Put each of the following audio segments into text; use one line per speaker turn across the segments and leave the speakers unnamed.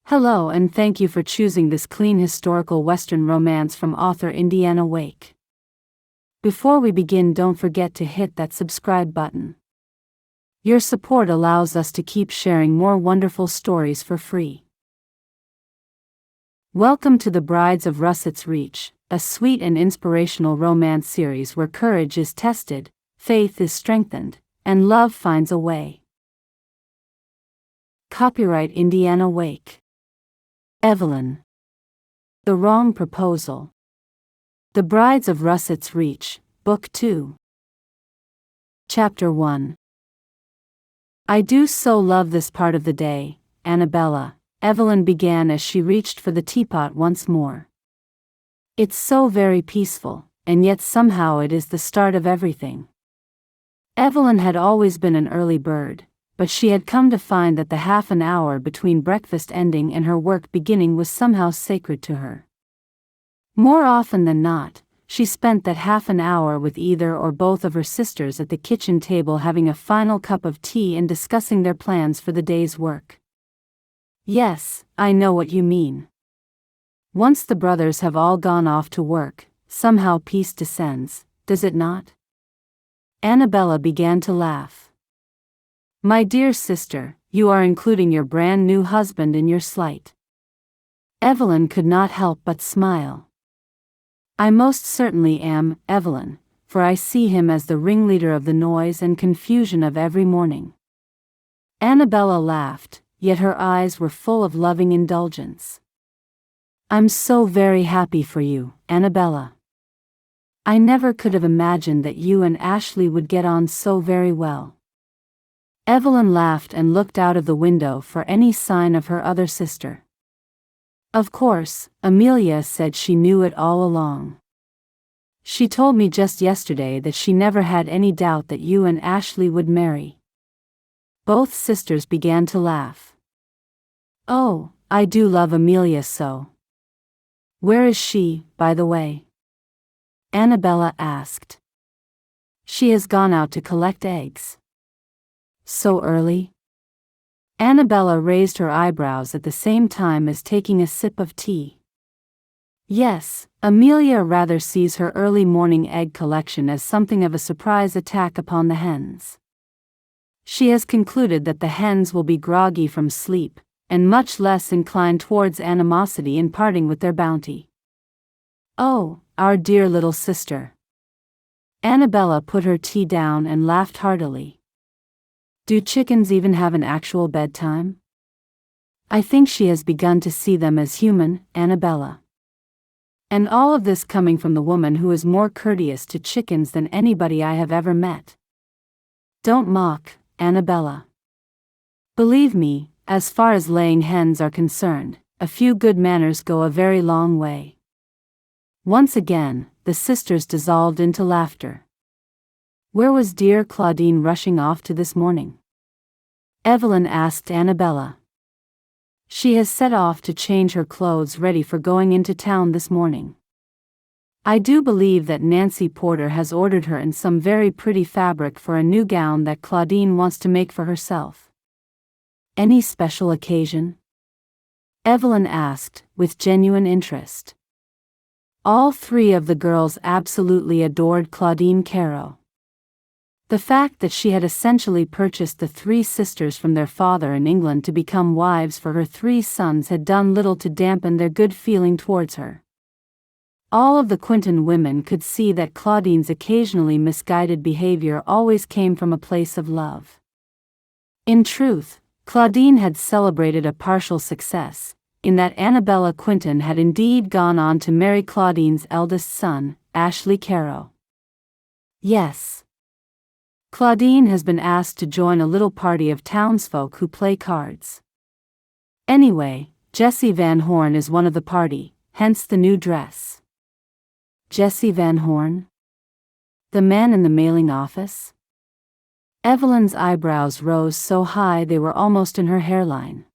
Hello, and thank you for choosing this clean historical Western romance from author Indiana Wake. Before we begin, don't forget to hit that subscribe button. Your support allows us to keep sharing more wonderful stories for free. Welcome to The Brides of Russett's Reach, a sweet and inspirational romance series where courage is tested, faith is strengthened, and love finds a way. Copyright Indiana Wake. Evelyn. The Wrong Proposal. The Brides of Russett's Reach, Book 2. Chapter 1. I do so love this part of the day, Annabella, Evelyn began as she reached for the teapot once more. It's so very peaceful, and yet somehow it is the start of everything. Evelyn had always been an early bird, but she had come to find that the half an hour between breakfast ending and her work beginning was somehow sacred to her. More often than not, she spent that half an hour with either or both of her sisters at the kitchen table having a final cup of tea and discussing their plans for the day's work. Yes, I know what you mean. Once the brothers have all gone off to work, somehow peace descends, does it not? Annabella began to laugh. My dear sister, you are including your brand new husband in your slight. Evelyn could not help but smile. I most certainly am, Evelyn, for I see him as the ringleader of the noise and confusion of every morning. Annabella laughed, yet her eyes were full of loving indulgence. I'm so very happy for you, Annabella. I never could have imagined that you and Ashley would get on so very well. Evelyn laughed and looked out of the window for any sign of her other sister. Of course, Amelia said she knew it all along. She told me just yesterday that she never had any doubt that you and Ashley would marry. Both sisters began to laugh. Oh, I do love Amelia so. Where is she, by the way? Annabella asked. She has gone out to collect eggs. So early? Annabella raised her eyebrows at the same time as taking a sip of tea. Yes, Amelia rather sees her early morning egg collection as something of a surprise attack upon the hens. She has concluded that the hens will be groggy from sleep, and much less inclined towards animosity in parting with their bounty. Oh, our dear little sister. Annabella put her tea down and laughed heartily. Do chickens even have an actual bedtime? I think she has begun to see them as human, Annabella. And all of this coming from the woman who is more courteous to chickens than anybody I have ever met. Don't mock, Annabella. Believe me, as far as laying hens are concerned, a few good manners go a very long way. Once again, the sisters dissolved into laughter. Where was dear Claudine rushing off to this morning? Evelyn asked Annabella. She has set off to change her clothes ready for going into town this morning. I do believe that Nancy Porter has ordered her in some very pretty fabric for a new gown that Claudine wants to make for herself. Any special occasion? Evelyn asked, with genuine interest. All three of the girls absolutely adored Claudine Carrow. The fact that she had essentially purchased the three sisters from their father in England to become wives for her three sons had done little to dampen their good feeling towards her. All of the Quentin women could see that Claudine's occasionally misguided behavior always came from a place of love. In truth, Claudine had celebrated a partial success, in that Annabella Quentin had indeed gone on to marry Claudine's eldest son, Ashley Carrow. Yes. Claudine has been asked to join a little party of townsfolk who play cards. Anyway, Jessie Van Horn is one of the party, hence the new dress. Jessie Van Horn? The man in the mailing office? Evelyn's eyebrows rose so high they were almost in her hairline.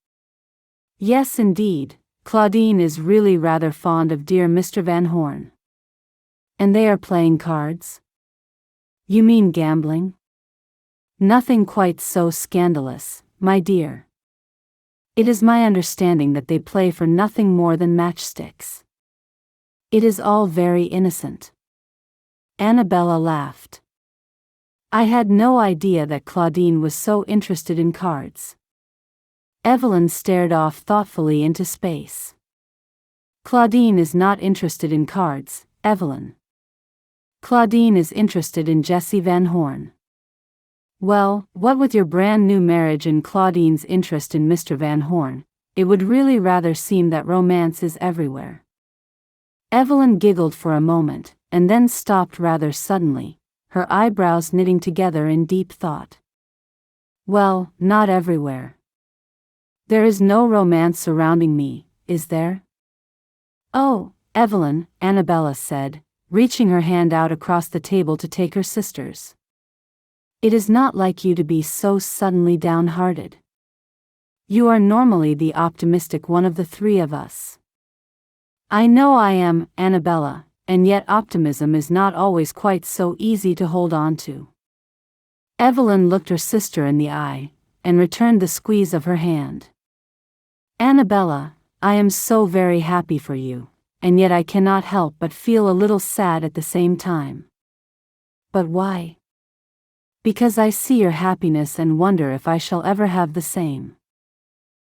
Yes, indeed, Claudine is really rather fond of dear Mr. Van Horn. And they are playing cards? You mean gambling? Nothing quite so scandalous, my dear. It is my understanding that they play for nothing more than matchsticks. It is all very innocent. Annabella laughed. I had no idea that Claudine was so interested in cards. Evelyn stared off thoughtfully into space. Claudine is not interested in cards, Evelyn. Claudine is interested in Jesse Van Horn. Well, what with your brand new marriage and Claudine's interest in Mr. Van Horn, it would really rather seem that romance is everywhere. Evelyn giggled for a moment, and then stopped rather suddenly, her eyebrows knitting together in deep thought. Well, not everywhere. There is no romance surrounding me, is there? Oh, Evelyn, Annabella said, reaching her hand out across the table to take her sister's. It is not like you to be so suddenly downhearted. You are normally the optimistic one of the three of us. I know I am, Annabella, and yet optimism is not always quite so easy to hold on to. Evelyn looked her sister in the eye, and returned the squeeze of her hand. Annabella, I am so very happy for you, and yet I cannot help but feel a little sad at the same time. But why? Because I see your happiness and wonder if I shall ever have the same.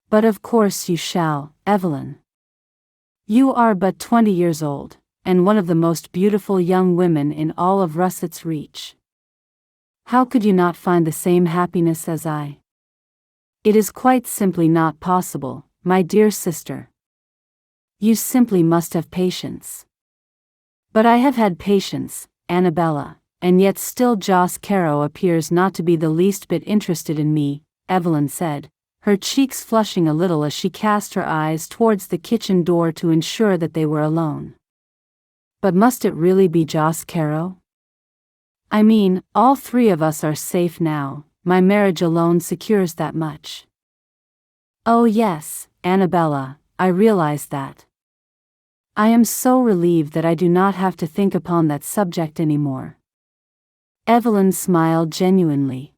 But of course you shall, Evelyn. You are but 20 years old, and one of the most beautiful young women in all of Russet's Reach. How could you not find the same happiness as I? It is quite simply not possible, my dear sister. You simply must have patience. But I have had patience, Annabella, and yet still Joss Carrow appears not to be the least bit interested in me, Evelyn said, her cheeks flushing a little as she cast her eyes towards the kitchen door to ensure that they were alone. But must it really be Joss Carrow? I mean, all three of us are safe now, my marriage alone secures that much. Oh yes, Annabella, I realize that. I am so relieved that I do not have to think upon that subject anymore. Evelyn smiled genuinely.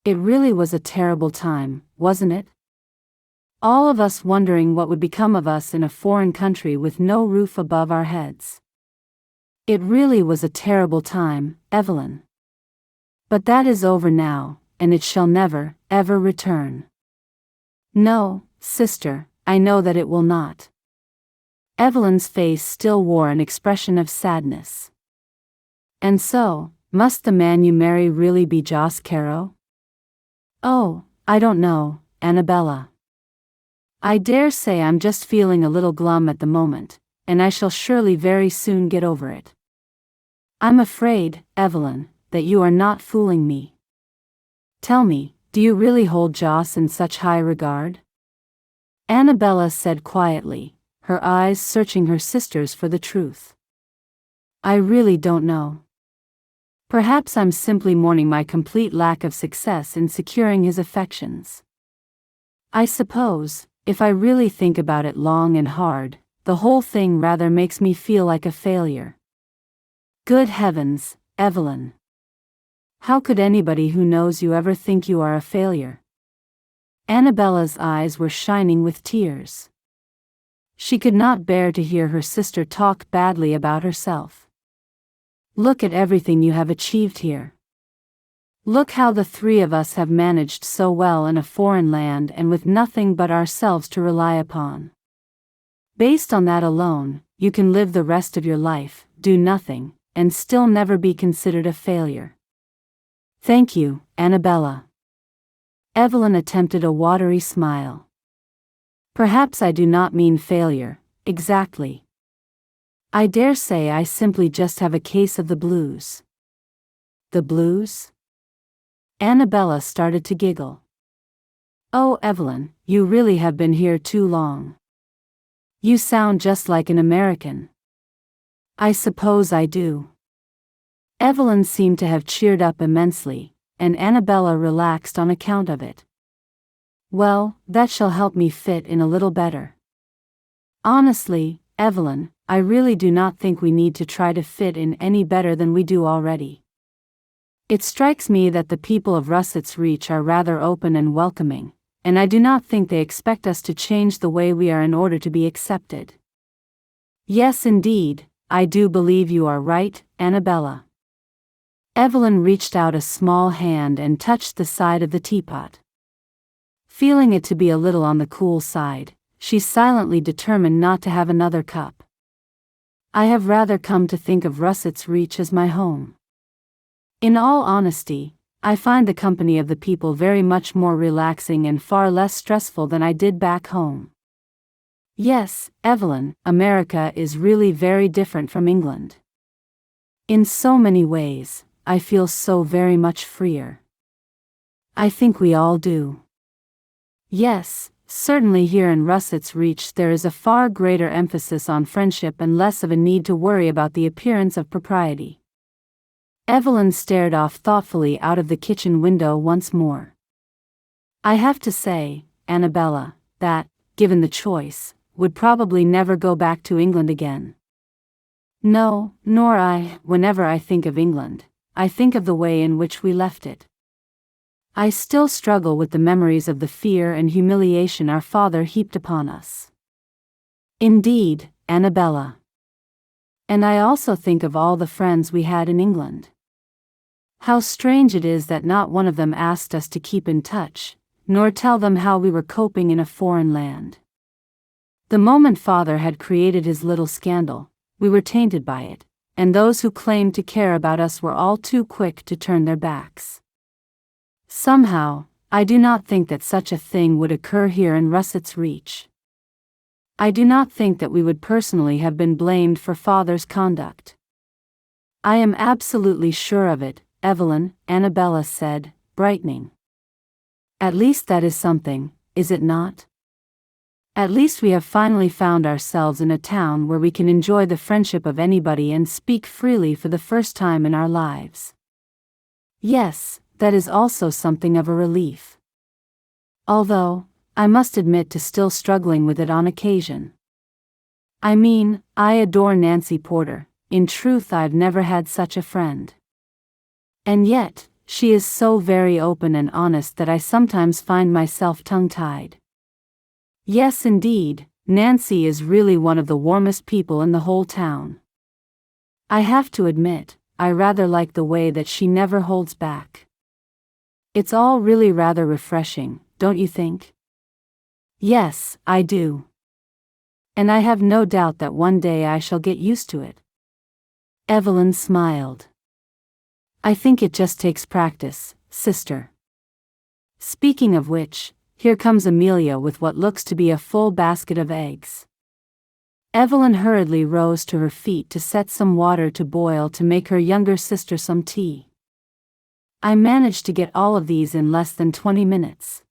It really was a terrible time, wasn't it? All of us wondering what would become of us in a foreign country with no roof above our heads. It really was a terrible time, Evelyn. But that is over now, and it shall never, ever return. No, sister, I know that it will not. Evelyn's face still wore an expression of sadness. And so, must the man you marry really be Joss Carrow? Oh, I don't know, Annabella. I dare say I'm just feeling a little glum at the moment, and I shall surely very soon get over it. I'm afraid, Evelyn, that you are not fooling me. Tell me, do you really hold Joss in such high regard? Annabella said quietly, her eyes searching her sister's for the truth. I really don't know. Perhaps I'm simply mourning my complete lack of success in securing his affections. I suppose, if I really think about it long and hard, the whole thing rather makes me feel like a failure. Good heavens, Evelyn. How could anybody who knows you ever think you are a failure? Annabella's eyes were shining with tears. She could not bear to hear her sister talk badly about herself. Look at everything you have achieved here. Look how the three of us have managed so well in a foreign land and with nothing but ourselves to rely upon. Based on that alone, you can live the rest of your life, do nothing, and still never be considered a failure. Thank you, Annabella. Evelyn attempted a watery smile. Perhaps I do not mean failure, exactly. I dare say I simply just have a case of the blues. The blues? Annabella started to giggle. Oh, Evelyn, you really have been here too long. You sound just like an American. I suppose I do. Evelyn seemed to have cheered up immensely, and Annabella relaxed on account of it. Well, that shall help me fit in a little better. Honestly, Evelyn, I really do not think we need to try to fit in any better than we do already. It strikes me that the people of Russet's Reach are rather open and welcoming, and I do not think they expect us to change the way we are in order to be accepted. Yes, indeed, I do believe you are right, Annabella. Evelyn reached out a small hand and touched the side of the teapot. Feeling it to be a little on the cool side, she silently determined not to have another cup. I have rather come to think of Russet's Reach as my home. In all honesty, I find the company of the people very much more relaxing and far less stressful than I did back home. Yes, Evelyn, America is really very different from England. In so many ways, I feel so very much freer. I think we all do. Yes, certainly here in Russet's Reach there is a far greater emphasis on friendship and less of a need to worry about the appearance of propriety. Evelyn stared off thoughtfully out of the kitchen window once more. I have to say, Annabella, that, given the choice, would probably never go back to England again. No, nor I. Whenever I think of England, I think of the way in which we left it. I still struggle with the memories of the fear and humiliation our father heaped upon us. Indeed, Annabella. And I also think of all the friends we had in England. How strange it is that not one of them asked us to keep in touch, nor tell them how we were coping in a foreign land. The moment father had created his little scandal, we were tainted by it, and those who claimed to care about us were all too quick to turn their backs. Somehow, I do not think that such a thing would occur here in Russet's Reach. I do not think that we would personally have been blamed for father's conduct. I am absolutely sure of it, Evelyn, Annabella said, brightening. At least that is something, is it not? At least we have finally found ourselves in a town where we can enjoy the friendship of anybody and speak freely for the first time in our lives. Yes, that is also something of a relief. Although, I must admit to still struggling with it on occasion. I mean, I adore Nancy Porter. In truth, I've never had such a friend. And yet, she is so very open and honest that I sometimes find myself tongue-tied. Yes, indeed, Nancy is really one of the warmest people in the whole town. I have to admit, I rather like the way that she never holds back. It's all really rather refreshing, don't you think? Yes, I do. And I have no doubt that one day I shall get used to it. Evelyn smiled. I think it just takes practice, sister. Speaking of which, here comes Amelia with what looks to be a full basket of eggs. Evelyn hurriedly rose to her feet to set some water to boil to make her younger sister some tea. I managed to get all of these in less than 20 minutes.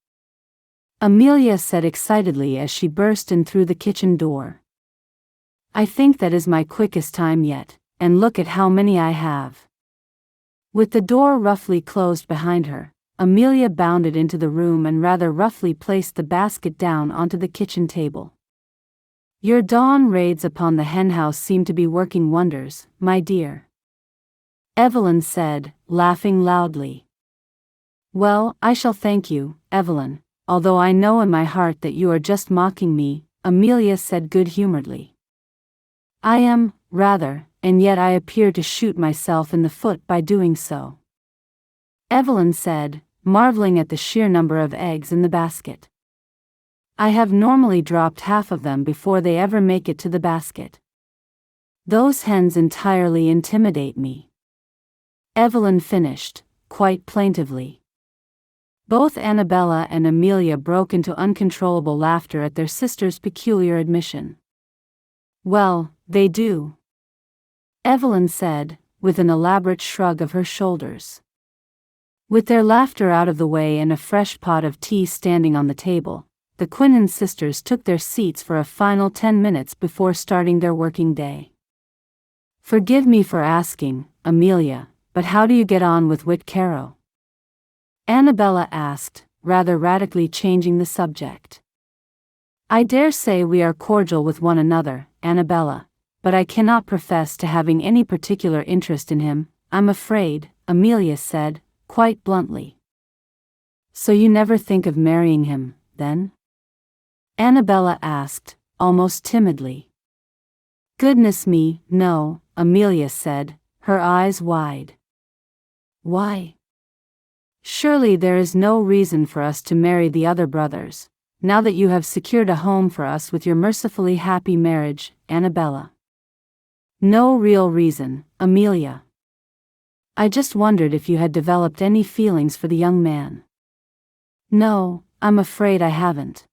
Amelia said excitedly as she burst in through the kitchen door. I think that is my quickest time yet, and look at how many I have. With the door roughly closed behind her, Amelia bounded into the room and rather roughly placed the basket down onto the kitchen table. Your dawn raids upon the henhouse seem to be working wonders, my dear. Evelyn said, laughing loudly. Well, I shall thank you, Evelyn, although I know in my heart that you are just mocking me, Amelia said good-humoredly. I am, rather, and yet I appear to shoot myself in the foot by doing so. Evelyn said, marveling at the sheer number of eggs in the basket. I have normally dropped half of them before they ever make it to the basket. Those hens entirely intimidate me. Evelyn finished, quite plaintively. Both Annabella and Amelia broke into uncontrollable laughter at their sister's peculiar admission. Well, they do, Evelyn said, with an elaborate shrug of her shoulders. With their laughter out of the way and a fresh pot of tea standing on the table, the Quentin sisters took their seats for a final 10 minutes before starting their working day. Forgive me for asking, Amelia, but how do you get on with Whit Carrow? Annabella asked, rather radically changing the subject. I dare say we are cordial with one another, Annabella, but I cannot profess to having any particular interest in him, I'm afraid, Amelia said, quite bluntly. So you never think of marrying him, then?" Annabella asked, almost timidly. "Goodness me, no," Amelia said, her eyes wide. "Why? Surely there is no reason for us to marry the other brothers, now that you have secured a home for us with your mercifully happy marriage, Annabella." "No real reason, Amelia. I just wondered if you had developed any feelings for the young man." "No, I'm afraid I haven't."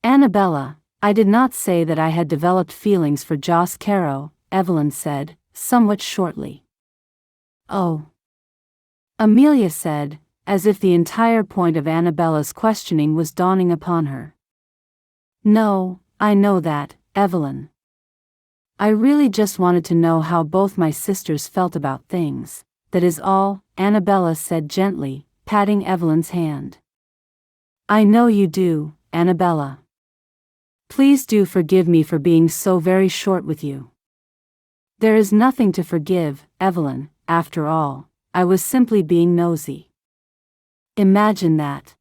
"Annabella, I did not say that I had developed feelings for Joss Carrow," Evelyn said, somewhat shortly. "Oh," Amelia said, as if the entire point of Annabella's questioning was dawning upon her. "No, I know that, Evelyn. I really just wanted to know how both my sisters felt about things, that is all," Annabella said gently, patting Evelyn's hand. "I know you do, Annabella. Please do forgive me for being so very short with you." "There is nothing to forgive, Evelyn, after all, I was simply being nosy." "Imagine that,"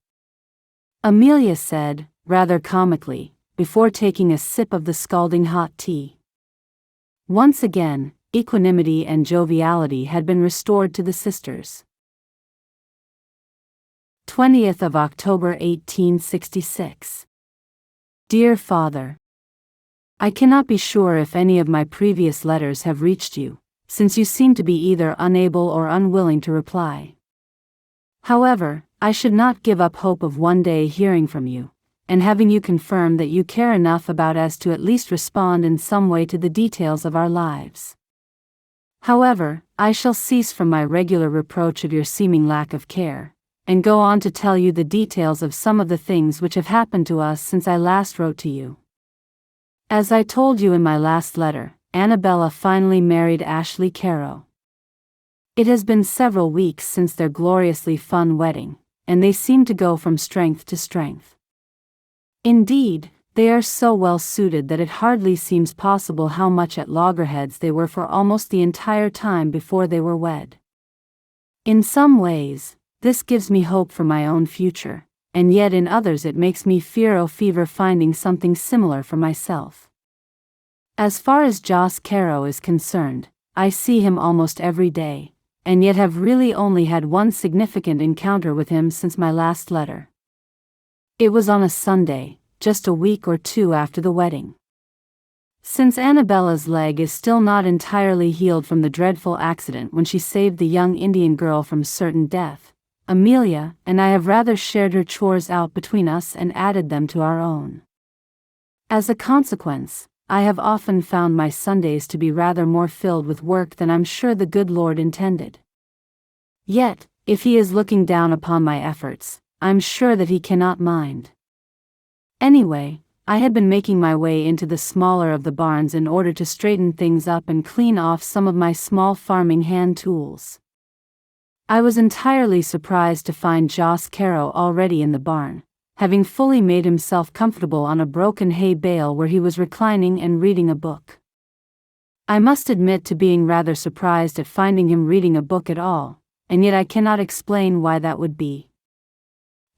Amelia said, rather comically, before taking a sip of the scalding hot tea. Once again, equanimity and joviality had been restored to the sisters. 20th of October 1866. Dear Father, I cannot be sure if any of my previous letters have reached you, since you seem to be either unable or unwilling to reply. However, I should not give up hope of one day hearing from you, and having you confirm that you care enough about us to at least respond in some way to the details of our lives. However, I shall cease from my regular reproach of your seeming lack of care, and go on to tell you the details of some of the things which have happened to us since I last wrote to you. As I told you in my last letter, Annabella finally married Ashley Carrow. It has been several weeks since their gloriously fun wedding, and they seem to go from strength to strength. Indeed, they are so well suited that it hardly seems possible how much at loggerheads they were for almost the entire time before they were wed. In some ways, this gives me hope for my own future, and yet in others it makes me fear finding something similar for myself. As far as Joss Carrow is concerned, I see him almost every day, and yet have really only had one significant encounter with him since my last letter. It was on a Sunday, just a week or two after the wedding. Since Annabella's leg is still not entirely healed from the dreadful accident when she saved the young Indian girl from certain death, Amelia and I have rather shared her chores out between us and added them to our own. As a consequence, I have often found my Sundays to be rather more filled with work than I'm sure the good Lord intended. Yet, if He is looking down upon my efforts, I'm sure that He cannot mind. Anyway, I had been making my way into the smaller of the barns in order to straighten things up and clean off some of my small farming hand tools. I was entirely surprised to find Joss Carrow already in the barn, having fully made himself comfortable on a broken hay bale where he was reclining and reading a book. I must admit to being rather surprised at finding him reading a book at all, and yet I cannot explain why that would be.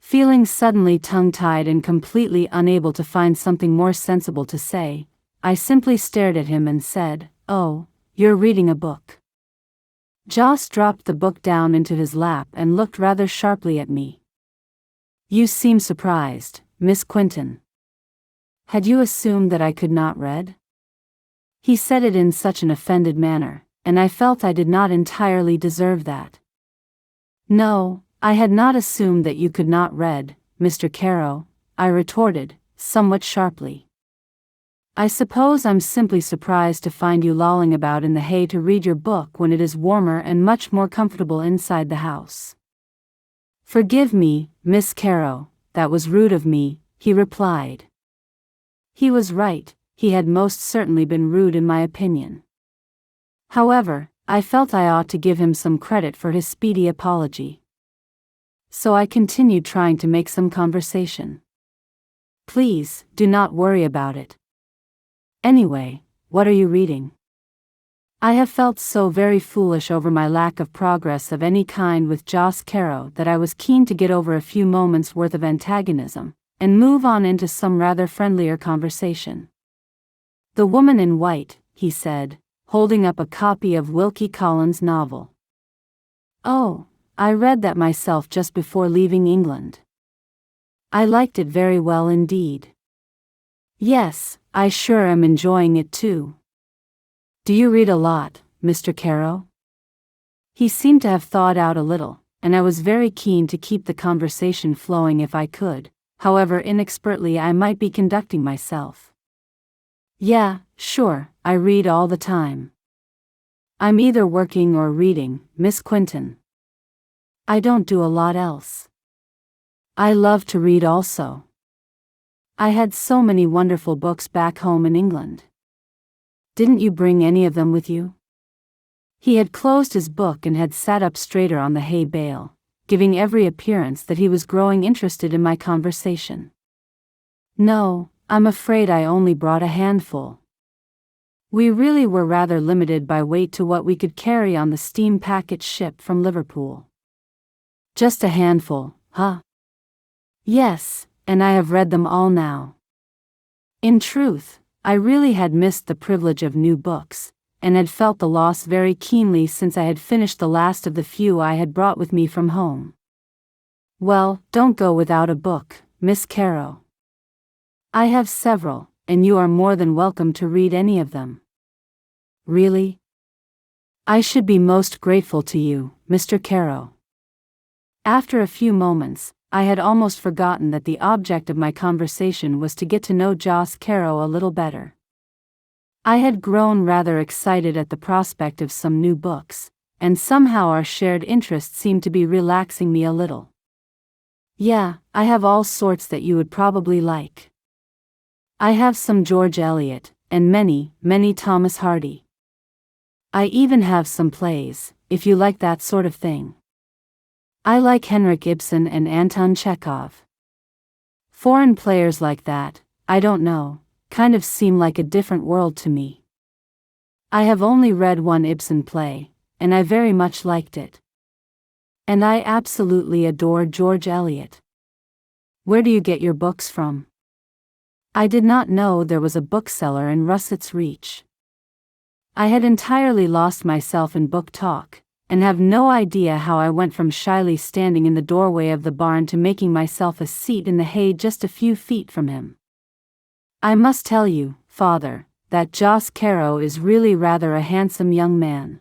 Feeling suddenly tongue-tied and completely unable to find something more sensible to say, I simply stared at him and said, "Oh, you're reading a book." Joss dropped the book down into his lap and looked rather sharply at me. "You seem surprised, Miss Quentin. Had you assumed that I could not read?" He said it in such an offended manner, and I felt I did not entirely deserve that. "No, I had not assumed that you could not read, Mr. Carrow," I retorted, somewhat sharply. "I suppose I'm simply surprised to find you lolling about in the hay to read your book when it is warmer and much more comfortable inside the house." "Forgive me, Miss Carrow, that was rude of me," he replied. He was right, he had most certainly been rude in my opinion. However, I felt I ought to give him some credit for his speedy apology. So I continued trying to make some conversation. "Please, do not worry about it. Anyway, what are you reading?" I have felt so very foolish over my lack of progress of any kind with Joss Carrow that I was keen to get over a few moments' worth of antagonism, and move on into some rather friendlier conversation. "The Woman in White," he said, holding up a copy of Wilkie Collins' novel. "Oh, I read that myself just before leaving England. I liked it very well indeed." "Yes, I sure am enjoying it too." "Do you read a lot, Mr. Carrow?" He seemed to have thawed out a little, and I was very keen to keep the conversation flowing if I could, however inexpertly I might be conducting myself. "Yeah, sure, I read all the time. I'm either working or reading, Miss Quentin. I don't do a lot else. I love to read also. I had so many wonderful books back home in England. Didn't you bring any of them with you?" He had closed his book and had sat up straighter on the hay bale, giving every appearance that he was growing interested in my conversation. "No, I'm afraid I only brought a handful. We really were rather limited by weight to what we could carry on the steam packet ship from Liverpool." "Just a handful, huh?" "Yes, and I have read them all now. In truth, I really had missed the privilege of new books, and had felt the loss very keenly since I had finished the last of the few I had brought with me from home." "Well, don't go without a book, Miss Carrow. I have several, and you are more than welcome to read any of them." "Really? I should be most grateful to you, Mr. Carrow." After a few moments, I had almost forgotten that the object of my conversation was to get to know Joss Carrow a little better. I had grown rather excited at the prospect of some new books, and somehow our shared interest seemed to be relaxing me a little. "Yeah, I have all sorts that you would probably like. I have some George Eliot, and many, many Thomas Hardy. I even have some plays, if you like that sort of thing. I like Henrik Ibsen and Anton Chekhov. Foreign players like that, I don't know, kind of seem like a different world to me. I have only read one Ibsen play, and I very much liked it. And I absolutely adore George Eliot. Where do you get your books from?" I did not know there was a bookseller in Russett's Reach. I had entirely lost myself in book talk, and have no idea how I went from shyly standing in the doorway of the barn to making myself a seat in the hay just a few feet from him. "I must tell you, Father, that Joss Carrow is really rather a handsome young man.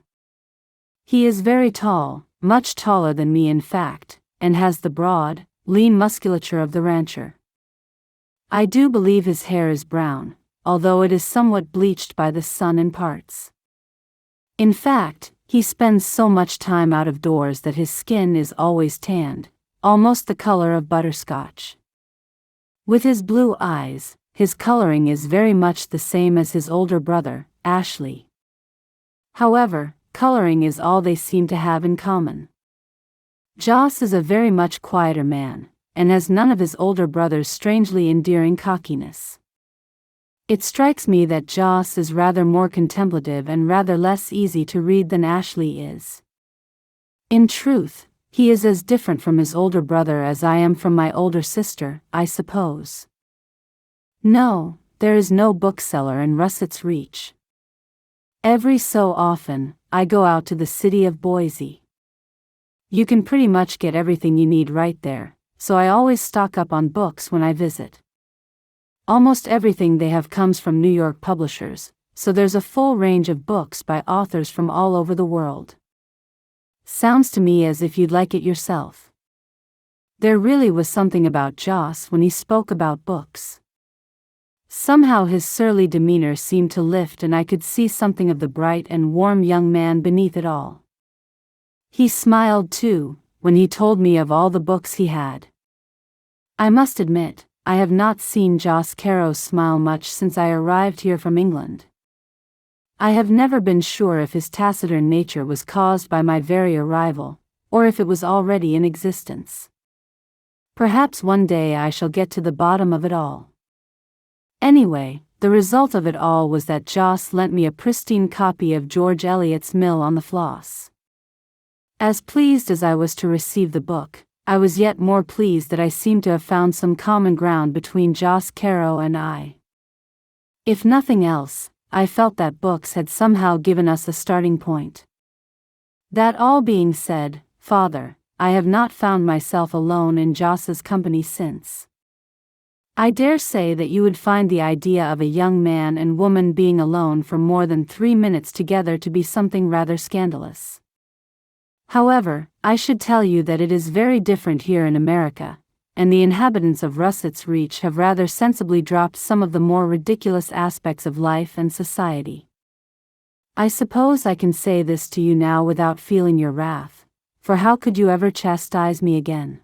He is very tall, much taller than me in fact, and has the broad, lean musculature of the rancher. I do believe his hair is brown, although it is somewhat bleached by the sun in parts. In fact, he spends so much time out of doors that his skin is always tanned, almost the color of butterscotch. With his blue eyes, his coloring is very much the same as his older brother, Ashley. However, coloring is all they seem to have in common. Joss is a very much quieter man, and has none of his older brother's strangely endearing cockiness. It strikes me that Joss is rather more contemplative and rather less easy to read than Ashley is. In truth, he is as different from his older brother as I am from my older sister, I suppose. No, there is no bookseller in Russett's Reach. Every so often, I go out to the city of Boise. You can pretty much get everything you need right there, so I always stock up on books when I visit. Almost everything they have comes from New York publishers, so there's a full range of books by authors from all over the world. Sounds to me as if you'd like it yourself." There really was something about Joss when he spoke about books. Somehow his surly demeanor seemed to lift, and I could see something of the bright and warm young man beneath it all. He smiled too, when he told me of all the books he had. I must admit, I have not seen Joss Carrow smile much since I arrived here from England. I have never been sure if his taciturn nature was caused by my very arrival, or if it was already in existence. Perhaps one day I shall get to the bottom of it all. Anyway, the result of it all was that Joss lent me a pristine copy of George Eliot's Mill on the Floss. As pleased as I was to receive the book, I was yet more pleased that I seemed to have found some common ground between Joss Carrow and I. If nothing else, I felt that books had somehow given us a starting point. That all being said, Father, I have not found myself alone in Joss's company since. I dare say that you would find the idea of a young man and woman being alone for more than 3 minutes together to be something rather scandalous. However, I should tell you that it is very different here in America, and the inhabitants of Russett's Reach have rather sensibly dropped some of the more ridiculous aspects of life and society. I suppose I can say this to you now without feeling your wrath, for how could you ever chastise me again?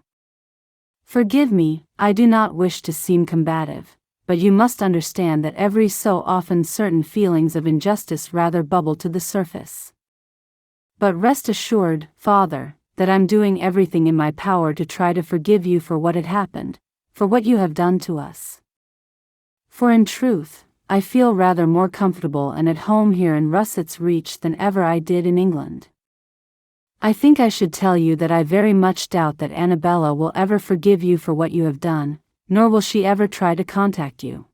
Forgive me, I do not wish to seem combative, but you must understand that every so often certain feelings of injustice rather bubble to the surface. But rest assured, Father, that I'm doing everything in my power to try to forgive you for what had happened, for what you have done to us. For in truth, I feel rather more comfortable and at home here in Russett's Reach than ever I did in England. I think I should tell you that I very much doubt that Annabella will ever forgive you for what you have done, nor will she ever try to contact you.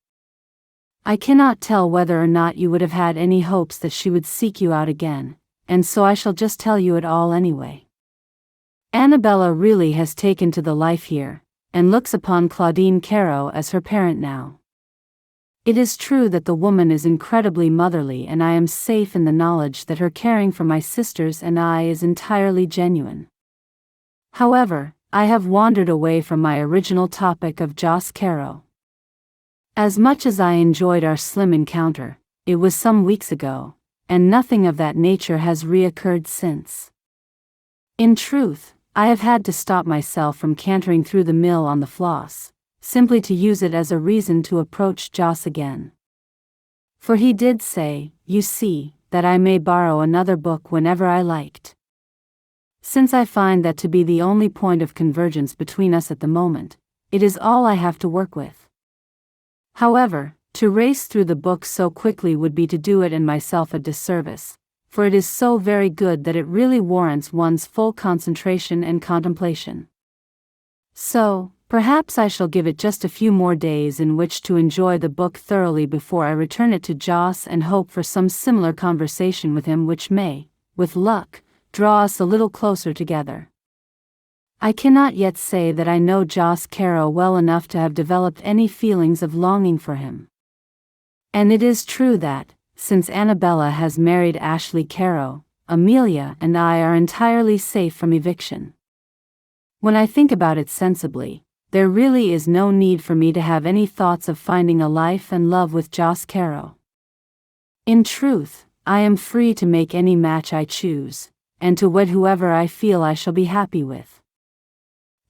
I cannot tell whether or not you would have had any hopes that she would seek you out again, and so I shall just tell you it all anyway. Annabella really has taken to the life here, and looks upon Claudine Carrow as her parent now. It is true that the woman is incredibly motherly, and I am safe in the knowledge that her caring for my sisters and I is entirely genuine. However, I have wandered away from my original topic of Joss Carrow. As much as I enjoyed our slim encounter, it was some weeks ago, and nothing of that nature has reoccurred since. In truth, I have had to stop myself from cantering through the mill on the floss, simply to use it as a reason to approach Joss again. For he did say, you see, that I may borrow another book whenever I liked. Since I find that to be the only point of convergence between us at the moment, it is all I have to work with. However, to race through the book so quickly would be to do it and myself a disservice, for it is so very good that it really warrants one's full concentration and contemplation. So, perhaps I shall give it just a few more days in which to enjoy the book thoroughly before I return it to Joss and hope for some similar conversation with him which may, with luck, draw us a little closer together. I cannot yet say that I know Joss Carrow well enough to have developed any feelings of longing for him. And it is true that, since Annabella has married Ashley Carrow, Amelia and I are entirely safe from eviction. When I think about it sensibly, there really is no need for me to have any thoughts of finding a life and love with Joss Carrow. In truth, I am free to make any match I choose, and to wed whoever I feel I shall be happy with.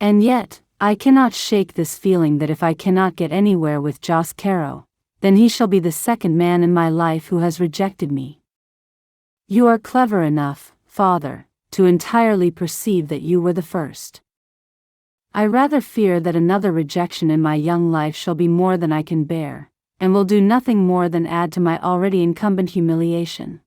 And yet, I cannot shake this feeling that if I cannot get anywhere with Joss Carrow, then he shall be the second man in my life who has rejected me. You are clever enough, Father, to entirely perceive that you were the first. I rather fear that another rejection in my young life shall be more than I can bear, and will do nothing more than add to my already incumbent humiliation.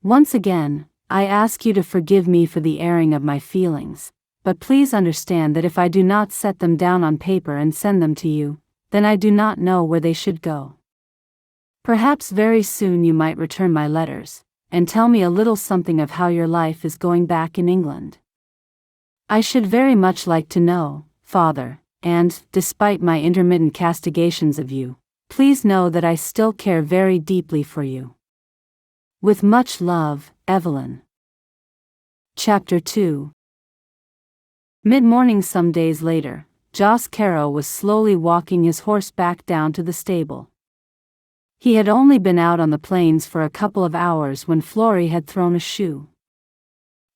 Once again, I ask you to forgive me for the airing of my feelings, but please understand that if I do not set them down on paper and send them to you, then I do not know where they should go. Perhaps very soon you might return my letters, and tell me a little something of how your life is going back in England. I should very much like to know, Father, and, despite my intermittent castigations of you, please know that I still care very deeply for you. With much love, Evelyn. Chapter 2. Mid-morning some days later, Joss Carrow was slowly walking his horse back down to the stable. He had only been out on the plains for a couple of hours when Florrie had thrown a shoe.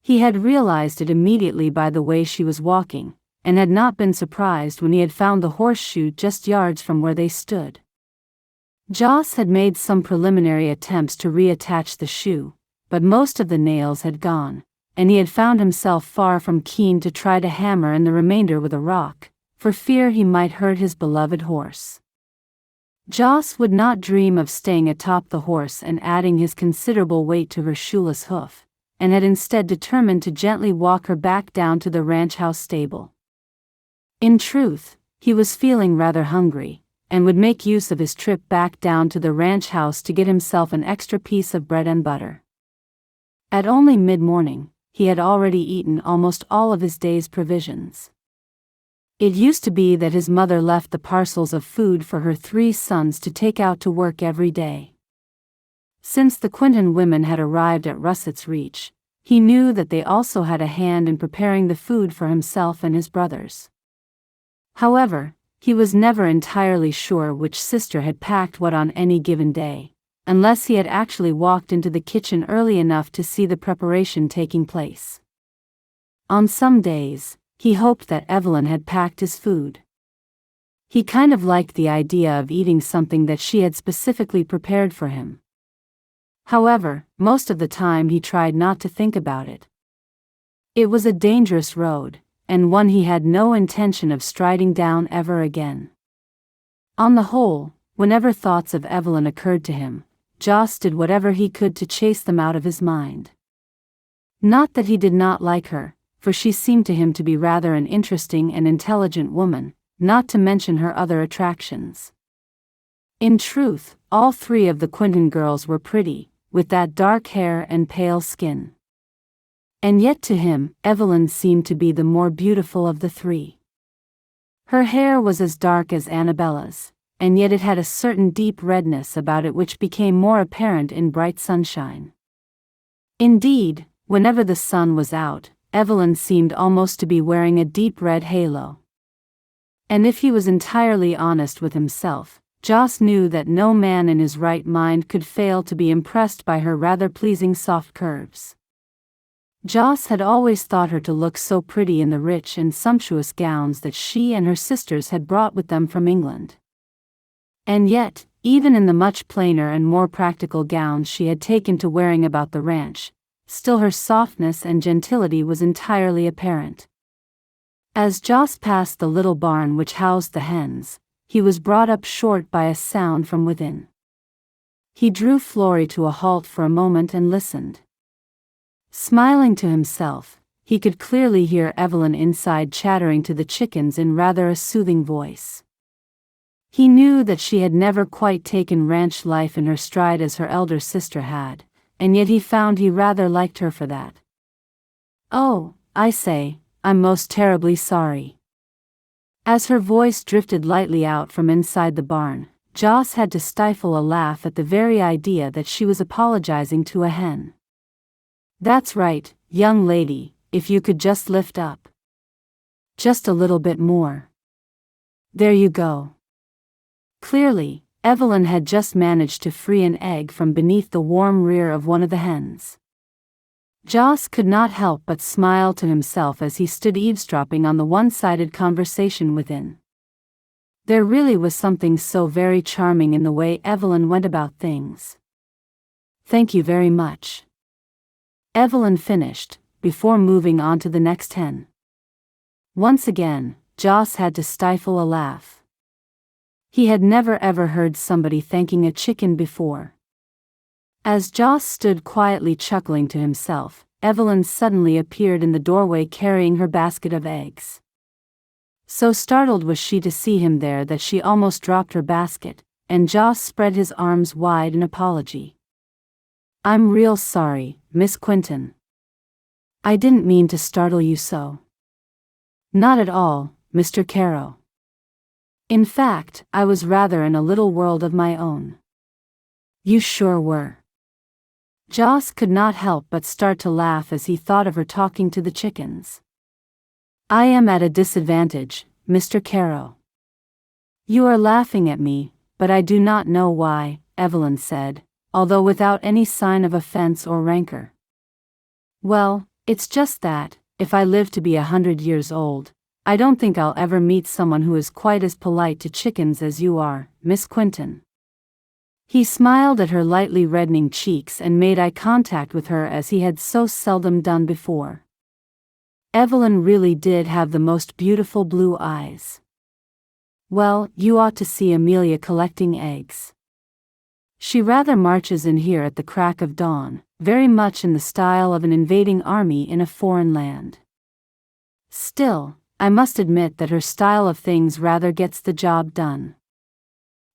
He had realized it immediately by the way she was walking, and had not been surprised when he had found the horseshoe just yards from where they stood. Joss had made some preliminary attempts to reattach the shoe, but most of the nails had gone, and he had found himself far from keen to try to hammer in the remainder with a rock, for fear he might hurt his beloved horse. Joss would not dream of staying atop the horse and adding his considerable weight to her shoeless hoof, and had instead determined to gently walk her back down to the ranch house stable. In truth, he was feeling rather hungry, and would make use of his trip back down to the ranch house to get himself an extra piece of bread and butter. At only mid-morning, he had already eaten almost all of his day's provisions. It used to be that his mother left the parcels of food for her 3 sons to take out to work every day. Since the Quentin women had arrived at Russet's Reach, he knew that they also had a hand in preparing the food for himself and his brothers. However, he was never entirely sure which sister had packed what on any given day, unless he had actually walked into the kitchen early enough to see the preparation taking place. On some days, he hoped that Evelyn had packed his food. He kind of liked the idea of eating something that she had specifically prepared for him. However, most of the time he tried not to think about it. It was a dangerous road, and one he had no intention of striding down ever again. On the whole, whenever thoughts of Evelyn occurred to him, Joss did whatever he could to chase them out of his mind. Not that he did not like her, for she seemed to him to be rather an interesting and intelligent woman, not to mention her other attractions. In truth, all 3 of the Quentin girls were pretty, with that dark hair and pale skin. And yet to him, Evelyn seemed to be the more beautiful of the 3. Her hair was as dark as Annabella's, and yet it had a certain deep redness about it which became more apparent in bright sunshine. Indeed, whenever the sun was out, Evelyn seemed almost to be wearing a deep red halo. And if he was entirely honest with himself, Joss knew that no man in his right mind could fail to be impressed by her rather pleasing soft curves. Joss had always thought her to look so pretty in the rich and sumptuous gowns that she and her sisters had brought with them from England. And yet, even in the much plainer and more practical gowns she had taken to wearing about the ranch, still her softness and gentility was entirely apparent. As Joss passed the little barn which housed the hens, he was brought up short by a sound from within. He drew Florrie to a halt for a moment and listened. Smiling to himself, he could clearly hear Evelyn inside chattering to the chickens in rather a soothing voice. He knew that she had never quite taken ranch life in her stride as her elder sister had, and yet he found he rather liked her for that. "Oh, I say, I'm most terribly sorry." As her voice drifted lightly out from inside the barn, Joss had to stifle a laugh at the very idea that she was apologizing to a hen. "That's right, young lady, if you could just lift up. Just a little bit more. There you go." Clearly, Evelyn had just managed to free an egg from beneath the warm rear of one of the hens. Joss could not help but smile to himself as he stood eavesdropping on the one-sided conversation within. There really was something so very charming in the way Evelyn went about things. "Thank you very much," Evelyn finished, before moving on to the next hen. Once again, Joss had to stifle a laugh. He had never ever heard somebody thanking a chicken before. As Joss stood quietly chuckling to himself, Evelyn suddenly appeared in the doorway carrying her basket of eggs. So startled was she to see him there that she almost dropped her basket, and Joss spread his arms wide in apology. "I'm real sorry, Miss Quentin. I didn't mean to startle you so." "Not at all, Mr. Carrow. In fact, I was rather in a little world of my own." "You sure were." Joss could not help but start to laugh as he thought of her talking to the chickens. "I am at a disadvantage, Mr. Carrow." "You are laughing at me, but I do not know why," Evelyn said, although without any sign of offense or rancor. "Well, it's just that, if I live to be 100 years old, I don't think I'll ever meet someone who is quite as polite to chickens as you are, Miss Quentin." He smiled at her lightly reddening cheeks and made eye contact with her as he had so seldom done before. Evelyn really did have the most beautiful blue eyes. "Well, you ought to see Amelia collecting eggs. She rather marches in here at the crack of dawn, very much in the style of an invading army in a foreign land. Still, I must admit that her style of things rather gets the job done.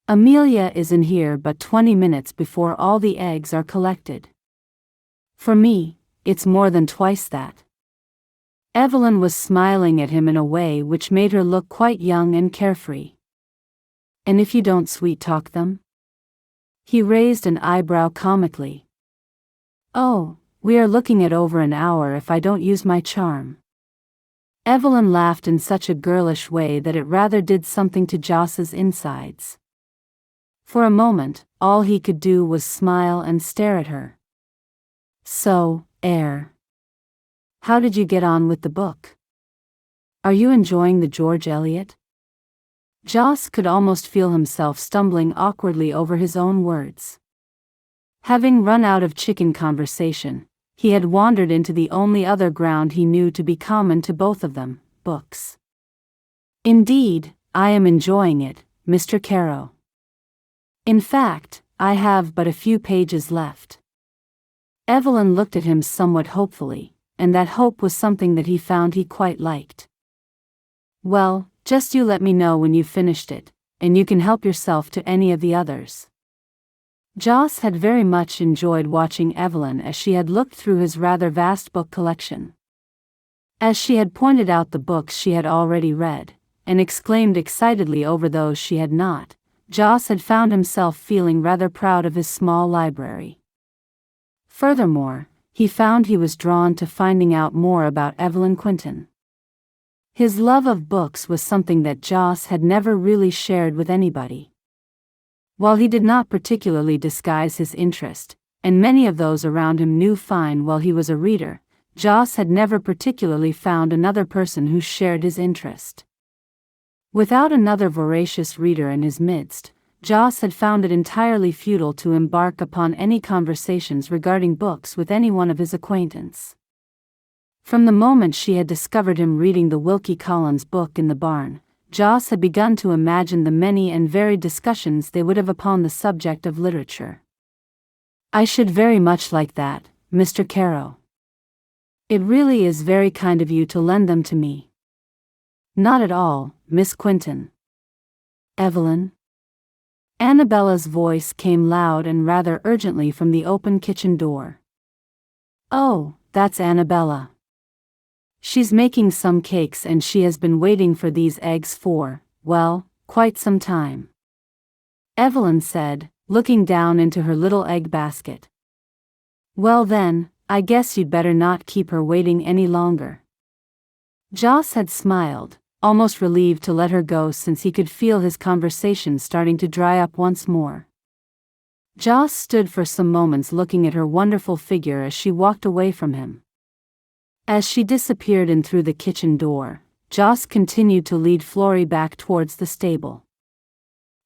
Amelia is in here but 20 minutes before all the eggs are collected. For me, it's more than twice that. Evelyn was smiling at him in a way which made her look quite young and carefree. And if you don't sweet-talk them? He raised an eyebrow comically. Oh, we are looking at over an hour if I don't use my charm. Evelyn laughed in such a girlish way that it rather did something to Joss's insides. For a moment, all he could do was smile and stare at her. So, how did you get on with the book? Are you enjoying the George Eliot? Joss could almost feel himself stumbling awkwardly over his own words. Having run out of chicken conversation, he had wandered into the only other ground he knew to be common to both of them, books. Indeed, I am enjoying it, Mr. Carrow. In fact, I have but a few pages left. Evelyn looked at him somewhat hopefully, and that hope was something that he found he quite liked. Well, just you let me know when you've finished it, and you can help yourself to any of the others. Joss had very much enjoyed watching Evelyn as she had looked through his rather vast book collection. As she had pointed out the books she had already read, and exclaimed excitedly over those she had not, Joss had found himself feeling rather proud of his small library. Furthermore, he found he was drawn to finding out more about Evelyn Quentin. His love of books was something that Joss had never really shared with anybody. While he did not particularly disguise his interest, and many of those around him knew fine well he was a reader, Joss had never particularly found another person who shared his interest. Without another voracious reader in his midst, Joss had found it entirely futile to embark upon any conversations regarding books with any one of his acquaintance. From the moment she had discovered him reading the Wilkie Collins book in the barn, Joss had begun to imagine the many and varied discussions they would have upon the subject of literature. I should very much like that, Mr. Carrow. It really is very kind of you to lend them to me. Not at all, Miss Quentin. Evelyn? Annabella's voice came loud and rather urgently from the open kitchen door. Oh, that's Annabella. She's making some cakes and she has been waiting for these eggs for, well, quite some time. Evelyn said, looking down into her little egg basket. Well then, I guess you'd better not keep her waiting any longer. Joss had smiled, almost relieved to let her go since he could feel his conversation starting to dry up once more. Joss stood for some moments looking at her wonderful figure as she walked away from him. As she disappeared in through the kitchen door, Joss continued to lead Florrie back towards the stable.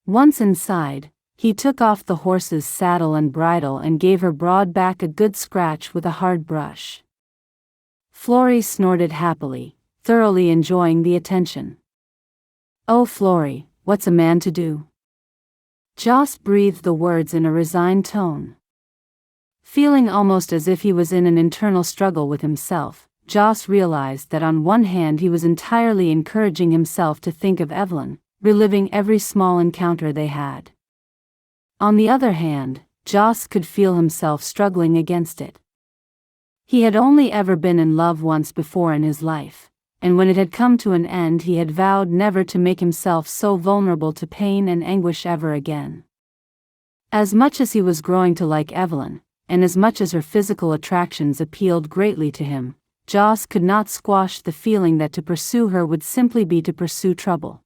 Once inside, he took off the horse's saddle and bridle and gave her broad back a good scratch with a hard brush. Florrie snorted happily, thoroughly enjoying the attention. Oh Florrie, what's a man to do? Joss breathed the words in a resigned tone. Feeling almost as if he was in an internal struggle with himself, Joss realized that on one hand he was entirely encouraging himself to think of Evelyn, reliving every small encounter they had. On the other hand, Joss could feel himself struggling against it. He had only ever been in love once before in his life, and when it had come to an end he had vowed never to make himself so vulnerable to pain and anguish ever again. As much as he was growing to like Evelyn, and as much as her physical attractions appealed greatly to him, Joss could not squash the feeling that to pursue her would simply be to pursue trouble.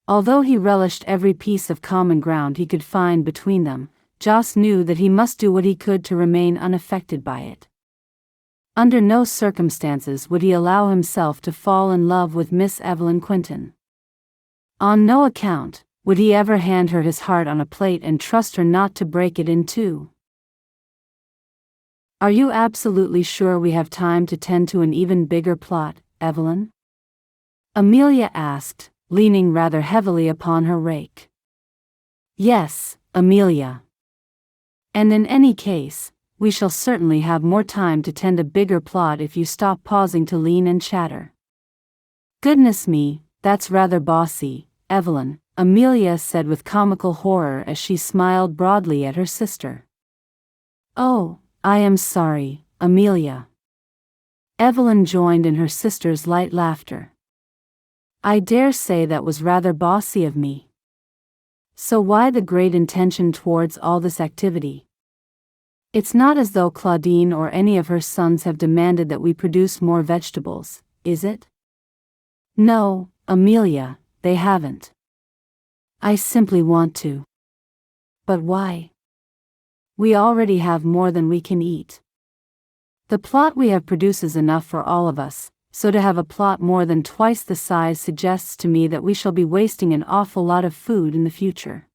Although he relished every piece of common ground he could find between them, Joss knew that he must do what he could to remain unaffected by it. Under no circumstances would he allow himself to fall in love with Miss Evelyn Quentin. On no account would he ever hand her his heart on a plate and trust her not to break it in two. Are you absolutely sure we have time to tend to an even bigger plot, Evelyn? Amelia asked, leaning rather heavily upon her rake. Yes, Amelia. And in any case, we shall certainly have more time to tend a bigger plot if you stop pausing to lean and chatter. Goodness me, that's rather bossy, Evelyn, Amelia said with comical horror as she smiled broadly at her sister. Oh, I am sorry, Amelia. Evelyn joined in her sister's light laughter. I dare say that was rather bossy of me. So why the great intention towards all this activity? It's not as though Claudine or any of her sons have demanded that we produce more vegetables, is it? No, Amelia, they haven't. I simply want to. But why? We already have more than we can eat. The plot we have produces enough for all of us, so to have a plot more than twice the size suggests to me that we shall be wasting an awful lot of food in the future.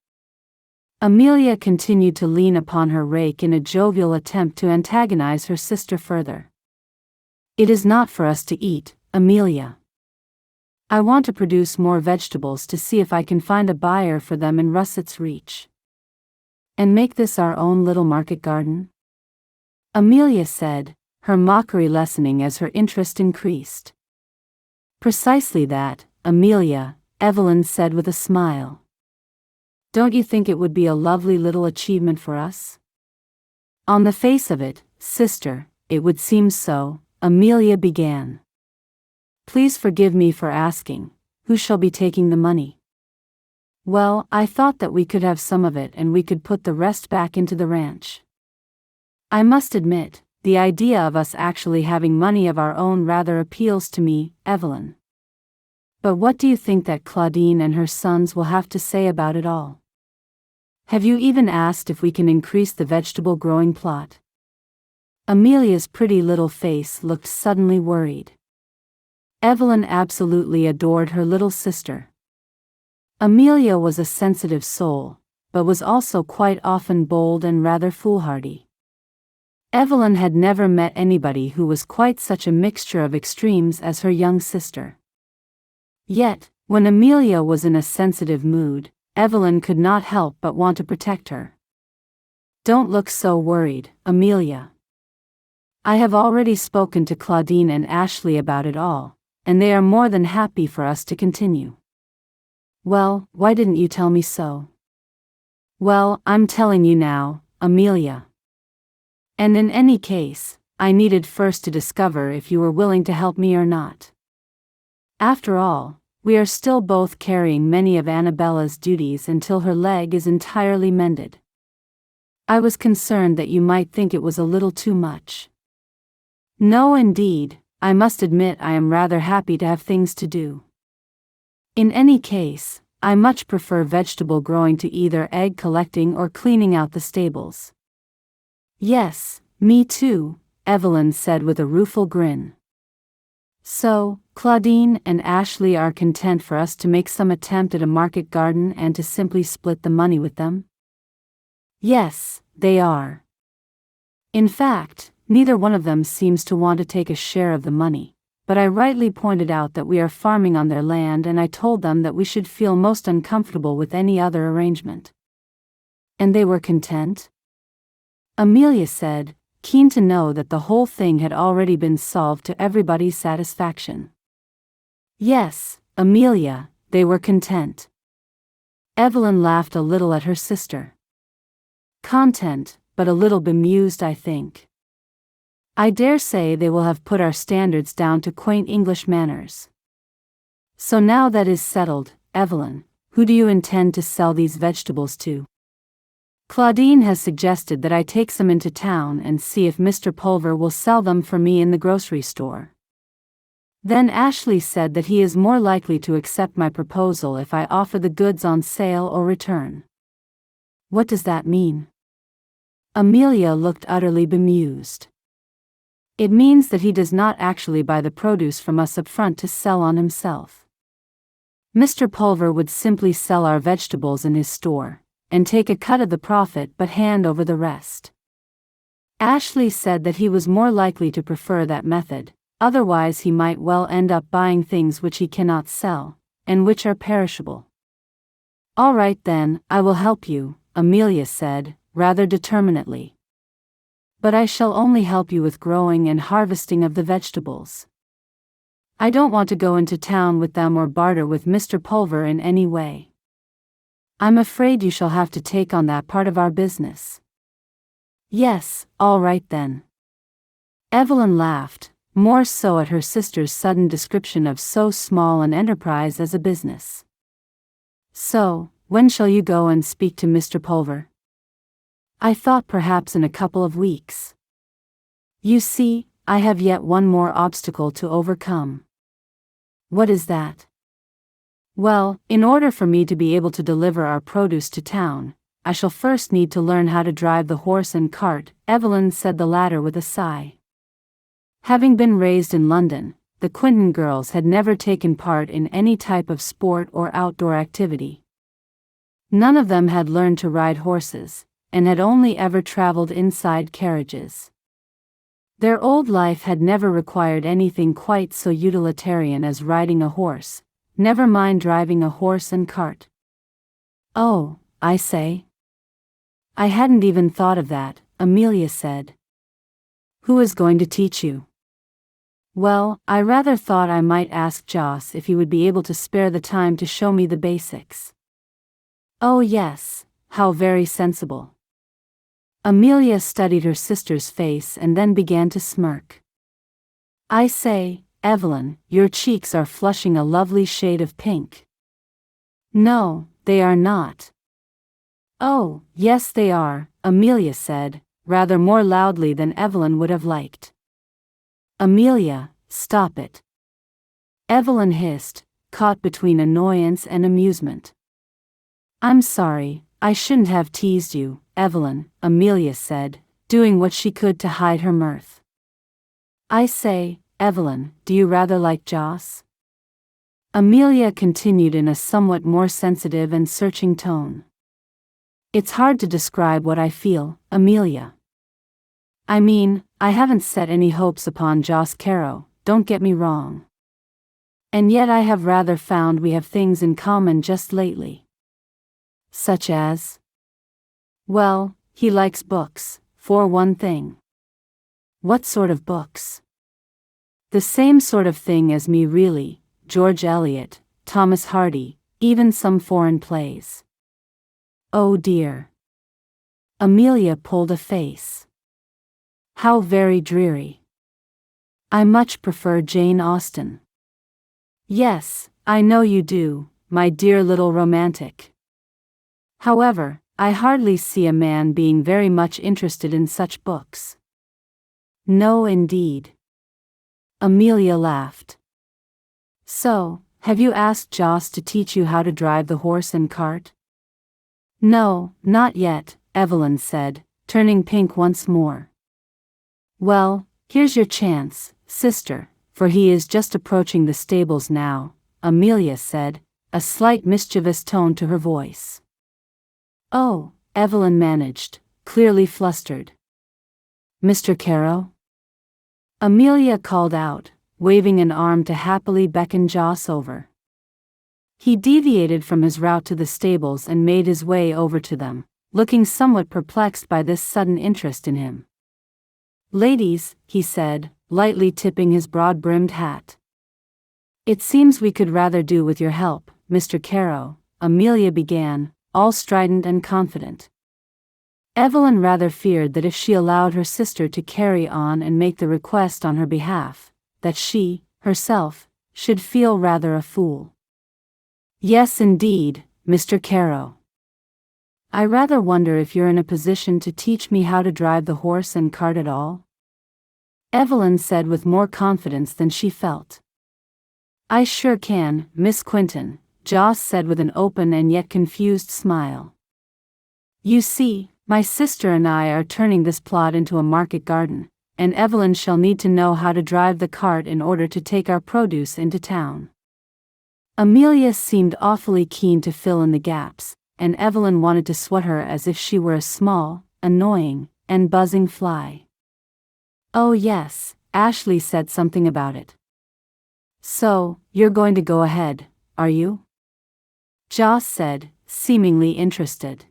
Amelia continued to lean upon her rake in a jovial attempt to antagonize her sister further. It is not for us to eat, Amelia. I want to produce more vegetables to see if I can find a buyer for them in Russet's Reach. And make this our own little market garden? Amelia said, her mockery lessening as her interest increased. Precisely that, Amelia, Evelyn said with a smile. Don't you think it would be a lovely little achievement for us? On the face of it, sister, it would seem so, Amelia began. Please forgive me for asking, who shall be taking the money? Well, I thought that we could have some of it and we could put the rest back into the ranch. I must admit, the idea of us actually having money of our own rather appeals to me, Evelyn. But what do you think that Claudine and her sons will have to say about it all? Have you even asked if we can increase the vegetable growing plot? Amelia's pretty little face looked suddenly worried. Evelyn absolutely adored her little sister. Amelia was a sensitive soul, but was also quite often bold and rather foolhardy. Evelyn had never met anybody who was quite such a mixture of extremes as her young sister. Yet, when Amelia was in a sensitive mood, Evelyn could not help but want to protect her. Don't look so worried, Amelia. I have already spoken to Claudine and Ashley about it all, and they are more than happy for us to continue. Well, why didn't you tell me so? Well, I'm telling you now, Amelia. And in any case, I needed first to discover if you were willing to help me or not. After all, we are still both carrying many of Annabella's duties until her leg is entirely mended. I was concerned that you might think it was a little too much. No, indeed, I must admit I am rather happy to have things to do. In any case, I much prefer vegetable growing to either egg collecting or cleaning out the stables. Yes, me too, Evelyn said with a rueful grin. So, Claudine and Ashley are content for us to make some attempt at a market garden and to simply split the money with them? Yes, they are. In fact, neither one of them seems to want to take a share of the money, but I rightly pointed out that we are farming on their land and I told them that we should feel most uncomfortable with any other arrangement. And they were content? Amelia said, keen to know that the whole thing had already been solved to everybody's satisfaction. Yes, Amelia, they were content. Evelyn laughed a little at her sister. Content, but a little bemused, I think. I dare say they will have put our standards down to quaint English manners. So now that is settled, Evelyn, who do you intend to sell these vegetables to? Claudine has suggested that I take some into town and see if Mr. Pulver will sell them for me in the grocery store. Then Ashley said that he is more likely to accept my proposal if I offer the goods on sale or return. What does that mean? Amelia looked utterly bemused. It means that he does not actually buy the produce from us up front to sell on himself. Mr. Pulver would simply sell our vegetables in his store, and take a cut of the profit but hand over the rest. Ashley said that he was more likely to prefer that method, otherwise he might well end up buying things which he cannot sell, and which are perishable. All right then, I will help you, Amelia said, rather determinedly. but I shall only help you with growing and harvesting of the vegetables. I don't want to go into town with them or barter with Mr. Pulver in any way. I'm afraid you shall have to take on that part of our business." "Yes, all right then." Evelyn laughed, more so at her sister's sudden description of so small an enterprise as a business. "So, when shall you go and speak to Mr. Pulver?" "I thought perhaps in a couple of weeks. You see, I have yet one more obstacle to overcome." "What is that?" "Well, in order for me to be able to deliver our produce to town, I shall first need to learn how to drive the horse and cart," Evelyn said the latter with a sigh. Having been raised in London, the Quentin girls had never taken part in any type of sport or outdoor activity. None of them had learned to ride horses, and had only ever traveled inside carriages. Their old life had never required anything quite so utilitarian as riding a horse, never mind driving a horse and cart. "Oh, I say. I hadn't even thought of that," Amelia said. "Who is going to teach you?" "Well, I rather thought I might ask Joss if he would be able to spare the time to show me the basics." "Oh yes, how very sensible." Amelia studied her sister's face and then began to smirk. "I say, Evelyn, your cheeks are flushing a lovely shade of pink." "No, they are not." "Oh, yes they are," Amelia said, rather more loudly than Evelyn would have liked. "Amelia, stop it," Evelyn hissed, caught between annoyance and amusement. "I'm sorry, I shouldn't have teased you, Evelyn," Amelia said, doing what she could to hide her mirth. "I say, Evelyn, do you rather like Joss?" Amelia continued in a somewhat more sensitive and searching tone. "It's hard to describe what I feel, Amelia. I mean, I haven't set any hopes upon Joss Carrow, don't get me wrong. And yet I have rather found we have things in common just lately." "Such as?" "Well, he likes books, for one thing." "What sort of books?" "The same sort of thing as me really, George Eliot, Thomas Hardy, even some foreign plays." "Oh dear." Amelia pulled a face. "How very dreary. I much prefer Jane Austen." "Yes, I know you do, my dear little romantic. However, I hardly see a man being very much interested in such books." "No indeed." Amelia laughed. "So, have you asked Joss to teach you how to drive the horse and cart?" "No, not yet," Evelyn said, turning pink once more. "Well, here's your chance, sister, for he is just approaching the stables now," Amelia said, a slight mischievous tone to her voice. "Oh," Evelyn managed, clearly flustered. "Mr. Carrow?" Amelia called out, waving an arm to happily beckon Joss over. He deviated from his route to the stables and made his way over to them, looking somewhat perplexed by this sudden interest in him. "Ladies," he said, lightly tipping his broad-brimmed hat. "It seems we could rather do with your help, Mr. Carrow," Amelia began, all strident and confident. Evelyn rather feared that if she allowed her sister to carry on and make the request on her behalf, that she, herself, should feel rather a fool. "Yes indeed, Mr. Carrow. I rather wonder if you're in a position to teach me how to drive the horse and cart at all?" Evelyn said with more confidence than she felt. "I sure can, Miss Quentin," Joss said with an open and yet confused smile. "You see, my sister and I are turning this plot into a market garden, and Evelyn shall need to know how to drive the cart in order to take our produce into town." Amelia seemed awfully keen to fill in the gaps, and Evelyn wanted to swat her as if she were a small, annoying, and buzzing fly. "Oh yes, Ashley said something about it." "So, you're going to go ahead, are you?" Joss said, seemingly interested.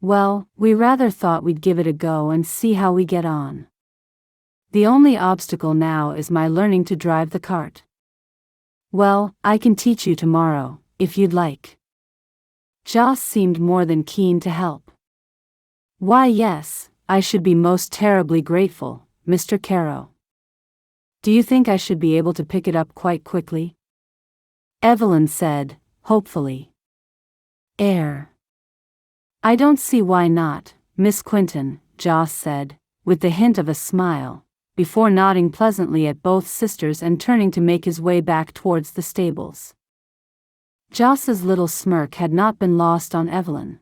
Well, we rather thought we'd give it a go and see how we get on. The only obstacle now is my learning to drive the cart. Well, I can teach you tomorrow, if you'd like. Joss seemed more than keen to help. Why yes, I should be most terribly grateful, Mr. Carrow. Do you think I should be able to pick it up quite quickly? Evelyn said, hopefully. I don't see why not, Miss Quentin, Joss said, with the hint of a smile, before nodding pleasantly at both sisters and turning to make his way back towards the stables. Joss's little smirk had not been lost on Evelyn.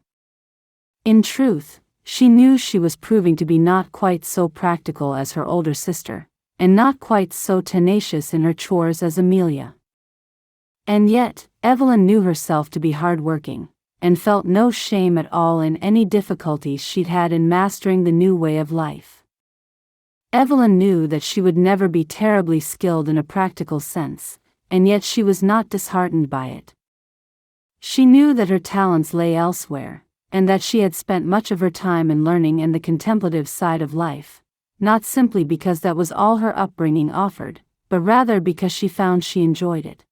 In truth, she knew she was proving to be not quite so practical as her older sister, and not quite so tenacious in her chores as Amelia. And yet, Evelyn knew herself to be hard-working, and felt no shame at all in any difficulties she'd had in mastering the new way of life. Evelyn knew that she would never be terribly skilled in a practical sense, and yet she was not disheartened by it. She knew that her talents lay elsewhere, and that she had spent much of her time in learning and the contemplative side of life, not simply because that was all her upbringing offered, but rather because she found she enjoyed it.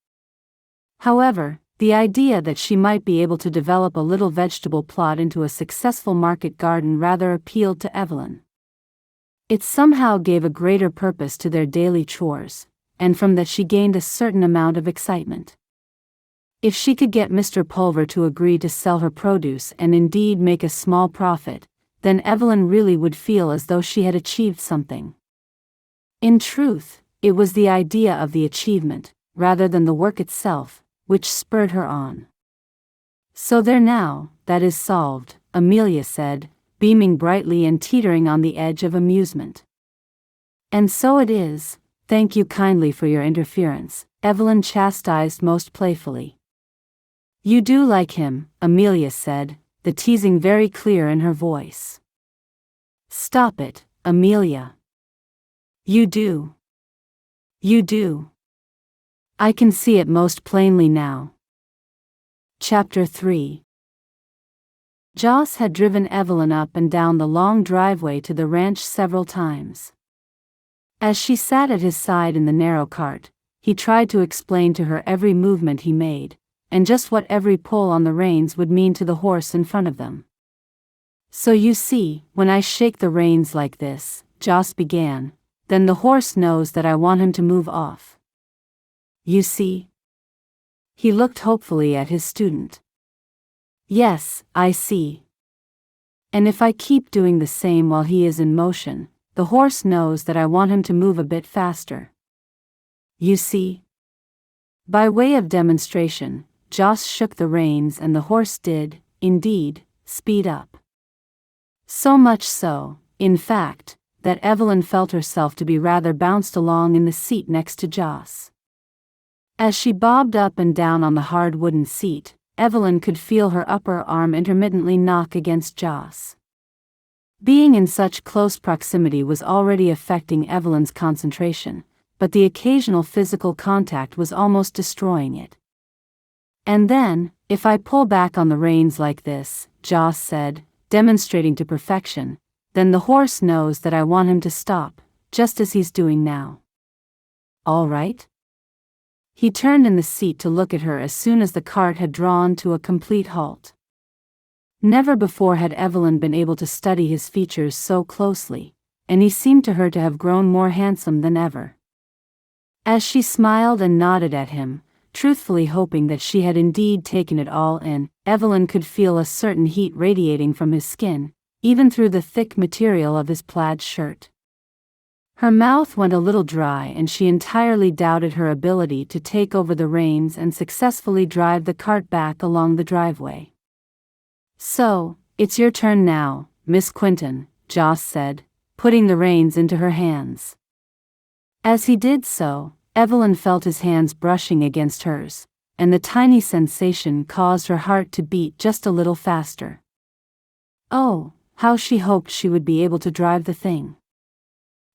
However, the idea that she might be able to develop a little vegetable plot into a successful market garden rather appealed to Evelyn. It somehow gave a greater purpose to their daily chores, and from that she gained a certain amount of excitement. If she could get Mr. Pulver to agree to sell her produce and indeed make a small profit, then Evelyn really would feel as though she had achieved something. In truth, it was the idea of the achievement, rather than the work itself, which spurred her on. So there now, that is solved, Amelia said, beaming brightly and teetering on the edge of amusement. And so it is, thank you kindly for your interference, Evelyn chastised most playfully. You do like him, Amelia said, the teasing very clear in her voice. Stop it, Amelia. You do. You do. I can see it most plainly now. Chapter 3. Joss had driven Evelyn up and down the long driveway to the ranch several times. As she sat at his side in the narrow cart, he tried to explain to her every movement he made, and just what every pull on the reins would mean to the horse in front of them. So you see, when I shake the reins like this, Joss began, then the horse knows that I want him to move off. You see? He looked hopefully at his student. Yes, I see. And if I keep doing the same while he is in motion, the horse knows that I want him to move a bit faster. You see? By way of demonstration, Joss shook the reins and the horse did, indeed, speed up. So much so, in fact, that Evelyn felt herself to be rather bounced along in the seat next to Joss. As she bobbed up and down on the hard wooden seat, Evelyn could feel her upper arm intermittently knock against Joss. Being in such close proximity was already affecting Evelyn's concentration, but the occasional physical contact was almost destroying it. And then, if I pull back on the reins like this, Joss said, demonstrating to perfection, then the horse knows that I want him to stop, just as he's doing now. All right? He turned in the seat to look at her as soon as the cart had drawn to a complete halt. Never before had Evelyn been able to study his features so closely, and he seemed to her to have grown more handsome than ever. As she smiled and nodded at him, truthfully hoping that she had indeed taken it all in, Evelyn could feel a certain heat radiating from his skin, even through the thick material of his plaid shirt. Her mouth went a little dry and she entirely doubted her ability to take over the reins and successfully drive the cart back along the driveway. So, it's your turn now, Miss Quentin, Joss said, putting the reins into her hands. As he did so, Evelyn felt his hands brushing against hers, and the tiny sensation caused her heart to beat just a little faster. Oh, how she hoped she would be able to drive the thing.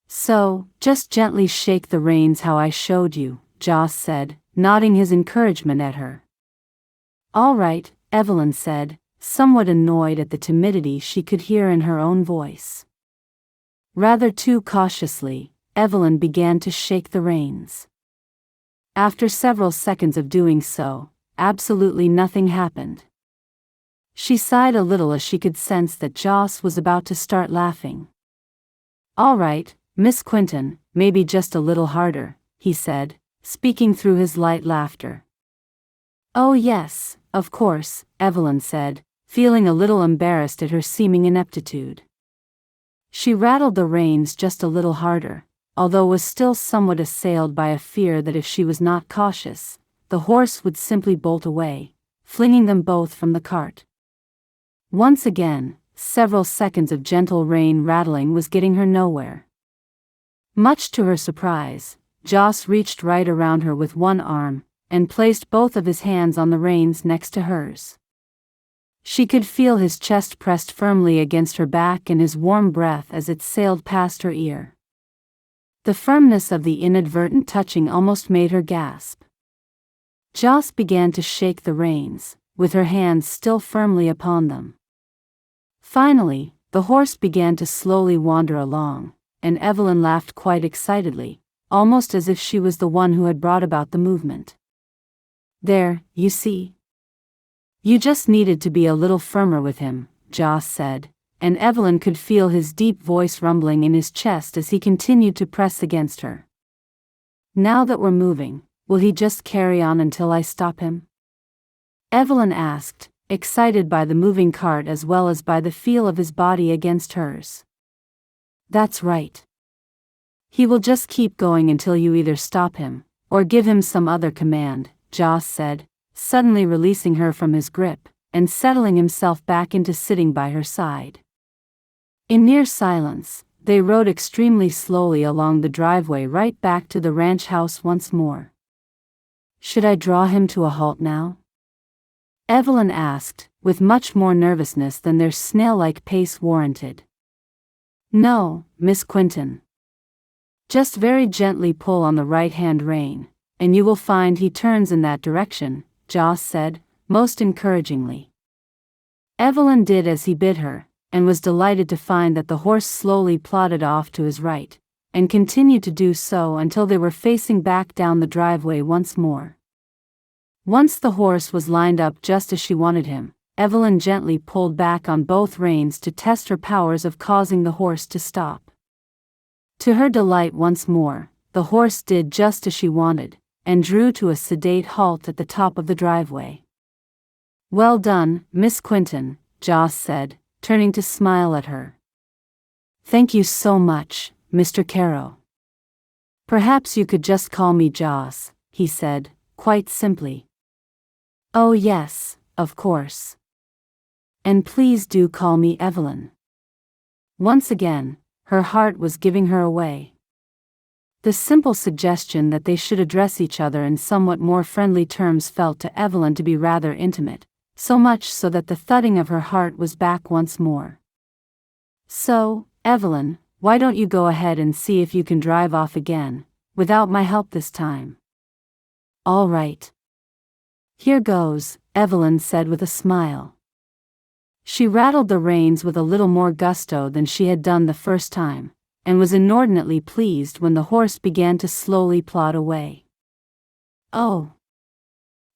So, just gently shake the reins how I showed you, Joss said, nodding his encouragement at her. All right, Evelyn said, somewhat annoyed at the timidity she could hear in her own voice. Rather too cautiously, Evelyn began to shake the reins. After several seconds of doing so, absolutely nothing happened. She sighed a little as she could sense that Joss was about to start laughing. "All right, Miss Quentin, maybe just a little harder," he said, speaking through his light laughter. "Oh yes, of course," Evelyn said, feeling a little embarrassed at her seeming ineptitude. She rattled the reins just a little harder, although was still somewhat assailed by a fear that if she was not cautious, the horse would simply bolt away, flinging them both from the cart. Once again, several seconds of gentle rein rattling was getting her nowhere. Much to her surprise, Joss reached right around her with one arm, and placed both of his hands on the reins next to hers. She could feel his chest pressed firmly against her back and his warm breath as it sailed past her ear. The firmness of the inadvertent touching almost made her gasp. Joss began to shake the reins, with her hands still firmly upon them. Finally, the horse began to slowly wander along, and Evelyn laughed quite excitedly, almost as if she was the one who had brought about the movement. "There, you see. You just needed to be a little firmer with him," Joss said, and Evelyn could feel his deep voice rumbling in his chest as he continued to press against her. "Now that we're moving, will he just carry on until I stop him?" Evelyn asked, excited by the moving cart as well as by the feel of his body against hers. "That's right. He will just keep going until you either stop him, or give him some other command," Joss said, suddenly releasing her from his grip, and settling himself back into sitting by her side. In near silence, they rode extremely slowly along the driveway right back to the ranch house once more. "Should I draw him to a halt now?" Evelyn asked, with much more nervousness than their snail-like pace warranted. "No, Miss Quentin. Just very gently pull on the right-hand rein, and you will find he turns in that direction," Joss said, most encouragingly. Evelyn did as he bid her, and was delighted to find that the horse slowly plodded off to his right, and continued to do so until they were facing back down the driveway once more. Once the horse was lined up just as she wanted him, Evelyn gently pulled back on both reins to test her powers of causing the horse to stop. To her delight once more, the horse did just as she wanted, and drew to a sedate halt at the top of the driveway. "Well done, Miss Quentin," Joss said, turning to smile at her. "Thank you so much, Mr. Carrow." "Perhaps you could just call me Joss," he said, quite simply. "Oh yes, of course. And please do call me Evelyn." Once again, her heart was giving her away. The simple suggestion that they should address each other in somewhat more friendly terms felt to Evelyn to be rather intimate, so much so that the thudding of her heart was back once more. "So, Evelyn, why don't you go ahead and see if you can drive off again, without my help this time?" "All right. Here goes," Evelyn said with a smile. She rattled the reins with a little more gusto than she had done the first time, and was inordinately pleased when the horse began to slowly plod away. "Oh!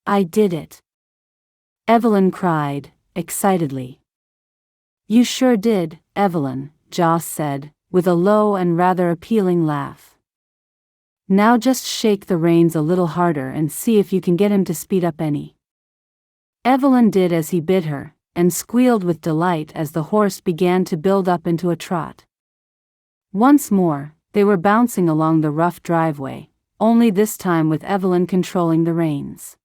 I did it!" Evelyn cried, excitedly. "You sure did, Evelyn," Joss said, with a low and rather appealing laugh. "Now just shake the reins a little harder and see if you can get him to speed up any." Evelyn did as he bid her, and squealed with delight as the horse began to build up into a trot. Once more, they were bouncing along the rough driveway, only this time with Evelyn controlling the reins.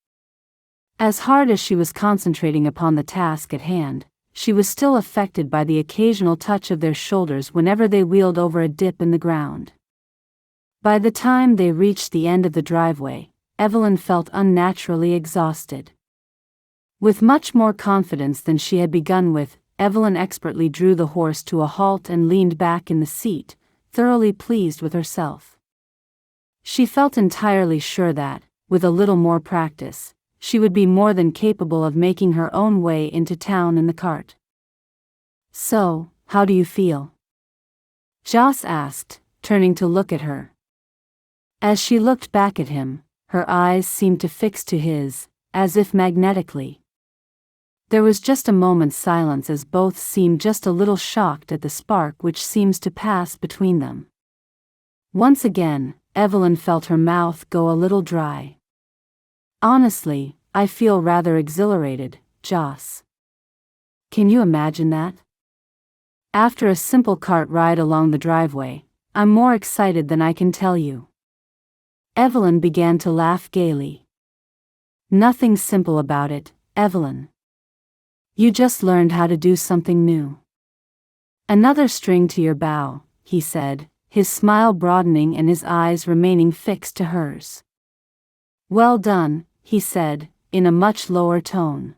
As hard as she was concentrating upon the task at hand, she was still affected by the occasional touch of their shoulders whenever they wheeled over a dip in the ground. By the time they reached the end of the driveway, Evelyn felt unnaturally exhausted. With much more confidence than she had begun with, Evelyn expertly drew the horse to a halt and leaned back in the seat, thoroughly pleased with herself. She felt entirely sure that, with a little more practice, she would be more than capable of making her own way into town in the cart. "So, how do you feel?" Joss asked, turning to look at her. As she looked back at him, her eyes seemed to fix to his, as if magnetically. There was just a moment's silence as both seemed just a little shocked at the spark which seems to pass between them. Once again, Evelyn felt her mouth go a little dry. "Honestly, I feel rather exhilarated, Joss. Can you imagine that? After a simple cart ride along the driveway, I'm more excited than I can tell you." Evelyn began to laugh gaily. "Nothing simple about it, Evelyn. You just learned how to do something new." "Another string to your bow," he said, his smile broadening and his eyes remaining fixed to hers. "Well done," he said, in a much lower tone.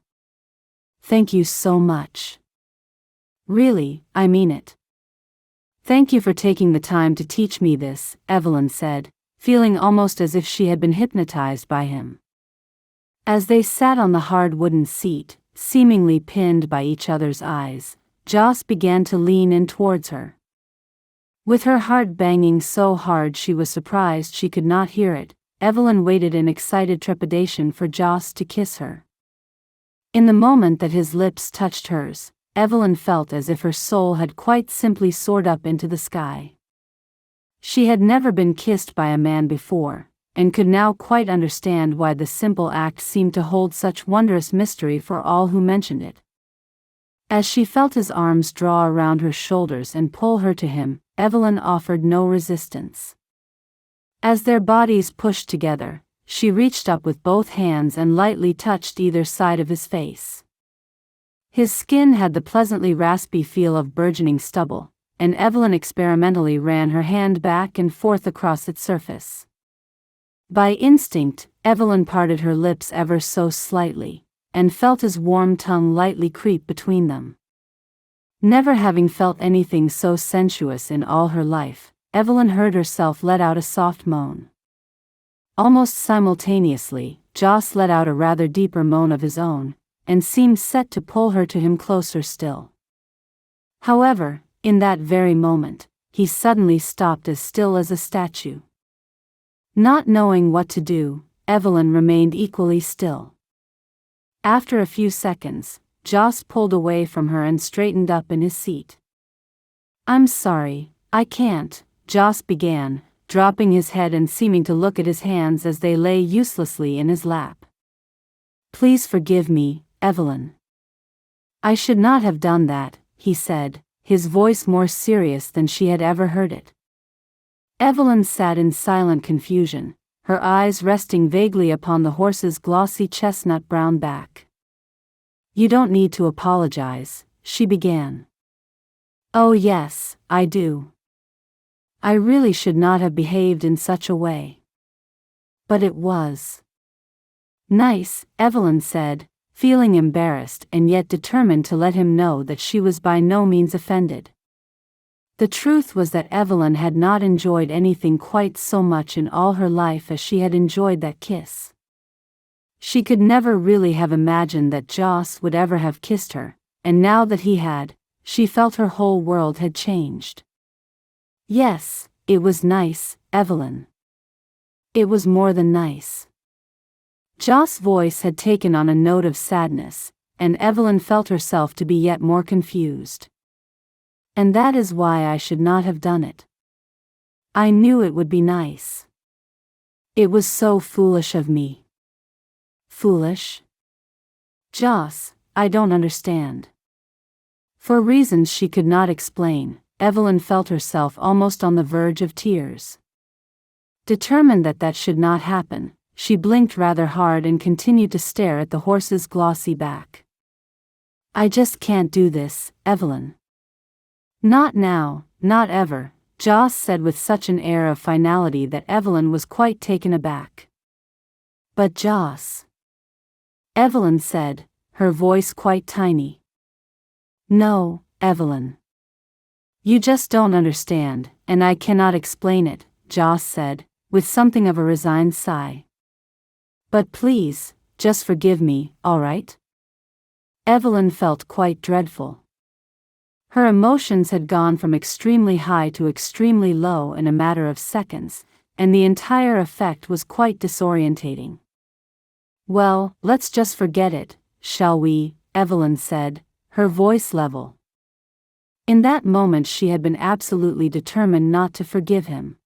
"Thank you so much. Really, I mean it." "Thank you for taking the time to teach me this," Evelyn said, feeling almost as if she had been hypnotized by him. As they sat on the hard wooden seat, seemingly pinned by each other's eyes, Joss began to lean in towards her. With her heart banging so hard she was surprised she could not hear it, Evelyn waited in excited trepidation for Joss to kiss her. In the moment that his lips touched hers, Evelyn felt as if her soul had quite simply soared up into the sky. She had never been kissed by a man before, and could now quite understand why the simple act seemed to hold such wondrous mystery for all who mentioned it. As she felt his arms draw around her shoulders and pull her to him, Evelyn offered no resistance. As their bodies pushed together, she reached up with both hands and lightly touched either side of his face. His skin had the pleasantly raspy feel of burgeoning stubble, and Evelyn experimentally ran her hand back and forth across its surface. By instinct, Evelyn parted her lips ever so slightly, and felt his warm tongue lightly creep between them. Never having felt anything so sensuous in all her life, Evelyn heard herself let out a soft moan. Almost simultaneously, Joss let out a rather deeper moan of his own, and seemed set to pull her to him closer still. However, in that very moment, he suddenly stopped as still as a statue. Not knowing what to do, Evelyn remained equally still. After a few seconds, Joss pulled away from her and straightened up in his seat. "I'm sorry, I can't," Joss began, dropping his head and seeming to look at his hands as they lay uselessly in his lap. "Please forgive me, Evelyn. I should not have done that," he said, his voice more serious than she had ever heard it. Evelyn sat in silent confusion, her eyes resting vaguely upon the horse's glossy chestnut-brown back. "You don't need to apologize," she began. "Oh yes, I do. I really should not have behaved in such a way. But it was nice," Evelyn said, feeling embarrassed and yet determined to let him know that she was by no means offended. The truth was that Evelyn had not enjoyed anything quite so much in all her life as she had enjoyed that kiss. She could never really have imagined that Joss would ever have kissed her, and now that he had, she felt her whole world had changed. "Yes, it was nice, Evelyn. It was more than nice." Joss' voice had taken on a note of sadness, and Evelyn felt herself to be yet more confused. "And that is why I should not have done it. I knew it would be nice. It was so foolish of me." "Foolish? Joss, I don't understand." For reasons she could not explain, Evelyn felt herself almost on the verge of tears. Determined that that should not happen, she blinked rather hard and continued to stare at the horse's glossy back. "I just can't do this, Evelyn." "Not now, not ever," Joss said with such an air of finality that Evelyn was quite taken aback. "But Joss," Evelyn said, her voice quite tiny. "No, Evelyn. You just don't understand, and I cannot explain it," Joss said, with something of a resigned sigh. "But please, just forgive me, all right?" Evelyn felt quite dreadful. Her emotions had gone from extremely high to extremely low in a matter of seconds, and the entire effect was quite disorientating. "Well, let's just forget it, shall we?" Evelyn said, her voice level. In that moment she had been absolutely determined not to forgive him.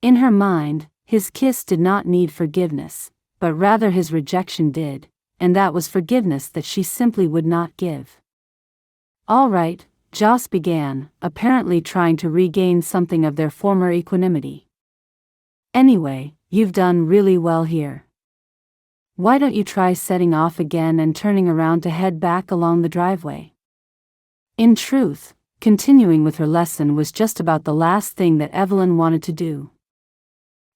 In her mind, his kiss did not need forgiveness, but rather his rejection did, and that was forgiveness that she simply would not give. "All right," Joss began, apparently trying to regain something of their former equanimity. "Anyway, you've done really well here. Why don't you try setting off again and turning around to head back along the driveway?" In truth, continuing with her lesson was just about the last thing that Evelyn wanted to do.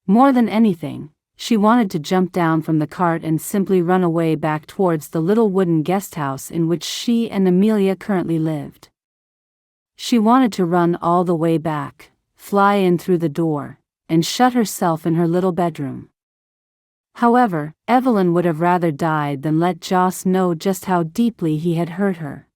More than anything, she wanted to jump down from the cart and simply run away back towards the little wooden guest house in which she and Amelia currently lived. She wanted to run all the way back, fly in through the door, and shut herself in her little bedroom. However, Evelyn would have rather died than let Joss know just how deeply he had hurt her.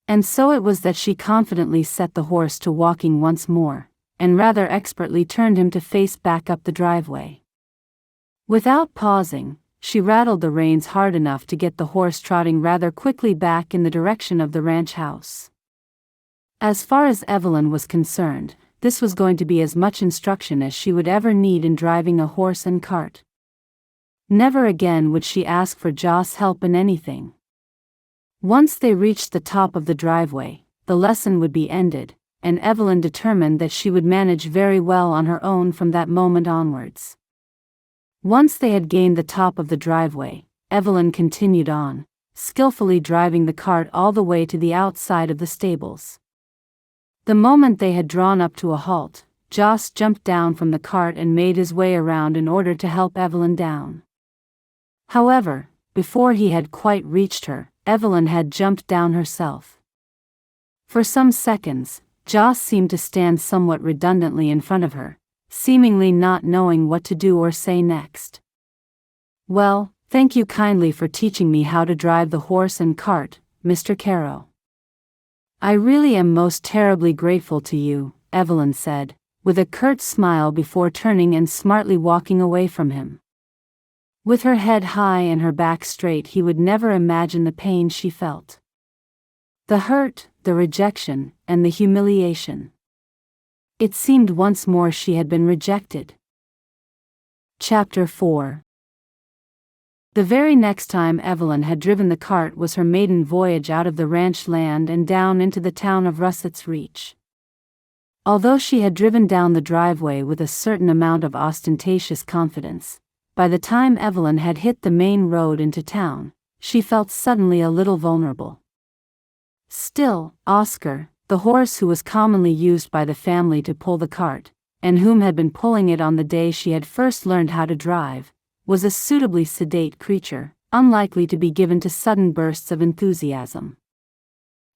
And so it was that she confidently set the horse to walking once more, and rather expertly turned him to face back up the driveway. Without pausing, she rattled the reins hard enough to get the horse trotting rather quickly back in the direction of the ranch house. As far as Evelyn was concerned, this was going to be as much instruction as she would ever need in driving a horse and cart. Never again would she ask for Joss' help in anything. Once they reached the top of the driveway, the lesson would be ended, and Evelyn determined that she would manage very well on her own from that moment onwards. Once they had gained the top of the driveway, Evelyn continued on, skillfully driving the cart all the way to the outside of the stables. The moment they had drawn up to a halt, Joss jumped down from the cart and made his way around in order to help Evelyn down. However, before he had quite reached her, Evelyn had jumped down herself. For some seconds, Joss seemed to stand somewhat redundantly in front of her, seemingly not knowing what to do or say next. "Well, thank you kindly for teaching me how to drive the horse and cart, Mr. Carrow. I really am most terribly grateful to you," Evelyn said, with a curt smile before turning and smartly walking away from him. With her head high and her back straight, he would never imagine the pain she felt. The hurt, the rejection, and the humiliation. It seemed once more she had been rejected. Chapter 4. The very next time Evelyn had driven the cart was her maiden voyage out of the ranch land and down into the town of Russet's Reach. Although she had driven down the driveway with a certain amount of ostentatious confidence, by the time Evelyn had hit the main road into town, she felt suddenly a little vulnerable. Still, Oscar, the horse who was commonly used by the family to pull the cart, and whom had been pulling it on the day she had first learned how to drive, was a suitably sedate creature, unlikely to be given to sudden bursts of enthusiasm.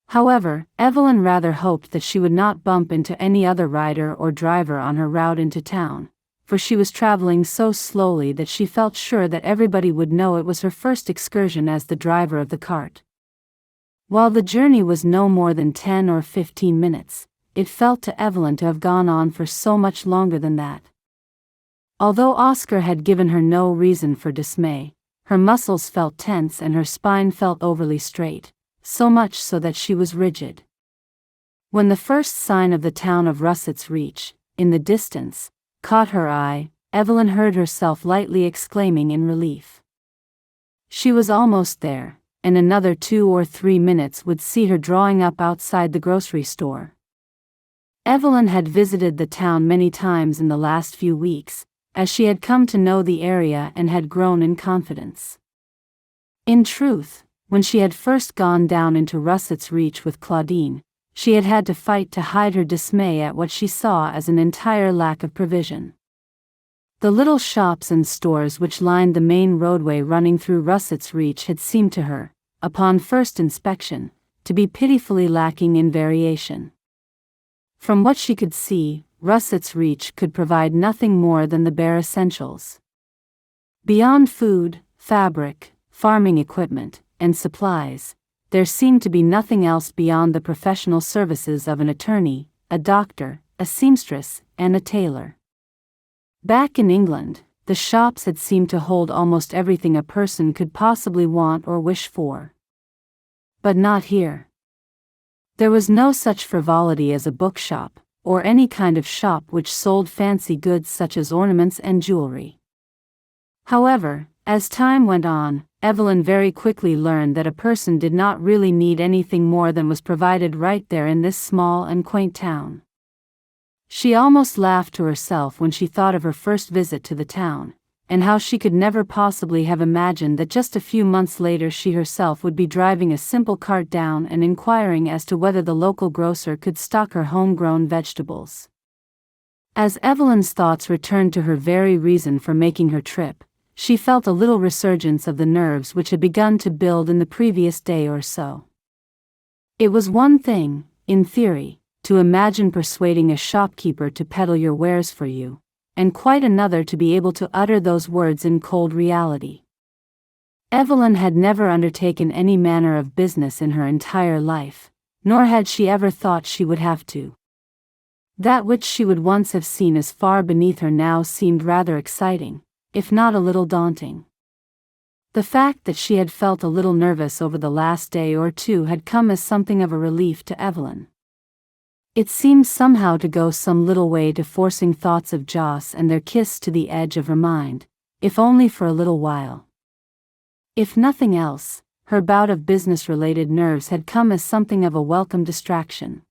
However, Evelyn rather hoped that she would not bump into any other rider or driver on her route into town, for she was traveling so slowly that she felt sure that everybody would know it was her first excursion as the driver of the cart. While the journey was no more than 10 or 15 minutes, it felt to Evelyn to have gone on for so much longer than that. Although Oscar had given her no reason for dismay, her muscles felt tense and her spine felt overly straight, so much so that she was rigid. When the first sign of the town of Russet's Reach, in the distance, caught her eye, Evelyn heard herself lightly exclaiming in relief. She was almost there, and another 2 or 3 minutes would see her drawing up outside the grocery store. Evelyn had visited the town many times in the last few weeks, as she had come to know the area and had grown in confidence. In truth, when she had first gone down into Russet's Reach with Claudine, she had had to fight to hide her dismay at what she saw as an entire lack of provision. The little shops and stores which lined the main roadway running through Russet's Reach had seemed to her, upon first inspection, to be pitifully lacking in variation. From what she could see, Russet's Reach could provide nothing more than the bare essentials. Beyond food, fabric, farming equipment, and supplies, there seemed to be nothing else beyond the professional services of an attorney, a doctor, a seamstress, and a tailor. Back in England, the shops had seemed to hold almost everything a person could possibly want or wish for. But not here. There was no such frivolity as a bookshop, or any kind of shop which sold fancy goods such as ornaments and jewelry. However, as time went on, Evelyn very quickly learned that a person did not really need anything more than was provided right there in this small and quaint town. She almost laughed to herself when she thought of her first visit to the town, and how she could never possibly have imagined that just a few months later she herself would be driving a simple cart down and inquiring as to whether the local grocer could stock her homegrown vegetables. As Evelyn's thoughts returned to her very reason for making her trip, she felt a little resurgence of the nerves which had begun to build in the previous day or so. It was one thing, in theory, to imagine persuading a shopkeeper to peddle your wares for you, and quite another to be able to utter those words in cold reality. Evelyn had never undertaken any manner of business in her entire life, nor had she ever thought she would have to. That which she would once have seen as far beneath her now seemed rather exciting, if not a little daunting. The fact that she had felt a little nervous over the last day or two had come as something of a relief to Evelyn. It seemed somehow to go some little way to forcing thoughts of Joss and their kiss to the edge of her mind, if only for a little while. If nothing else, her bout of business-related nerves had come as something of a welcome distraction.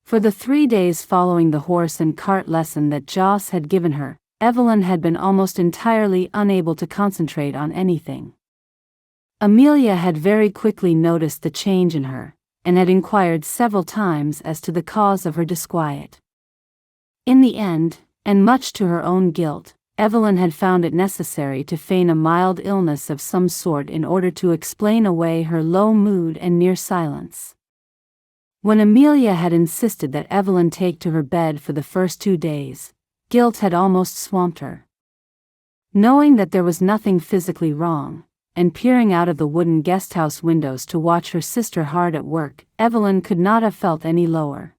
For the 3 days following the horse and cart lesson that Joss had given her, Evelyn had been almost entirely unable to concentrate on anything. Amelia had very quickly noticed the change in her, and had inquired several times as to the cause of her disquiet. In the end, and much to her own guilt, Evelyn had found it necessary to feign a mild illness of some sort in order to explain away her low mood and near silence. When Amelia had insisted that Evelyn take to her bed for the first 2 days, guilt had almost swamped her. Knowing that there was nothing physically wrong, and peering out of the wooden guesthouse windows to watch her sister hard at work, Evelyn could not have felt any lower.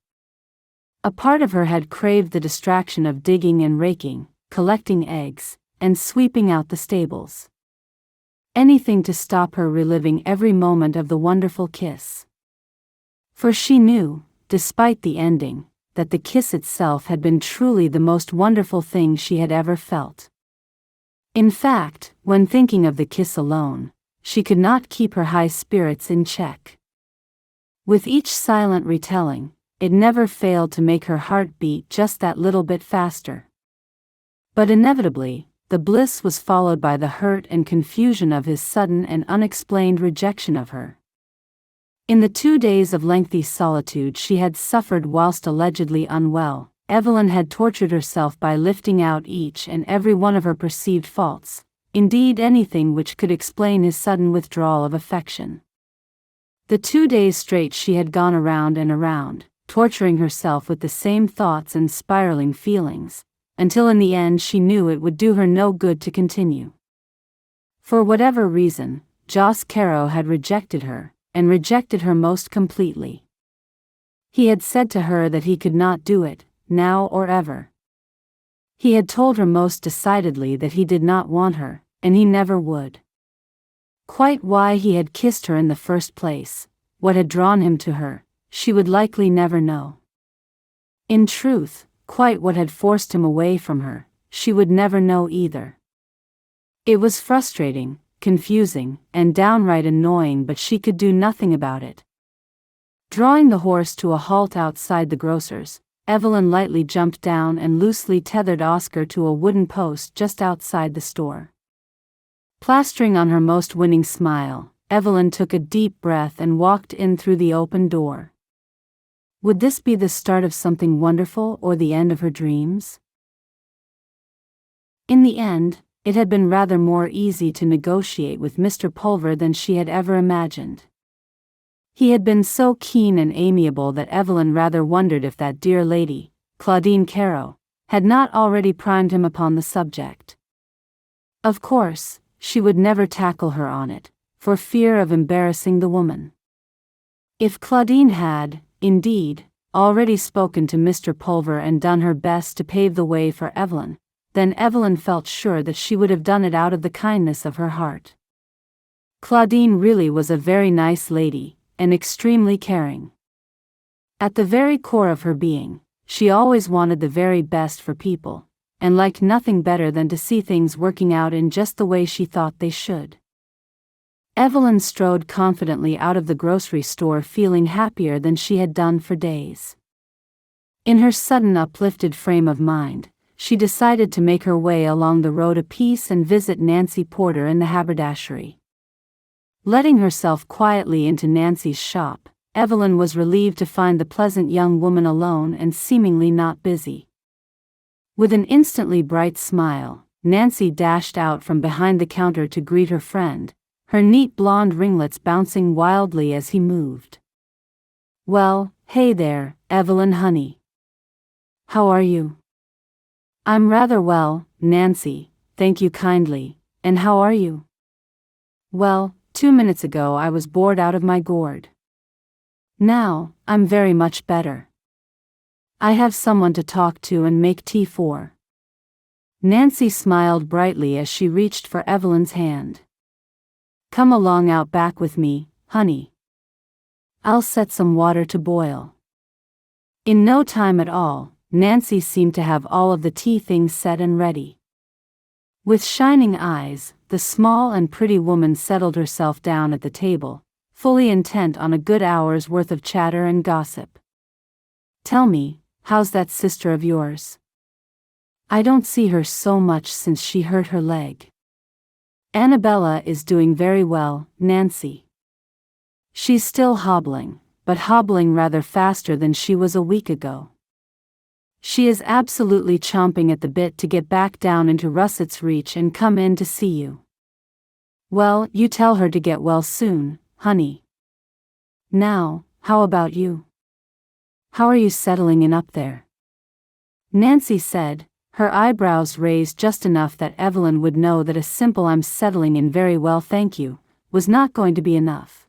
A part of her had craved the distraction of digging and raking, collecting eggs, and sweeping out the stables. Anything to stop her reliving every moment of the wonderful kiss. For she knew, despite the ending, that the kiss itself had been truly the most wonderful thing she had ever felt. In fact, when thinking of the kiss alone, she could not keep her high spirits in check. With each silent retelling, it never failed to make her heart beat just that little bit faster. But inevitably, the bliss was followed by the hurt and confusion of his sudden and unexplained rejection of her. In the 2 days of lengthy solitude she had suffered whilst allegedly unwell, Evelyn had tortured herself by lifting out each and every one of her perceived faults, indeed anything which could explain his sudden withdrawal of affection. The 2 days straight she had gone around and around, torturing herself with the same thoughts and spiraling feelings, until in the end she knew it would do her no good to continue. For whatever reason, Joss Carrow had rejected her, and rejected her most completely. He had said to her that he could not do it, now or ever. He had told her most decidedly that he did not want her, and he never would. Quite why he had kissed her in the first place, what had drawn him to her, she would likely never know. In truth, quite what had forced him away from her, she would never know either. It was frustrating, confusing, and downright annoying, but she could do nothing about it. Drawing the horse to a halt outside the grocer's, Evelyn lightly jumped down and loosely tethered Oscar to a wooden post just outside the store. Plastering on her most winning smile, Evelyn took a deep breath and walked in through the open door. Would this be the start of something wonderful or the end of her dreams? In the end, it had been rather more easy to negotiate with Mr. Pulver than she had ever imagined. He had been so keen and amiable that Evelyn rather wondered if that dear lady, Claudine Carrow, had not already primed him upon the subject. Of course, she would never tackle her on it, for fear of embarrassing the woman. If Claudine had, indeed, already spoken to Mr. Pulver and done her best to pave the way for Evelyn, then Evelyn felt sure that she would have done it out of the kindness of her heart. Claudine really was a very nice lady, and extremely caring. At the very core of her being, she always wanted the very best for people, and liked nothing better than to see things working out in just the way she thought they should. Evelyn strode confidently out of the grocery store feeling happier than she had done for days. In her sudden uplifted frame of mind, she decided to make her way along the road a piece and visit Nancy Porter in the haberdashery. Letting herself quietly into Nancy's shop, Evelyn was relieved to find the pleasant young woman alone and seemingly not busy. With an instantly bright smile, Nancy dashed out from behind the counter to greet her friend, her neat blonde ringlets bouncing wildly as he moved. "Well, hey there, Evelyn honey. How are you?" "I'm rather well, Nancy, thank you kindly, and how are you?" "Well, 2 minutes ago I was bored out of my gourd. Now, I'm very much better. I have someone to talk to and make tea for." Nancy smiled brightly as she reached for Evelyn's hand. "Come along out back with me, honey. I'll set some water to boil." In no time at all, Nancy seemed to have all of the tea things set and ready. With shining eyes, the small and pretty woman settled herself down at the table, fully intent on a good hour's worth of chatter and gossip. "Tell me, how's that sister of yours? I don't see her so much since she hurt her leg." "Annabella is doing very well, Nancy. She's still hobbling, but hobbling rather faster than she was a week ago. She is absolutely chomping at the bit to get back down into Russet's Reach and come in to see you." "Well, you tell her to get well soon, honey. Now, how about you? How are you settling in up there?" Nancy said, her eyebrows raised just enough that Evelyn would know that a simple "I'm settling in very well thank you" was not going to be enough.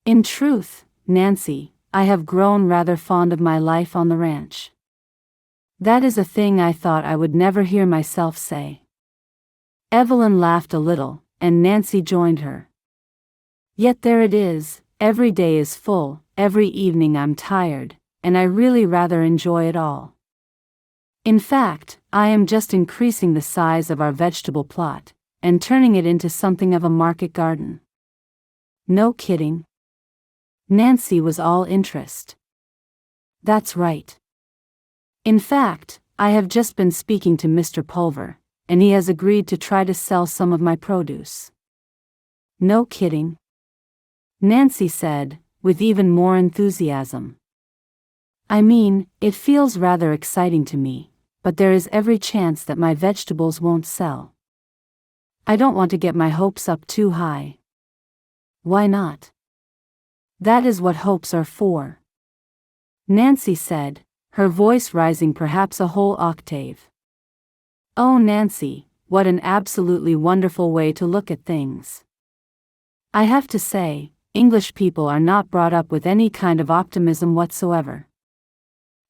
"In truth, Nancy, I have grown rather fond of my life on the ranch. That is a thing I thought I would never hear myself say." Evelyn laughed a little, and Nancy joined her. "Yet there it is, every day is full, every evening I'm tired, and I really rather enjoy it all. In fact, I am just increasing the size of our vegetable plot, and turning it into something of a market garden." "No kidding?" Nancy was all interest. "That's right. In fact, I have just been speaking to Mr. Pulver, and he has agreed to try to sell some of my produce." "No kidding?" Nancy said, with even more enthusiasm. "I mean, it feels rather exciting to me, but there is every chance that my vegetables won't sell. I don't want to get my hopes up too high." "Why not?" "That is what hopes are for," Nancy said, her voice rising perhaps a whole octave. "Oh, Nancy, what an absolutely wonderful way to look at things. I have to say, English people are not brought up with any kind of optimism whatsoever.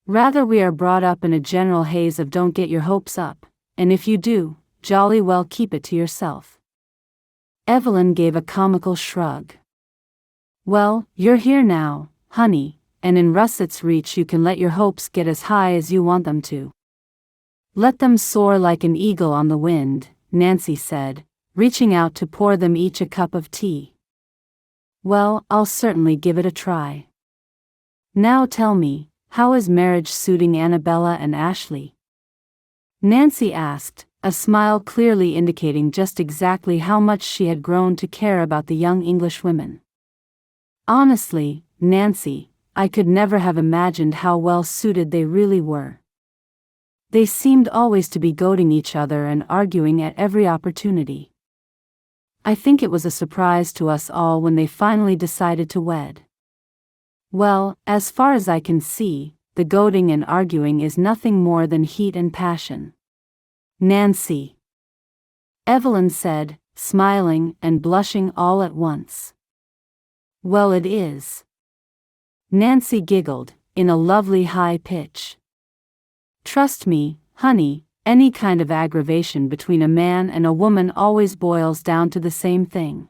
Rather, we are brought up in a general haze of don't get your hopes up, and if you do, jolly well keep it to yourself." Evelyn gave a comical shrug. "Well, you're here now, honey, and in Russet's Reach you can let your hopes get as high as you want them to. Let them soar like an eagle on the wind," Nancy said, reaching out to pour them each a cup of tea. "Well, I'll certainly give it a try. Now tell me, how is marriage suiting Annabella and Ashley?" Nancy asked, a smile clearly indicating just exactly how much she had grown to care about the young English women. "Honestly, Nancy, I could never have imagined how well suited they really were. They seemed always to be goading each other and arguing at every opportunity. I think it was a surprise to us all when they finally decided to wed. Well, as far as I can see, the goading and arguing is nothing more than heat and passion." "Nancy," Evelyn said, smiling and blushing all at once. Well, it is. Nancy giggled, in a lovely high pitch. Trust me, honey, any kind of aggravation between a man and a woman always boils down to the same thing.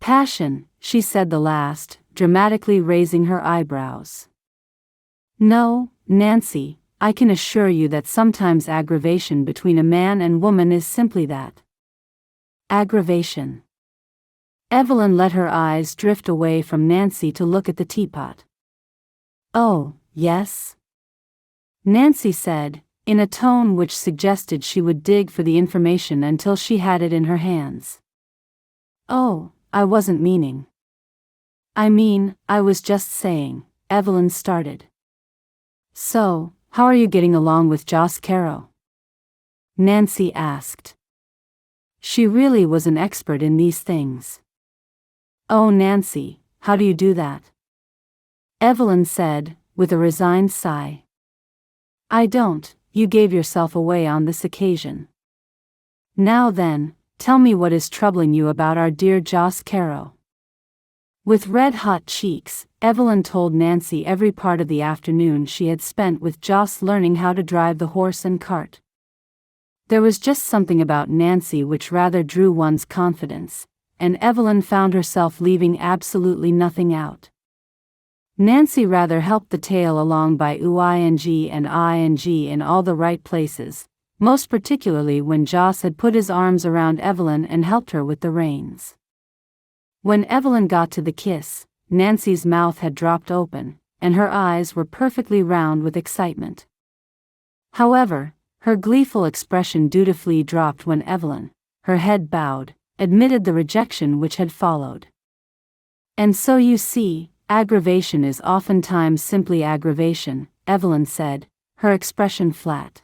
Passion, she said the last, dramatically raising her eyebrows. No, Nancy, I can assure you that sometimes aggravation between a man and woman is simply that. Aggravation. Evelyn let her eyes drift away from Nancy to look at the teapot. Oh, yes? Nancy said, in a tone which suggested she would dig for the information until she had it in her hands. Oh, I wasn't meaning. I was just saying, Evelyn started. So, how are you getting along with Joss Carrow? Nancy asked. She really was an expert in these things. Oh, Nancy, how do you do that? Evelyn said, with a resigned sigh. I don't, you gave yourself away on this occasion. Now then, tell me what is troubling you about our dear Joss Carrow. With red-hot cheeks, Evelyn told Nancy every part of the afternoon she had spent with Joss learning how to drive the horse and cart. There was just something about Nancy which rather drew one's confidence, and Evelyn found herself leaving absolutely nothing out. Nancy rather helped the tale along by ing and ing in all the right places, most particularly when Joss had put his arms around Evelyn and helped her with the reins. When Evelyn got to the kiss, Nancy's mouth had dropped open, and her eyes were perfectly round with excitement. However, her gleeful expression dutifully dropped when Evelyn, her head bowed, admitted the rejection which had followed. And so you see, aggravation is oftentimes simply aggravation, Evelyn said, her expression flat.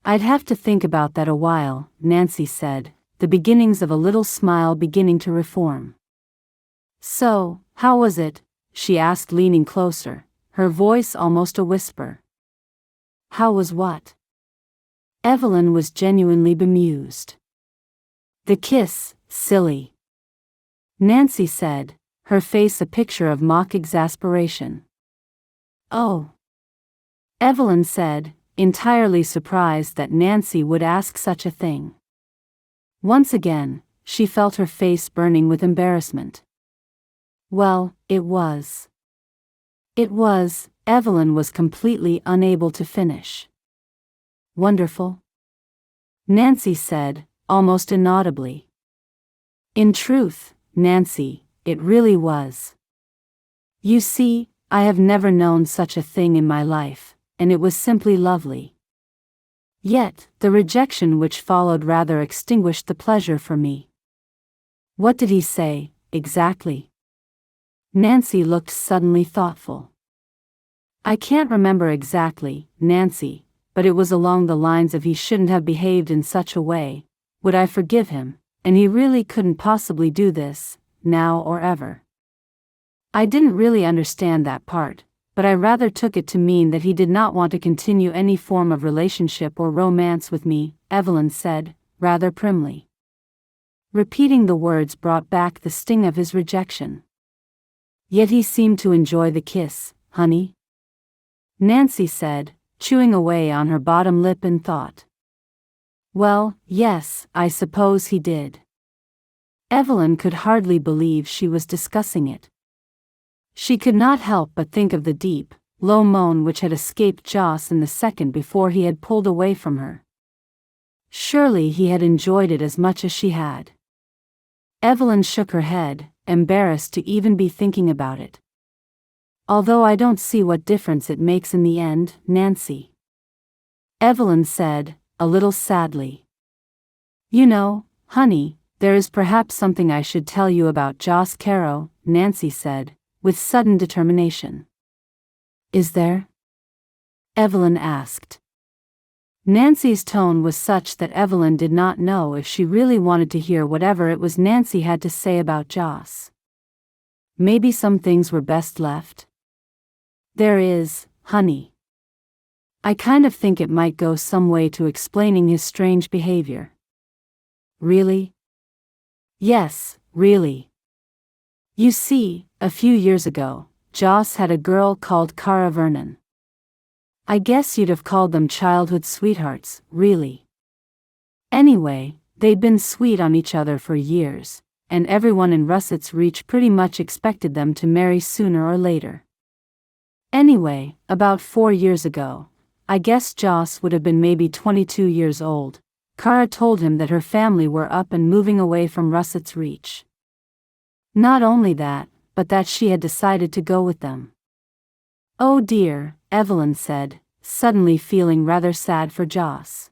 I'd have to think about that a while, Nancy said, the beginnings of a little smile beginning to reform. So, how was it? She asked, leaning closer, her voice almost a whisper. How was what? Evelyn was genuinely bemused. The kiss, silly. Nancy said, her face a picture of mock exasperation. Oh. Evelyn said, entirely surprised that Nancy would ask such a thing. Once again, she felt her face burning with embarrassment. Well, it was. Evelyn was completely unable to finish. Wonderful? Nancy said, almost inaudibly. In truth, Nancy, it really was. You see, I have never known such a thing in my life, and it was simply lovely. Yet, the rejection which followed rather extinguished the pleasure for me. What did he say, exactly? Nancy looked suddenly thoughtful. I can't remember exactly, Nancy, but it was along the lines of he shouldn't have behaved in such a way, would I forgive him, and he really couldn't possibly do this, now or ever. I didn't really understand that part, but I rather took it to mean that he did not want to continue any form of relationship or romance with me, Evelyn said, rather primly. Repeating the words brought back the sting of his rejection. Yet he seemed to enjoy the kiss, honey? Nancy said, chewing away on her bottom lip in thought. Well, yes, I suppose he did. Evelyn could hardly believe she was discussing it. She could not help but think of the deep, low moan which had escaped Joss in the second before he had pulled away from her. Surely he had enjoyed it as much as she had. Evelyn shook her head, embarrassed to even be thinking about it. Although I don't see what difference it makes in the end, Nancy. Evelyn said, a little sadly. You know, honey, there is perhaps something I should tell you about Joss Carrow, Nancy said, with sudden determination. Is there? Evelyn asked. Nancy's tone was such that Evelyn did not know if she really wanted to hear whatever it was Nancy had to say about Joss. Maybe some things were best left. There is, honey. I kind of think it might go some way to explaining his strange behavior. Really? Yes, really. You see, a few years ago, Joss had a girl called Cara Vernon. I guess you'd have called them childhood sweethearts, really. Anyway, they'd been sweet on each other for years, and everyone in Russett's Reach pretty much expected them to marry sooner or later. Anyway, about 4 years ago, I guess Joss would have been maybe 22 years old, Cara told him that her family were up and moving away from Russett's Reach. Not only that, but that she had decided to go with them. Oh dear, Evelyn said, suddenly feeling rather sad for Joss.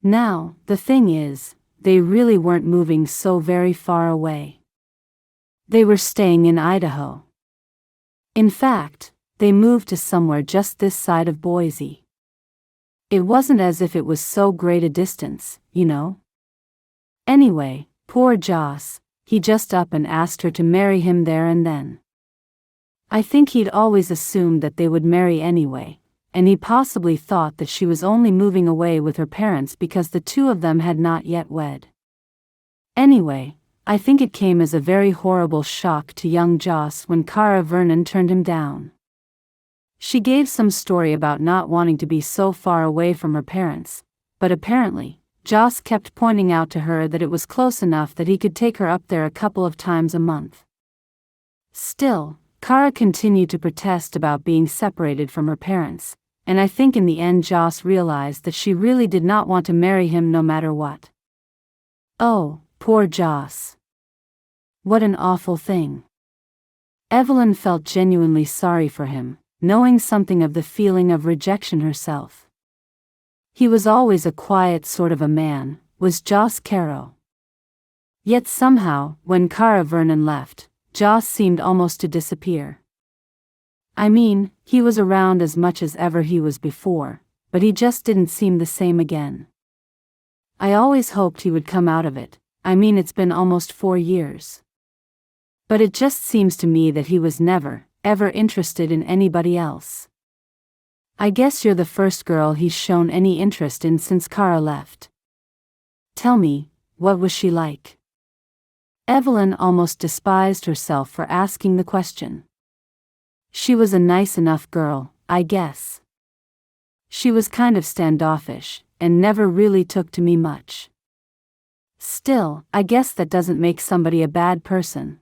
Now, the thing is, they really weren't moving so very far away. They were staying in Idaho. In fact, they moved to somewhere just this side of Boise. It wasn't as if it was so great a distance, you know. Anyway, poor Joss, he just up and asked her to marry him there and then. I think he'd always assumed that they would marry anyway, and he possibly thought that she was only moving away with her parents because the two of them had not yet wed. Anyway, I think it came as a very horrible shock to young Joss when Cara Vernon turned him down. She gave some story about not wanting to be so far away from her parents, but apparently, Joss kept pointing out to her that it was close enough that he could take her up there a couple of times a month. Still, Cara continued to protest about being separated from her parents, and I think in the end Joss realized that she really did not want to marry him no matter what. Oh, poor Joss. What an awful thing. Evelyn felt genuinely sorry for him, knowing something of the feeling of rejection herself. He was always a quiet sort of a man, was Joss Carrow. Yet somehow, when Cara Vernon left, Joss seemed almost to disappear. I mean, he was around as much as ever he was before, but he just didn't seem the same again. I always hoped he would come out of it. I mean, it's been almost 4 years. But it just seems to me that he was never, ever interested in anybody else. I guess you're the first girl he's shown any interest in since Cara left. Tell me, what was she like? Evelyn almost despised herself for asking the question. She was a nice enough girl, I guess. She was kind of standoffish, and never really took to me much. Still, I guess that doesn't make somebody a bad person.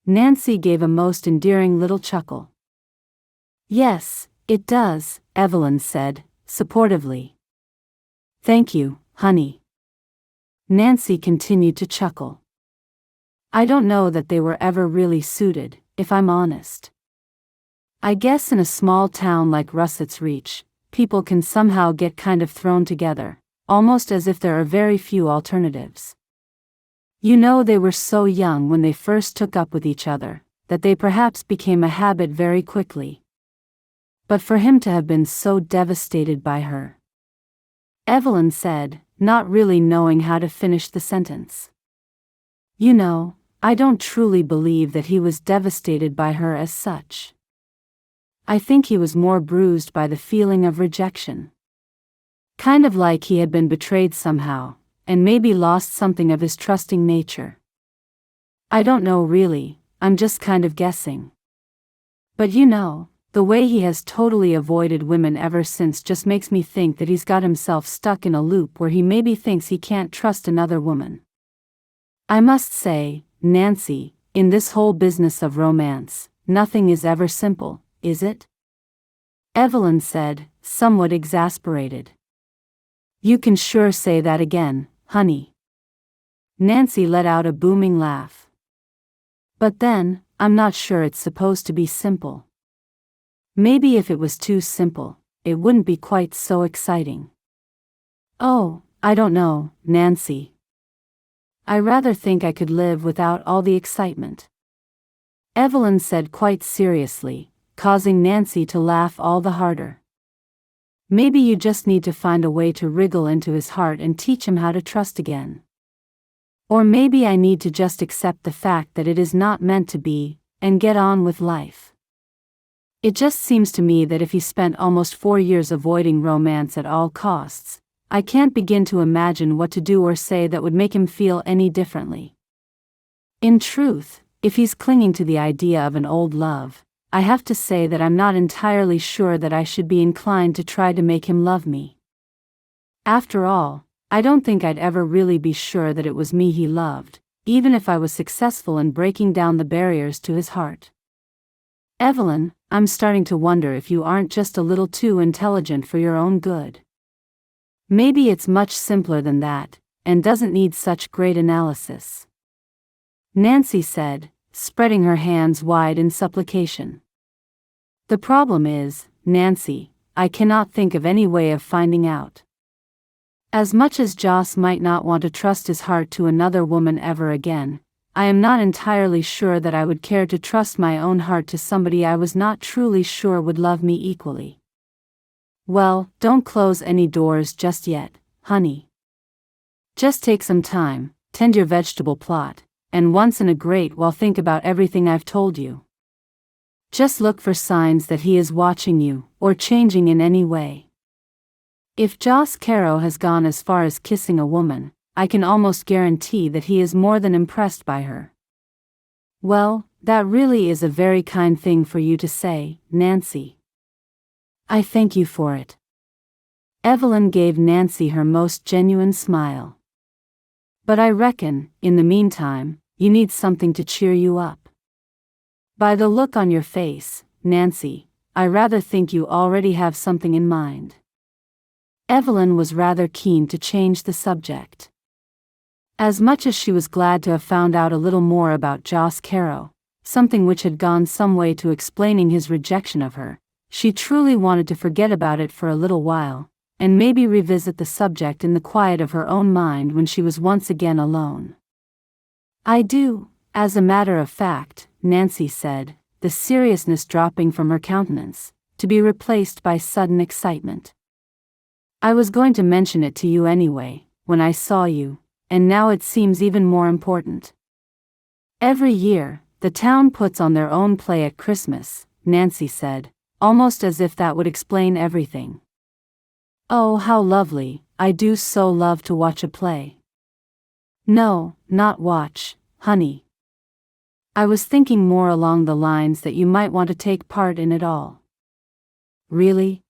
Nancy gave a most endearing little chuckle. Yes, it does, Evelyn said, supportively. Thank you, honey. Nancy continued to chuckle. I don't know that they were ever really suited, if I'm honest. I guess in a small town like Russett's Reach, people can somehow get kind of thrown together, almost as if there are very few alternatives. You know, they were so young when they first took up with each other, that they perhaps became a habit very quickly. But for him to have been so devastated by her. Evelyn said, not really knowing how to finish the sentence. You know, I don't truly believe that he was devastated by her as such. I think he was more bruised by the feeling of rejection. Kind of like he had been betrayed somehow, and maybe lost something of his trusting nature. I don't know really, I'm just kind of guessing. But you know, the way he has totally avoided women ever since just makes me think that he's got himself stuck in a loop where he maybe thinks he can't trust another woman. I must say, Nancy, in this whole business of romance, nothing is ever simple, is it? Evelyn said, somewhat exasperated. You can sure say that again, honey. Nancy let out a booming laugh. But then, I'm not sure it's supposed to be simple. Maybe if it was too simple, it wouldn't be quite so exciting. Oh, I don't know, Nancy. I rather think I could live without all the excitement. Evelyn said quite seriously, causing Nancy to laugh all the harder. Maybe you just need to find a way to wriggle into his heart and teach him how to trust again. Or maybe I need to just accept the fact that it is not meant to be, and get on with life. It just seems to me that if he spent almost 4 years avoiding romance at all costs, I can't begin to imagine what to do or say that would make him feel any differently. In truth, if he's clinging to the idea of an old love, I have to say that I'm not entirely sure that I should be inclined to try to make him love me. After all, I don't think I'd ever really be sure that it was me he loved, even if I was successful in breaking down the barriers to his heart. Evelyn, I'm starting to wonder if you aren't just a little too intelligent for your own good. Maybe it's much simpler than that, and doesn't need such great analysis. Nancy said, spreading her hands wide in supplication. The problem is, Nancy, I cannot think of any way of finding out. As much as Joss might not want to trust his heart to another woman ever again, I am not entirely sure that I would care to trust my own heart to somebody I was not truly sure would love me equally. Well, don't close any doors just yet, honey. Just take some time, tend your vegetable plot, and once in a great while think about everything I've told you. Just look for signs that he is watching you, or changing in any way. If Joss Carrow has gone as far as kissing a woman, I can almost guarantee that he is more than impressed by her. Well, that really is a very kind thing for you to say, Nancy. I thank you for it. Evelyn gave Nancy her most genuine smile. But I reckon, in the meantime, you need something to cheer you up. By the look on your face, Nancy, I rather think you already have something in mind. Evelyn was rather keen to change the subject. As much as she was glad to have found out a little more about Joss Carrow, something which had gone some way to explaining his rejection of her, she truly wanted to forget about it for a little while, and maybe revisit the subject in the quiet of her own mind when she was once again alone. I do, as a matter of fact, Nancy said, the seriousness dropping from her countenance, to be replaced by sudden excitement. I was going to mention it to you anyway, when I saw you, and now it seems even more important. Every year, the town puts on their own play at Christmas, Nancy said, almost as if that would explain everything. Oh, how lovely, I do so love to watch a play. No, not watch, honey. I was thinking more along the lines that you might want to take part in it all. Really?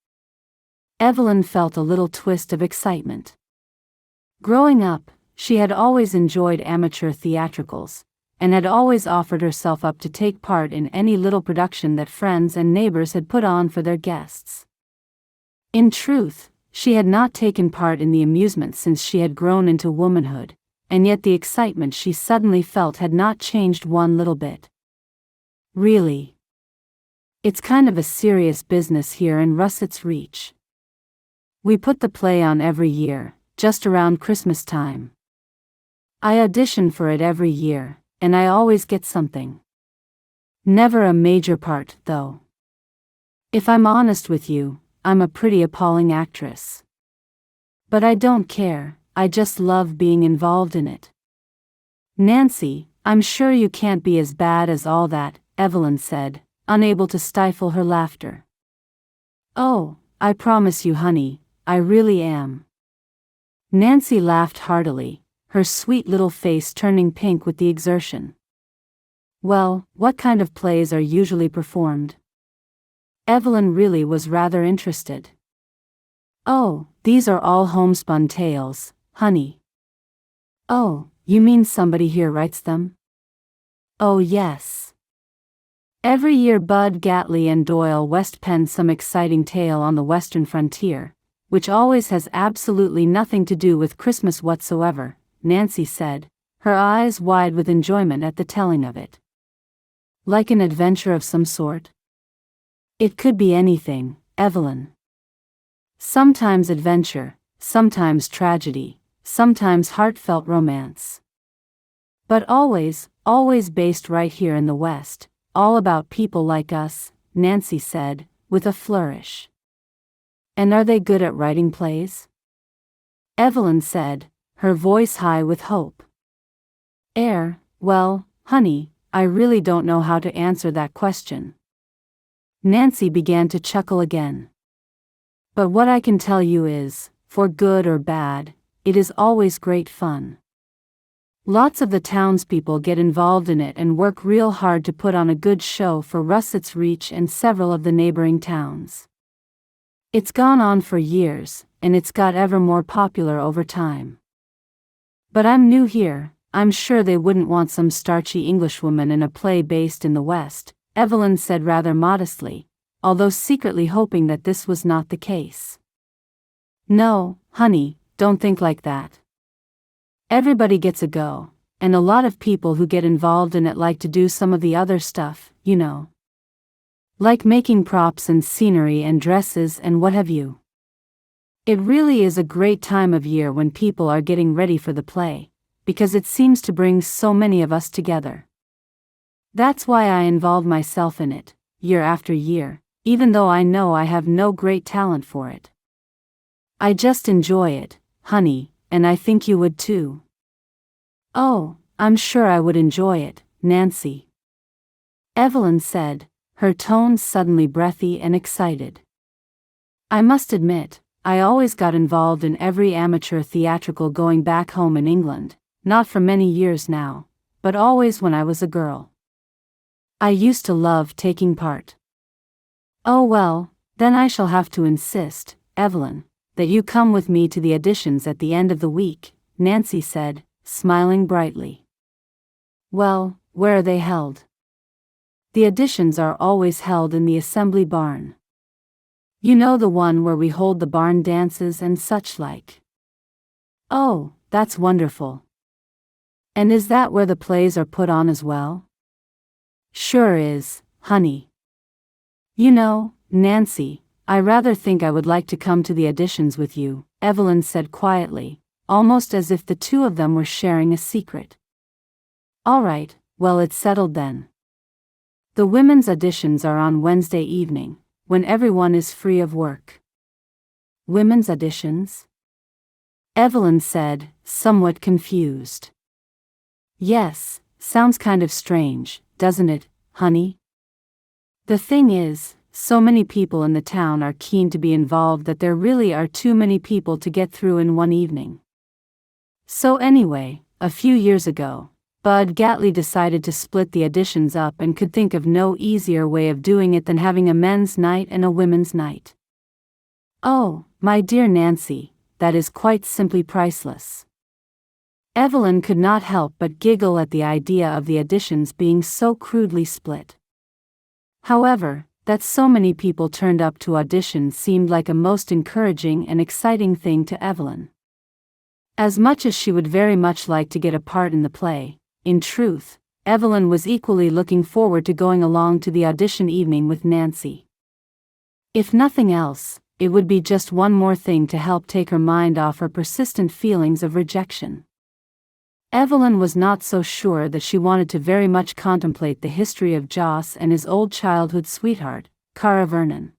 Evelyn felt a little twist of excitement. Growing up, she had always enjoyed amateur theatricals, and had always offered herself up to take part in any little production that friends and neighbors had put on for their guests. In truth, she had not taken part in the amusement since she had grown into womanhood, and yet the excitement she suddenly felt had not changed one little bit. Really? It's kind of a serious business here in Russett's Reach. We put the play on every year, just around Christmas time. I audition for it every year, and I always get something. Never a major part, though. If I'm honest with you, I'm a pretty appalling actress. But I don't care, I just love being involved in it. Nancy, I'm sure you can't be as bad as all that, Evelyn said, unable to stifle her laughter. Oh, I promise you, honey, I really am. Nancy laughed heartily, her sweet little face turning pink with the exertion. Well, what kind of plays are usually performed? Evelyn really was rather interested. Oh, these are all homespun tales, honey. Oh, you mean somebody here writes them? Oh yes. Every year Bud Gatley and Doyle West pen some exciting tale on the western frontier, which always has absolutely nothing to do with Christmas whatsoever, Nancy said, her eyes wide with enjoyment at the telling of it. Like an adventure of some sort? It could be anything, Evelyn. Sometimes adventure, sometimes tragedy, sometimes heartfelt romance. But always based right here in the West, all about people like us, Nancy said, with a flourish. And are they good at writing plays? Evelyn said, her voice high with hope. Well, honey, I really don't know how to answer that question. Nancy began to chuckle again. But what I can tell you is, for good or bad, it is always great fun. Lots of the townspeople get involved in it and work real hard to put on a good show for Russett's Reach and several of the neighboring towns. It's gone on for years, and it's got ever more popular over time. But I'm new here, I'm sure they wouldn't want some starchy Englishwoman in a play based in the West, Evelyn said rather modestly, although secretly hoping that this was not the case. No, honey, don't think like that. Everybody gets a go, and a lot of people who get involved in it like to do some of the other stuff, you know. Like making props and scenery and dresses and what have you. It really is a great time of year when people are getting ready for the play, because it seems to bring so many of us together. That's why I involve myself in it, year after year, even though I know I have no great talent for it. I just enjoy it, honey, and I think you would too. Oh, I'm sure I would enjoy it, Nancy. Evelyn said, her tone suddenly breathy and excited. I must admit, I always got involved in every amateur theatrical going back home in England, not for many years now, but always when I was a girl. I used to love taking part. Oh well, then I shall have to insist, Evelyn, that you come with me to the auditions at the end of the week, Nancy said, smiling brightly. Well, where are they held? The auditions are always held in the assembly barn. You know, the one where we hold the barn dances and such like. Oh, that's wonderful. And is that where the plays are put on as well? Sure is, honey. You know, Nancy, I rather think I would like to come to the auditions with you, Evelyn said quietly, almost as if the two of them were sharing a secret. All right, well, it's settled then. The women's auditions are on Wednesday evening, when everyone is free of work. Women's auditions? Evelyn said, somewhat confused. Yes, sounds kind of strange, doesn't it, honey? The thing is, so many people in the town are keen to be involved that there really are too many people to get through in one evening. So anyway, a few years ago, Bud Gatley decided to split the auditions up and could think of no easier way of doing it than having a men's night and a women's night. Oh, my dear Nancy, that is quite simply priceless. Evelyn could not help but giggle at the idea of the auditions being so crudely split. However, that so many people turned up to audition seemed like a most encouraging and exciting thing to Evelyn. As much as she would very much like to get a part in the play, in truth, Evelyn was equally looking forward to going along to the audition evening with Nancy. If nothing else, it would be just one more thing to help take her mind off her persistent feelings of rejection. Evelyn was not so sure that she wanted to very much contemplate the history of Joss and his old childhood sweetheart, Cara Vernon.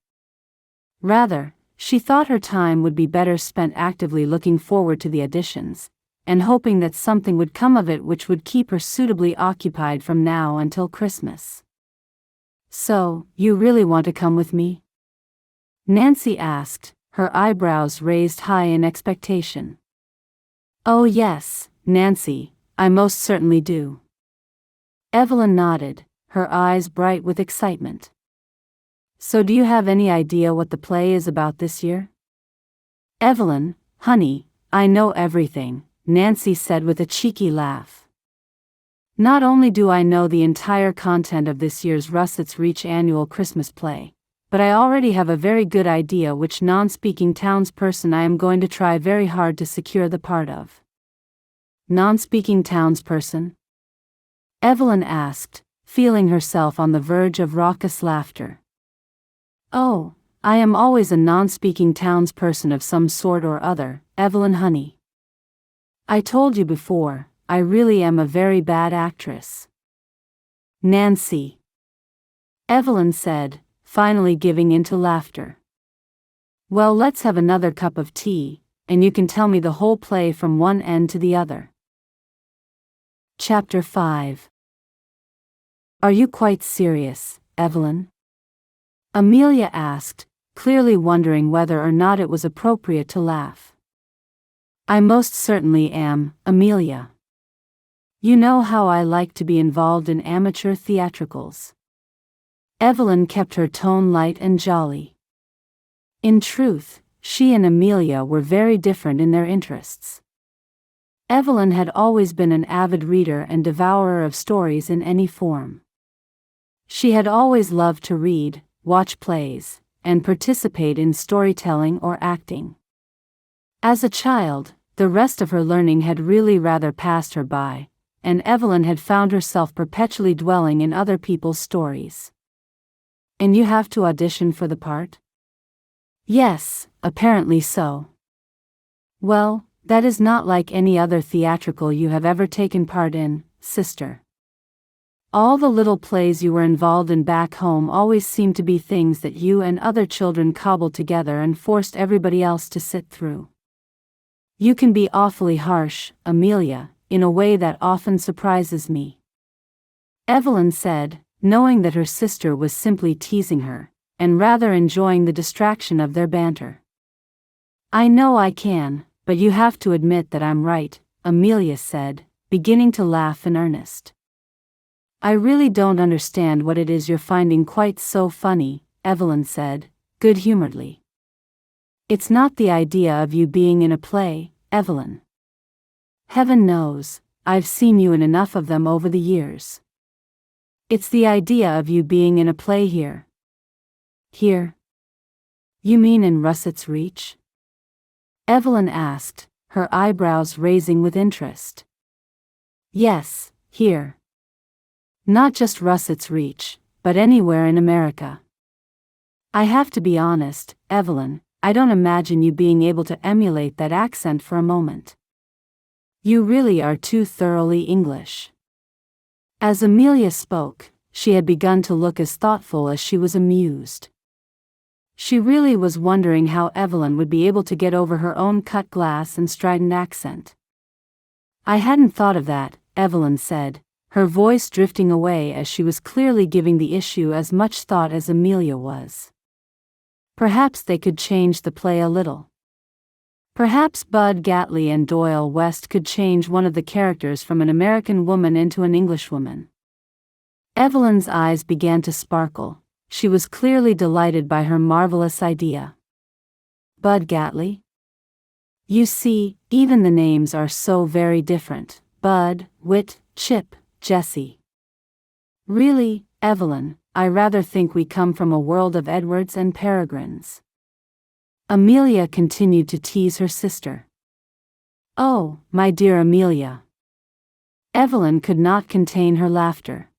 Rather, she thought her time would be better spent actively looking forward to the auditions, and hoping that something would come of it which would keep her suitably occupied from now until Christmas. So, you really want to come with me? Nancy asked, her eyebrows raised high in expectation. Oh yes, Nancy, I most certainly do. Evelyn nodded, her eyes bright with excitement. So do you have any idea what the play is about this year? Evelyn, honey, I know everything, Nancy said with a cheeky laugh. Not only do I know the entire content of this year's Russett's Reach annual Christmas play, but I already have a very good idea which non-speaking townsperson I am going to try very hard to secure the part of. Non-speaking townsperson? Evelyn asked, feeling herself on the verge of raucous laughter. Oh, I am always a non-speaking townsperson of some sort or other, Evelyn honey. I told you before, I really am a very bad actress. Nancy. Evelyn said, finally giving in to laughter. Well, let's have another cup of tea, and you can tell me the whole play from one end to the other. Chapter 5. Are you quite serious, Evelyn? Amelia asked, clearly wondering whether or not it was appropriate to laugh. I most certainly am, Amelia. You know how I like to be involved in amateur theatricals. Evelyn kept her tone light and jolly. In truth, she and Amelia were very different in their interests. Evelyn had always been an avid reader and devourer of stories in any form. She had always loved to read, watch plays, and participate in storytelling or acting. As a child, the rest of her learning had really rather passed her by, and Evelyn had found herself perpetually dwelling in other people's stories. And you have to audition for the part? Yes, apparently so. Well, that is not like any other theatrical you have ever taken part in, sister. All the little plays you were involved in back home always seemed to be things that you and other children cobbled together and forced everybody else to sit through. You can be awfully harsh, Amelia, in a way that often surprises me. Evelyn said, knowing that her sister was simply teasing her, and rather enjoying the distraction of their banter. I know I can, but you have to admit that I'm right, Amelia said, beginning to laugh in earnest. I really don't understand what it is you're finding quite so funny, Evelyn said, good-humoredly. It's not the idea of you being in a play, Evelyn. Heaven knows, I've seen you in enough of them over the years. It's the idea of you being in a play here. Here? You mean in Russet's Reach? Evelyn asked, her eyebrows raising with interest. Yes, here. Not just Russet's Reach, but anywhere in America. I have to be honest, Evelyn, I don't imagine you being able to emulate that accent for a moment. You really are too thoroughly English. As Amelia spoke, she had begun to look as thoughtful as she was amused. She really was wondering how Evelyn would be able to get over her own cut glass and strident accent. I hadn't thought of that, Evelyn said, her voice drifting away as she was clearly giving the issue as much thought as Amelia was. Perhaps they could change the play a little. Perhaps Bud Gatley and Doyle West could change one of the characters from an American woman into an Englishwoman. Evelyn's eyes began to sparkle. She was clearly delighted by her marvelous idea. Bud Gatley? You see, even the names are so very different. Bud, Whit, Chip, Jessie. Really, Evelyn, I rather think we come from a world of Edwards and Peregrines. Amelia continued to tease her sister. Oh, my dear Amelia. Evelyn could not contain her laughter.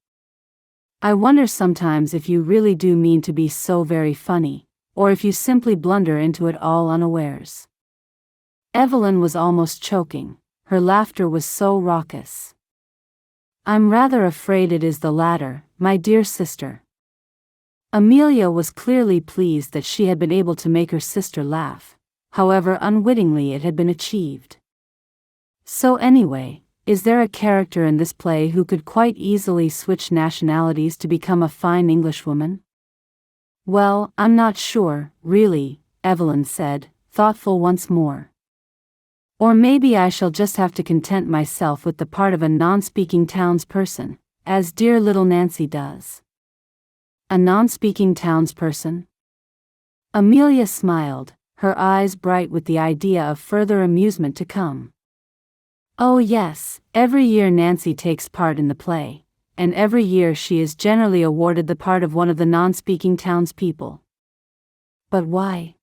I wonder sometimes if you really do mean to be so very funny, or if you simply blunder into it all unawares. Evelyn was almost choking, her laughter was so raucous. I'm rather afraid it is the latter, my dear sister. Amelia was clearly pleased that she had been able to make her sister laugh, however unwittingly it had been achieved. So anyway, is there a character in this play who could quite easily switch nationalities to become a fine Englishwoman? Well, I'm not sure, really, Evelyn said, thoughtful once more. Or maybe I shall just have to content myself with the part of a non-speaking townsperson, as dear little Nancy does. A non-speaking townsperson? Amelia smiled, her eyes bright with the idea of further amusement to come. Oh yes, every year Nancy takes part in the play, and every year she is generally awarded the part of one of the non-speaking townspeople. But why?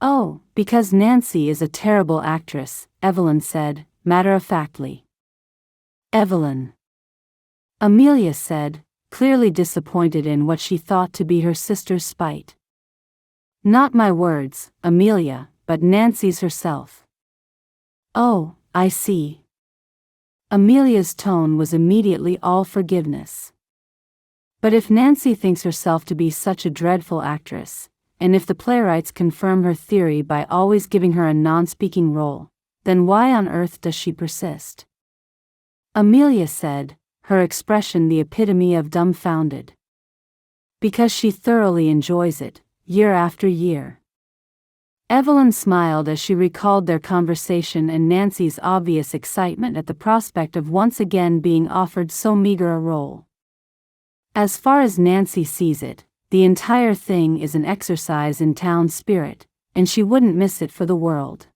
Oh, because Nancy is a terrible actress, Evelyn said, matter-of-factly. Evelyn. Amelia said, clearly disappointed in what she thought to be her sister's spite. Not my words, Amelia, but Nancy's herself. Oh, I see. Amelia's tone was immediately all forgiveness. But if Nancy thinks herself to be such a dreadful actress, and if the playwrights confirm her theory by always giving her a non-speaking role, then why on earth does she persist? Amelia said, her expression the epitome of dumbfounded. Because she thoroughly enjoys it, year after year. Evelyn smiled as she recalled their conversation and Nancy's obvious excitement at the prospect of once again being offered so meager a role. As far as Nancy sees it, the entire thing is an exercise in town spirit, and she wouldn't miss it for the world.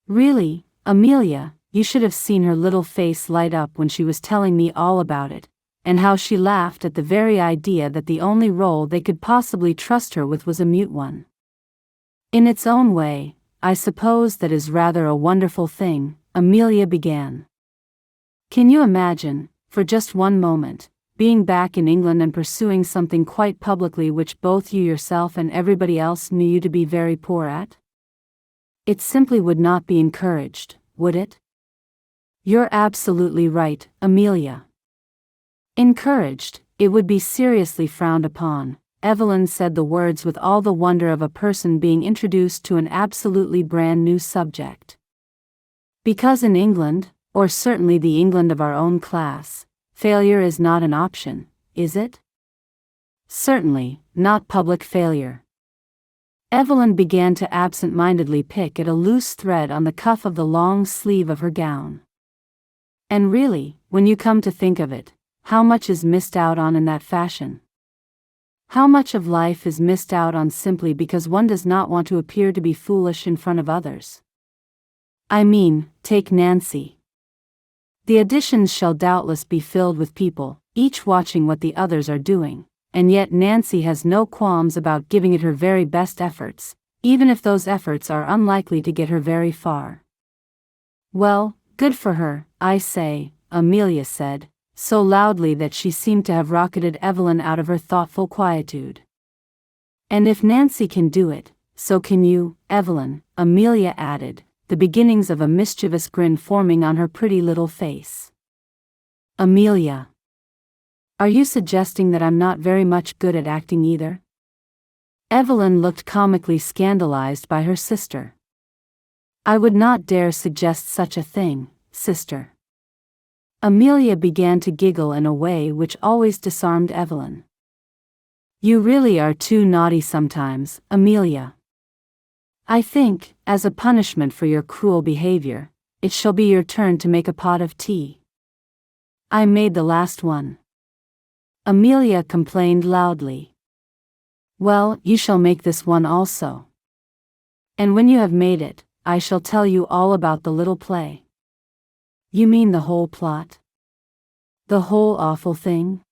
Really, Amelia, you should have seen her little face light up when she was telling me all about it, and how she laughed at the very idea that the only role they could possibly trust her with was a mute one. In its own way, I suppose that is rather a wonderful thing, Amelia began. Can you imagine, for just one moment, being back in England and pursuing something quite publicly which both you yourself and everybody else knew you to be very poor at? It simply would not be encouraged, would it? You're absolutely right, Amelia. Encouraged, it would be seriously frowned upon. Evelyn said the words with all the wonder of a person being introduced to an absolutely brand new subject. Because in England, or certainly the England of our own class, failure is not an option, is it? Certainly, not public failure. Evelyn began to absent-mindedly pick at a loose thread on the cuff of the long sleeve of her gown. And really, when you come to think of it, how much is missed out on in that fashion? How much of life is missed out on simply because one does not want to appear to be foolish in front of others? I mean, take Nancy. The editions shall doubtless be filled with people, each watching what the others are doing, and yet Nancy has no qualms about giving it her very best efforts, even if those efforts are unlikely to get her very far. Well, good for her, I say, Amelia said, so loudly that she seemed to have rocketed Evelyn out of her thoughtful quietude. And if Nancy can do it, so can you, Evelyn, Amelia added, the beginnings of a mischievous grin forming on her pretty little face. Amelia. Are you suggesting that I'm not very much good at acting either? Evelyn looked comically scandalized by her sister. I would not dare suggest such a thing, sister. Amelia began to giggle in a way which always disarmed Evelyn. You really are too naughty sometimes, Amelia. I think, as a punishment for your cruel behavior, it shall be your turn to make a pot of tea. I made the last one. Amelia complained loudly. Well, you shall make this one also. And when you have made it, I shall tell you all about the little play. You mean the whole plot? The whole awful thing?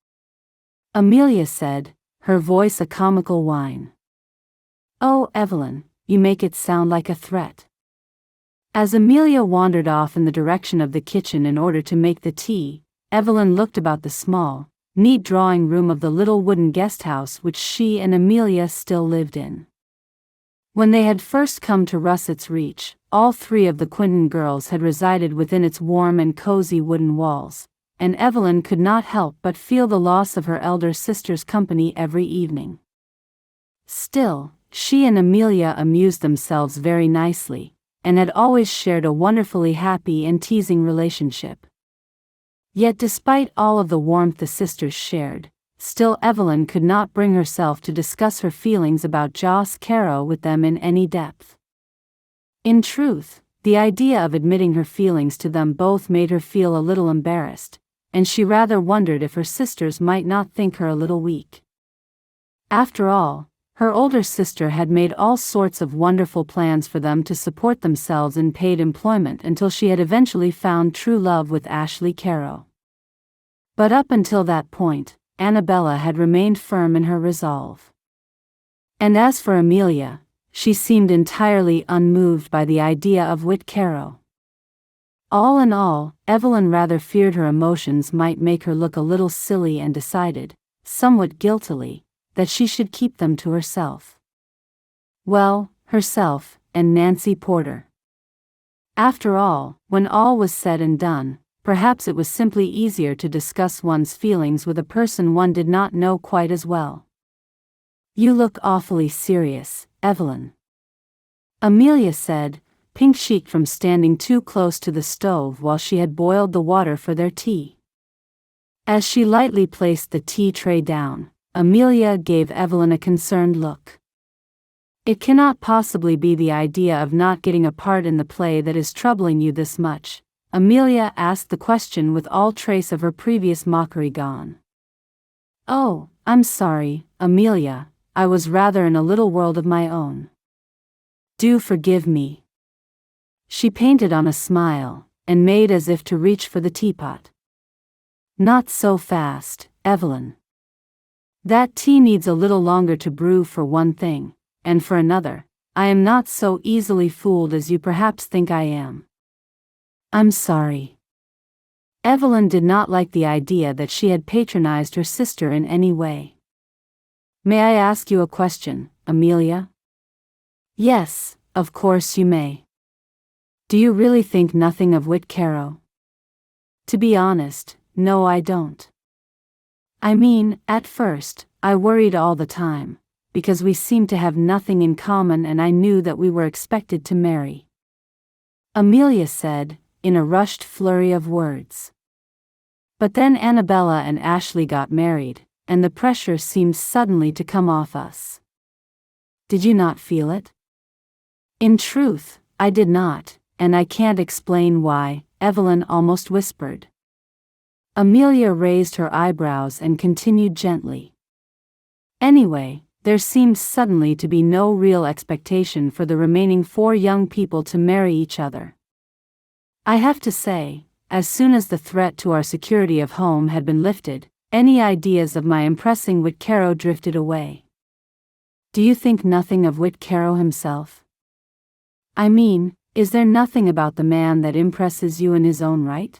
Amelia said, her voice a comical whine. Oh, Evelyn, you make it sound like a threat. As Amelia wandered off in the direction of the kitchen in order to make the tea, Evelyn looked about the small, neat drawing room of the little wooden guest house which she and Amelia still lived in. When they had first come to Russet's Reach, all three of the Quentin girls had resided within its warm and cozy wooden walls, and Evelyn could not help but feel the loss of her elder sister's company every evening. Still, she and Amelia amused themselves very nicely, and had always shared a wonderfully happy and teasing relationship. Yet despite all of the warmth the sisters shared, still Evelyn could not bring herself to discuss her feelings about Joss Carrow with them in any depth. In truth, the idea of admitting her feelings to them both made her feel a little embarrassed, and she rather wondered if her sisters might not think her a little weak. After all, her older sister had made all sorts of wonderful plans for them to support themselves in paid employment until she had eventually found true love with Ashley Carrow. But up until that point, Annabella had remained firm in her resolve. And as for Amelia, she seemed entirely unmoved by the idea of Whit Carrow. All in all, Evelyn rather feared her emotions might make her look a little silly and decided, somewhat guiltily, that she should keep them to herself. Well, herself, and Nancy Porter. After all, when all was said and done, perhaps it was simply easier to discuss one's feelings with a person one did not know quite as well. You look awfully serious, Evelyn. Amelia said, pink-cheeked from standing too close to the stove while she had boiled the water for their tea. As she lightly placed the tea tray down, Amelia gave Evelyn a concerned look. It cannot possibly be the idea of not getting a part in the play that is troubling you this much. Amelia asked the question with all trace of her previous mockery gone. Oh, I'm sorry, Amelia, I was rather in a little world of my own. Do forgive me. She painted on a smile, and made as if to reach for the teapot. Not so fast, Evelyn. That tea needs a little longer to brew for one thing, and for another, I am not so easily fooled as you perhaps think I am. I'm sorry. Evelyn did not like the idea that she had patronized her sister in any way. May I ask you a question, Amelia? Yes, of course you may. Do you really think nothing of Whit Carrow? To be honest, no, I don't. I mean, at first, I worried all the time, because we seemed to have nothing in common and I knew that we were expected to marry. Amelia said, in a rushed flurry of words. But then Annabella and Ashley got married, and the pressure seemed suddenly to come off us. Did you not feel it? In truth, I did not, and I can't explain why, Evelyn almost whispered. Amelia raised her eyebrows and continued gently. Anyway, there seemed suddenly to be no real expectation for the remaining 4 young people to marry each other. I have to say, as soon as the threat to our security of home had been lifted, any ideas of my impressing Whit Carrow drifted away. Do you think nothing of Whit Carrow himself? I mean, is there nothing about the man that impresses you in his own right?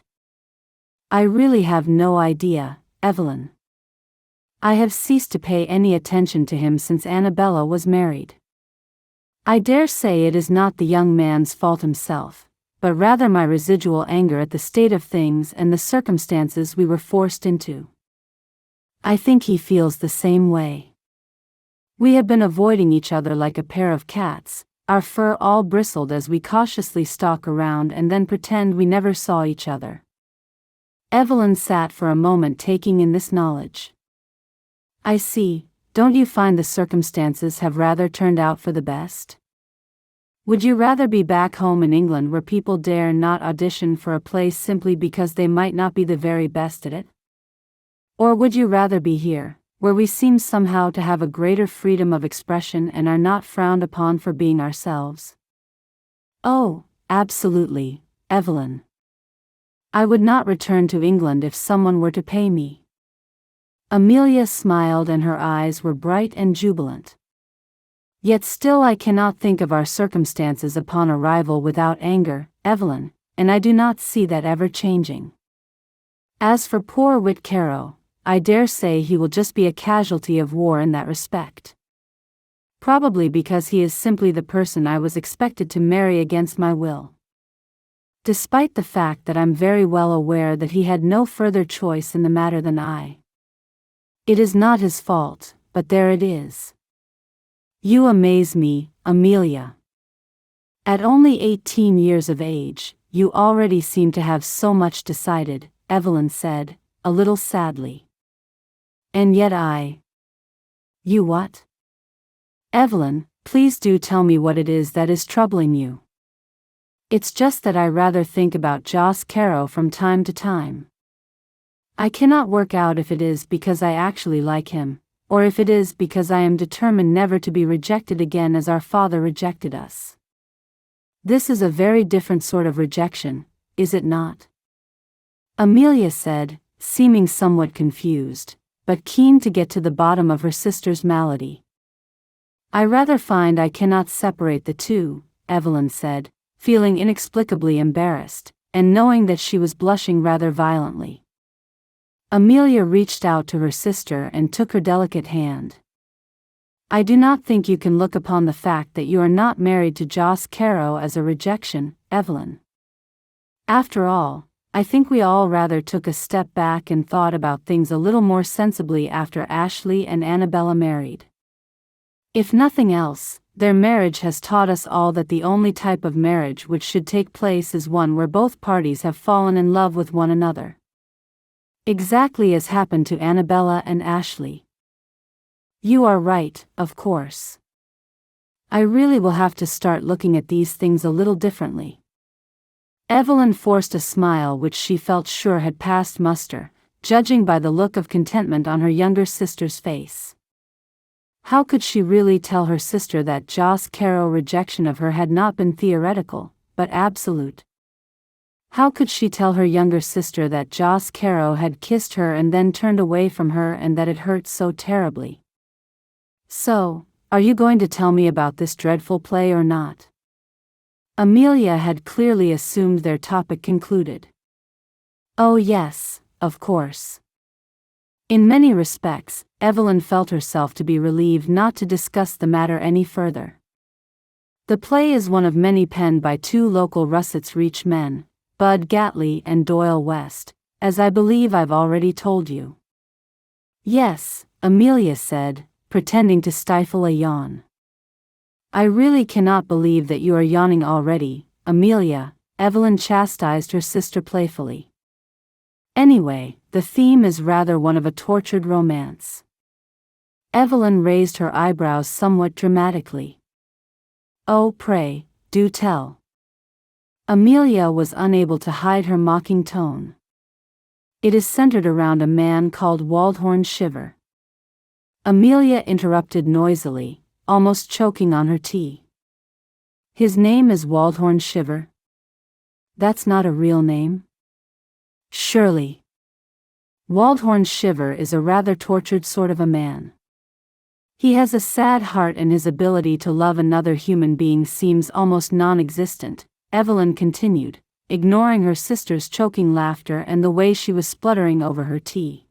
I really have no idea, Evelyn. I have ceased to pay any attention to him since Annabella was married. I dare say it is not the young man's fault himself, but rather my residual anger at the state of things and the circumstances we were forced into. I think he feels the same way. We have been avoiding each other like a pair of cats, our fur all bristled as we cautiously stalk around and then pretend we never saw each other. Evelyn sat for a moment taking in this knowledge. I see, don't you find the circumstances have rather turned out for the best? Would you rather be back home in England where people dare not audition for a place simply because they might not be the very best at it? Or would you rather be here, where we seem somehow to have a greater freedom of expression and are not frowned upon for being ourselves? Oh, absolutely, Evelyn. I would not return to England if someone were to pay me. Amelia smiled and her eyes were bright and jubilant. Yet still I cannot think of our circumstances upon arrival without anger, Evelyn, and I do not see that ever changing. As for poor Whit Carrow, I dare say he will just be a casualty of war in that respect. Probably because he is simply the person I was expected to marry against my will. Despite the fact that I'm very well aware that he had no further choice in the matter than I. It is not his fault, but there it is. You amaze me, Amelia. At only 18 years of age, you already seem to have so much decided, Evelyn said, a little sadly. And yet You what? Evelyn, please do tell me what it is that is troubling you. It's just that I rather think about Joss Carrow from time to time. I cannot work out if it is because I actually like him, or if it is because I am determined never to be rejected again as our father rejected us. This is a very different sort of rejection, is it not? Amelia said, seeming somewhat confused, but keen to get to the bottom of her sister's malady. I rather find I cannot separate the two, Evelyn said, feeling inexplicably embarrassed, and knowing that she was blushing rather violently. Amelia reached out to her sister and took her delicate hand. I do not think you can look upon the fact that you are not married to Joss Carrow as a rejection, Evelyn. After all, I think we all rather took a step back and thought about things a little more sensibly after Ashley and Annabella married. If nothing else, their marriage has taught us all that the only type of marriage which should take place is one where both parties have fallen in love with one another. Exactly as happened to Annabella and Ashley. You are right, of course. I really will have to start looking at these things a little differently. Evelyn forced a smile which she felt sure had passed muster, judging by the look of contentment on her younger sister's face. How could she really tell her sister that Joss Carrow's rejection of her had not been theoretical, but absolute? How could she tell her younger sister that Joss Carrow had kissed her and then turned away from her and that it hurt so terribly? So, are you going to tell me about this dreadful play or not? Amelia had clearly assumed their topic concluded. Oh yes, of course. In many respects, Evelyn felt herself to be relieved not to discuss the matter any further. The play is one of many penned by two local Russets Reach men, Bud Gatley and Doyle West, as I believe I've already told you. Yes, Amelia said, pretending to stifle a yawn. I really cannot believe that you are yawning already, Amelia, Evelyn chastised her sister playfully. Anyway, the theme is rather one of a tortured romance. Evelyn raised her eyebrows somewhat dramatically. Oh, pray, do tell. Amelia was unable to hide her mocking tone. It is centered around a man called Waldhorn Shiver. Amelia interrupted noisily, almost choking on her tea. His name is Waldhorn Shiver? That's not a real name? Surely. Waldhorn Shiver is a rather tortured sort of a man. He has a sad heart and his ability to love another human being seems almost non-existent, Evelyn continued, ignoring her sister's choking laughter and the way she was spluttering over her tea.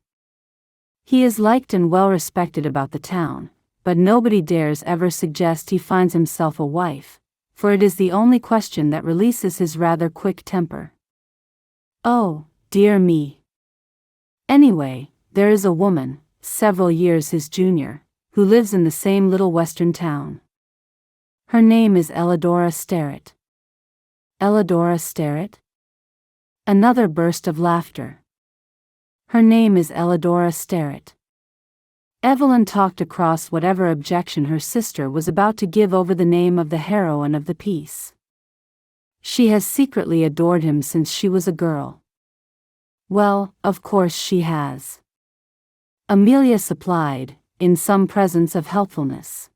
He is liked and well respected about the town, but nobody dares ever suggest he finds himself a wife, for it is the only question that releases his rather quick temper. Oh, dear me. Anyway, there is a woman, several years his junior, who lives in the same little western town. Her name is Elidora Sterrett. Elidora Sterrett? Another burst of laughter. Her name is Elidora Sterrett. Evelyn talked across whatever objection her sister was about to give over the name of the heroine of the piece. She has secretly adored him since she was a girl. Well, of course she has. Amelia supplied, in some presence of helpfulness.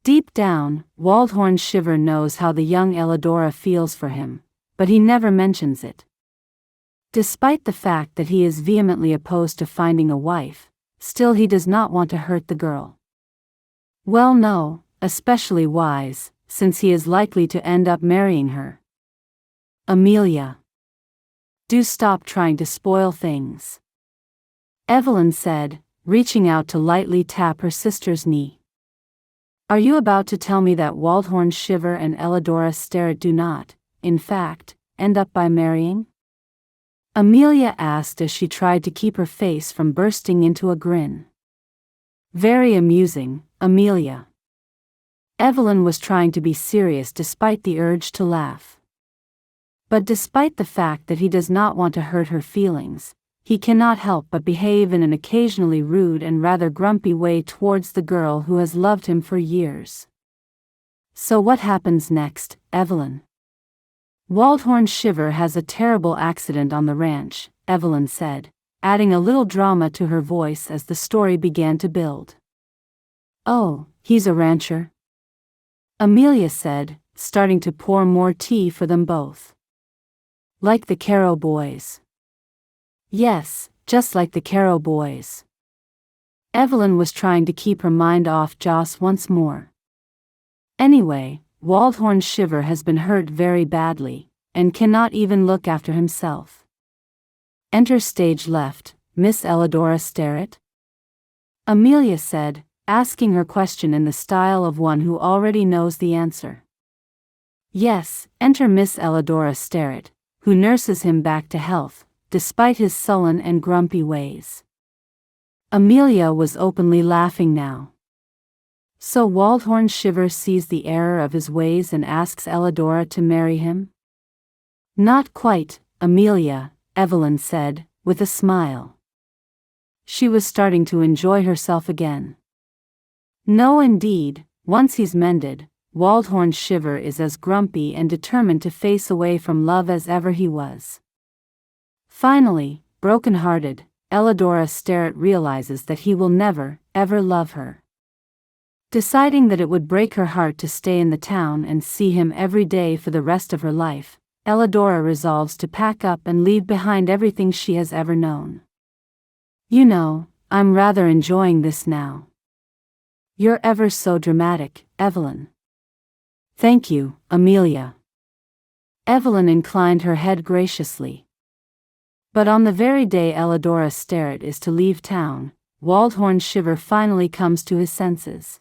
Deep down, Waldhorn Shiver knows how the young Elidora feels for him, but he never mentions it. Despite the fact that he is vehemently opposed to finding a wife, still he does not want to hurt the girl. Well, no, especially wise, since he is likely to end up marrying her. Amelia. Do stop trying to spoil things. Evelyn said, reaching out to lightly tap her sister's knee. Are you about to tell me that Waldhorn Shiver and Elidora Sterrett do not, in fact, end up by marrying? Amelia asked as she tried to keep her face from bursting into a grin. Very amusing, Amelia. Evelyn was trying to be serious despite the urge to laugh. But despite the fact that he does not want to hurt her feelings, he cannot help but behave in an occasionally rude and rather grumpy way towards the girl who has loved him for years. So what happens next, Evelyn? Waldhorn Shiver has a terrible accident on the ranch, Evelyn said, adding a little drama to her voice as the story began to build. Oh, he's a rancher? Amelia said, starting to pour more tea for them both. Like the Carrow boys. Yes, just like the Carrow boys. Evelyn was trying to keep her mind off Joss once more. Anyway, Waldhorn Shiver has been hurt very badly, and cannot even look after himself. Enter stage left, Miss Elidora Sterrett? Amelia said, asking her question in the style of one who already knows the answer. Yes, enter Miss Elidora Sterrett, who nurses him back to health, despite his sullen and grumpy ways. Amelia was openly laughing now. So Waldhorn Shiver sees the error of his ways and asks Elidora to marry him? Not quite, Amelia, Evelyn said, with a smile. She was starting to enjoy herself again. No indeed, once he's mended, Waldhorn Shiver is as grumpy and determined to face away from love as ever he was. Finally, broken-hearted, Elidora Sterrett realizes that he will never, ever love her. Deciding that it would break her heart to stay in the town and see him every day for the rest of her life, Elidora resolves to pack up and leave behind everything she has ever known. You know, I'm rather enjoying this now. You're ever so dramatic, Evelyn. Thank you, Amelia. Evelyn inclined her head graciously. But on the very day Elidora Sterrett is to leave town, Waldhorn Shiver finally comes to his senses.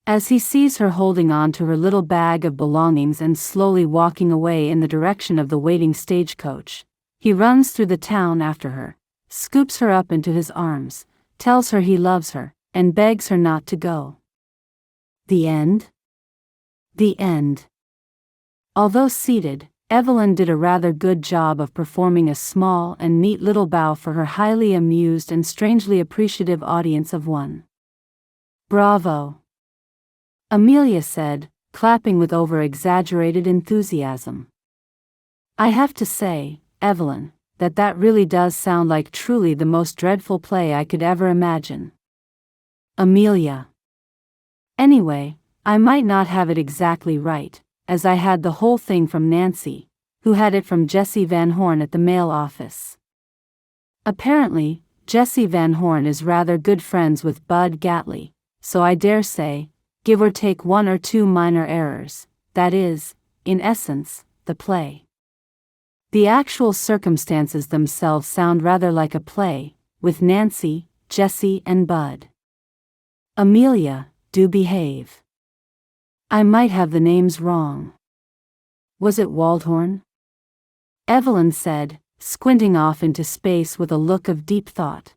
As he sees her holding on to her little bag of belongings and slowly walking away in the direction of the waiting stagecoach, he runs through the town after her, scoops her up into his arms, tells her he loves her, and begs her not to go. The end? The end. Although seated, Evelyn did a rather good job of performing a small and neat little bow for her highly amused and strangely appreciative audience of one. Bravo! Amelia said, clapping with over-exaggerated enthusiasm. I have to say, Evelyn, that really does sound like truly the most dreadful play I could ever imagine. Amelia. Anyway, I might not have it exactly right, as I had the whole thing from Nancy, who had it from Jessie Van Horn at the mail office. Apparently, Jessie Van Horn is rather good friends with Bud Gatley, so I dare say, give or take one or two minor errors, that is, in essence, the play. The actual circumstances themselves sound rather like a play, with Nancy, Jessie and Bud. Amelia, do behave. I might have the names wrong. Was it Waldhorn? Evelyn said, squinting off into space with a look of deep thought.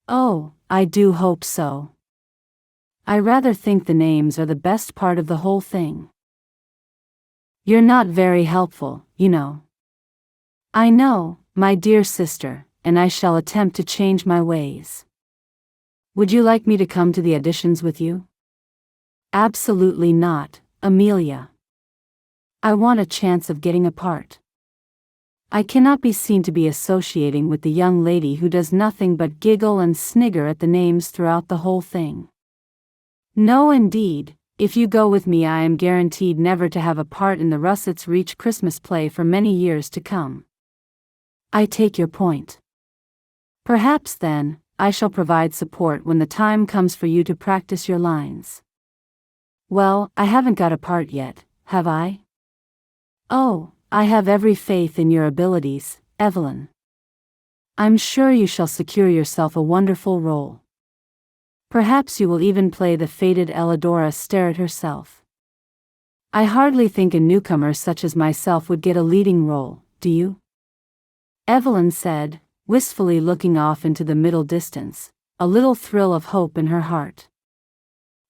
Oh, I do hope so. I rather think the names are the best part of the whole thing. You're not very helpful, you know. I know, my dear sister, and I shall attempt to change my ways. Would you like me to come to the auditions with you? Absolutely not, Amelia. I want a chance of getting a part. I cannot be seen to be associating with the young lady who does nothing but giggle and snigger at the names throughout the whole thing. No indeed, if you go with me I am guaranteed never to have a part in the Russets Reach Christmas play for many years to come. I take your point. Perhaps then, I shall provide support when the time comes for you to practice your lines. Well, I haven't got a part yet, have I? Oh, I have every faith in your abilities, Evelyn. I'm sure you shall secure yourself a wonderful role. Perhaps you will even play the fated Elidora Sterrett herself. I hardly think a newcomer such as myself would get a leading role, do you? Evelyn said, wistfully looking off into the middle distance, a little thrill of hope in her heart.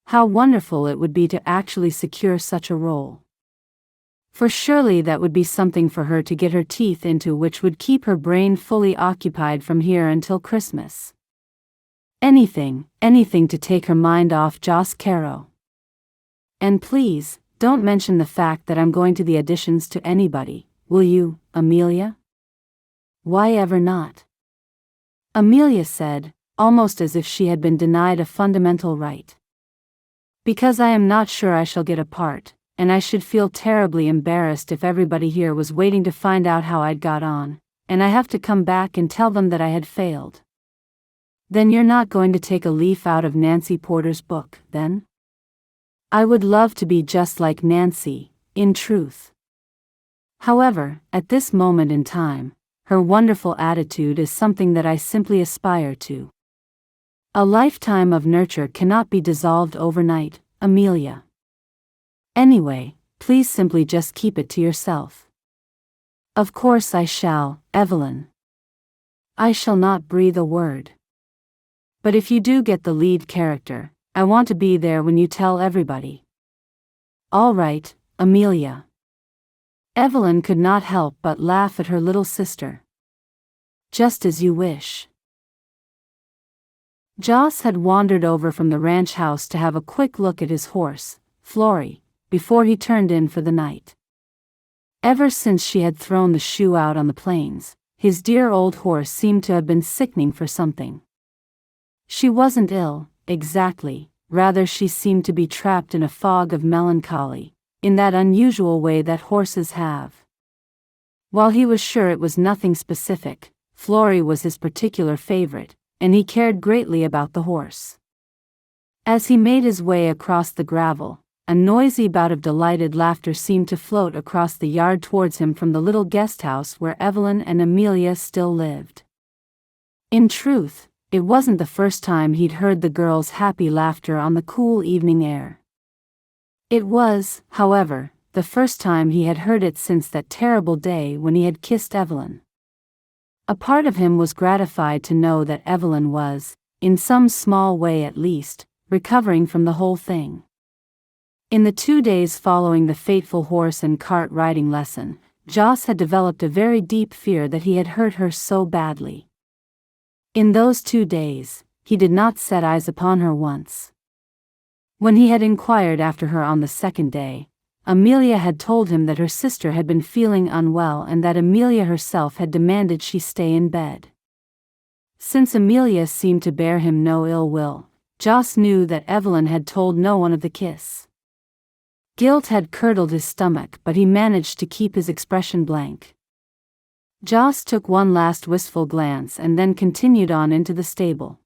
How wonderful it would be to actually secure such a role. For surely that would be something for her to get her teeth into, which would keep her brain fully occupied from here until Christmas. Anything to take her mind off Joss Carrow. And please, don't mention the fact that I'm going to the auditions to anybody, will you, Amelia? Why ever not? Amelia said, almost as if she had been denied a fundamental right. Because I am not sure I shall get a part, and I should feel terribly embarrassed if everybody here was waiting to find out how I'd got on, and I have to come back and tell them that I had failed. Then you're not going to take a leaf out of Nancy Porter's book, then? I would love to be just like Nancy, in truth. However, at this moment in time, her wonderful attitude is something that I simply aspire to. A lifetime of nurture cannot be dissolved overnight, Amelia. Anyway, please simply just keep it to yourself. Of course I shall, Evelyn. I shall not breathe a word. But if you do get the lead character, I want to be there when you tell everybody. All right, Amelia. Evelyn could not help but laugh at her little sister. Just as you wish. Joss had wandered over from the ranch house to have a quick look at his horse, Flory, before he turned in for the night. Ever since she had thrown the shoe out on the plains, his dear old horse seemed to have been sickening for something. She wasn't ill, exactly, rather she seemed to be trapped in a fog of melancholy, in that unusual way that horses have. While he was sure it was nothing specific, Flory was his particular favorite, and he cared greatly about the horse. As he made his way across the gravel, a noisy bout of delighted laughter seemed to float across the yard towards him from the little guest house where Evelyn and Amelia still lived. In truth, it wasn't the first time he'd heard the girls' happy laughter on the cool evening air. It was, however, the first time he had heard it since that terrible day when he had kissed Evelyn. A part of him was gratified to know that Evelyn was, in some small way at least, recovering from the whole thing. In the 2 days following the fateful horse and cart riding lesson, Joss had developed a very deep fear that he had hurt her so badly. In those 2 days, he did not set eyes upon her once. When he had inquired after her on the second day, Amelia had told him that her sister had been feeling unwell and that Amelia herself had demanded she stay in bed. Since Amelia seemed to bear him no ill will, Joss knew that Evelyn had told no one of the kiss. Guilt had curdled his stomach, but he managed to keep his expression blank. Joss took one last wistful glance and then continued on into the stable.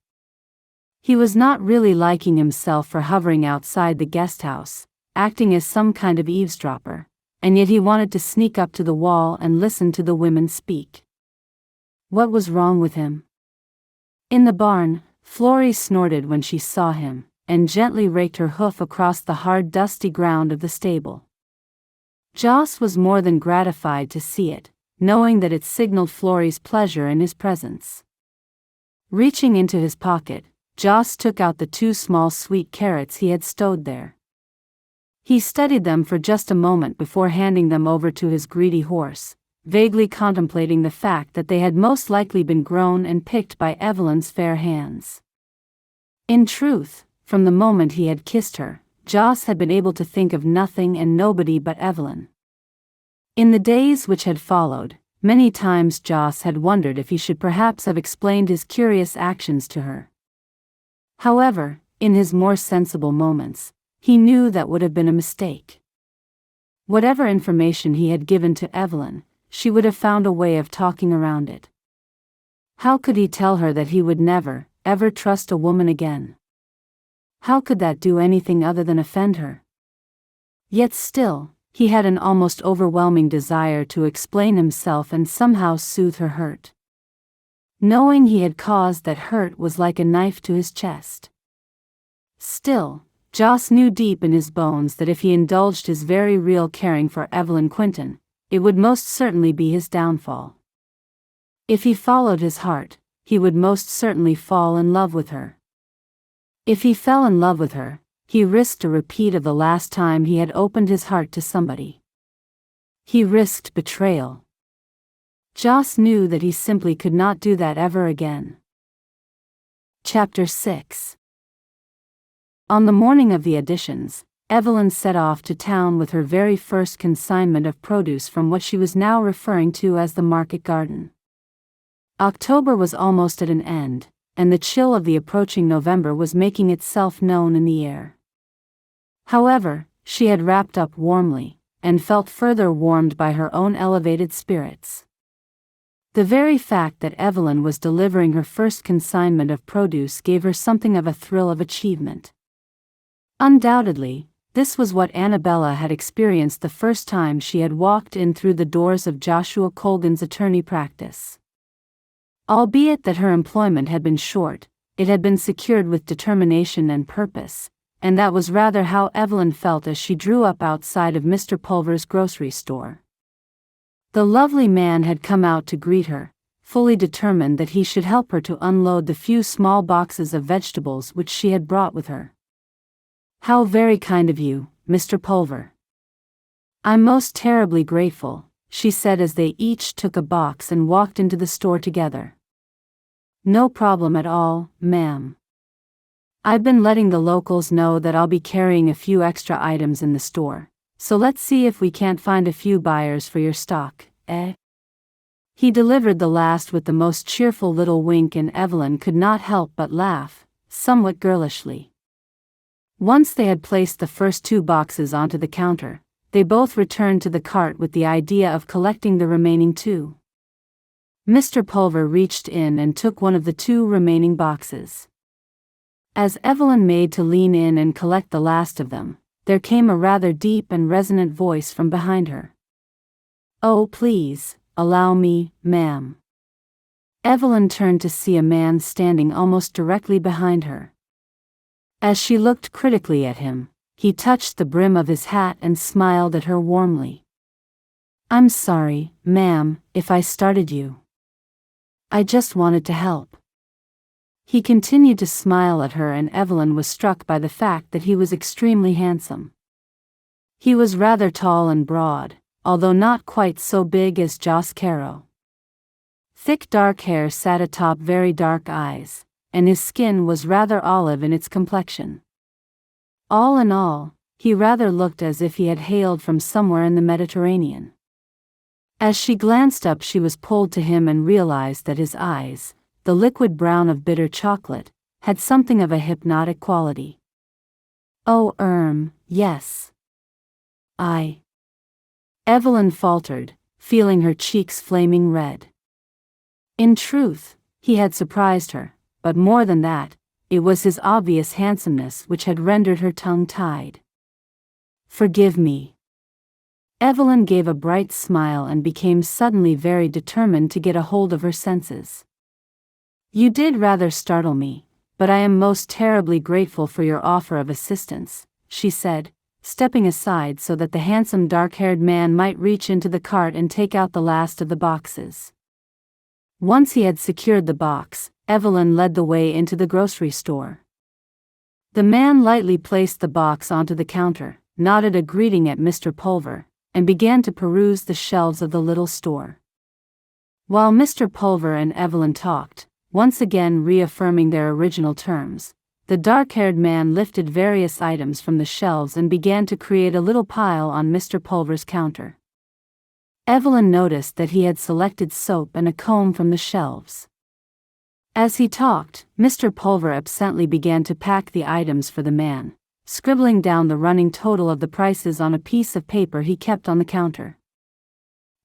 He was not really liking himself for hovering outside the guest house, acting as some kind of eavesdropper, and yet he wanted to sneak up to the wall and listen to the women speak. What was wrong with him? In the barn, Flory snorted when she saw him, and gently raked her hoof across the hard dusty ground of the stable. Joss was more than gratified to see it, knowing that it signaled Flory's pleasure in his presence. Reaching into his pocket, Joss took out the 2 small sweet carrots he had stowed there. He studied them for just a moment before handing them over to his greedy horse, vaguely contemplating the fact that they had most likely been grown and picked by Evelyn's fair hands. In truth, from the moment he had kissed her, Joss had been able to think of nothing and nobody but Evelyn. In the days which had followed, many times Joss had wondered if he should perhaps have explained his curious actions to her. However, in his more sensible moments, he knew that would have been a mistake. Whatever information he had given to Evelyn, she would have found a way of talking around it. How could he tell her that he would never, ever trust a woman again? How could that do anything other than offend her? Yet still, he had an almost overwhelming desire to explain himself and somehow soothe her hurt. Knowing he had caused that hurt was like a knife to his chest. Still, Joss knew deep in his bones that if he indulged his very real caring for Evelyn Quentin, it would most certainly be his downfall. If he followed his heart, he would most certainly fall in love with her. If he fell in love with her, he risked a repeat of the last time he had opened his heart to somebody. He risked betrayal. Joss knew that he simply could not do that ever again. Chapter 6. On the morning of the auditions, Evelyn set off to town with her very first consignment of produce from what she was now referring to as the market garden. October was almost at an end, and the chill of the approaching November was making itself known in the air. However, she had wrapped up warmly, and felt further warmed by her own elevated spirits. The very fact that Evelyn was delivering her first consignment of produce gave her something of a thrill of achievement. Undoubtedly, this was what Annabella had experienced the first time she had walked in through the doors of Joshua Colgan's attorney practice. Albeit that her employment had been short, it had been secured with determination and purpose, and that was rather how Evelyn felt as she drew up outside of Mr. Pulver's grocery store. The lovely man had come out to greet her, fully determined that he should help her to unload the few small boxes of vegetables which she had brought with her. "How very kind of you, Mr. Pulver." "I'm most terribly grateful," she said as they each took a box and walked into the store together. "No problem at all, ma'am. I've been letting the locals know that I'll be carrying a few extra items in the store, so let's see if we can't find a few buyers for your stock, eh? He delivered the last with the most cheerful little wink, and Evelyn could not help but laugh, somewhat girlishly. Once they had placed the first 2 boxes onto the counter, they both returned to the cart with the idea of collecting the remaining 2. Mr. Pulver reached in and took one of the 2 remaining boxes. As Evelyn made to lean in and collect the last of them, there came a rather deep and resonant voice from behind her. "Oh, please, allow me, ma'am." Evelyn turned to see a man standing almost directly behind her. As she looked critically at him, he touched the brim of his hat and smiled at her warmly. "I'm sorry, ma'am, if I startled you. I just wanted to help." He continued to smile at her, and Evelyn was struck by the fact that he was extremely handsome. He was rather tall and broad, although not quite so big as Joss Carrow. Thick dark hair sat atop very dark eyes, and his skin was rather olive in its complexion. All in all, he rather looked as if he had hailed from somewhere in the Mediterranean. As she glanced up, she was pulled to him and realized that his eyes, the liquid brown of bitter chocolate, had something of a hypnotic quality. "Oh, yes. Evelyn faltered, feeling her cheeks flaming red. In truth, he had surprised her, but more than that, it was his obvious handsomeness which had rendered her tongue-tied. "Forgive me." Evelyn gave a bright smile and became suddenly very determined to get a hold of her senses. "You did rather startle me, but I am most terribly grateful for your offer of assistance," she said, stepping aside so that the handsome dark-haired man might reach into the cart and take out the last of the boxes. Once he had secured the box, Evelyn led the way into the grocery store. The man lightly placed the box onto the counter, nodded a greeting at Mr. Pulver, and began to peruse the shelves of the little store. While Mr. Pulver and Evelyn talked, once again reaffirming their original terms, the dark-haired man lifted various items from the shelves and began to create a little pile on Mr. Pulver's counter. Evelyn noticed that he had selected soap and a comb from the shelves. As he talked, Mr. Pulver absently began to pack the items for the man, scribbling down the running total of the prices on a piece of paper he kept on the counter.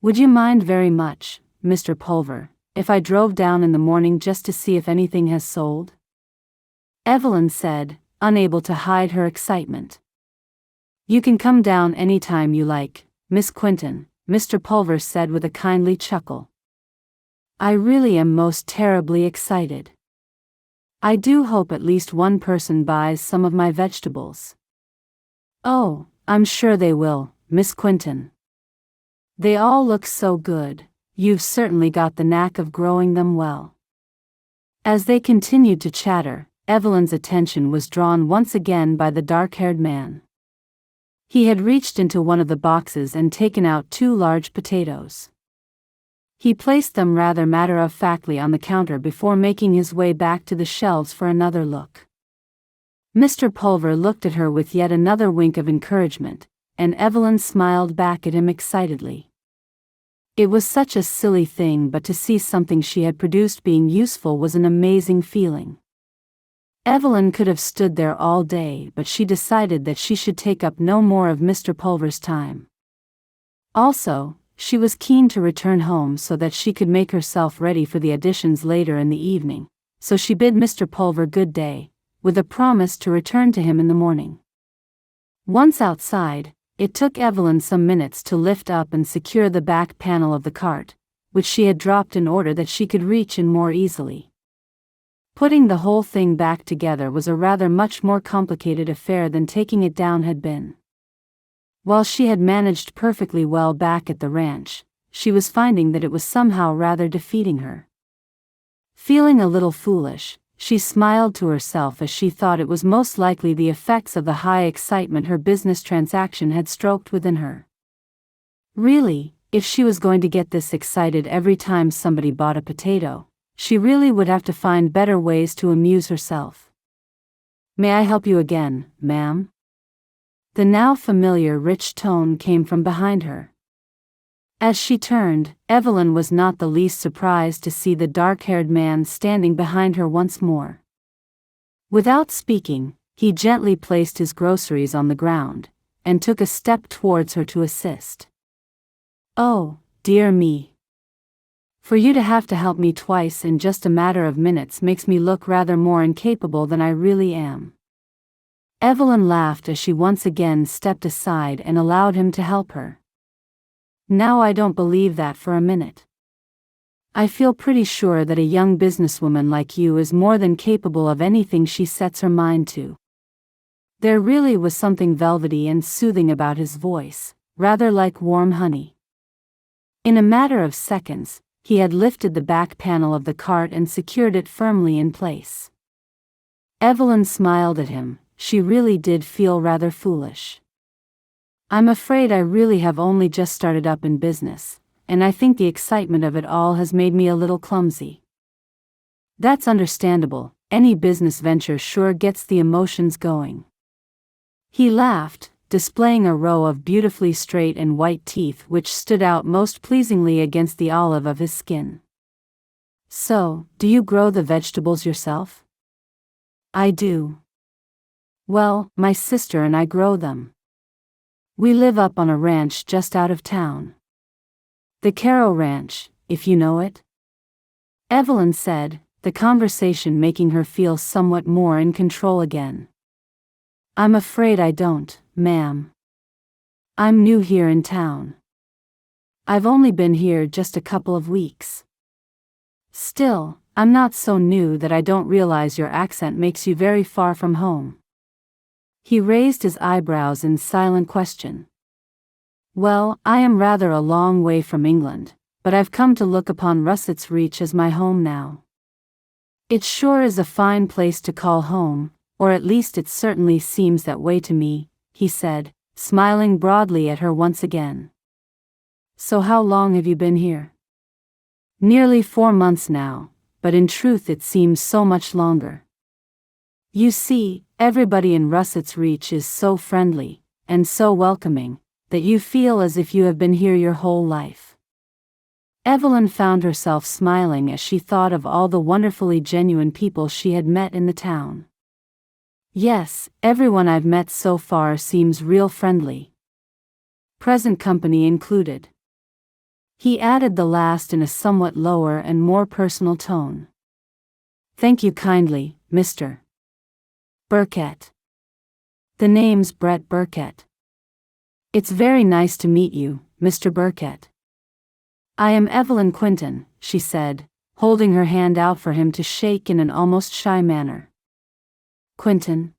"Would you mind very much, Mr. Pulver, if I drove down in the morning just to see if anything has sold?" Evelyn said, unable to hide her excitement. "You can come down any time you like, Miss Quentin," Mr. Pulver said with a kindly chuckle. "I really am most terribly excited. I do hope at least one person buys some of my vegetables." "Oh, I'm sure they will, Miss Quentin. They all look so good. You've certainly got the knack of growing them well." As they continued to chatter, Evelyn's attention was drawn once again by the dark-haired man. He had reached into one of the boxes and taken out 2 large potatoes. He placed them rather matter-of-factly on the counter before making his way back to the shelves for another look. Mr. Pulver looked at her with yet another wink of encouragement, and Evelyn smiled back at him excitedly. It was such a silly thing, but to see something she had produced being useful was an amazing feeling. Evelyn could have stood there all day, but she decided that she should take up no more of Mr. Pulver's time. Also, she was keen to return home so that she could make herself ready for the auditions later in the evening, so she bid Mr. Pulver good day, with a promise to return to him in the morning. Once outside, it took Evelyn some minutes to lift up and secure the back panel of the cart, which she had dropped in order that she could reach in more easily. Putting the whole thing back together was a rather much more complicated affair than taking it down had been. While she had managed perfectly well back at the ranch, she was finding that it was somehow rather defeating her. Feeling a little foolish, she smiled to herself as she thought it was most likely the effects of the high excitement her business transaction had stoked within her. Really, if she was going to get this excited every time somebody bought a potato, she really would have to find better ways to amuse herself. May I help you again, ma'am? The now familiar rich tone came from behind her. As she turned, Evelyn was not the least surprised to see the dark-haired man standing behind her once more. Without speaking, he gently placed his groceries on the ground, and took a step towards her to assist. Oh, dear me. For you to have to help me twice in just a matter of minutes makes me look rather more incapable than I really am. Evelyn laughed as she once again stepped aside and allowed him to help her. Now I don't believe that for a minute. I feel pretty sure that a young businesswoman like you is more than capable of anything she sets her mind to. There really was something velvety and soothing about his voice, rather like warm honey. In a matter of seconds, he had lifted the back panel of the cart and secured it firmly in place. Evelyn smiled at him. She really did feel rather foolish. I'm afraid I really have only just started up in business, and I think the excitement of it all has made me a little clumsy. That's understandable, any business venture sure gets the emotions going. He laughed, displaying a row of beautifully straight and white teeth which stood out most pleasingly against the olive of his skin. So, do you grow the vegetables yourself? I do. Well, my sister and I grow them. We live up on a ranch just out of town. The Carrow Ranch, if you know it? Evelyn said, the conversation making her feel somewhat more in control again. I'm afraid I don't, ma'am. I'm new here in town. I've only been here just a couple of weeks. Still, I'm not so new that I don't realize your accent makes you very far from home. He raised his eyebrows in silent question. Well, I am rather a long way from England, but I've come to look upon Russet's Reach as my home now. It sure is a fine place to call home, or at least it certainly seems that way to me, he said, smiling broadly at her once again. So how long have you been here? Nearly 4 months now, but in truth it seems so much longer. You see, everybody in Russet's Reach is so friendly, and so welcoming, that you feel as if you have been here your whole life. Evelyn found herself smiling as she thought of all the wonderfully genuine people she had met in the town. Yes, everyone I've met so far seems real friendly. Present company included. He added the last in a somewhat lower and more personal tone. Thank you kindly, Mr. Burkett. The name's Brett Burkett. It's very nice to meet you, Mr. Burkett. I am Evelyn Quentin, she said, holding her hand out for him to shake in an almost shy manner. Quentin?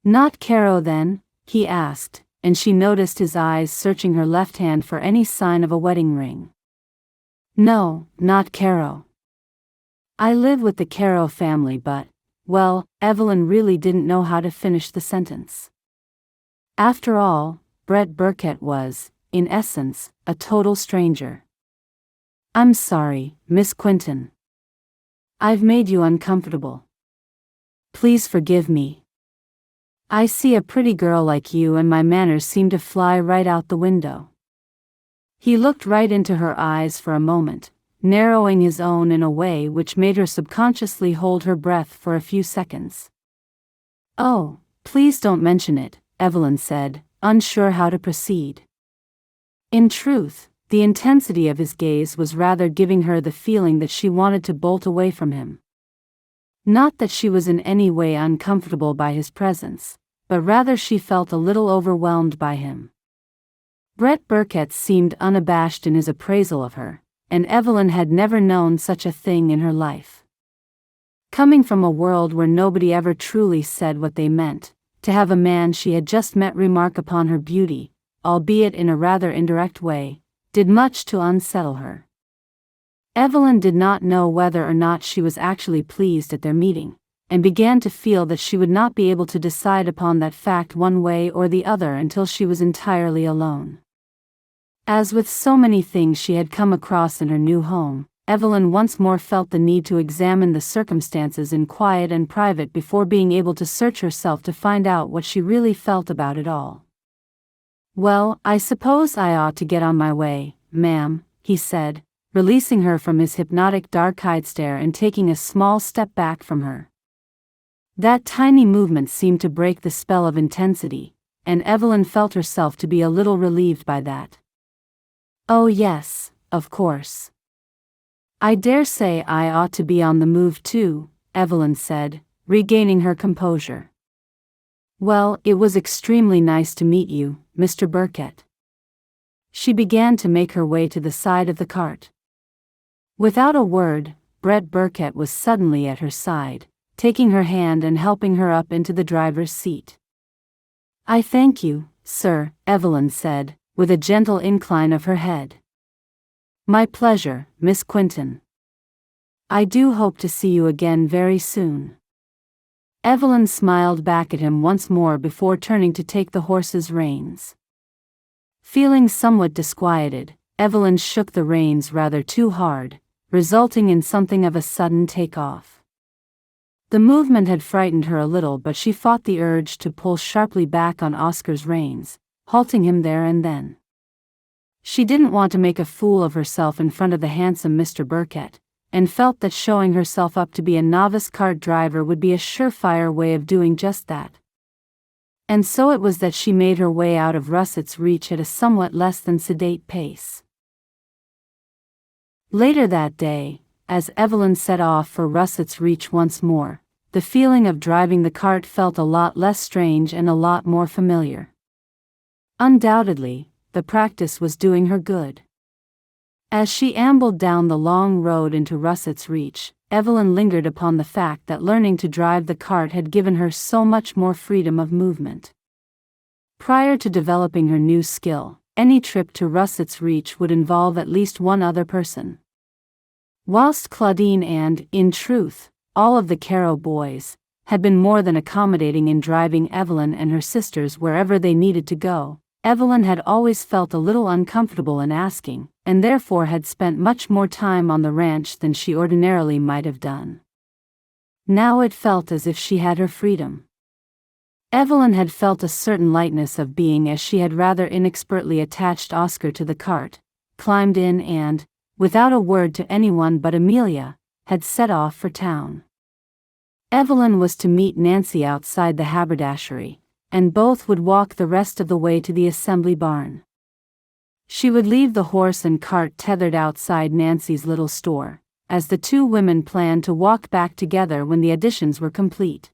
Not Carrow then? He asked, and she noticed his eyes searching her left hand for any sign of a wedding ring. No, not Carrow. I live with the Carrow family but, well, Evelyn really didn't know how to finish the sentence. After all, Brett Burkett was, in essence, a total stranger. I'm sorry, Miss Quentin. I've made you uncomfortable. Please forgive me. I see a pretty girl like you and my manners seem to fly right out the window. He looked right into her eyes for a moment, narrowing his own in a way which made her subconsciously hold her breath for a few seconds. Oh, please don't mention it, Evelyn said, unsure how to proceed. In truth, the intensity of his gaze was rather giving her the feeling that she wanted to bolt away from him. Not that she was in any way uncomfortable by his presence, but rather she felt a little overwhelmed by him. Brett Burkett seemed unabashed in his appraisal of her, and Evelyn had never known such a thing in her life. Coming from a world where nobody ever truly said what they meant, to have a man she had just met remark upon her beauty, albeit in a rather indirect way, did much to unsettle her. Evelyn did not know whether or not she was actually pleased at their meeting, and began to feel that she would not be able to decide upon that fact one way or the other until she was entirely alone. As with so many things she had come across in her new home, Evelyn once more felt the need to examine the circumstances in quiet and private before being able to search herself to find out what she really felt about it all. "Well, I suppose I ought to get on my way, ma'am," he said, releasing her from his hypnotic dark-eyed stare and taking a small step back from her. That tiny movement seemed to break the spell of intensity, and Evelyn felt herself to be a little relieved by that. "Oh yes, of course. I dare say I ought to be on the move too," Evelyn said, regaining her composure. "Well, it was extremely nice to meet you, Mr. Burkett." She began to make her way to the side of the cart. Without a word, Brett Burkett was suddenly at her side, taking her hand and helping her up into the driver's seat. "I thank you, sir," Evelyn said, with a gentle incline of her head. "My pleasure, Miss Quentin. I do hope to see you again very soon." Evelyn smiled back at him once more before turning to take the horse's reins. Feeling somewhat disquieted, Evelyn shook the reins rather too hard, resulting in something of a sudden take-off. The movement had frightened her a little, but she fought the urge to pull sharply back on Oscar's reins, halting him there and then. She didn't want to make a fool of herself in front of the handsome Mr. Burkett, and felt that showing herself up to be a novice cart driver would be a surefire way of doing just that. And so it was that she made her way out of Russet's reach at a somewhat less than sedate pace. Later that day, as Evelyn set off for Russet's reach once more, the feeling of driving the cart felt a lot less strange and a lot more familiar. Undoubtedly, the practice was doing her good. As she ambled down the long road into Russet's reach, Evelyn lingered upon the fact that learning to drive the cart had given her so much more freedom of movement. Prior to developing her new skill, any trip to Russet's reach would involve at least one other person. Whilst Claudine and, in truth, all of the Carrow boys, had been more than accommodating in driving Evelyn and her sisters wherever they needed to go, Evelyn had always felt a little uncomfortable in asking, and therefore had spent much more time on the ranch than she ordinarily might have done. Now it felt as if she had her freedom. Evelyn had felt a certain lightness of being as she had rather inexpertly attached Oscar to the cart, climbed in and, without a word to anyone but Amelia, had set off for town. Evelyn was to meet Nancy outside the haberdashery, and both would walk the rest of the way to the assembly barn. She would leave the horse and cart tethered outside Nancy's little store, as the two women planned to walk back together when the additions were complete.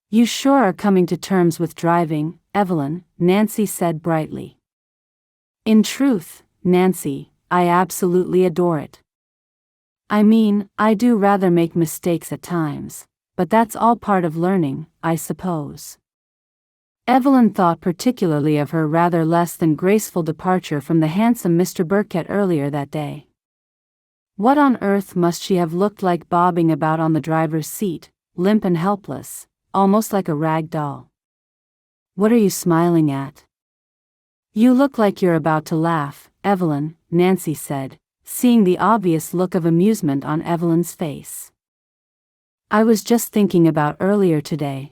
"You sure are coming to terms with driving, Evelyn," Nancy said brightly. "In truth, Nancy, I absolutely adore it. I mean, I do rather make mistakes at times, but that's all part of learning, I suppose." Evelyn thought particularly of her rather less than graceful departure from the handsome Mr. Burkett earlier that day. What on earth must she have looked like bobbing about on the driver's seat, limp and helpless, almost like a rag doll? "What are you smiling at? You look like you're about to laugh, Evelyn," Nancy said, seeing the obvious look of amusement on Evelyn's face. "I was just thinking about earlier today.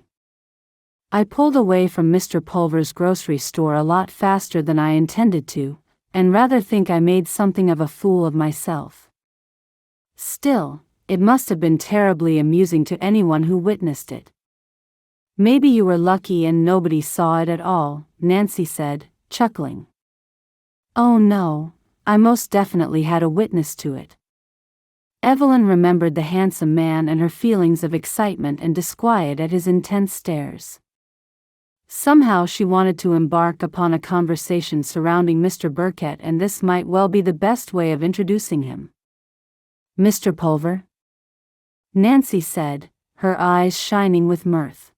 I pulled away from Mr. Pulver's grocery store a lot faster than I intended to, and rather think I made something of a fool of myself. Still, it must have been terribly amusing to anyone who witnessed it." "Maybe you were lucky and nobody saw it at all," Nancy said, chuckling. "Oh no, I most definitely had a witness to it." Evelyn remembered the handsome man and her feelings of excitement and disquiet at his intense stares. Somehow she wanted to embark upon a conversation surrounding Mr. Burkett, and this might well be the best way of introducing him. "Mr. Pulver?" Nancy said, her eyes shining with mirth.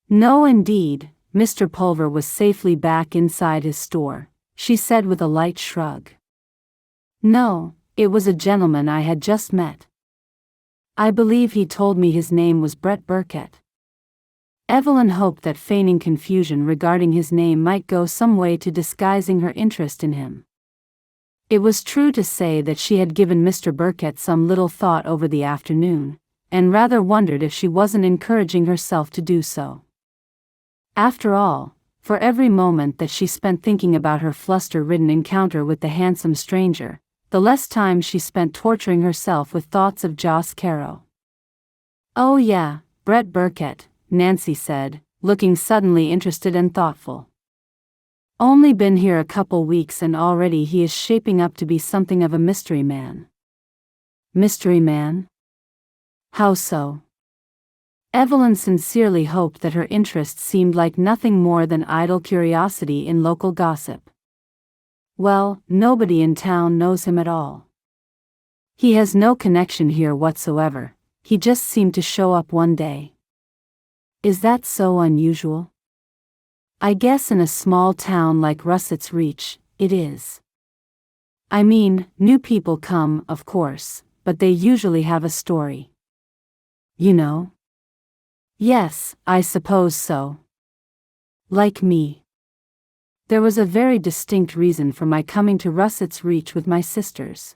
No indeed, Mr. Pulver was safely back inside his store, she said with a light shrug. "No, it was a gentleman I had just met. I believe he told me his name was Brett Burkett." Evelyn hoped that feigning confusion regarding his name might go some way to disguising her interest in him. It was true to say that she had given Mr. Burkett some little thought over the afternoon, and rather wondered if she wasn't encouraging herself to do so. After all, for every moment that she spent thinking about her fluster-ridden encounter with the handsome stranger, the less time she spent torturing herself with thoughts of Joss Carrow. "Oh yeah, Brett Burkett," Nancy said, looking suddenly interested and thoughtful. "Only been here a couple weeks and already he is shaping up to be something of a mystery man." Mystery man? How so? Evelyn sincerely hoped that her interest seemed like nothing more than idle curiosity in local gossip. "Well, nobody in town knows him at all. He has no connection here whatsoever, he just seemed to show up one day." "Is that so unusual?" "I guess in a small town like Russett's Reach, it is. I mean, new people come, of course, but they usually have a story. You know?" "Yes, I suppose so. Like me. There was a very distinct reason for my coming to Russett's Reach with my sisters."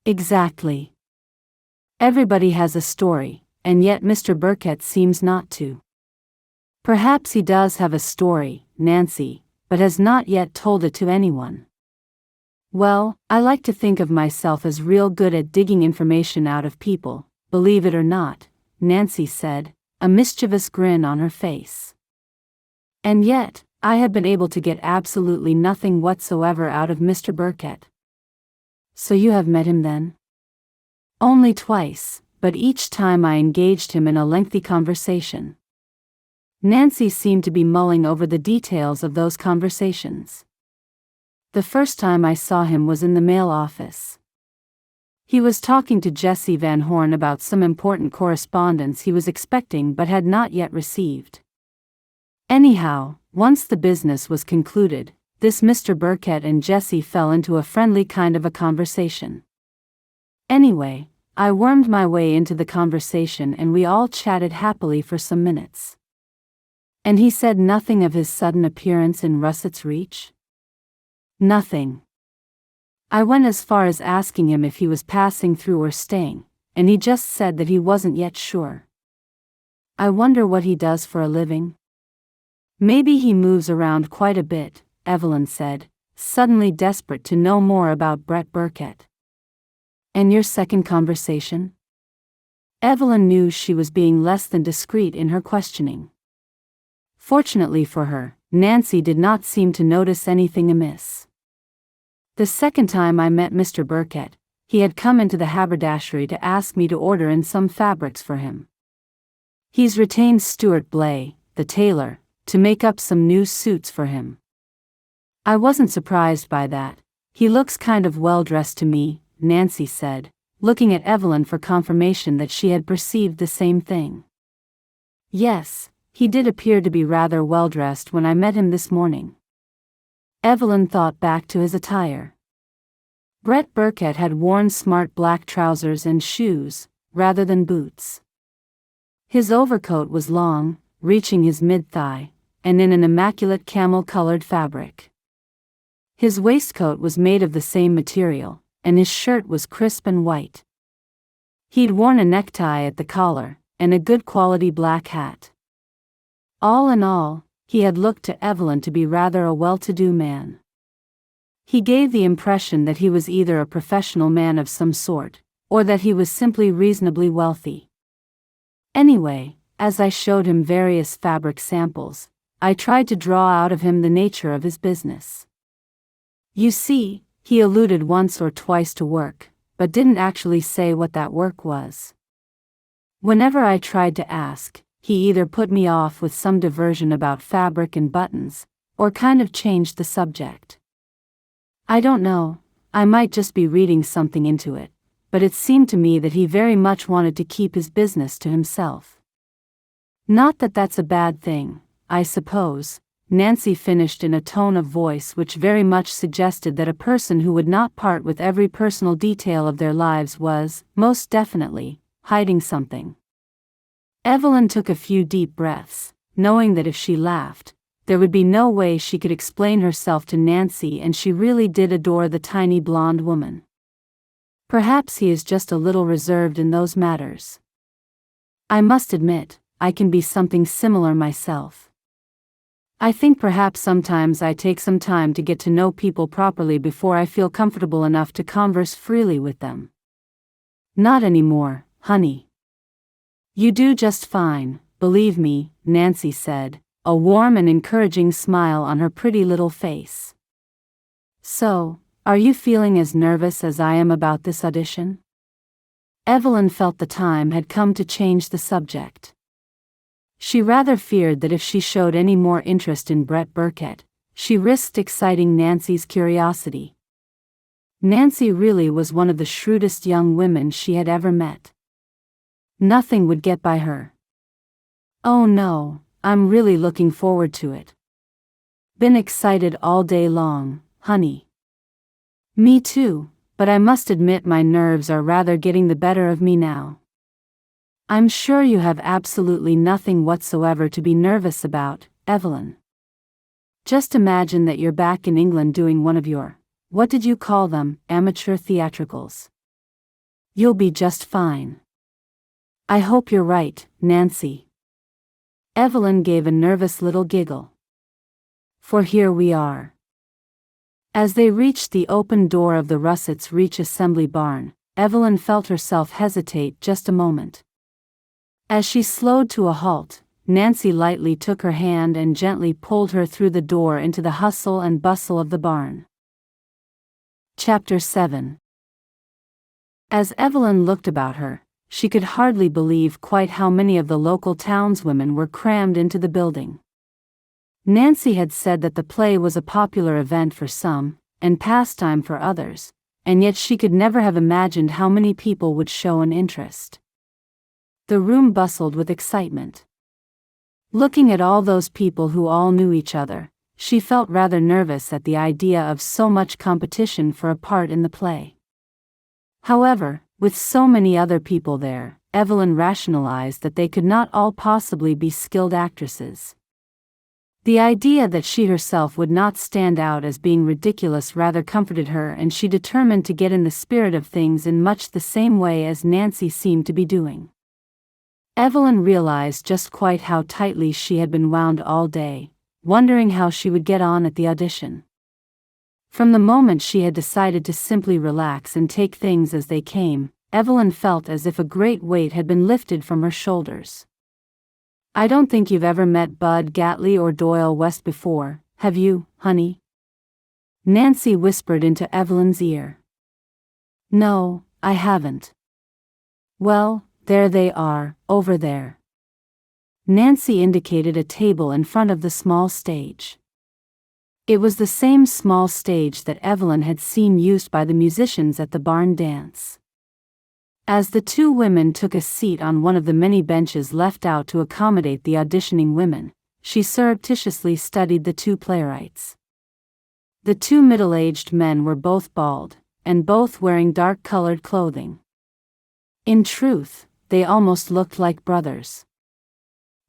"Exactly. Everybody has a story, and yet Mr. Burkett seems not to." "Perhaps he does have a story, Nancy, but has not yet told it to anyone." "Well, I like to think of myself as real good at digging information out of people, believe it or not," Nancy said, a mischievous grin on her face. "And yet, I had been able to get absolutely nothing whatsoever out of Mr. Burkett." "So you have met him then?" "Only twice, but each time I engaged him in a lengthy conversation." Nancy seemed to be mulling over the details of those conversations. "The first time I saw him was in the mail office. He was talking to Jessie Van Horn about some important correspondence he was expecting but had not yet received. Anyhow, once the business was concluded, this Mr. Burkett and Jessie fell into a friendly kind of a conversation. Anyway, I wormed my way into the conversation and we all chatted happily for some minutes." "And he said nothing of his sudden appearance in Russett's Reach?" "Nothing. I went as far as asking him if he was passing through or staying, and he just said that he wasn't yet sure." "I wonder what he does for a living." "Maybe he moves around quite a bit," Evelyn said, suddenly desperate to know more about Brett Burkett. "And your second conversation?" Evelyn knew she was being less than discreet in her questioning. Fortunately for her, Nancy did not seem to notice anything amiss. "The second time I met Mr. Burkett, he had come into the haberdashery to ask me to order in some fabrics for him. He's retained Stuart Blay, the tailor, to make up some new suits for him. I wasn't surprised by that. He looks kind of well-dressed to me," Nancy said, looking at Evelyn for confirmation that she had perceived the same thing. "Yes, he did appear to be rather well-dressed when I met him this morning." Evelyn thought back to his attire. Brett Burkett had worn smart black trousers and shoes, rather than boots. His overcoat was long, reaching his mid-thigh, and in an immaculate camel-colored fabric. His waistcoat was made of the same material, and his shirt was crisp and white. He'd worn a necktie at the collar, and a good quality black hat. All in all, he had looked to Evelyn to be rather a well-to-do man. He gave the impression that he was either a professional man of some sort, or that he was simply reasonably wealthy. Anyway, as I showed him various fabric samples, I tried to draw out of him the nature of his business. You see, he alluded once or twice to work, but didn't actually say what that work was. Whenever I tried to ask, he either put me off with some diversion about fabric and buttons, or kind of changed the subject. I don't know, I might just be reading something into it, but it seemed to me that he very much wanted to keep his business to himself. Not that that's a bad thing, I suppose, Nancy finished in a tone of voice which very much suggested that a person who would not part with every personal detail of their lives was, most definitely, hiding something. Evelyn took a few deep breaths, knowing that if she laughed, there would be no way she could explain herself to Nancy, and she really did adore the tiny blonde woman. Perhaps he is just a little reserved in those matters. I must admit, I can be something similar myself. I think perhaps sometimes I take some time to get to know people properly before I feel comfortable enough to converse freely with them. Not anymore, honey. You do just fine, believe me, Nancy said, a warm and encouraging smile on her pretty little face. So, are you feeling as nervous as I am about this audition? Evelyn felt the time had come to change the subject. She rather feared that if she showed any more interest in Brett Burkett, she risked exciting Nancy's curiosity. Nancy really was one of the shrewdest young women she had ever met. Nothing would get by her. Oh no, I'm really looking forward to it. Been excited all day long, honey. Me too, but I must admit my nerves are rather getting the better of me now. I'm sure you have absolutely nothing whatsoever to be nervous about, Evelyn. Just imagine that you're back in England doing one of your, what did you call them, amateur theatricals. You'll be just fine. I hope you're right, Nancy. Evelyn gave a nervous little giggle. For here we are. As they reached the open door of the Russets Reach Assembly Barn, Evelyn felt herself hesitate just a moment. As she slowed to a halt, Nancy lightly took her hand and gently pulled her through the door into the hustle and bustle of the barn. Chapter 7. As Evelyn looked about her, she could hardly believe quite how many of the local townswomen were crammed into the building. Nancy had said that the play was a popular event for some, and pastime for others, and yet she could never have imagined how many people would show an interest. The room bustled with excitement. Looking at all those people who all knew each other, she felt rather nervous at the idea of so much competition for a part in the play. However, with so many other people there, Evelyn rationalized that they could not all possibly be skilled actresses. The idea that she herself would not stand out as being ridiculous rather comforted her, and she determined to get in the spirit of things in much the same way as Nancy seemed to be doing. Evelyn realized just quite how tightly she had been wound all day, wondering how she would get on at the audition. From the moment she had decided to simply relax and take things as they came, Evelyn felt as if a great weight had been lifted from her shoulders. I don't think you've ever met Bud Gatley or Doyle West before, have you, honey? Nancy whispered into Evelyn's ear. No, I haven't. Well, there they are, over there. Nancy indicated a table in front of the small stage. It was the same small stage that Evelyn had seen used by the musicians at the barn dance. As the two women took a seat on one of the many benches left out to accommodate the auditioning women, she surreptitiously studied the two playwrights. The two middle-aged men were both bald, and both wearing dark-colored clothing. In truth, they almost looked like brothers.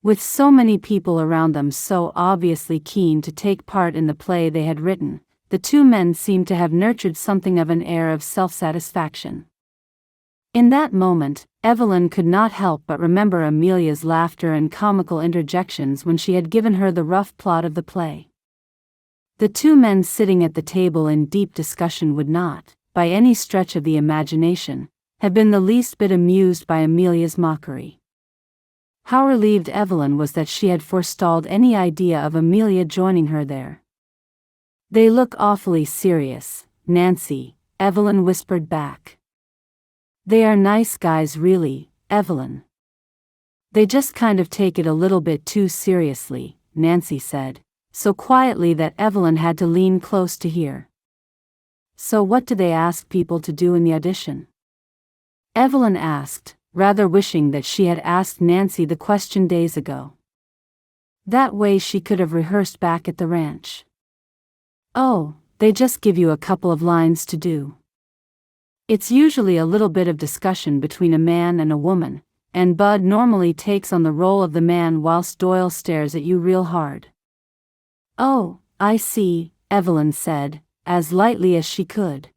With so many people around them so obviously keen to take part in the play they had written, the two men seemed to have nurtured something of an air of self-satisfaction. In that moment, Evelyn could not help but remember Amelia's laughter and comical interjections when she had given her the rough plot of the play. The two men sitting at the table in deep discussion would not, by any stretch of the imagination, have been the least bit amused by Amelia's mockery. How relieved Evelyn was that she had forestalled any idea of Amelia joining her there. They look awfully serious, Nancy, Evelyn whispered back. They are nice guys really, Evelyn. They just kind of take it a little bit too seriously, Nancy said, so quietly that Evelyn had to lean close to hear. So what do they ask people to do in the audition? Evelyn asked, rather wishing that she had asked Nancy the question days ago. That way she could have rehearsed back at the ranch. Oh, they just give you a couple of lines to do. It's usually a little bit of discussion between a man and a woman, and Bud normally takes on the role of the man whilst Doyle stares at you real hard. Oh, I see, Evelyn said, as lightly as she could.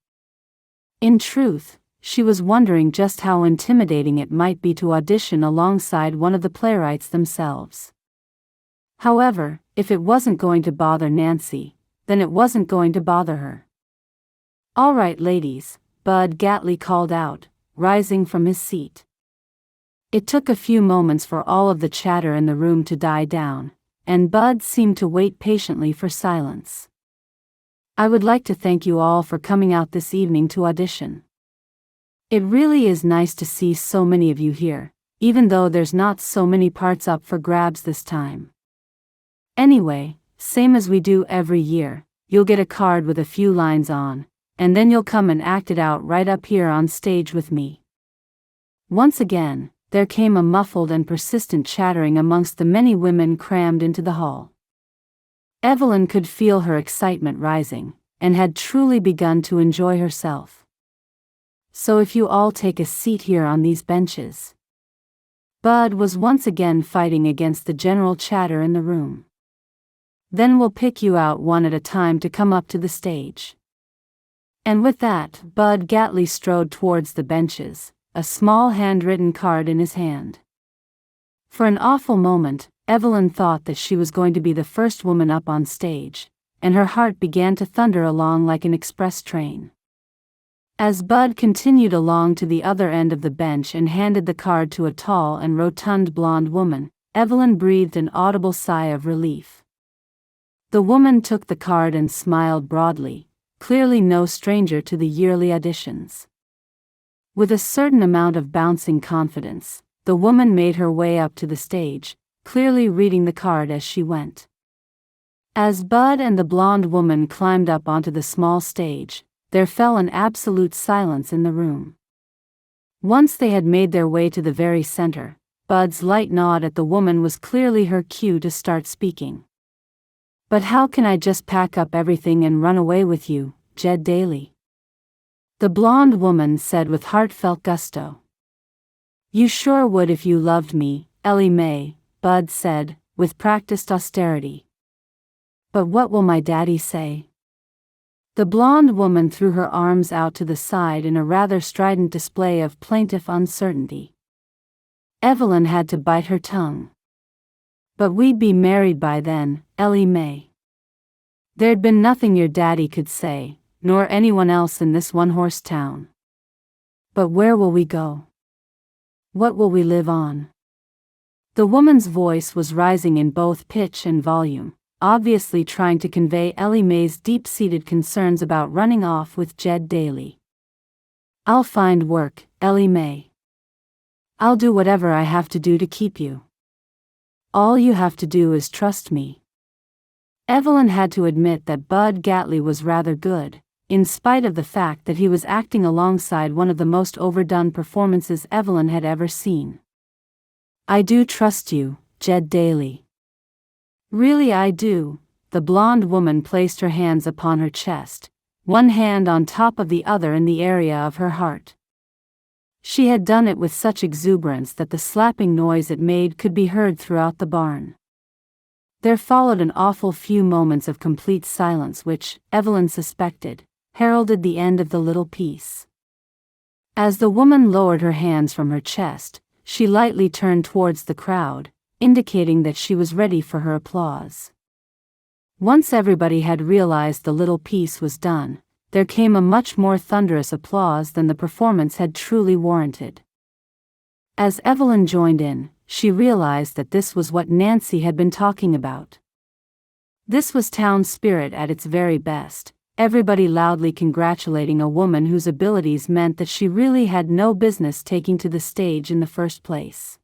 In truth, she was wondering just how intimidating it might be to audition alongside one of the playwrights themselves. However, if it wasn't going to bother Nancy, then it wasn't going to bother her. "All right, ladies," Bud Gatley called out, rising from his seat. It took a few moments for all of the chatter in the room to die down, and Bud seemed to wait patiently for silence. "I would like to thank you all for coming out this evening to audition. It really is nice to see so many of you here, even though there's not so many parts up for grabs this time. Anyway, same as we do every year, you'll get a card with a few lines on, and then you'll come and act it out right up here on stage with me." Once again, there came a muffled and persistent chattering amongst the many women crammed into the hall. Evelyn could feel her excitement rising, and had truly begun to enjoy herself. "So if you all take a seat here on these benches." Bud was once again fighting against the general chatter in the room. "Then we'll pick you out one at a time to come up to the stage." And with that, Bud Gatley strode towards the benches, a small handwritten card in his hand. For an awful moment, Evelyn thought that she was going to be the first woman up on stage, and her heart began to thunder along like an express train. As Bud continued along to the other end of the bench and handed the card to a tall and rotund blonde woman, Evelyn breathed an audible sigh of relief. The woman took the card and smiled broadly, clearly no stranger to the yearly auditions. With a certain amount of bouncing confidence, the woman made her way up to the stage, clearly reading the card as she went. As Bud and the blonde woman climbed up onto the small stage, there fell an absolute silence in the room. Once they had made their way to the very center, Bud's light nod at the woman was clearly her cue to start speaking. "But how can I just pack up everything and run away with you, Jed Daly?" the blonde woman said with heartfelt gusto. "You sure would if you loved me, Ellie Mae," Bud said, with practiced austerity. "But what will my daddy say?" The blonde woman threw her arms out to the side in a rather strident display of plaintive uncertainty. Evelyn had to bite her tongue. "But we'd be married by then, Ellie Mae. There'd been nothing your daddy could say, nor anyone else in this one-horse town. But where will we go? What will we live on?" The woman's voice was rising in both pitch and volume, obviously trying to convey Ellie Mae's deep-seated concerns about running off with Jed Daly. "I'll find work, Ellie Mae. I'll do whatever I have to do to keep you. All you have to do is trust me." Evelyn had to admit that Bud Gatley was rather good, in spite of the fact that he was acting alongside one of the most overdone performances Evelyn had ever seen. "I do trust you, Jed Daly. Really I do." The blonde woman placed her hands upon her chest, one hand on top of the other in the area of her heart. She had done it with such exuberance that the slapping noise it made could be heard throughout the barn. There followed an awful few moments of complete silence which, Evelyn suspected, heralded the end of the little piece. As the woman lowered her hands from her chest, she lightly turned towards the crowd, indicating that she was ready for her applause. Once everybody had realized the little piece was done, there came a much more thunderous applause than the performance had truly warranted. As Evelyn joined in, she realized that this was what Nancy had been talking about. This was town spirit at its very best, everybody loudly congratulating a woman whose abilities meant that she really had no business taking to the stage in the first place.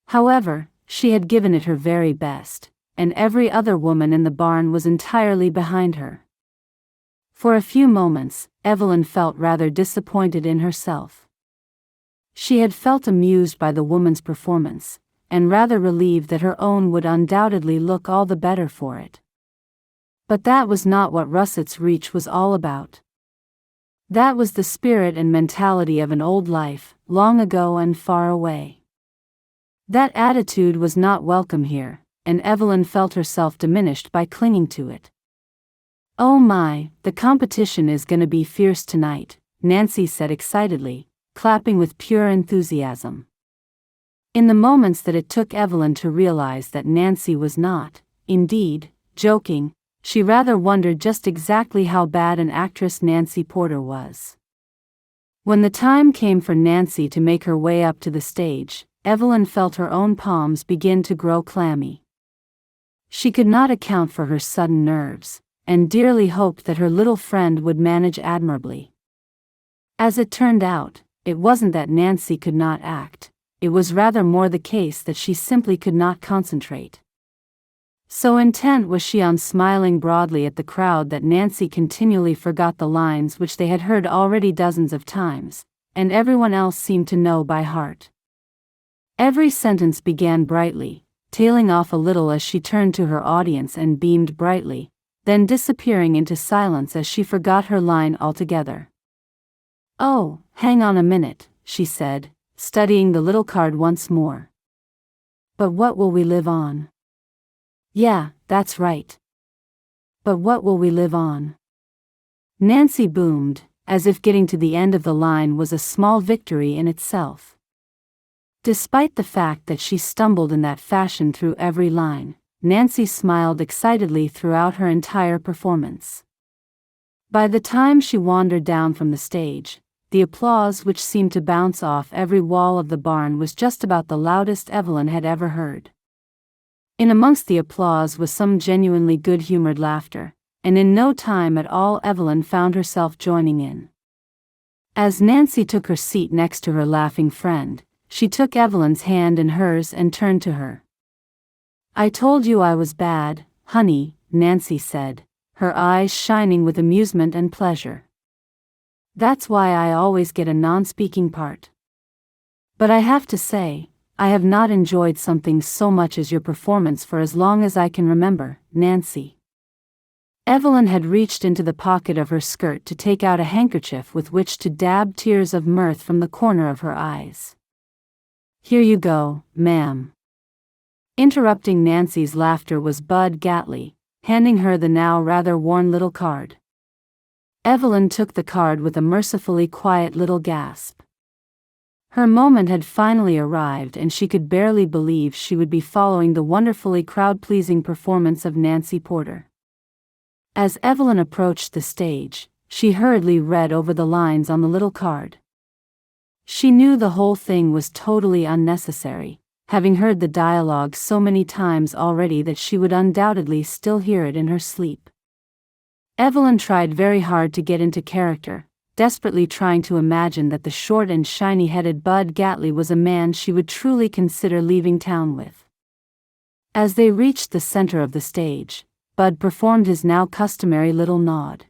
However, she had given it her very best, and every other woman in the barn was entirely behind her. For a few moments, Evelyn felt rather disappointed in herself. She had felt amused by the woman's performance, and rather relieved that her own would undoubtedly look all the better for it. But that was not what Russet's Reach was all about. That was the spirit and mentality of an old life, long ago and far away. That attitude was not welcome here, and Evelyn felt herself diminished by clinging to it. "Oh my, the competition is gonna be fierce tonight," Nancy said excitedly, clapping with pure enthusiasm. In the moments that it took Evelyn to realize that Nancy was not, indeed, joking, she rather wondered just exactly how bad an actress Nancy Porter was. When the time came for Nancy to make her way up to the stage, Evelyn felt her own palms begin to grow clammy. She could not account for her sudden nerves, and dearly hoped that her little friend would manage admirably. As it turned out, it wasn't that Nancy could not act, it was rather more the case that she simply could not concentrate. So intent was she on smiling broadly at the crowd that Nancy continually forgot the lines which they had heard already dozens of times, and everyone else seemed to know by heart. Every sentence began brightly, tailing off a little as she turned to her audience and beamed brightly, then disappearing into silence as she forgot her line altogether. "Oh, hang on a minute," she said, studying the little card once more. "But what will we live on?" "Yeah, that's right. But what will we live on?" Nancy boomed, as if getting to the end of the line was a small victory in itself. Despite the fact that she stumbled in that fashion through every line, Nancy smiled excitedly throughout her entire performance. By the time she wandered down from the stage, the applause which seemed to bounce off every wall of the barn was just about the loudest Evelyn had ever heard. In amongst the applause was some genuinely good-humored laughter, and in no time at all Evelyn found herself joining in. As Nancy took her seat next to her laughing friend, she took Evelyn's hand in hers and turned to her. "I told you I was bad, honey," Nancy said, her eyes shining with amusement and pleasure. "That's why I always get a non-speaking part. But I have to say, I have not enjoyed something so much as your performance for as long as I can remember, Nancy." Evelyn had reached into the pocket of her skirt to take out a handkerchief with which to dab tears of mirth from the corner of her eyes. "Here you go, ma'am." Interrupting Nancy's laughter was Bud Gatley, handing her the now rather worn little card. Evelyn took the card with a mercifully quiet little gasp. Her moment had finally arrived and she could barely believe she would be following the wonderfully crowd-pleasing performance of Nancy Porter. As Evelyn approached the stage, she hurriedly read over the lines on the little card. She knew the whole thing was totally unnecessary, having heard the dialogue so many times already that she would undoubtedly still hear it in her sleep. Evelyn tried very hard to get into character, desperately trying to imagine that the short and shiny-headed Bud Gatley was a man she would truly consider leaving town with. As they reached the center of the stage, Bud performed his now customary little nod.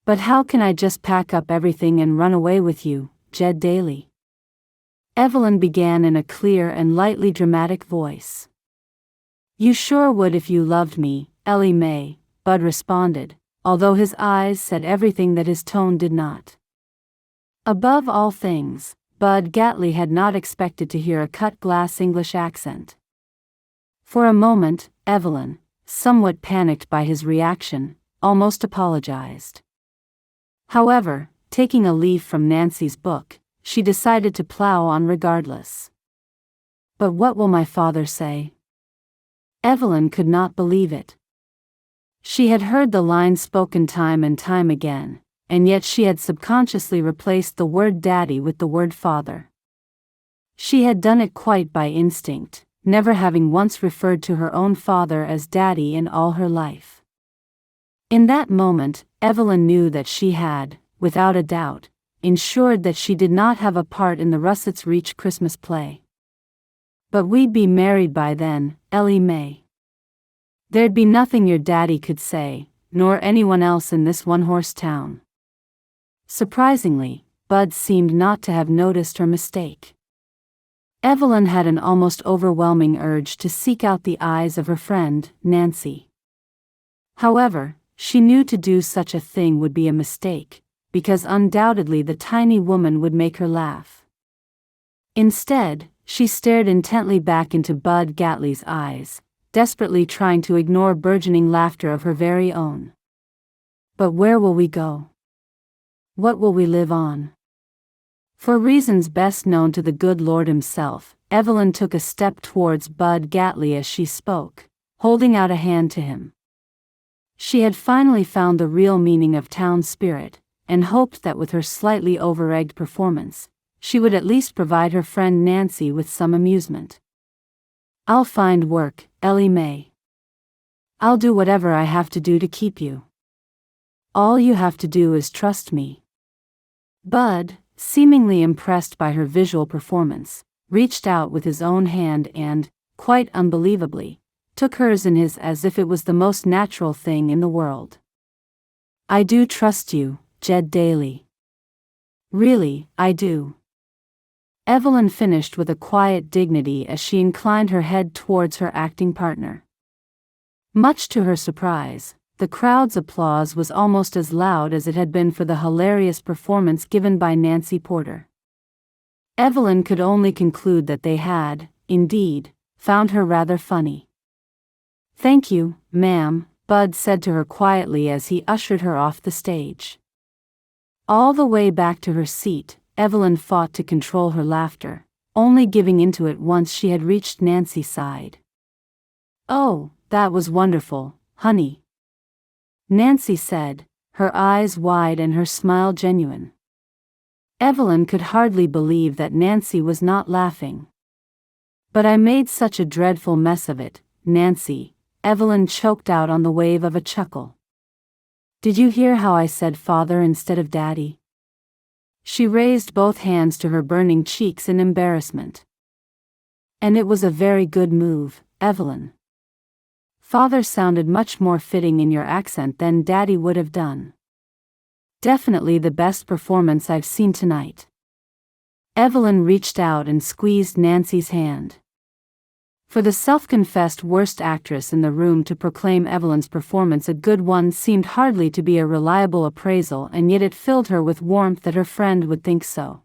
"But how can I just pack up everything and run away with you, Jed Daly?" Evelyn began in a clear and lightly dramatic voice. "You sure would if you loved me, Ellie Mae," Bud responded, although his eyes said everything that his tone did not. Above all things, Bud Gatley had not expected to hear a cut-glass English accent. For a moment, Evelyn, somewhat panicked by his reaction, almost apologized. However, taking a leaf from Nancy's book, she decided to plow on regardless. "But what will my father say?" Evelyn could not believe it. She had heard the line spoken time and time again, and yet she had subconsciously replaced the word daddy with the word father. She had done it quite by instinct, never having once referred to her own father as daddy in all her life. In that moment, Evelyn knew that she had, without a doubt, ensured that she did not have a part in the Russets Reach Christmas play. "But we'd be married by then, Ellie Mae. There'd be nothing your daddy could say, nor anyone else in this one-horse town." Surprisingly, Bud seemed not to have noticed her mistake. Evelyn had an almost overwhelming urge to seek out the eyes of her friend, Nancy. However, she knew to do such a thing would be a mistake, because undoubtedly the tiny woman would make her laugh. Instead, she stared intently back into Bud Gatley's eyes, desperately trying to ignore burgeoning laughter of her very own. But where will we go? What will we live on? For reasons best known to the good Lord himself, Evelyn took a step towards Bud Gatley as she spoke, holding out a hand to him. She had finally found the real meaning of town spirit, and hoped that with her slightly over-egged performance, she would at least provide her friend Nancy with some amusement. "I'll find work, Ellie Mae. I'll do whatever I have to do to keep you. All you have to do is trust me." Bud, seemingly impressed by her visual performance, reached out with his own hand and, quite unbelievably, took hers in his as if it was the most natural thing in the world. "I do trust you, Jed Daly. Really, I do." Evelyn finished with a quiet dignity as she inclined her head towards her acting partner. Much to her surprise, the crowd's applause was almost as loud as it had been for the hilarious performance given by Nancy Porter. Evelyn could only conclude that they had, indeed, found her rather funny. "Thank you, ma'am," Bud said to her quietly as he ushered her off the stage. All the way back to her seat, Evelyn fought to control her laughter, only giving into it once she had reached Nancy's side. "Oh, that was wonderful, honey," Nancy said, her eyes wide and her smile genuine. Evelyn could hardly believe that Nancy was not laughing. "But I made such a dreadful mess of it, Nancy," Evelyn choked out on the wave of a chuckle. "Did you hear how I said father instead of daddy?" She raised both hands to her burning cheeks in embarrassment. "And it was a very good move, Evelyn. Father sounded much more fitting in your accent than Daddy would have done. Definitely the best performance I've seen tonight." Evelyn reached out and squeezed Nancy's hand. For the self-confessed worst actress in the room to proclaim Evelyn's performance a good one seemed hardly to be a reliable appraisal, and yet it filled her with warmth that her friend would think so.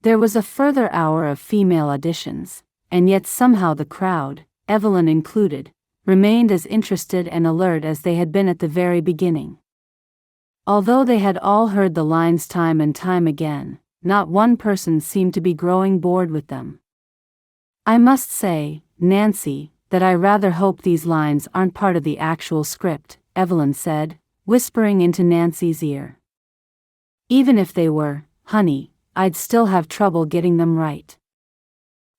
There was a further hour of female auditions, and yet somehow the crowd, Evelyn included, remained as interested and alert as they had been at the very beginning. Although they had all heard the lines time and time again, not one person seemed to be growing bored with them. "I must say, Nancy, that I rather hope these lines aren't part of the actual script," Evelyn said, whispering into Nancy's ear. "Even if they were, honey, I'd still have trouble getting them right."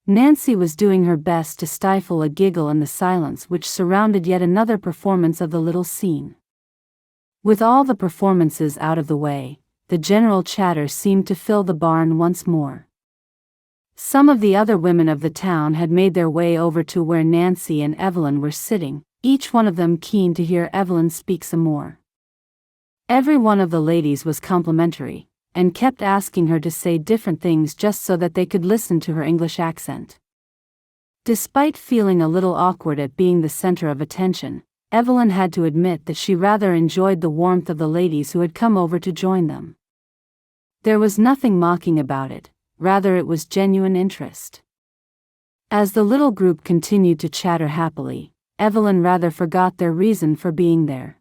Nancy was doing her best to stifle a giggle in the silence which surrounded yet another performance of the little scene. With all the performances out of the way, the general chatter seemed to fill the barn once more. Some of the other women of the town had made their way over to where Nancy and Evelyn were sitting, each one of them keen to hear Evelyn speak some more. Every one of the ladies was complimentary, and kept asking her to say different things just so that they could listen to her English accent. Despite feeling a little awkward at being the center of attention, Evelyn had to admit that she rather enjoyed the warmth of the ladies who had come over to join them. There was nothing mocking about it, rather it was genuine interest. As the little group continued to chatter happily, Evelyn rather forgot their reason for being there.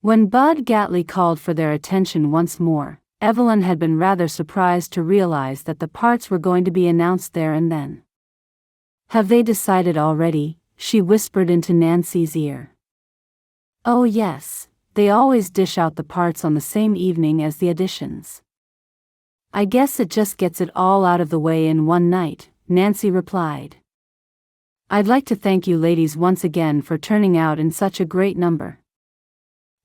When Bud Gatley called for their attention once more, Evelyn had been rather surprised to realize that the parts were going to be announced there and then. "Have they decided already?" she whispered into Nancy's ear. "Oh yes, they always dish out the parts on the same evening as the auditions. I guess it just gets it all out of the way in one night," Nancy replied. "I'd like to thank you ladies once again for turning out in such a great number.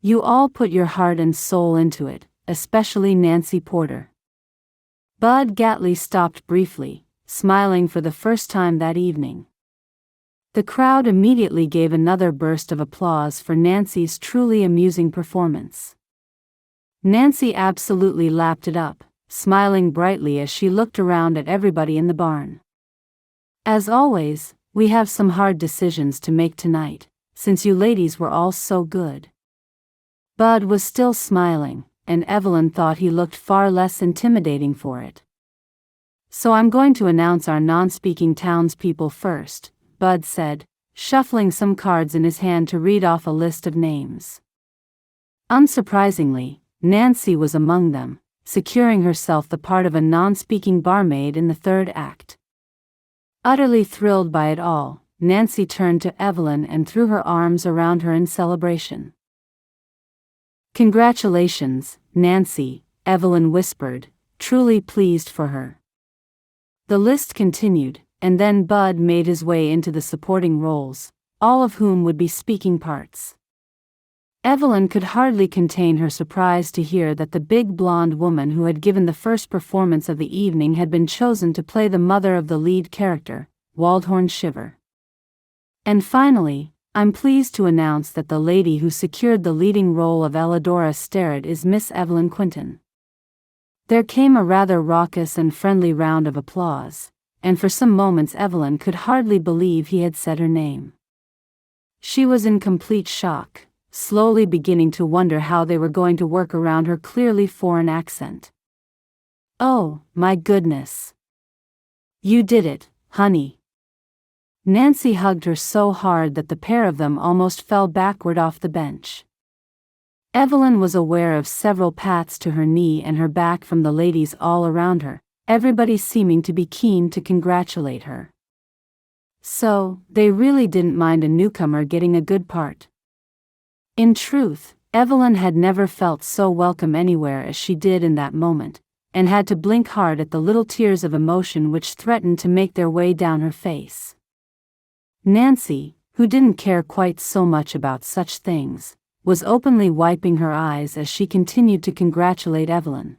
You all put your heart and soul into it, especially Nancy Porter." Bud Gatley stopped briefly, smiling for the first time that evening. The crowd immediately gave another burst of applause for Nancy's truly amusing performance. Nancy absolutely lapped it up, smiling brightly as she looked around at everybody in the barn. "As always, we have some hard decisions to make tonight, since you ladies were all so good." Bud was still smiling, and Evelyn thought he looked far less intimidating for it. "So I'm going to announce our non-speaking townspeople first," Bud said, shuffling some cards in his hand to read off a list of names. Unsurprisingly, Nancy was among them, securing herself the part of a non-speaking barmaid in the third act. Utterly thrilled by it all, Nancy turned to Evelyn and threw her arms around her in celebration. "Congratulations, Nancy," Evelyn whispered, truly pleased for her. The list continued, and then Bud made his way into the supporting roles, all of whom would be speaking parts. Evelyn could hardly contain her surprise to hear that the big blonde woman who had given the first performance of the evening had been chosen to play the mother of the lead character, Waldhorn Shiver. And finally, I'm pleased to announce that the lady who secured the leading role of Elidora Sterrett is Miss Evelyn Quentin. There came a rather raucous and friendly round of applause, and for some moments Evelyn could hardly believe he had said her name. She was in complete shock, slowly beginning to wonder how they were going to work around her clearly foreign accent. "Oh, my goodness. You did it, honey." Nancy hugged her so hard that the pair of them almost fell backward off the bench. Evelyn was aware of several pats to her knee and her back from the ladies all around her, everybody seeming to be keen to congratulate her. So, they really didn't mind a newcomer getting a good part. In truth, Evelyn had never felt so welcome anywhere as she did in that moment, and had to blink hard at the little tears of emotion which threatened to make their way down her face. Nancy, who didn't care quite so much about such things, was openly wiping her eyes as she continued to congratulate Evelyn.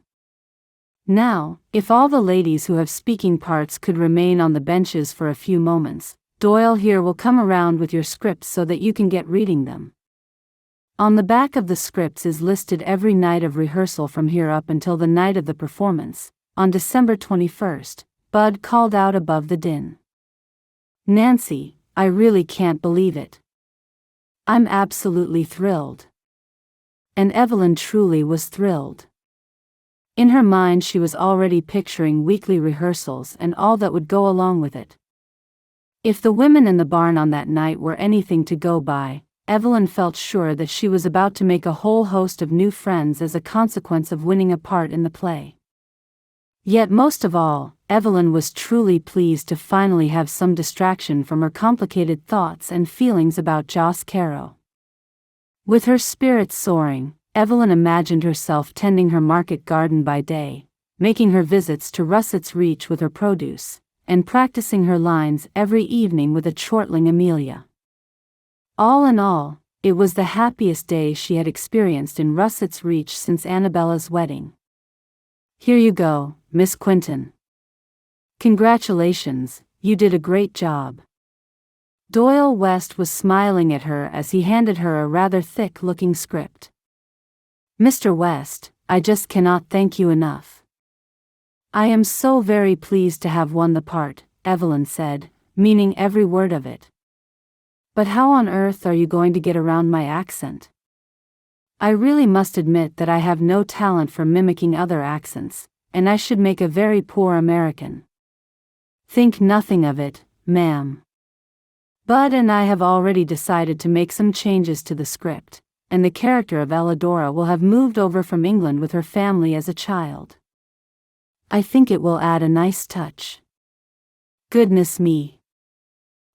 "Now, if all the ladies who have speaking parts could remain on the benches for a few moments, Doyle here will come around with your scripts so that you can get reading them." On the back of the scripts is listed every night of rehearsal from here up until the night of the performance, on December 21st, Bud called out above the din. "Nancy, I really can't believe it. I'm absolutely thrilled." And Evelyn truly was thrilled. In her mind she was already picturing weekly rehearsals and all that would go along with it. If the women in the barn on that night were anything to go by, Evelyn felt sure that she was about to make a whole host of new friends as a consequence of winning a part in the play. Yet most of all, Evelyn was truly pleased to finally have some distraction from her complicated thoughts and feelings about Joss Carrow. With her spirits soaring, Evelyn imagined herself tending her market garden by day, making her visits to Russett's Reach with her produce, and practicing her lines every evening with a chortling Amelia. All in all, it was the happiest day she had experienced in Russett's Reach since Annabella's wedding. "Here you go, Miss Quentin. Congratulations, you did a great job." Doyle West was smiling at her as he handed her a rather thick-looking script. "Mr. West, I just cannot thank you enough." "I am so very pleased to have won the part," Evelyn said, meaning every word of it. "But how on earth are you going to get around my accent? I really must admit that I have no talent for mimicking other accents, and I should make a very poor American." "Think nothing of it, ma'am. Bud and I have already decided to make some changes to the script, and the character of Elidora will have moved over from England with her family as a child. I think it will add a nice touch." "Goodness me!"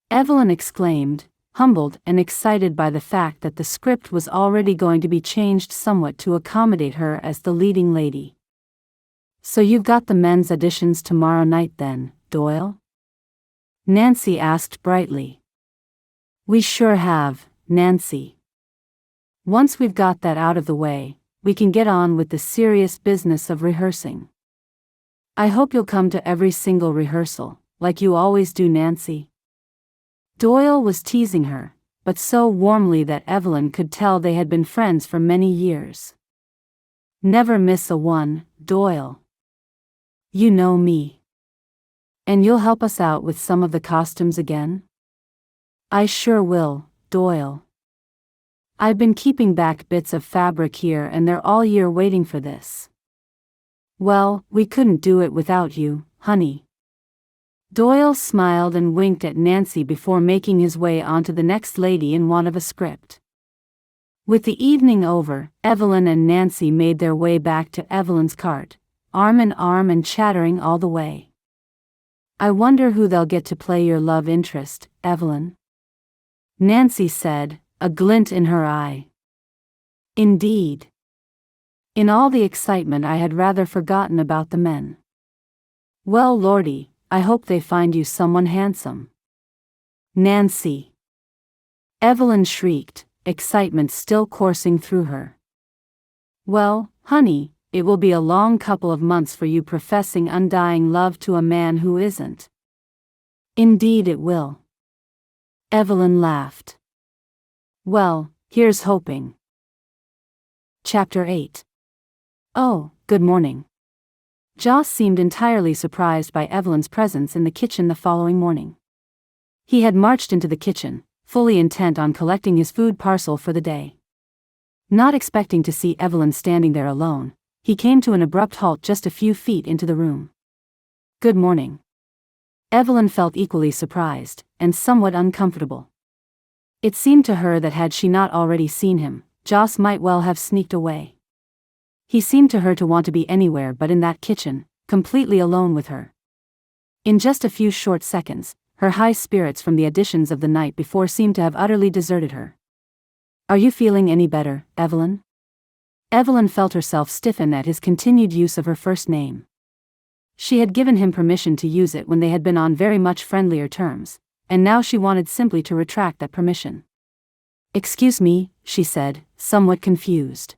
Evelyn exclaimed, humbled and excited by the fact that the script was already going to be changed somewhat to accommodate her as the leading lady. "So you've got the men's auditions tomorrow night then, Doyle?" Nancy asked brightly. "We sure have, Nancy. Once we've got that out of the way, we can get on with the serious business of rehearsing. I hope you'll come to every single rehearsal, like you always do, Nancy." Doyle was teasing her, but so warmly that Evelyn could tell they had been friends for many years. "Never miss a one, Doyle. You know me. And you'll help us out with some of the costumes again?" "I sure will, Doyle. I've been keeping back bits of fabric here and there all year waiting for this." "Well, we couldn't do it without you, honey. Doyle smiled and winked at Nancy before making his way onto the next lady in want of a script. With the evening over, Evelyn and Nancy made their way back to Evelyn's cart, arm in arm and chattering all the way. "I wonder who they'll get to play your love interest, Evelyn," Nancy said, a glint in her eye. "Indeed. In all the excitement I had rather forgotten about the men. Well, Lordy, I hope they find you someone handsome." "Nancy!" Evelyn shrieked, excitement still coursing through her. "Well, honey, it will be a long couple of months for you professing undying love to a man who isn't." "Indeed it will." Evelyn laughed. "Well, here's hoping." Chapter 8. "Oh, good morning." Joss seemed entirely surprised by Evelyn's presence in the kitchen the following morning. He had marched into the kitchen, fully intent on collecting his food parcel for the day. Not expecting to see Evelyn standing there alone, he came to an abrupt halt just a few feet into the room. "Good morning." Evelyn felt equally surprised, and somewhat uncomfortable. It seemed to her that had she not already seen him, Joss might well have sneaked away. He seemed to her to want to be anywhere but in that kitchen, completely alone with her. In just a few short seconds, her high spirits from the additions of the night before seemed to have utterly deserted her. "Are you feeling any better, Evelyn?" Evelyn felt herself stiffen at his continued use of her first name. She had given him permission to use it when they had been on very much friendlier terms, and now she wanted simply to retract that permission. "Excuse me," she said, somewhat confused.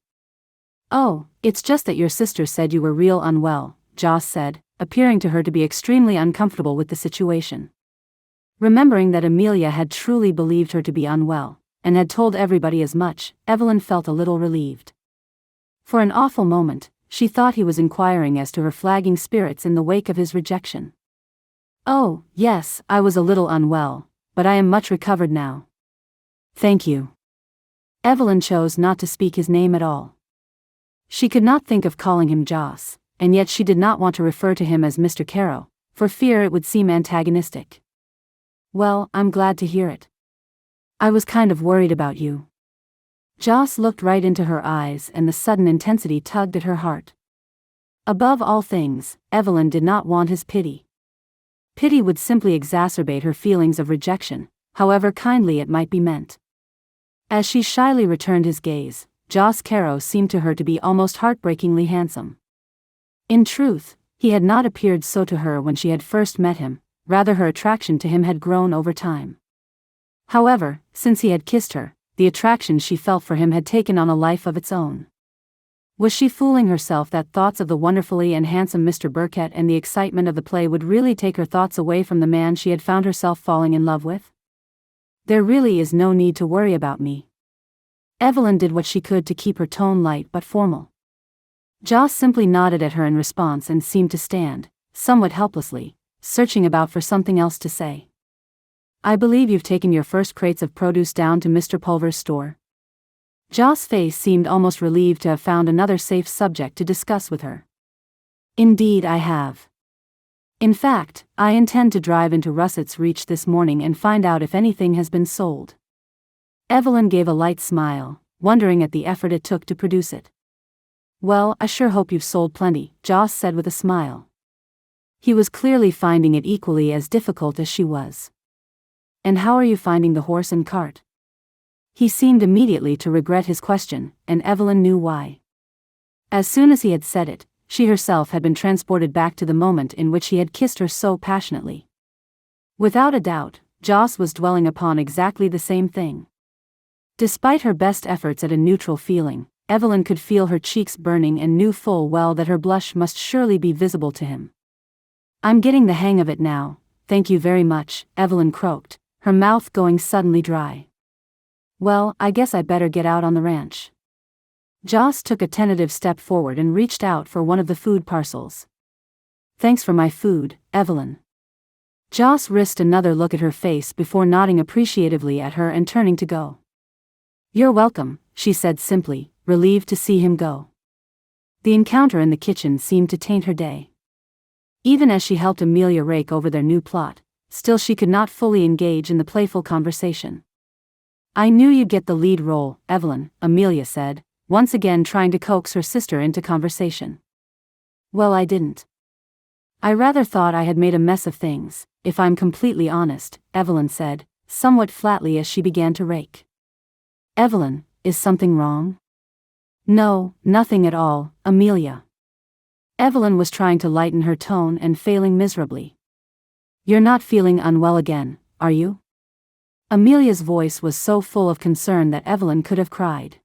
"Oh, it's just that your sister said you were real unwell," Joss said, appearing to her to be extremely uncomfortable with the situation. Remembering that Amelia had truly believed her to be unwell, and had told everybody as much, Evelyn felt a little relieved. For an awful moment, she thought he was inquiring as to her flagging spirits in the wake of his rejection. "Oh, yes, I was a little unwell, but I am much recovered now." "Thank you." Evelyn chose not to speak his name at all. She could not think of calling him Joss, and yet she did not want to refer to him as Mr. Carrow, for fear it would seem antagonistic. "Well, I'm glad to hear it. I was kind of worried about you." Joss looked right into her eyes and the sudden intensity tugged at her heart. Above all things, Evelyn did not want his pity. Pity would simply exacerbate her feelings of rejection, however kindly it might be meant. As she shyly returned his gaze, Joss Carrow seemed to her to be almost heartbreakingly handsome. In truth, he had not appeared so to her when she had first met him, rather her attraction to him had grown over time. However, since he had kissed her, the attraction she felt for him had taken on a life of its own. Was she fooling herself that thoughts of the wonderfully and handsome Mr. Burkett and the excitement of the play would really take her thoughts away from the man she had found herself falling in love with? "There really is no need to worry about me." Evelyn did what she could to keep her tone light but formal. Joss simply nodded at her in response and seemed to stand, somewhat helplessly, searching about for something else to say. "I believe you've taken your first crates of produce down to Mr. Pulver's store." Joss' face seemed almost relieved to have found another safe subject to discuss with her. "Indeed I have. In fact, I intend to drive into Russett's Reach this morning and find out if anything has been sold." Evelyn gave a light smile, wondering at the effort it took to produce it. "Well, I sure hope you've sold plenty," Joss said with a smile. He was clearly finding it equally as difficult as she was. "And how are you finding the horse and cart?" He seemed immediately to regret his question, and Evelyn knew why. As soon as he had said it, she herself had been transported back to the moment in which he had kissed her so passionately. Without a doubt, Joss was dwelling upon exactly the same thing. Despite her best efforts at a neutral feeling, Evelyn could feel her cheeks burning and knew full well that her blush must surely be visible to him. "I'm getting the hang of it now, thank you very much," Evelyn croaked, her mouth going suddenly dry. "Well, I guess I better get out on the ranch." Joss took a tentative step forward and reached out for one of the food parcels. "Thanks for my food, Evelyn." Joss risked another look at her face before nodding appreciatively at her and turning to go. "You're welcome," she said simply, relieved to see him go. The encounter in the kitchen seemed to taint her day. Even as she helped Amelia rake over their new plot, still she could not fully engage in the playful conversation. "I knew you'd get the lead role, Evelyn," Amelia said, once again trying to coax her sister into conversation. "Well, I didn't. I rather thought I had made a mess of things, if I'm completely honest," Evelyn said, somewhat flatly as she began to rake. "Evelyn, is something wrong?" "No, nothing at all, Amelia." Evelyn was trying to lighten her tone and failing miserably. "You're not feeling unwell again, are you?" Amelia's voice was so full of concern that Evelyn could have cried.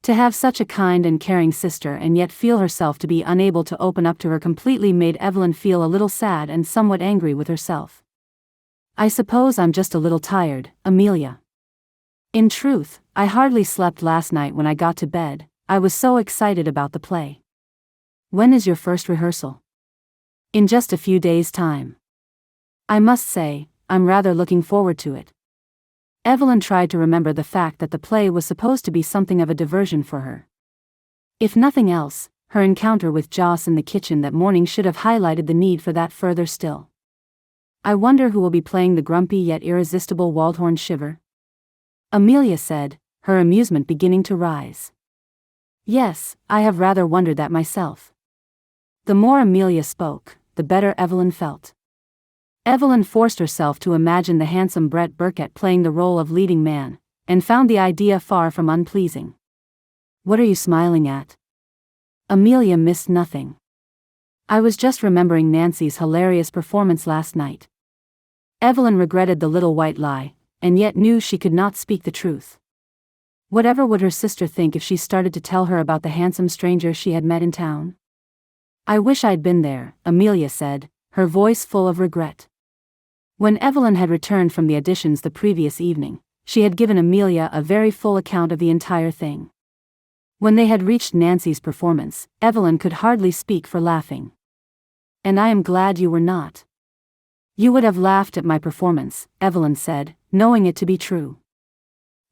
To have such a kind and caring sister and yet feel herself to be unable to open up to her completely made Evelyn feel a little sad and somewhat angry with herself. "I suppose I'm just a little tired, Amelia. In truth, I hardly slept last night when I got to bed. I was so excited about the play." "When is your first rehearsal?" "In just a few days' time. I must say, I'm rather looking forward to it." Evelyn tried to remember the fact that the play was supposed to be something of a diversion for her. If nothing else, her encounter with Joss in the kitchen that morning should have highlighted the need for that further still. "I wonder who will be playing the grumpy yet irresistible Waldhorn Shiver?" Amelia said, her amusement beginning to rise. "Yes, I have rather wondered that myself." The more Amelia spoke, the better Evelyn felt. Evelyn forced herself to imagine the handsome Brett Burkett playing the role of leading man, and found the idea far from unpleasing. "What are you smiling at?" Amelia missed nothing. "I was just remembering Nancy's hilarious performance last night." Evelyn regretted the little white lie, and yet knew she could not speak the truth. Whatever would her sister think if she started to tell her about the handsome stranger she had met in town? "I wish I'd been there," Amelia said, her voice full of regret. When Evelyn had returned from the auditions the previous evening, she had given Amelia a very full account of the entire thing. When they had reached Nancy's performance, Evelyn could hardly speak for laughing. "And I am glad you were not. You would have laughed at my performance," Evelyn said, knowing it to be true.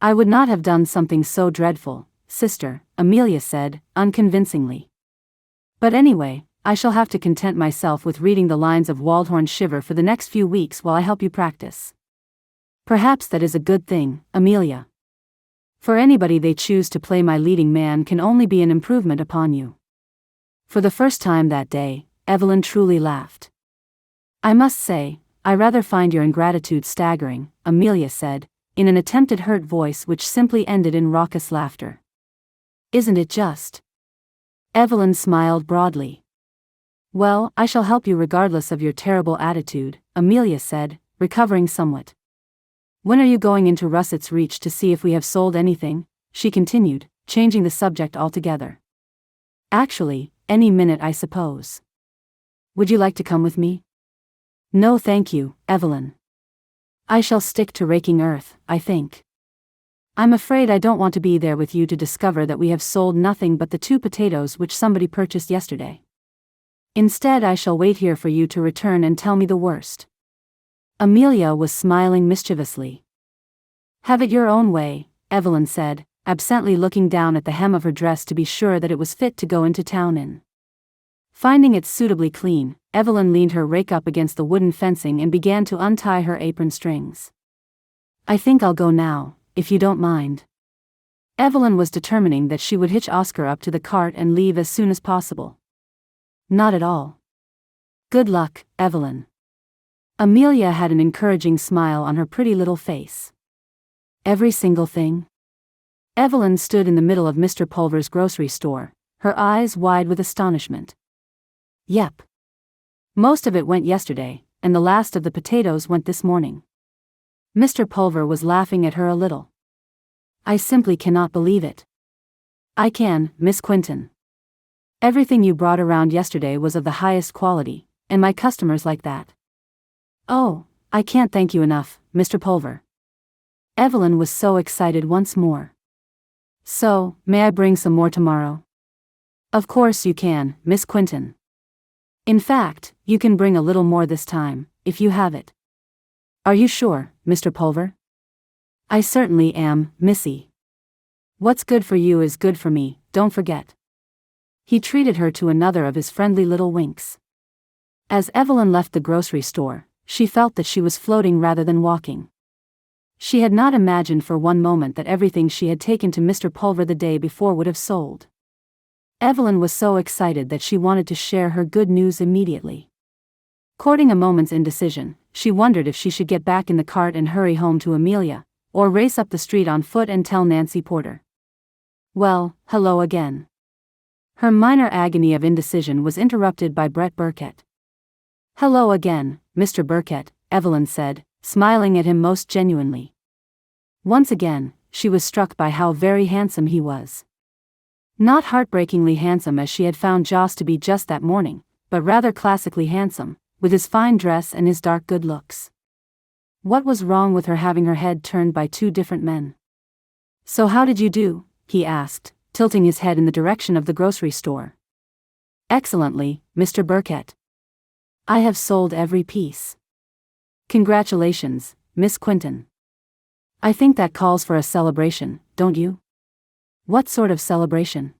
"I would not have done something so dreadful, sister," Amelia said, unconvincingly. "But anyway, I shall have to content myself with reading the lines of Waldhorn Shiver for the next few weeks while I help you practice." "Perhaps that is a good thing, Amelia. For anybody they choose to play my leading man can only be an improvement upon you." For the first time that day, Evelyn truly laughed. "I must say, I rather find your ingratitude staggering," Amelia said, in an attempted hurt voice which simply ended in raucous laughter. "Isn't it just?" Evelyn smiled broadly. "Well, I shall help you regardless of your terrible attitude," Amelia said, recovering somewhat. "When are you going into Russett's Reach to see if we have sold anything?" she continued, changing the subject altogether. "Actually, any minute I suppose. Would you like to come with me?" "No thank you, Evelyn. I shall stick to raking earth, I think. I'm afraid I don't want to be there with you to discover that we have sold nothing but the 2 potatoes which somebody purchased yesterday. Instead, I shall wait here for you to return and tell me the worst." Amelia was smiling mischievously. "Have it your own way," Evelyn said, absently looking down at the hem of her dress to be sure that it was fit to go into town in. Finding it suitably clean, Evelyn leaned her rake up against the wooden fencing and began to untie her apron strings. "I think I'll go now, if you don't mind." Evelyn was determining that she would hitch Oscar up to the cart and leave as soon as possible. "Not at all. Good luck, Evelyn." Amelia had an encouraging smile on her pretty little face. "Every single thing?" Evelyn stood in the middle of Mr. Pulver's grocery store, her eyes wide with astonishment. "Yep. Most of it went yesterday, and the last of the potatoes went this morning." Mr. Pulver was laughing at her a little. "I simply cannot believe it." "I can, Miss Quentin. Everything you brought around yesterday was of the highest quality, and my customers like that." "Oh, I can't thank you enough, Mr. Pulver." Evelyn was so excited once more. "So, may I bring some more tomorrow?" "Of course you can, Miss Quentin. In fact, you can bring a little more this time, if you have it." "Are you sure, Mr. Pulver?" "I certainly am, Missy. What's good for you is good for me, don't forget." He treated her to another of his friendly little winks. As Evelyn left the grocery store, she felt that she was floating rather than walking. She had not imagined for one moment that everything she had taken to Mr. Pulver the day before would have sold. Evelyn was so excited that she wanted to share her good news immediately. Courting a moment's indecision, she wondered if she should get back in the cart and hurry home to Amelia, or race up the street on foot and tell Nancy Porter. Well, hello again. Her minor agony of indecision was interrupted by Brett Burkett. Hello again, Mr. Burkett, Evelyn said, smiling at him most genuinely. Once again, she was struck by how very handsome he was. Not heartbreakingly handsome as she had found Joss to be just that morning, but rather classically handsome, with his fine dress and his dark good looks. What was wrong with her having her head turned by two different men? So how did you do? He asked, tilting his head in the direction of the grocery store. Excellently, Mr. Burkett. I have sold every piece. Congratulations, Miss Quentin. I think that calls for a celebration, don't you? What sort of celebration?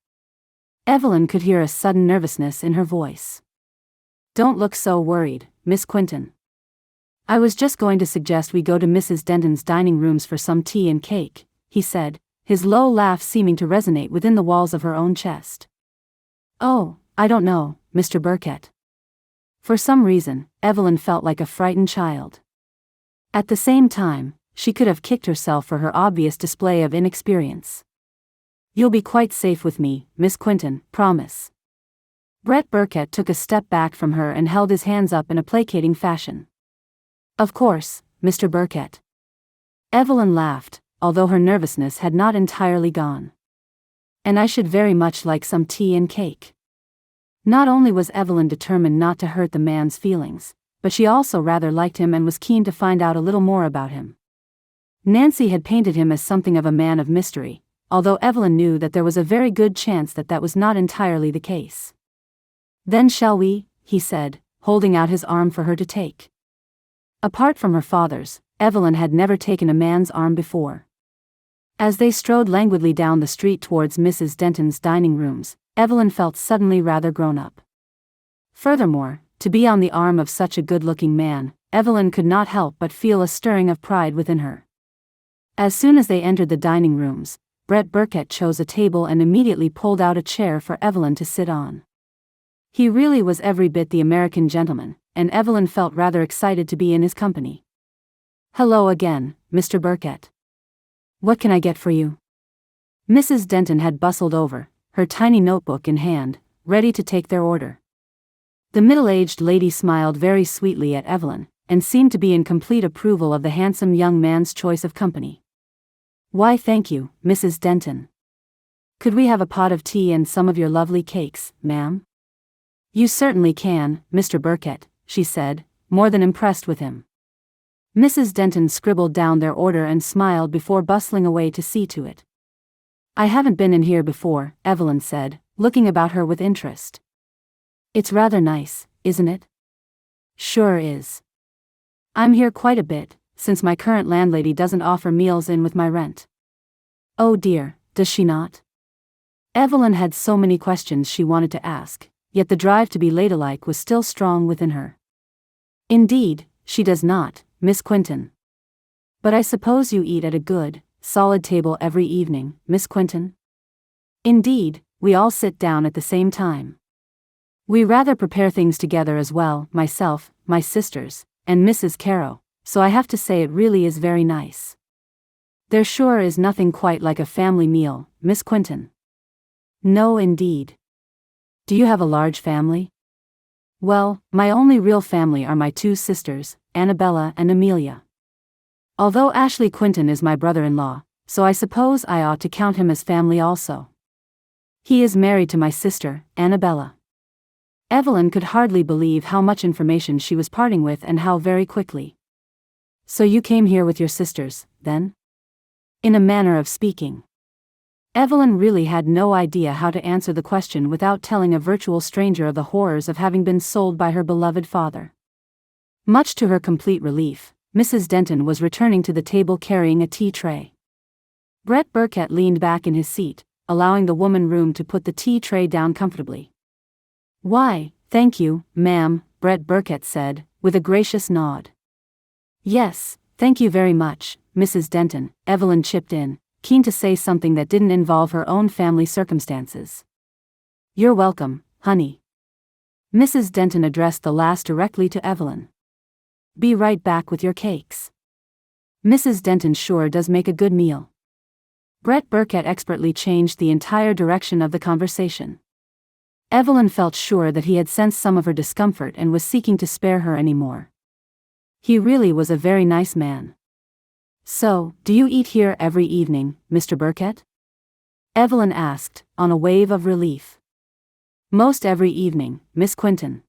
Evelyn could hear a sudden nervousness in her voice. Don't look so worried, Miss Quentin. I was just going to suggest we go to Mrs. Denton's dining rooms for some tea and cake, he said, his low laugh seeming to resonate within the walls of her own chest. Oh, I don't know, Mr. Burkett. For some reason, Evelyn felt like a frightened child. At the same time, she could have kicked herself for her obvious display of inexperience. You'll be quite safe with me, Miss Quentin, promise. Brett Burkett took a step back from her and held his hands up in a placating fashion. Of course, Mr. Burkett. Evelyn laughed, although her nervousness had not entirely gone. And I should very much like some tea and cake. Not only was Evelyn determined not to hurt the man's feelings, but she also rather liked him and was keen to find out a little more about him. Nancy had painted him as something of a man of mystery, although Evelyn knew that there was a very good chance that that was not entirely the case. Then shall we? He said, holding out his arm for her to take. Apart from her father's, Evelyn had never taken a man's arm before. As they strode languidly down the street towards Mrs. Denton's dining rooms, Evelyn felt suddenly rather grown up. Furthermore, to be on the arm of such a good-looking man, Evelyn could not help but feel a stirring of pride within her. As soon as they entered the dining rooms, Brett Burkett chose a table and immediately pulled out a chair for Evelyn to sit on. He really was every bit the American gentleman, and Evelyn felt rather excited to be in his company. Hello again, Mr. Burkett. What can I get for you? Mrs. Denton had bustled over, her tiny notebook in hand, ready to take their order. The middle-aged lady smiled very sweetly at Evelyn, and seemed to be in complete approval of the handsome young man's choice of company. Why thank you, Mrs. Denton. Could we have a pot of tea and some of your lovely cakes, ma'am? You certainly can, Mr. Burkett, she said, more than impressed with him. Mrs. Denton scribbled down their order and smiled before bustling away to see to it. I haven't been in here before, Evelyn said, looking about her with interest. It's rather nice, isn't it? Sure is. I'm here quite a bit, since my current landlady doesn't offer meals in with my rent. Oh dear, does she not? Evelyn had so many questions she wanted to ask, yet the drive to be ladylike was still strong within her. Indeed, she does not, Miss Quentin. But I suppose you eat at a good, solid table every evening, Miss Quentin? Indeed, we all sit down at the same time. We rather prepare things together as well, myself, my sisters, and Mrs. Carrow, so I have to say it really is very nice. There sure is nothing quite like a family meal, Miss Quentin. No indeed. Do you have a large family? Well, my only real family are my two sisters, Annabella and Amelia. Although Ashley Quentin is my brother-in-law, so I suppose I ought to count him as family also. He is married to my sister, Annabella. Evelyn could hardly believe how much information she was parting with and how very quickly. So you came here with your sisters, then? In a manner of speaking. Evelyn really had no idea how to answer the question without telling a virtual stranger of the horrors of having been sold by her beloved father. Much to her complete relief, Mrs. Denton was returning to the table carrying a tea tray. Brett Burkett leaned back in his seat, allowing the woman room to put the tea tray down comfortably. Why, thank you, ma'am, Brett Burkett said, with a gracious nod. Yes, thank you very much, Mrs. Denton, Evelyn chipped in, keen to say something that didn't involve her own family circumstances. You're welcome, honey. Mrs. Denton addressed the last directly to Evelyn. Be right back with your cakes. Mrs. Denton sure does make a good meal. Brett Burkett expertly changed the entire direction of the conversation. Evelyn felt sure that he had sensed some of her discomfort and was seeking to spare her anymore. He really was a very nice man. So, do you eat here every evening, Mr. Burkett? Evelyn asked, on a wave of relief. Most every evening, Miss Quentin.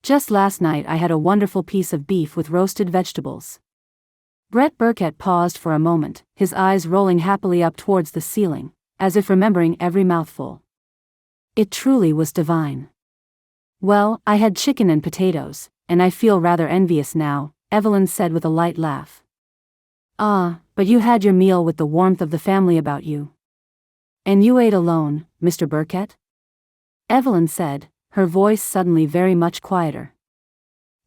Just last night I had a wonderful piece of beef with roasted vegetables. Brett Burkett paused for a moment, his eyes rolling happily up towards the ceiling, as if remembering every mouthful. It truly was divine. Well, I had chicken and potatoes, and I feel rather envious now, Evelyn said with a light laugh. Ah, but you had your meal with the warmth of the family about you. And you ate alone, Mr. Burkett? Evelyn said, her voice suddenly very much quieter.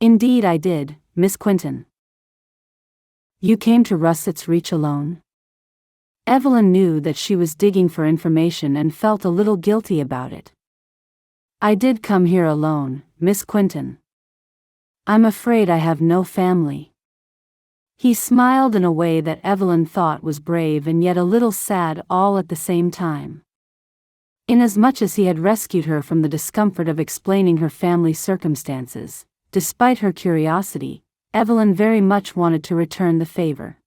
Indeed I did, Miss Quentin. You came to Russett's Reach alone? Evelyn knew that she was digging for information and felt a little guilty about it. I did come here alone, Miss Quentin. I'm afraid I have no family. He smiled in a way that Evelyn thought was brave and yet a little sad all at the same time. Inasmuch as he had rescued her from the discomfort of explaining her family circumstances, despite her curiosity, Evelyn very much wanted to return the favor.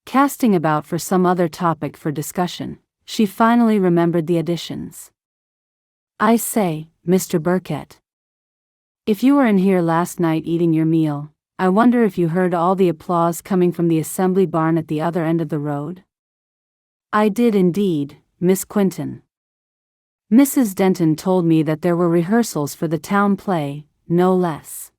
Casting about for some other topic for discussion, she finally remembered the additions. I say, Mr. Burkett. If you were in here last night eating your meal, I wonder if you heard all the applause coming from the assembly barn at the other end of the road? I did indeed, Miss Quentin. Mrs. Denton told me that there were rehearsals for the town play, no less.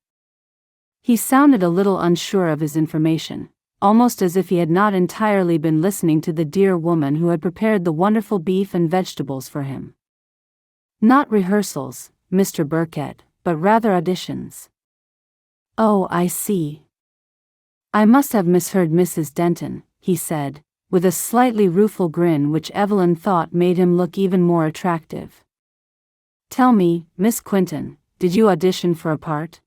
He sounded a little unsure of his information, almost as if he had not entirely been listening to the dear woman who had prepared the wonderful beef and vegetables for him. Not rehearsals, Mr. Burkett, but rather auditions. Oh, I see. I must have misheard Mrs. Denton, he said, with a slightly rueful grin which Evelyn thought made him look even more attractive. Tell me, Miss Quentin, did you audition for a part?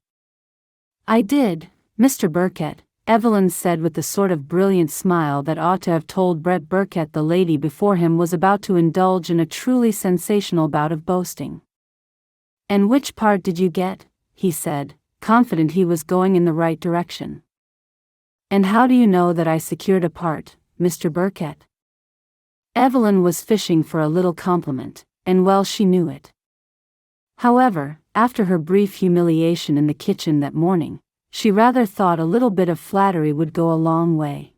I did, Mr. Burkett, Evelyn said with the sort of brilliant smile that ought to have told Brett Burkett the lady before him was about to indulge in a truly sensational bout of boasting. And which part did you get? He said, confident he was going in the right direction. And how do you know that I secured a part, Mr. Burkett? Evelyn was fishing for a little compliment, and well she knew it. However, after her brief humiliation in the kitchen that morning, she rather thought a little bit of flattery would go a long way.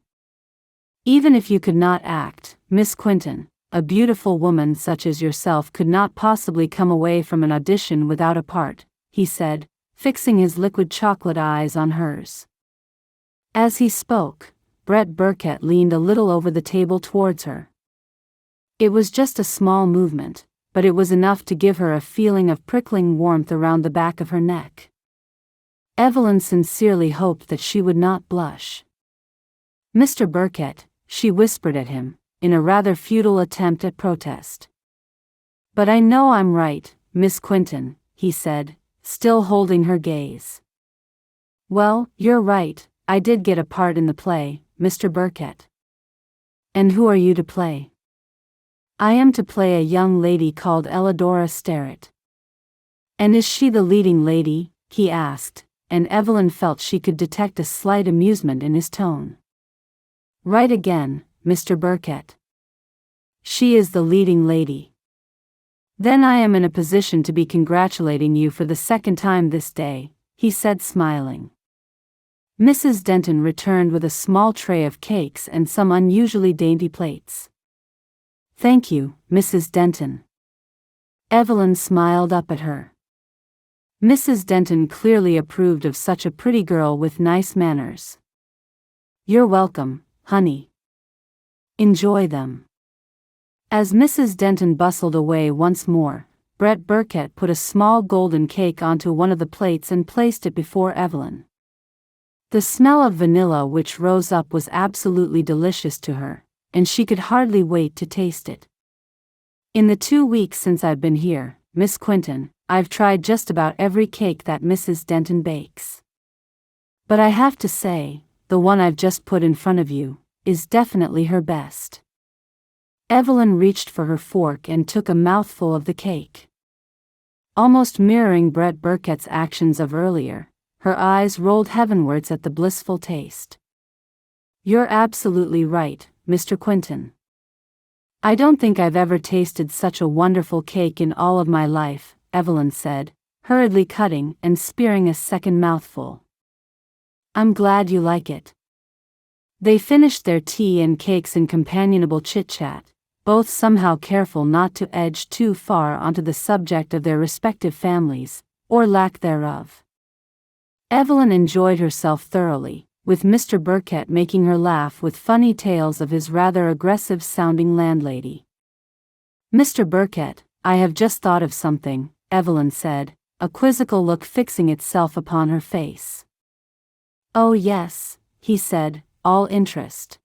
Even if you could not act, Miss Quentin, a beautiful woman such as yourself could not possibly come away from an audition without a part, he said, fixing his liquid chocolate eyes on hers. As he spoke, Brett Burkett leaned a little over the table towards her. It was just a small movement, but it was enough to give her a feeling of prickling warmth around the back of her neck. Evelyn sincerely hoped that she would not blush. Mr. Burkett, she whispered at him, in a rather futile attempt at protest. But I know I'm right, Miss Quentin, he said, still holding her gaze. Well, you're right, I did get a part in the play, Mr. Burkett. And who are you to play? I am to play a young lady called Elidora Sterrett. And is she the leading lady? He asked, and Evelyn felt she could detect a slight amusement in his tone. Right again, Mr. Burkett. She is the leading lady. Then I am in a position to be congratulating you for the second time this day, he said smiling. Mrs. Denton returned with a small tray of cakes and some unusually dainty plates. Thank you, Mrs. Denton. Evelyn smiled up at her. Mrs. Denton clearly approved of such a pretty girl with nice manners. You're welcome, honey. Enjoy them. As Mrs. Denton bustled away once more, Brett Burkett put a small golden cake onto one of the plates and placed it before Evelyn. The smell of vanilla which rose up was absolutely delicious to her, and she could hardly wait to taste it. In the 2 weeks since I've been here, Miss Quentin, I've tried just about every cake that Mrs. Denton bakes. But I have to say, the one I've just put in front of you is definitely her best. Evelyn reached for her fork and took a mouthful of the cake. Almost mirroring Brett Burkett's actions of earlier, her eyes rolled heavenwards at the blissful taste. "You're absolutely right, Mr. Quentin. I don't think I've ever tasted such a wonderful cake in all of my life," Evelyn said, hurriedly cutting and spearing a second mouthful. "I'm glad you like it." They finished their tea and cakes in companionable chit-chat, both somehow careful not to edge too far onto the subject of their respective families, or lack thereof. Evelyn enjoyed herself thoroughly, with Mr. Burkett making her laugh with funny tales of his rather aggressive-sounding landlady. "Mr. Burkett, I have just thought of something," Evelyn said, a quizzical look fixing itself upon her face. "Oh yes," he said, all interest.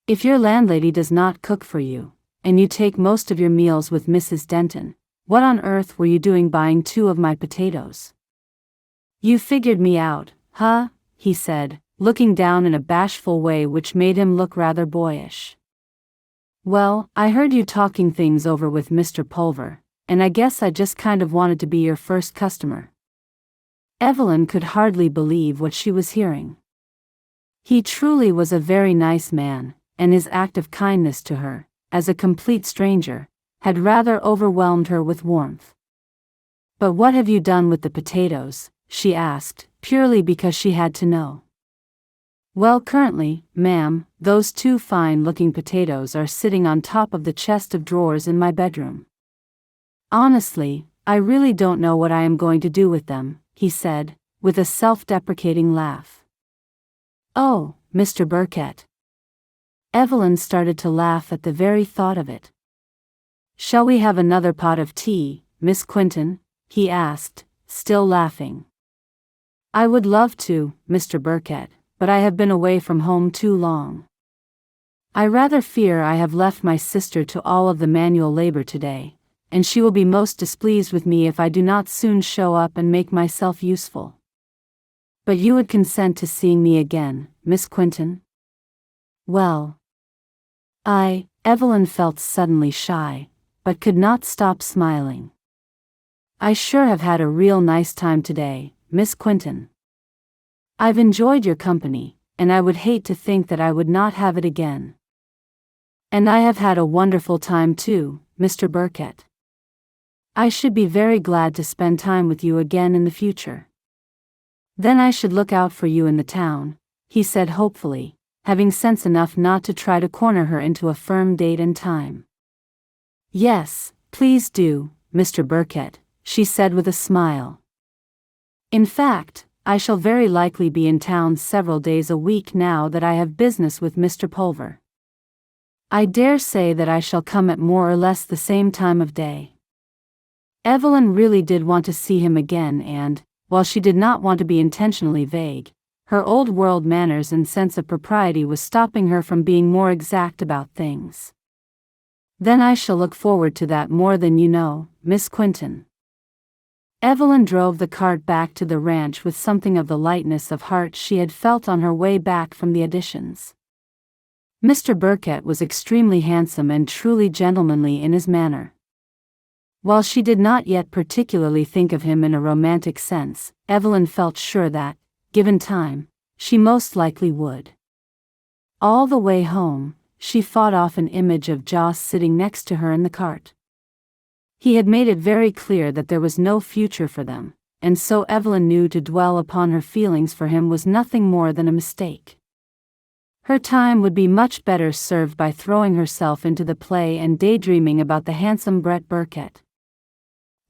"If your landlady does not cook for you, and you take most of your meals with Mrs. Denton, what on earth were you doing buying 2 of my potatoes?" "You figured me out, huh?" he said, looking down in a bashful way which made him look rather boyish. "Well, I heard you talking things over with Mr. Pulver, and I guess I just kind of wanted to be your first customer." Evelyn could hardly believe what she was hearing. He truly was a very nice man, and his act of kindness to her, as a complete stranger, had rather overwhelmed her with warmth. "But what have you done with the potatoes?" she asked, purely because she had to know. "Well, currently, ma'am, those 2 fine-looking potatoes are sitting on top of the chest of drawers in my bedroom. Honestly, I really don't know what I am going to do with them," he said, with a self-deprecating laugh. "Oh, Mr. Burkett." Evelyn started to laugh at the very thought of it. "Shall we have another pot of tea, Miss Quentin?" he asked, still laughing. "I would love to, Mr. Burkett, but I have been away from home too long. I rather fear I have left my sister to all of the manual labor today, and she will be most displeased with me if I do not soon show up and make myself useful. But you would consent to seeing me again, Miss Quentin?" "Well, Evelyn felt suddenly shy, but could not stop smiling. "I sure have had a real nice time today, Miss Quentin. I've enjoyed your company, and I would hate to think that I would not have it again." "And I have had a wonderful time too, Mr. Burkett. I should be very glad to spend time with you again in the future. Then I should look out for you in the town," he said hopefully, having sense enough not to try to corner her into a firm date and time. "Yes, please do, Mr. Burkett," she said with a smile. "In fact, I shall very likely be in town several days a week now that I have business with Mr. Pulver. I dare say that I shall come at more or less the same time of day." Evelyn really did want to see him again and, while she did not want to be intentionally vague, her old-world manners and sense of propriety was stopping her from being more exact about things. "Then I shall look forward to that more than you know, Miss Quentin." Evelyn drove the cart back to the ranch with something of the lightness of heart she had felt on her way back from the auditions. Mr. Burkett was extremely handsome and truly gentlemanly in his manner. While she did not yet particularly think of him in a romantic sense, Evelyn felt sure that, given time, she most likely would. All the way home, she fought off an image of Joss sitting next to her in the cart. He had made it very clear that there was no future for them, and so Evelyn knew to dwell upon her feelings for him was nothing more than a mistake. Her time would be much better served by throwing herself into the play and daydreaming about the handsome Brett Burkett.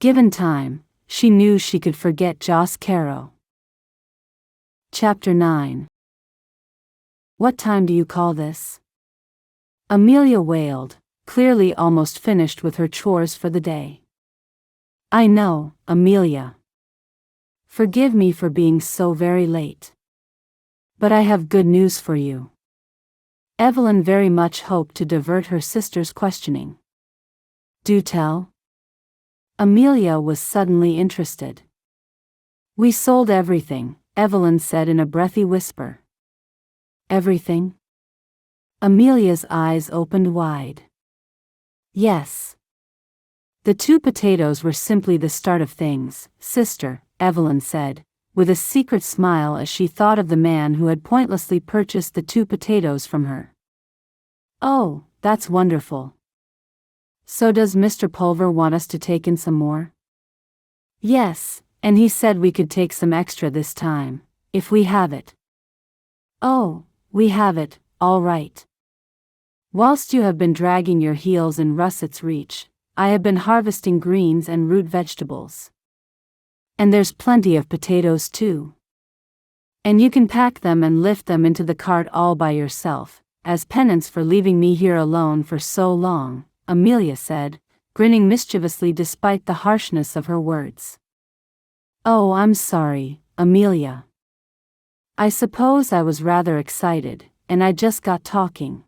Given time, she knew she could forget Joss Carrow. Chapter 9. "What time do you call this?" Amelia wailed, clearly almost finished with her chores for the day. I know, Amelia. Forgive me for being so very late. But I have good news for you. Evelyn very much hoped to divert her sister's questioning. Do tell. Amelia was suddenly interested. We sold everything, Evelyn said in a breathy whisper. Everything? Amelia's eyes opened wide. Yes. The 2 potatoes were simply the start of things, sister, Evelyn said, with a secret smile as she thought of the man who had pointlessly purchased the 2 potatoes from her. Oh, that's wonderful. So does Mr. Pulver want us to take in some more? Yes, and he said we could take some extra this time, if we have it. Oh, we have it, all right. Whilst you have been dragging your heels in Russet's Reach, I have been harvesting greens and root vegetables. And there's plenty of potatoes too. And you can pack them and lift them into the cart all by yourself, as penance for leaving me here alone for so long, Amelia said, grinning mischievously despite the harshness of her words. Oh, I'm sorry, Amelia. I suppose I was rather excited, and I just got talking.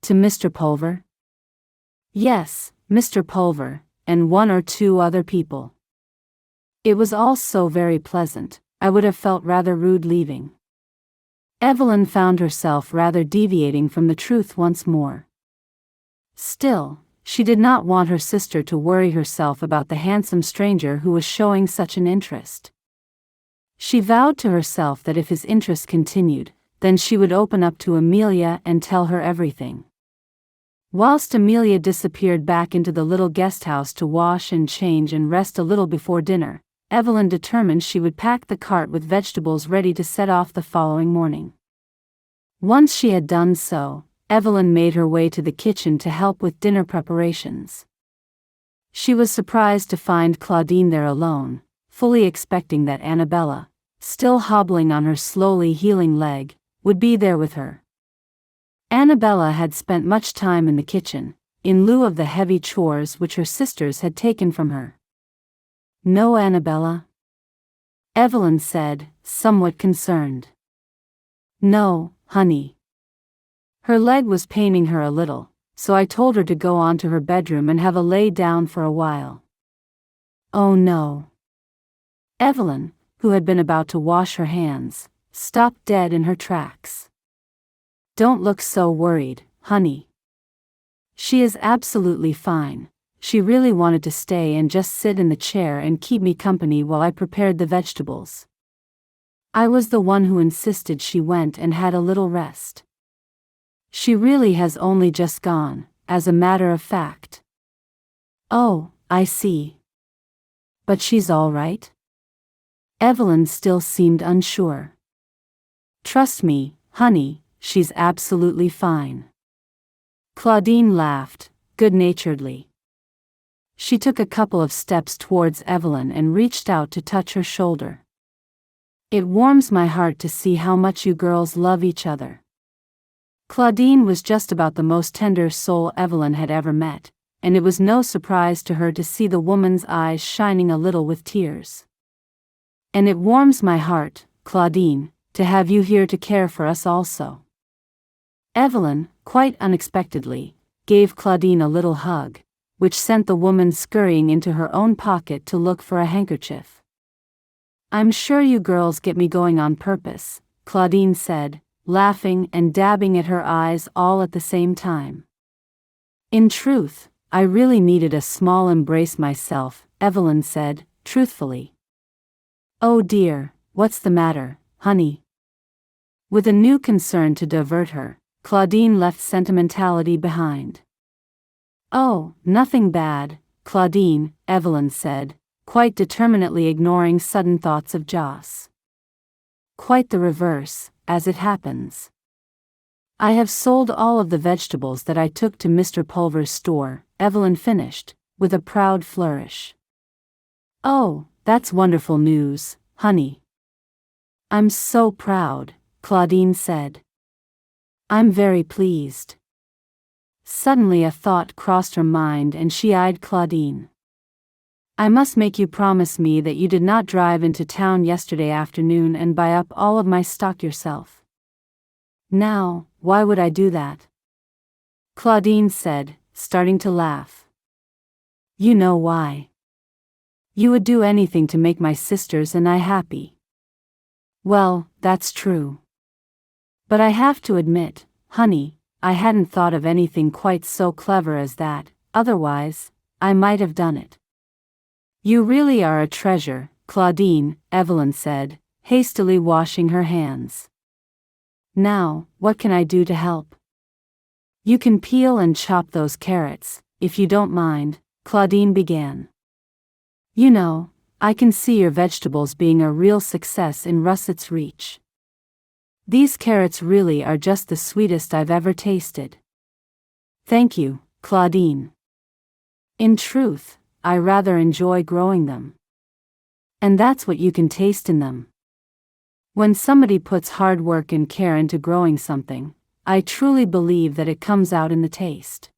To Mr. Pulver? Yes, Mr. Pulver, and 1 or 2 other people. It was all so very pleasant, I would have felt rather rude leaving. Evelyn found herself rather deviating from the truth once more. Still, she did not want her sister to worry herself about the handsome stranger who was showing such an interest. She vowed to herself that if his interest continued, then she would open up to Amelia and tell her everything. Whilst Amelia disappeared back into the little guest house to wash and change and rest a little before dinner, Evelyn determined she would pack the cart with vegetables ready to set off the following morning. Once she had done so, Evelyn made her way to the kitchen to help with dinner preparations. She was surprised to find Claudine there alone, fully expecting that Annabella, still hobbling on her slowly healing leg, would be there with her. Annabella had spent much time in the kitchen, in lieu of the heavy chores which her sisters had taken from her. No, Annabella? Evelyn said, somewhat concerned. No, honey. Her leg was paining her a little, so I told her to go on to her bedroom and have a lay down for a while. Oh no. Evelyn, who had been about to wash her hands, stopped dead in her tracks. Don't look so worried, honey. She is absolutely fine. She really wanted to stay and just sit in the chair and keep me company while I prepared the vegetables. I was the one who insisted she went and had a little rest. She really has only just gone, as a matter of fact. Oh, I see. But she's all right? Evelyn still seemed unsure. Trust me, honey, she's absolutely fine. Claudine laughed, good-naturedly. She took a couple of steps towards Evelyn and reached out to touch her shoulder. It warms my heart to see how much you girls love each other. Claudine was just about the most tender soul Evelyn had ever met, and it was no surprise to her to see the woman's eyes shining a little with tears. And it warms my heart, Claudine, to have you here to care for us also. Evelyn, quite unexpectedly, gave Claudine a little hug, which sent the woman scurrying into her own pocket to look for a handkerchief. I'm sure you girls get me going on purpose, Claudine said, laughing and dabbing at her eyes all at the same time. In truth, I really needed a small embrace myself, Evelyn said, truthfully. Oh dear, what's the matter, honey? With a new concern to divert her, Claudine left sentimentality behind. Oh, nothing bad, Claudine, Evelyn said, quite determinedly ignoring sudden thoughts of Joss. Quite the reverse, as it happens. I have sold all of the vegetables that I took to Mr. Pulver's store, Evelyn finished, with a proud flourish. Oh, that's wonderful news, honey. I'm so proud, Claudine said. I'm very pleased. Suddenly a thought crossed her mind and she eyed Claudine. I must make you promise me that you did not drive into town yesterday afternoon and buy up all of my stock yourself. Now, why would I do that? Claudine said, starting to laugh. You know why. You would do anything to make my sisters and I happy. Well, that's true. But I have to admit, honey, I hadn't thought of anything quite so clever as that, otherwise, I might have done it. You really are a treasure, Claudine, Evelyn said, hastily washing her hands. Now, what can I do to help? You can peel and chop those carrots, if you don't mind, Claudine began. You know, I can see your vegetables being a real success in Russet's Reach. These carrots really are just the sweetest I've ever tasted. Thank you, Claudine. In truth, I rather enjoy growing them. And that's what you can taste in them. When somebody puts hard work and care into growing something, I truly believe that it comes out in the taste.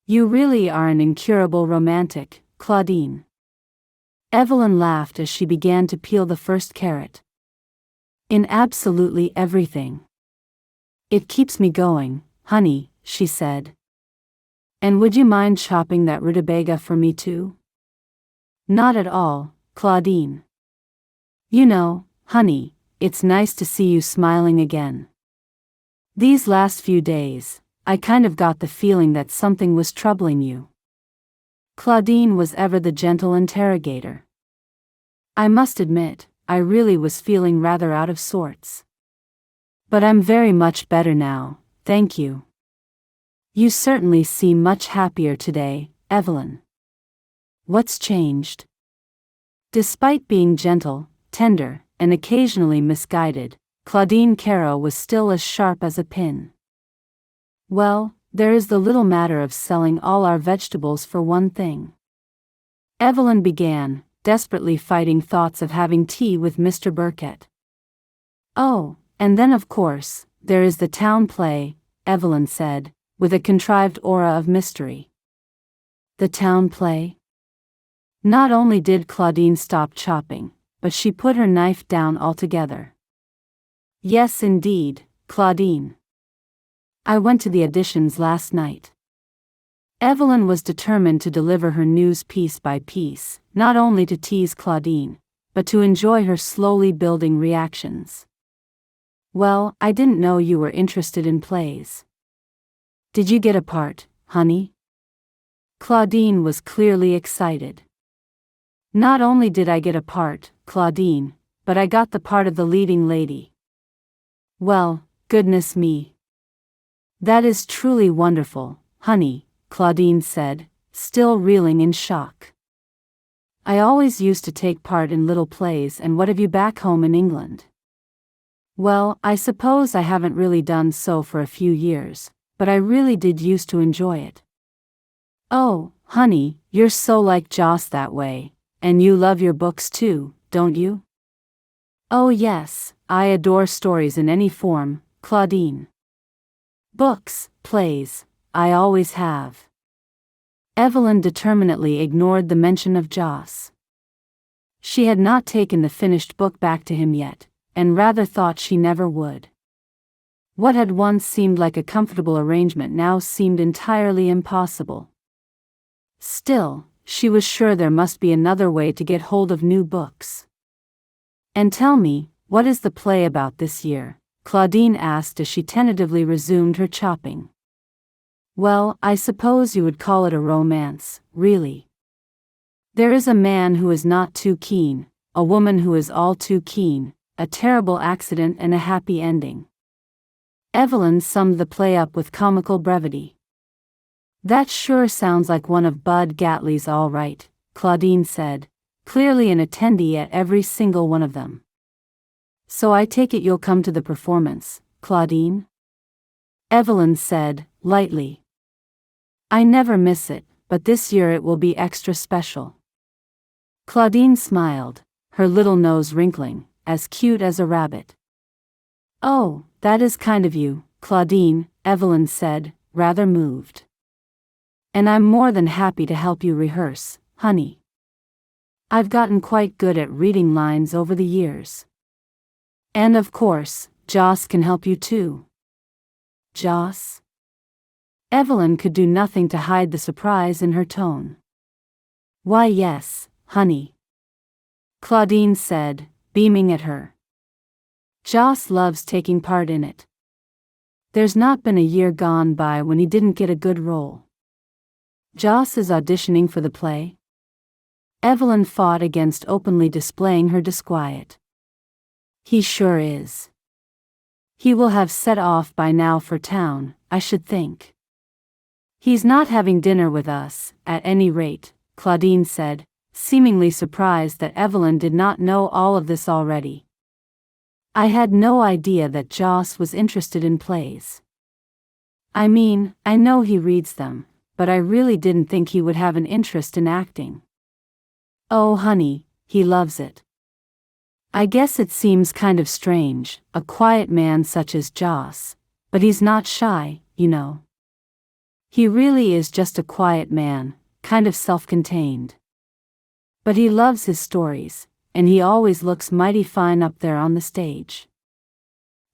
You really are an incurable romantic, Claudine. Evelyn laughed as she began to peel the first carrot. In absolutely everything. It keeps me going, honey, she said. And would you mind chopping that rutabaga for me too? Not at all, Claudine. You know, honey, it's nice to see you smiling again. These last few days, I kind of got the feeling that something was troubling you. Claudine was ever the gentle interrogator. I must admit, I really was feeling rather out of sorts. But I'm very much better now, thank you. You certainly seem much happier today, Evelyn. What's changed? Despite being gentle, tender, and occasionally misguided, Claudine Carrow was still as sharp as a pin. Well, there is the little matter of selling all our vegetables for one thing. Evelyn began, desperately fighting thoughts of having tea with Mr. Burkett. Oh, and then of course, there is the town play, Evelyn said, with a contrived aura of mystery. The town play? Not only did Claudine stop chopping, but she put her knife down altogether. Yes indeed, Claudine. I went to the auditions last night. Evelyn was determined to deliver her news piece by piece, not only to tease Claudine, but to enjoy her slowly building reactions. Well, I didn't know you were interested in plays. Did you get a part, honey? Claudine was clearly excited. Not only did I get a part, Claudine, but I got the part of the leading lady. Well, goodness me. That is truly wonderful, honey, Claudine said, still reeling in shock. I always used to take part in little plays, and what have you back home in England? Well, I suppose I haven't really done so for a few years, but I really did used to enjoy it. Oh, honey, you're so like Joss that way, and you love your books too, don't you? Oh yes, I adore stories in any form, Claudine. Books, plays, I always have. Evelyn determinedly ignored the mention of Joss. She had not taken the finished book back to him yet, and rather thought she never would. What had once seemed like a comfortable arrangement now seemed entirely impossible. Still, she was sure there must be another way to get hold of new books. And tell me, what is the play about this year? Claudine asked as she tentatively resumed her chopping. Well, I suppose you would call it a romance, really. There is a man who is not too keen, a woman who is all too keen, a terrible accident and a happy ending. Evelyn summed the play up with comical brevity. That sure sounds like one of Bud Gately's all right, Claudine said, clearly an attendee at every single one of them. So I take it you'll come to the performance, Claudine? Evelyn said, lightly. I never miss it, but this year it will be extra special. Claudine smiled, her little nose wrinkling, as cute as a rabbit. Oh, that is kind of you, Claudine, Evelyn said, rather moved. And I'm more than happy to help you rehearse, honey. I've gotten quite good at reading lines over the years. And of course, Joss can help you too. Joss? Evelyn could do nothing to hide the surprise in her tone. Why yes, honey. Claudine said, beaming at her. Joss loves taking part in it. There's not been a year gone by when he didn't get a good role. Joss is auditioning for the play? Evelyn fought against openly displaying her disquiet. He sure is. He will have set off by now for town, I should think. He's not having dinner with us, at any rate, Claudine said, seemingly surprised that Evelyn did not know all of this already. I had no idea that Joss was interested in plays. I mean, I know he reads them, but I really didn't think he would have an interest in acting. Oh honey, he loves it. I guess it seems kind of strange, a quiet man such as Joss, but he's not shy, you know. He really is just a quiet man, kind of self-contained. But he loves his stories, and he always looks mighty fine up there on the stage.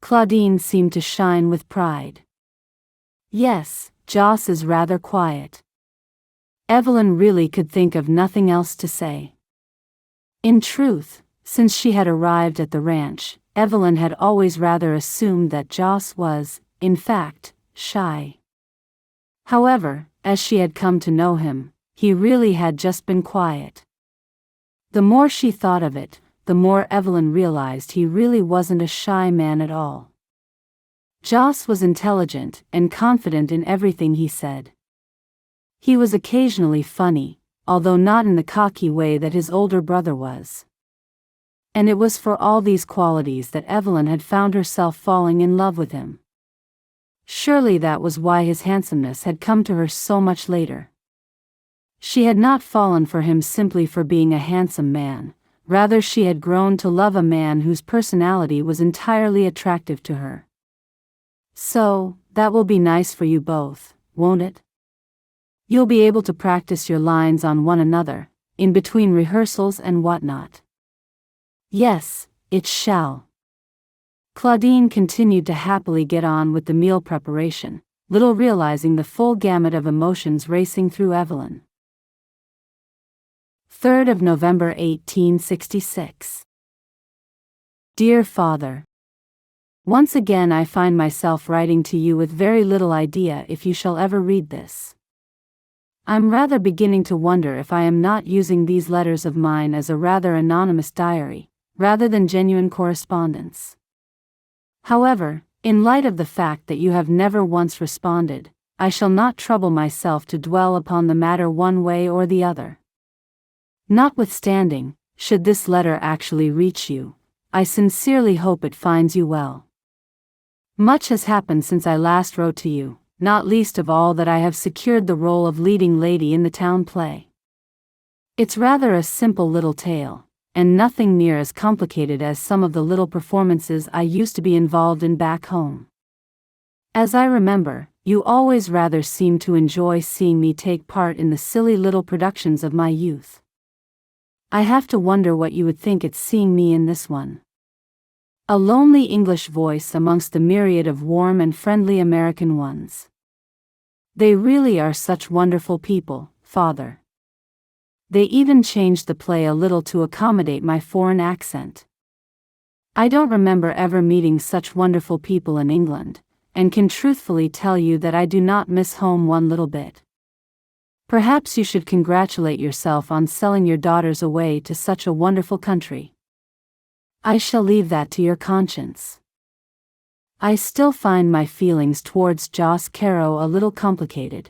Claudine seemed to shine with pride. Yes, Joss is rather quiet. Evelyn really could think of nothing else to say. In truth, since she had arrived at the ranch, Evelyn had always rather assumed that Joss was, in fact, shy. However, as she had come to know him, he really had just been quiet. The more she thought of it, the more Evelyn realized he really wasn't a shy man at all. Joss was intelligent and confident in everything he said. He was occasionally funny, although not in the cocky way that his older brother was. And it was for all these qualities that Evelyn had found herself falling in love with him. Surely that was why his handsomeness had come to her so much later. She had not fallen for him simply for being a handsome man, rather she had grown to love a man whose personality was entirely attractive to her. So, that will be nice for you both, won't it? You'll be able to practice your lines on one another, in between rehearsals and whatnot. Yes, it shall. Claudine continued to happily get on with the meal preparation, little realizing the full gamut of emotions racing through Evelyn. 3rd of November 1866. Dear Father, once again I find myself writing to you with very little idea if you shall ever read this. I'm rather beginning to wonder if I am not using these letters of mine as a rather anonymous diary, rather than genuine correspondence. However, in light of the fact that you have never once responded, I shall not trouble myself to dwell upon the matter one way or the other. Notwithstanding, should this letter actually reach you, I sincerely hope it finds you well. Much has happened since I last wrote to you, not least of all that I have secured the role of leading lady in the town play. It's rather a simple little tale, and nothing near as complicated as some of the little performances I used to be involved in back home. As I remember, you always rather seemed to enjoy seeing me take part in the silly little productions of my youth. I have to wonder what you would think at seeing me in this one. A lonely English voice amongst the myriad of warm and friendly American ones. They really are such wonderful people, Father. They even changed the play a little to accommodate my foreign accent. I don't remember ever meeting such wonderful people in England, and can truthfully tell you that I do not miss home one little bit. Perhaps you should congratulate yourself on selling your daughters away to such a wonderful country. I shall leave that to your conscience. I still find my feelings towards Joss Carrow a little complicated.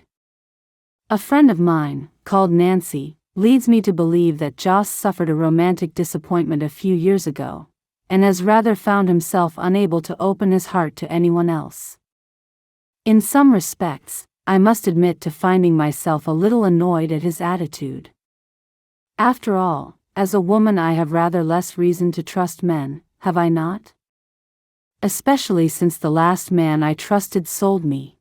A friend of mine, called Nancy, leads me to believe that Joss suffered a romantic disappointment a few years ago, and has rather found himself unable to open his heart to anyone else. In some respects, I must admit to finding myself a little annoyed at his attitude. After all, as a woman I have rather less reason to trust men, have I not? Especially since the last man I trusted sold me.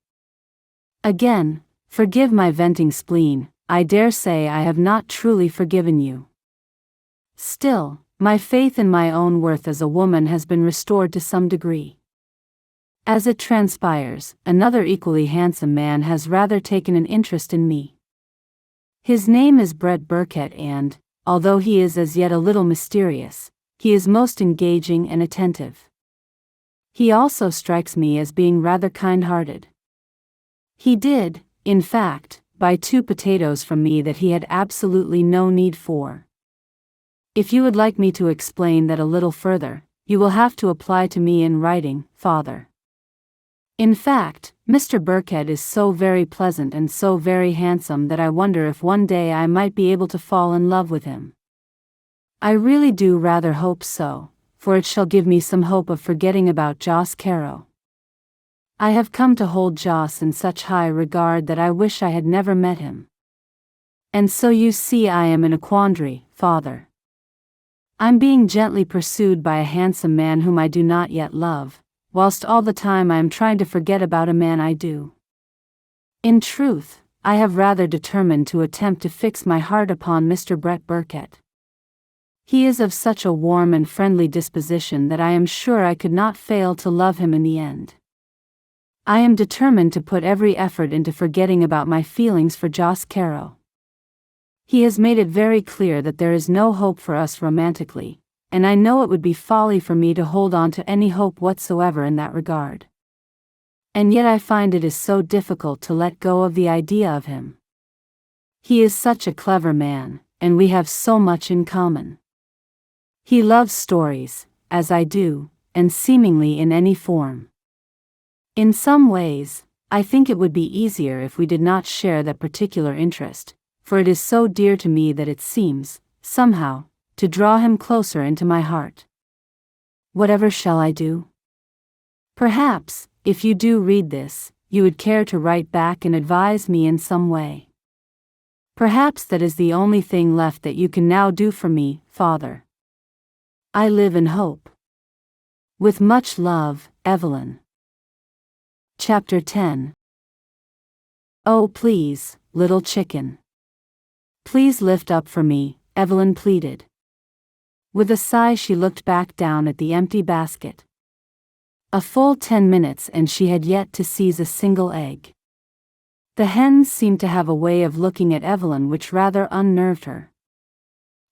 Again, forgive my venting spleen, I dare say I have not truly forgiven you. Still, my faith in my own worth as a woman has been restored to some degree. As it transpires, another equally handsome man has rather taken an interest in me. His name is Brett Burkett and, although he is as yet a little mysterious, he is most engaging and attentive. He also strikes me as being rather kind-hearted. He did, in fact, buy 2 potatoes from me that he had absolutely no need for. If you would like me to explain that a little further, you will have to apply to me in writing, Father. In fact, Mr. Burkett is so very pleasant and so very handsome that I wonder if one day I might be able to fall in love with him. I really do rather hope so, for it shall give me some hope of forgetting about Joss Carrow. I have come to hold Joss in such high regard that I wish I had never met him. And so you see I am in a quandary, Father. I'm being gently pursued by a handsome man whom I do not yet love, whilst all the time I am trying to forget about a man I do. In truth, I have rather determined to attempt to fix my heart upon Mr. Brett Burkett. He is of such a warm and friendly disposition that I am sure I could not fail to love him in the end. I am determined to put every effort into forgetting about my feelings for Joss Carrow. He has made it very clear that there is no hope for us romantically, and I know it would be folly for me to hold on to any hope whatsoever in that regard. And yet I find it is so difficult to let go of the idea of him. He is such a clever man, and we have so much in common. He loves stories, as I do, and seemingly in any form. In some ways, I think it would be easier if we did not share that particular interest, for it is so dear to me that it seems, somehow, to draw him closer into my heart. Whatever shall I do? Perhaps, if you do read this, you would care to write back and advise me in some way. Perhaps that is the only thing left that you can now do for me, Father. I live in hope. With much love, Evelyn. Chapter 10. Oh please, little chicken. Please lift up for me, Evelyn pleaded. With a sigh she looked back down at the empty basket. A full 10 minutes and she had yet to seize a single egg. The hens seemed to have a way of looking at Evelyn which rather unnerved her.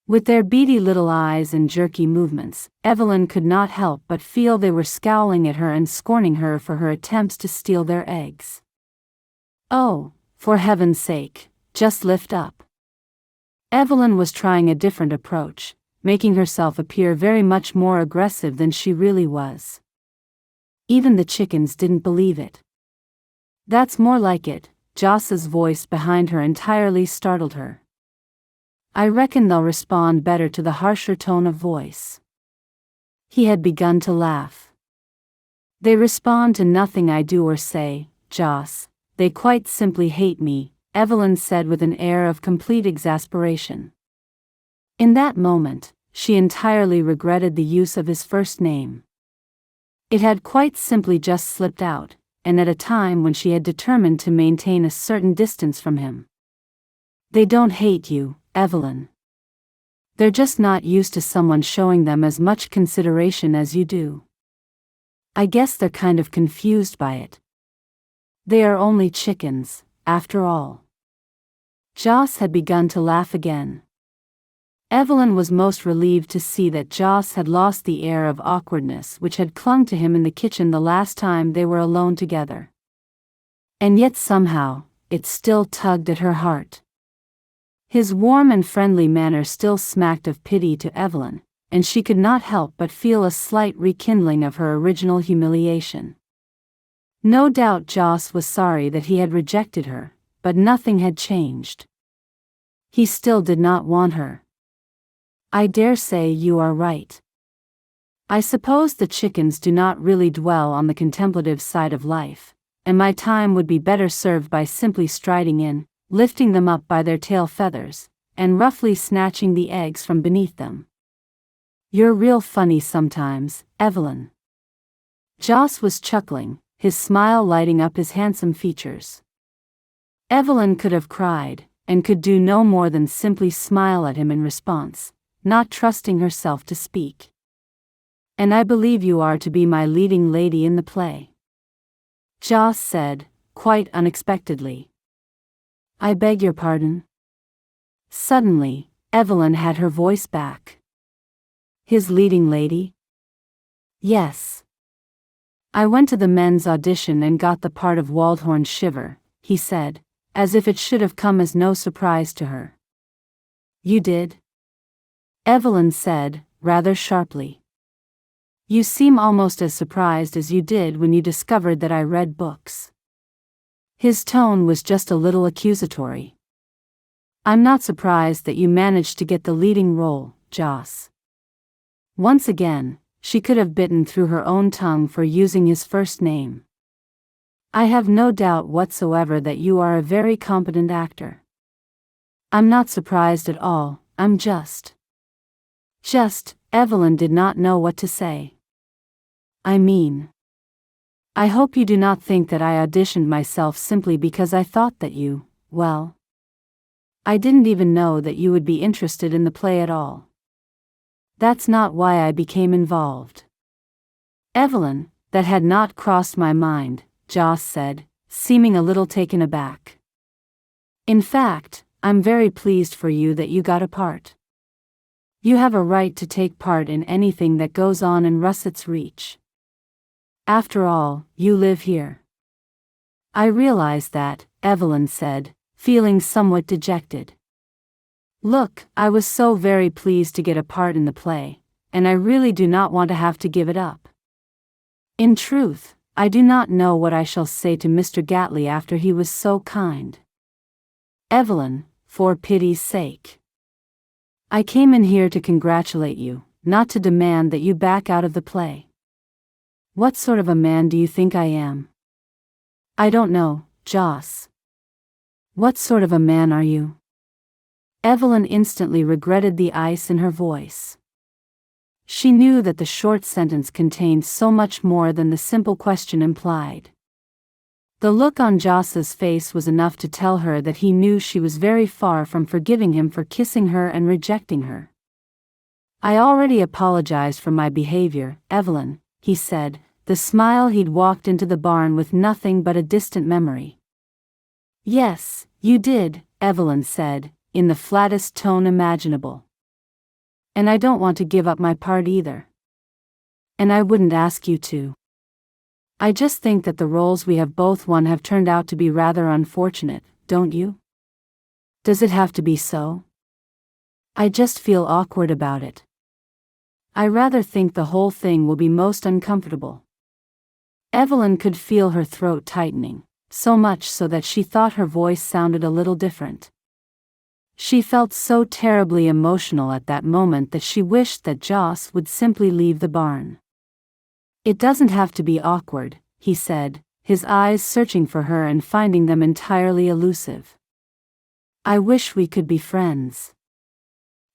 With their beady little eyes and jerky movements, Evelyn could not help but feel they were scowling at her and scorning her for her attempts to steal their eggs. Oh, for heaven's sake, just lift up. Evelyn was trying a different approach, making herself appear very much more aggressive than she really was. Even the chickens didn't believe it. That's more like it, Joss's voice behind her entirely startled her. I reckon they'll respond better to the harsher tone of voice. He had begun to laugh. They respond to nothing I do or say, Joss, they quite simply hate me, Evelyn said with an air of complete exasperation. In that moment, she entirely regretted the use of his first name. It had quite simply just slipped out, and at a time when she had determined to maintain a certain distance from him. They don't hate you, Evelyn. They're just not used to someone showing them as much consideration as you do. I guess they're kind of confused by it. They are only chickens, after all. Joss had begun to laugh again. Evelyn was most relieved to see that Joss had lost the air of awkwardness which had clung to him in the kitchen the last time they were alone together. And yet somehow, it still tugged at her heart. His warm and friendly manner still smacked of pity to Evelyn, and she could not help but feel a slight rekindling of her original humiliation. No doubt Joss was sorry that he had rejected her, but nothing had changed. He still did not want her. I dare say you are right. I suppose the chickens do not really dwell on the contemplative side of life, and my time would be better served by simply striding in, lifting them up by their tail feathers, and roughly snatching the eggs from beneath them. You're real funny sometimes, Evelyn. Joss was chuckling, his smile lighting up his handsome features. Evelyn could have cried, and could do no more than simply smile at him in response, not trusting herself to speak. "And I believe you are to be my leading lady in the play," Joss said, quite unexpectedly. "I beg your pardon?" Suddenly, Evelyn had her voice back. "His leading lady?" "Yes. I went to the men's audition and got the part of Waldhorn Shiver," he said, as if it should have come as no surprise to her. "You did?" Evelyn said, rather sharply. "You seem almost as surprised as you did when you discovered that I read books." His tone was just a little accusatory. "I'm not surprised that you managed to get the leading role, Joss." Once again, she could have bitten through her own tongue for using his first name. "I have no doubt whatsoever that you are a very competent actor." "I'm not surprised at all, I'm just..." Evelyn did not know what to say. "I mean, I hope you do not think that I auditioned myself simply because I thought that you, well, I didn't even know that you would be interested in the play at all. That's not why I became involved." "Evelyn, that had not crossed my mind," Joss said, seeming a little taken aback. "In fact, I'm very pleased for you that you got a part. You have a right to take part in anything that goes on in Russett's Reach. After all, you live here." "I realize that," Evelyn said, feeling somewhat dejected. "Look, I was so very pleased to get a part in the play, and I really do not want to have to give it up. In truth, I do not know what I shall say to Mr. Gatley after he was so kind." "Evelyn, for pity's sake. I came in here to congratulate you, not to demand that you back out of the play. What sort of a man do you think I am?" "I don't know, Joss." "What sort of a man are you?" Evelyn instantly regretted the ice in her voice. She knew that the short sentence contained so much more than the simple question implied. The look on Joss's face was enough to tell her that he knew she was very far from forgiving him for kissing her and rejecting her. "I already apologized for my behavior, Evelyn," he said, the smile he'd walked into the barn with nothing but a distant memory. "Yes, you did," Evelyn said, in the flattest tone imaginable. "And I don't want to give up my part either. And I wouldn't ask you to. I just think that the roles we have both won have turned out to be rather unfortunate, don't you? Does it have to be so? I just feel awkward about it. I rather think the whole thing will be most uncomfortable." Evelyn could feel her throat tightening, so much so that she thought her voice sounded a little different. She felt so terribly emotional at that moment that she wished that Joss would simply leave the barn. "It doesn't have to be awkward," he said, his eyes searching for her and finding them entirely elusive. "I wish we could be friends."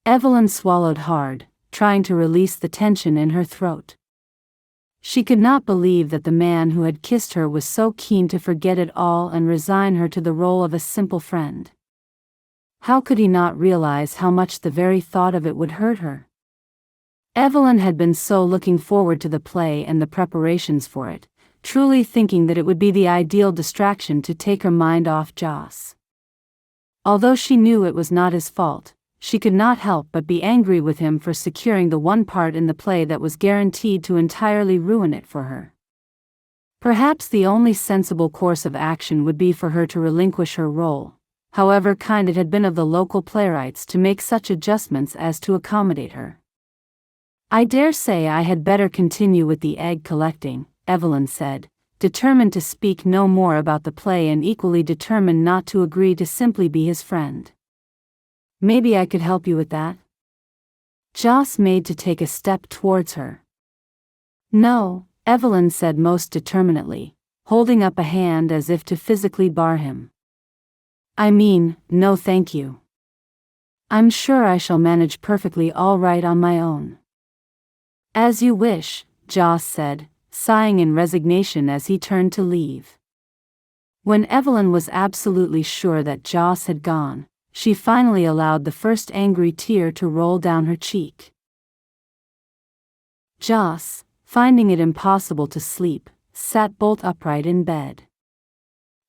Evelyn swallowed hard, trying to release the tension in her throat. She could not believe that the man who had kissed her was so keen to forget it all and resign her to the role of a simple friend. How could he not realize how much the very thought of it would hurt her? Evelyn had been so looking forward to the play and the preparations for it, truly thinking that it would be the ideal distraction to take her mind off Joss. Although she knew it was not his fault, she could not help but be angry with him for securing the one part in the play that was guaranteed to entirely ruin it for her. Perhaps the only sensible course of action would be for her to relinquish her role, however kind it had been of the local playwrights to make such adjustments as to accommodate her. "I dare say I had better continue with the egg collecting," Evelyn said, determined to speak no more about the play and equally determined not to agree to simply be his friend. "Maybe I could help you with that?" Joss made to take a step towards her. "No," Evelyn said most determinedly, holding up a hand as if to physically bar him. "I mean, no thank you. I'm sure I shall manage perfectly all right on my own." "As you wish," Joss said, sighing in resignation as he turned to leave. When Evelyn was absolutely sure that Joss had gone, she finally allowed the first angry tear to roll down her cheek. Joss, finding it impossible to sleep, sat bolt upright in bed.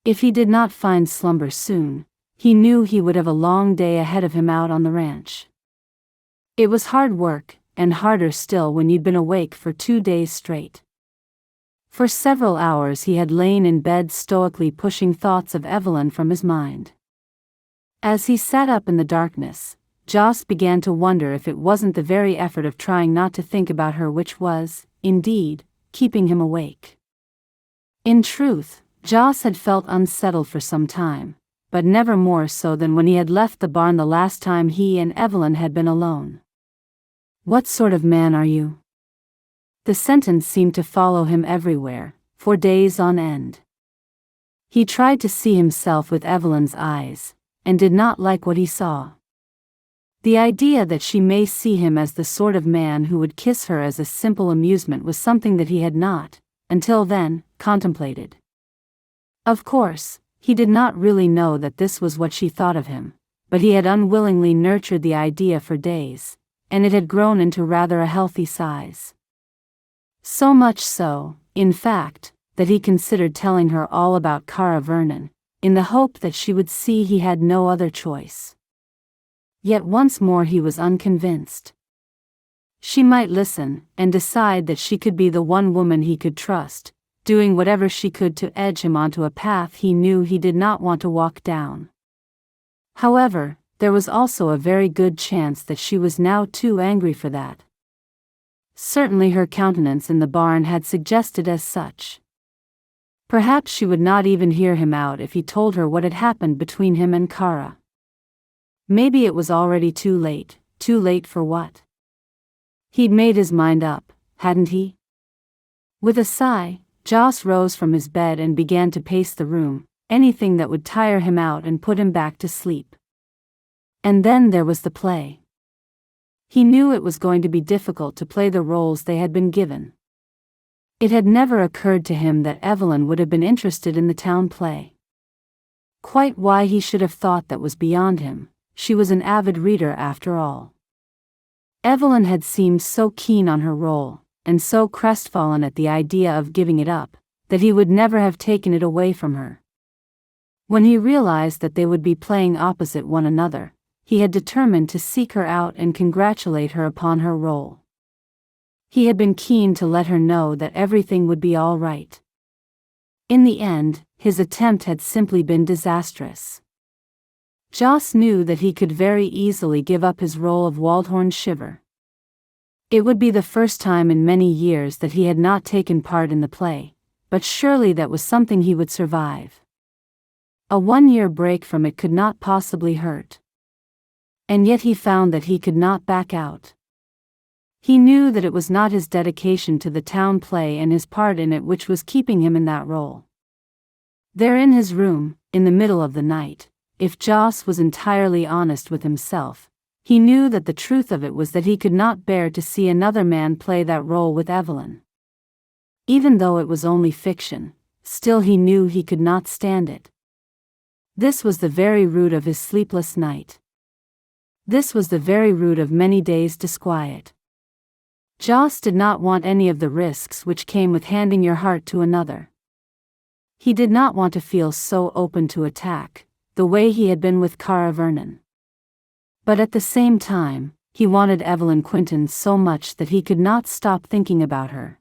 If he did not find slumber soon, he knew he would have a long day ahead of him out on the ranch. It was hard work, and harder still when you'd been awake for 2 days straight. For several hours he had lain in bed stoically pushing thoughts of Evelyn from his mind. As he sat up in the darkness, Joss began to wonder if it wasn't the very effort of trying not to think about her which was, indeed, keeping him awake. In truth, Joss had felt unsettled for some time, but never more so than when he had left the barn the last time he and Evelyn had been alone. "What sort of man are you?" The sentence seemed to follow him everywhere, for days on end. He tried to see himself with Evelyn's eyes, and did not like what he saw. The idea that she may see him as the sort of man who would kiss her as a simple amusement was something that he had not, until then, contemplated. Of course, he did not really know that this was what she thought of him, but he had unwillingly nurtured the idea for days, and it had grown into rather a healthy size. So much so, in fact, that he considered telling her all about Cara Vernon, in the hope that she would see he had no other choice. Yet once more he was unconvinced. She might listen, and decide that she could be the one woman he could trust, doing whatever she could to edge him onto a path he knew he did not want to walk down. However, there was also a very good chance that she was now too angry for that. Certainly her countenance in the barn had suggested as such. Perhaps she would not even hear him out if he told her what had happened between him and Cara. Maybe it was already too late for what? He'd made his mind up, hadn't he? With a sigh, Joss rose from his bed and began to pace the room, anything that would tire him out and put him back to sleep. And then there was the play. He knew it was going to be difficult to play the roles they had been given. It had never occurred to him that Evelyn would have been interested in the town play. Quite why he should have thought that was beyond him. She was an avid reader after all. Evelyn had seemed so keen on her role, and so crestfallen at the idea of giving it up, that he would never have taken it away from her. When he realized that they would be playing opposite one another, he had determined to seek her out and congratulate her upon her role. He had been keen to let her know that everything would be all right. In the end, his attempt had simply been disastrous. Joss knew that he could very easily give up his role of Waldhorn Shiver. It would be the first time in many years that he had not taken part in the play, but surely that was something he would survive. A 1-year break from it could not possibly hurt. And yet he found that he could not back out. He knew that it was not his dedication to the town play and his part in it which was keeping him in that role. There in his room, in the middle of the night, if Joss was entirely honest with himself, he knew that the truth of it was that he could not bear to see another man play that role with Evelyn. Even though it was only fiction, still he knew he could not stand it. This was the very root of his sleepless night. This was the very root of many days' disquiet. Joss did not want any of the risks which came with handing your heart to another. He did not want to feel so open to attack, the way he had been with Cara Vernon. But at the same time, he wanted Evelyn Quentin so much that he could not stop thinking about her.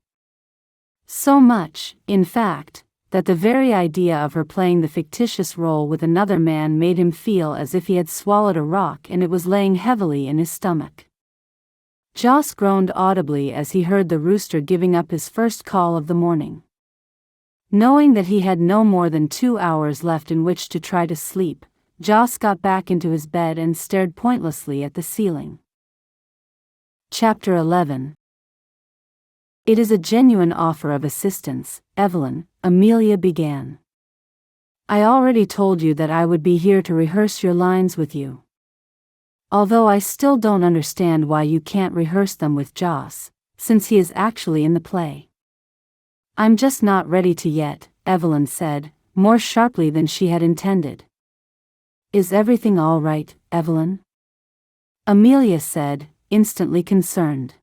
So much, in fact, that the very idea of her playing the fictitious role with another man made him feel as if he had swallowed a rock and it was laying heavily in his stomach. Joss groaned audibly as he heard the rooster giving up his first call of the morning. Knowing that he had no more than 2 hours left in which to try to sleep, Joss got back into his bed and stared pointlessly at the ceiling. Chapter 11. "It is a genuine offer of assistance, Evelyn," Amelia began. "I already told you that I would be here to rehearse your lines with you. Although I still don't understand why you can't rehearse them with Joss, since he is actually in the play." "I'm just not ready to yet," Evelyn said, more sharply than she had intended. Is everything all right, Evelyn? Amelia said, instantly concerned.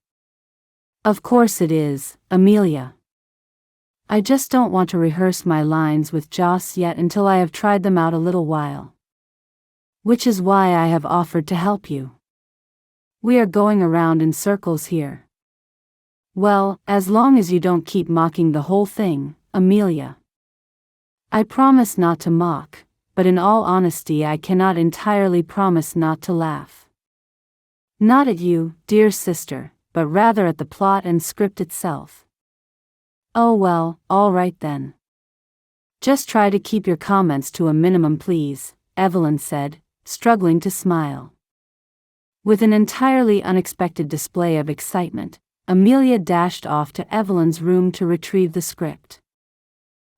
Of course it is, Amelia. I just don't want to rehearse my lines with Joss yet until I have tried them out a little while. Which is why I have offered to help you. We are going around in circles here. Well, as long as you don't keep mocking the whole thing, Amelia. I promise not to mock, but in all honesty I cannot entirely promise not to laugh. Not at you, dear sister, but rather at the plot and script itself. Oh well, all right then. Just try to keep your comments to a minimum please, Evelyn said, struggling to smile. With an entirely unexpected display of excitement, Amelia dashed off to Evelyn's room to retrieve the script.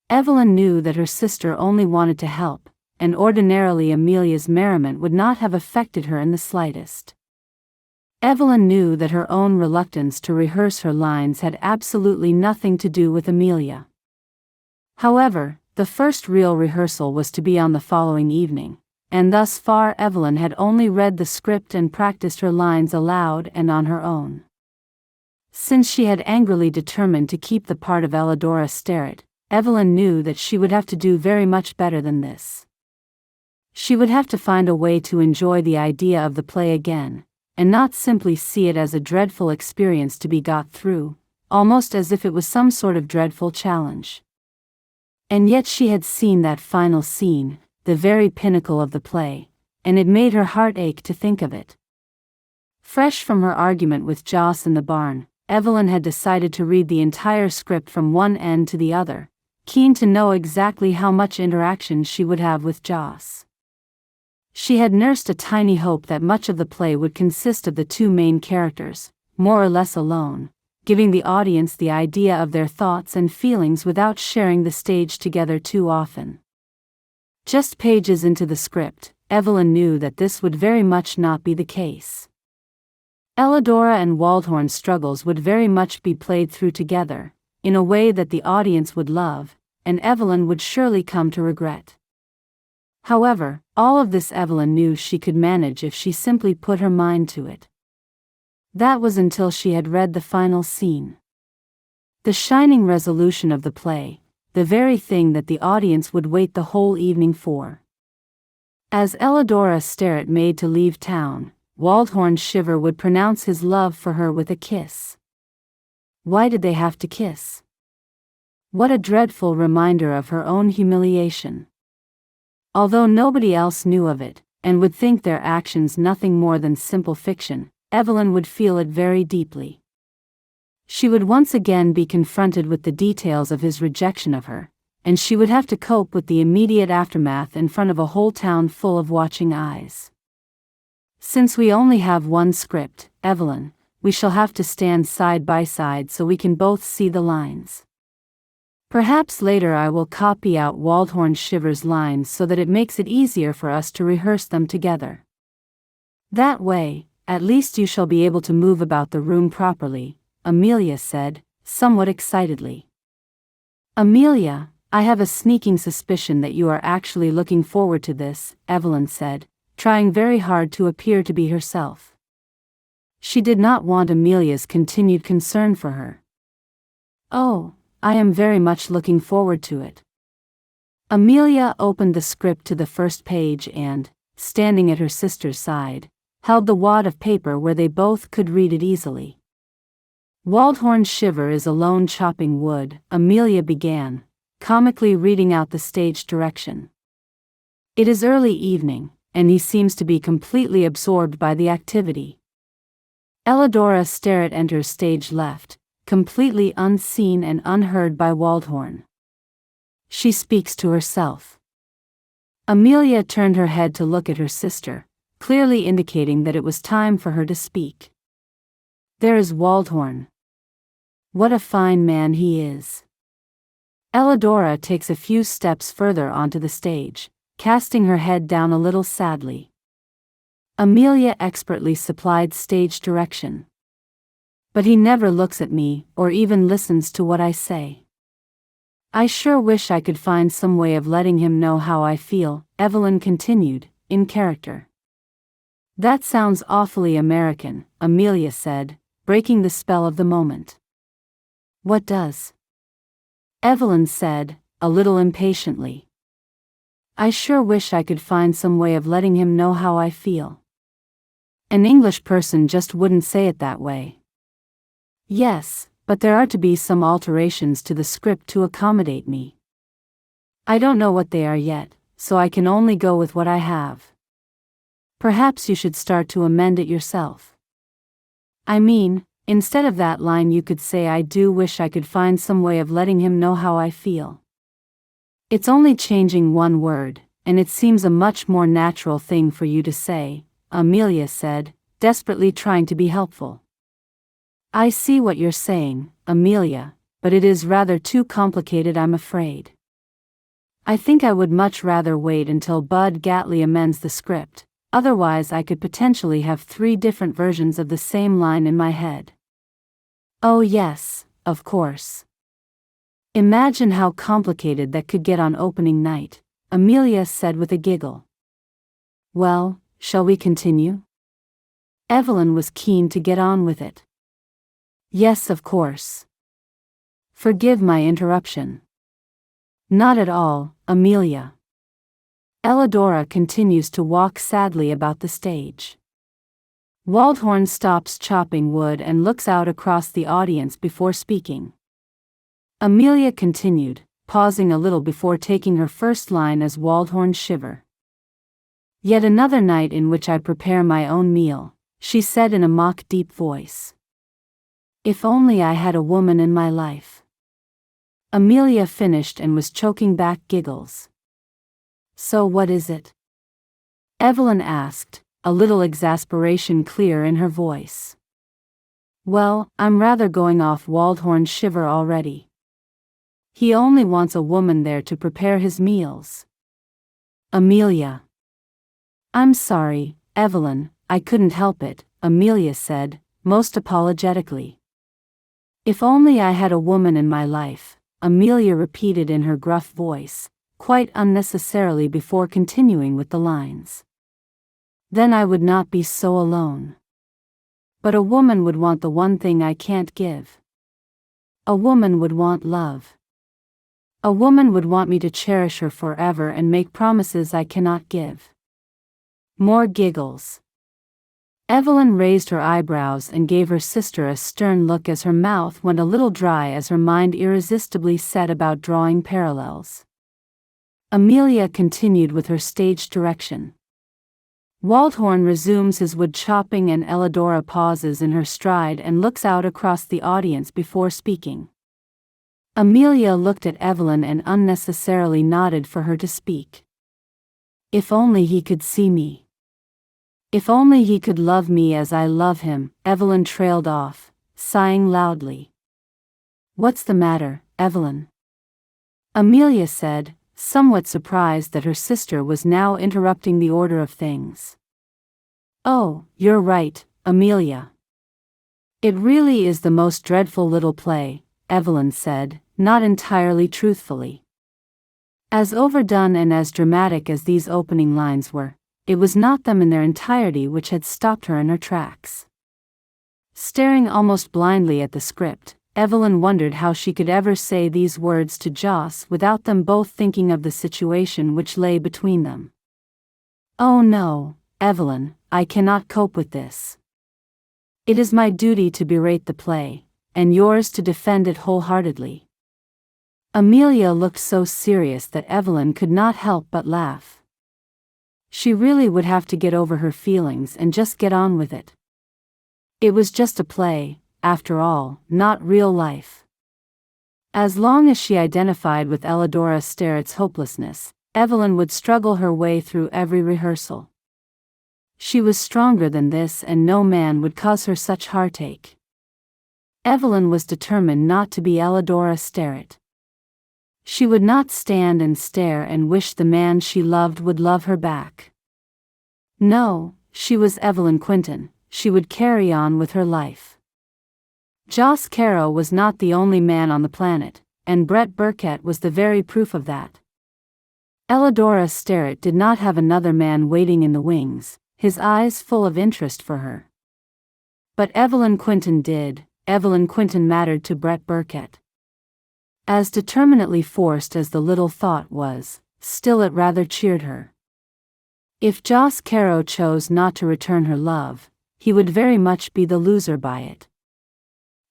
Evelyn knew that her sister only wanted to help, and ordinarily Amelia's merriment would not have affected her in the slightest. Evelyn knew that her own reluctance to rehearse her lines had absolutely nothing to do with Amelia. However, the first real rehearsal was to be on the following evening, and thus far Evelyn had only read the script and practiced her lines aloud and on her own. Since she had angrily determined to keep the part of Elidora Sterrett, Evelyn knew that she would have to do very much better than this. She would have to find a way to enjoy the idea of the play again, and not simply see it as a dreadful experience to be got through, almost as if it was some sort of dreadful challenge. And yet she had seen that final scene, the very pinnacle of the play, and it made her heart ache to think of it. Fresh from her argument with Joss in the barn, Evelyn had decided to read the entire script from one end to the other, keen to know exactly how much interaction she would have with Joss. She had nursed a tiny hope that much of the play would consist of the two main characters, more or less alone, giving the audience the idea of their thoughts and feelings without sharing the stage together too often. Just pages into the script, Evelyn knew that this would very much not be the case. Elidora and Waldhorn's struggles would very much be played through together, in a way that the audience would love, and Evelyn would surely come to regret. However, all of this Evelyn knew she could manage if she simply put her mind to it. That was until she had read the final scene. The shining resolution of the play, the very thing that the audience would wait the whole evening for. As Elidora Sterrett made to leave town, Waldhorn Shiver would pronounce his love for her with a kiss. Why did they have to kiss? What a dreadful reminder of her own humiliation. Although nobody else knew of it, and would think their actions nothing more than simple fiction, Evelyn would feel it very deeply. She would once again be confronted with the details of his rejection of her, and she would have to cope with the immediate aftermath in front of a whole town full of watching eyes. Since we only have one script, Evelyn, we shall have to stand side by side so we can both see the lines. Perhaps later I will copy out Waldhorn Shiver's lines so that it makes it easier for us to rehearse them together. That way, at least you shall be able to move about the room properly, Amelia said, somewhat excitedly. Amelia, I have a sneaking suspicion that you are actually looking forward to this, Evelyn said, trying very hard to appear to be herself. She did not want Amelia's continued concern for her. Oh, I am very much looking forward to it. Amelia opened the script to the first page and, standing at her sister's side, held the wad of paper where they both could read it easily. Waldhorn Shiver is alone chopping wood, Amelia began, comically reading out the stage direction. It is early evening, and he seems to be completely absorbed by the activity. Elidora Sterrett enters stage left, completely unseen and unheard by Waldhorn. She speaks to herself. Amelia turned her head to look at her sister, clearly indicating that it was time for her to speak. There is Waldhorn. What a fine man he is. Elidora takes a few steps further onto the stage, casting her head down a little sadly. Amelia expertly supplied stage direction. But he never looks at me or even listens to what I say. I sure wish I could find some way of letting him know how I feel, Evelyn continued, in character. That sounds awfully American, Amelia said, breaking the spell of the moment. What does? Evelyn said, a little impatiently. I sure wish I could find some way of letting him know how I feel. An English person just wouldn't say it that way. Yes, but there are to be some alterations to the script to accommodate me. I don't know what they are yet, so I can only go with what I have. Perhaps you should start to amend it yourself. I mean, instead of that line you could say I do wish I could find some way of letting him know how I feel. It's only changing one word, and it seems a much more natural thing for you to say, Amelia said, desperately trying to be helpful. I see what you're saying, Amelia, but it is rather too complicated, I'm afraid. I think I would much rather wait until Bud Gatley amends the script, otherwise I could potentially have 3 different versions of the same line in my head. Oh yes, of course. Imagine how complicated that could get on opening night, Amelia said with a giggle. Well, shall we continue? Evelyn was keen to get on with it. Yes, of course. Forgive my interruption. Not at all, Amelia. Elladora continues to walk sadly about the stage. Waldhorn stops chopping wood and looks out across the audience before speaking. Amelia continued, pausing a little before taking her first line as Waldhorn shiver. Yet another night in which I prepare my own meal, she said in a mock deep voice. If only I had a woman in my life. Amelia finished and was choking back giggles. So what is it? Evelyn asked, a little exasperation clear in her voice. Well, I'm rather going off Waldhorn's shiver already. He only wants a woman there to prepare his meals. Amelia. I'm sorry, Evelyn, I couldn't help it, Amelia said, most apologetically. If only I had a woman in my life, Amelia repeated in her gruff voice, quite unnecessarily before continuing with the lines. Then I would not be so alone. But a woman would want the one thing I can't give. A woman would want love. A woman would want me to cherish her forever and make promises I cannot give. More giggles. Evelyn raised her eyebrows and gave her sister a stern look as her mouth went a little dry as her mind irresistibly set about drawing parallels. Amelia continued with her stage direction. Waldhorn resumes his wood chopping and Elladora pauses in her stride and looks out across the audience before speaking. Amelia looked at Evelyn and unnecessarily nodded for her to speak. If only he could see me. If only he could love me as I love him, Evelyn trailed off, sighing loudly. What's the matter, Evelyn? Amelia said, somewhat surprised that her sister was now interrupting the order of things. Oh, you're right, Amelia. It really is the most dreadful little play, Evelyn said, not entirely truthfully. As overdone and as dramatic as these opening lines were, it was not them in their entirety which had stopped her in her tracks. Staring almost blindly at the script, Evelyn wondered how she could ever say these words to Joss without them both thinking of the situation which lay between them. Oh no, Evelyn, I cannot cope with this. It is my duty to berate the play, and yours to defend it wholeheartedly. Amelia looked so serious that Evelyn could not help but laugh. She really would have to get over her feelings and just get on with it. It was just a play, after all, not real life. As long as she identified with Elladora Sterrett's hopelessness, Evelyn would struggle her way through every rehearsal. She was stronger than this and no man would cause her such heartache. Evelyn was determined not to be Elladora Sterrett. She would not stand and stare and wish the man she loved would love her back. No, she was Evelyn Quentin, she would carry on with her life. Joss Carrow was not the only man on the planet, and Brett Burkett was the very proof of that. Elidora Sterrett did not have another man waiting in the wings, his eyes full of interest for her. But Evelyn Quentin did. Evelyn Quentin mattered to Brett Burkett. As determinately forced as the little thought was, still it rather cheered her. If Joss Carrow chose not to return her love, he would very much be the loser by it.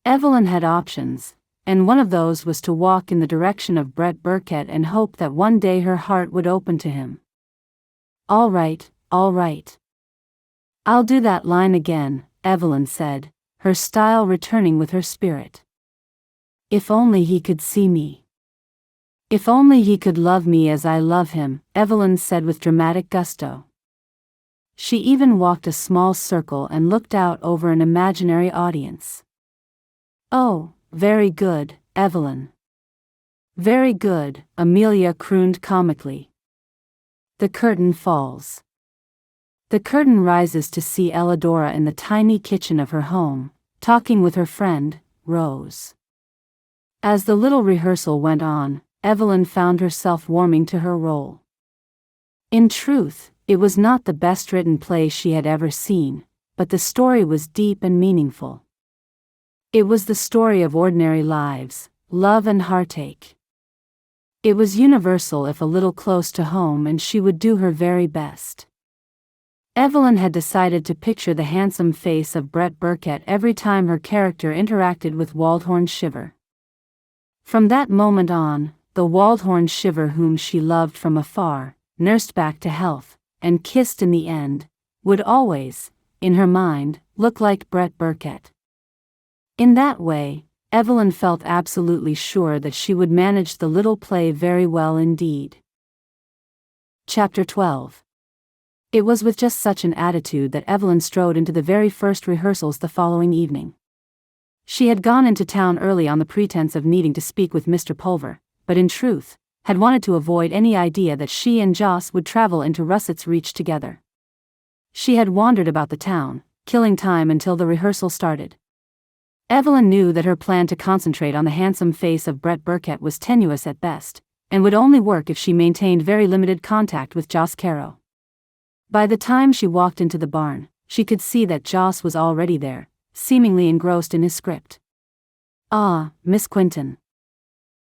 Evelyn had options, and one of those was to walk in the direction of Brett Burkett and hope that one day her heart would open to him. All right. I'll do that line again, Evelyn said, her style returning with her spirit. If only he could see me. If only he could love me as I love him, Evelyn said with dramatic gusto. She even walked a small circle and looked out over an imaginary audience. Oh, very good, Evelyn. Very good, Amelia crooned comically. The curtain falls. The curtain rises to see Elidora in the tiny kitchen of her home, talking with her friend, Rose. As the little rehearsal went on, Evelyn found herself warming to her role. In truth, it was not the best-written play she had ever seen, but the story was deep and meaningful. It was the story of ordinary lives, love and heartache. It was universal if a little close to home, and she would do her very best. Evelyn had decided to picture the handsome face of Brett Burkett every time her character interacted with Waldhorn Shiver. From that moment on, the Waldhorn Shiver whom she loved from afar, nursed back to health, and kissed in the end, would always, in her mind, look like Brett Burkett. In that way, Evelyn felt absolutely sure that she would manage the little play very well indeed. Chapter 12. It was with just such an attitude that Evelyn strode into the very first rehearsals the following evening. She had gone into town early on the pretense of needing to speak with Mr. Pulver, but in truth, had wanted to avoid any idea that she and Joss would travel into Russett's Reach together. She had wandered about the town, killing time until the rehearsal started. Evelyn knew that her plan to concentrate on the handsome face of Brett Burkett was tenuous at best, and would only work if she maintained very limited contact with Joss Carrow. By the time she walked into the barn, she could see that Joss was already there, seemingly engrossed in his script. "Ah, Miss Quentin."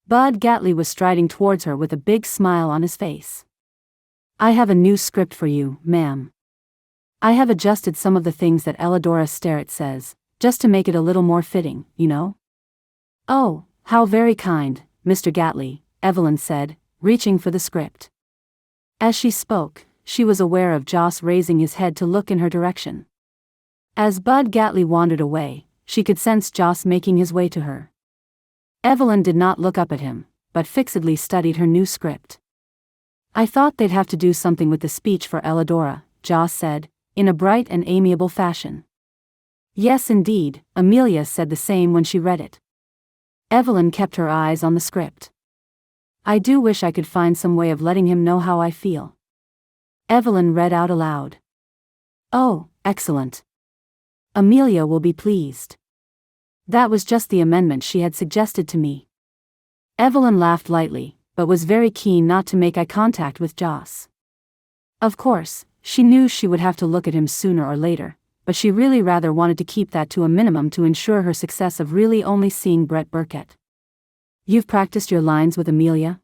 Bud Gatley was striding towards her with a big smile on his face. "I have a new script for you, ma'am. I have adjusted some of the things that Elidora Sterrett says, just to make it a little more fitting, you know." "Oh, how very kind, Mr. Gatley," Evelyn said, reaching for the script. As she spoke, she was aware of Joss raising his head to look in her direction. As Bud Gatley wandered away, she could sense Joss making his way to her. Evelyn did not look up at him, but fixedly studied her new script. "I thought they'd have to do something with the speech for Elidora," Joss said, in a bright and amiable fashion. "Yes indeed," Amelia said the same when she read it. Evelyn kept her eyes on the script. "I do wish I could find some way of letting him know how I feel." Evelyn read out aloud. "Oh, excellent. Amelia will be pleased. That was just the amendment she had suggested to me." Evelyn laughed lightly, but was very keen not to make eye contact with Joss. Of course, she knew she would have to look at him sooner or later, but she really rather wanted to keep that to a minimum to ensure her success of really only seeing Brett Burkett. "You've practiced your lines with Amelia?"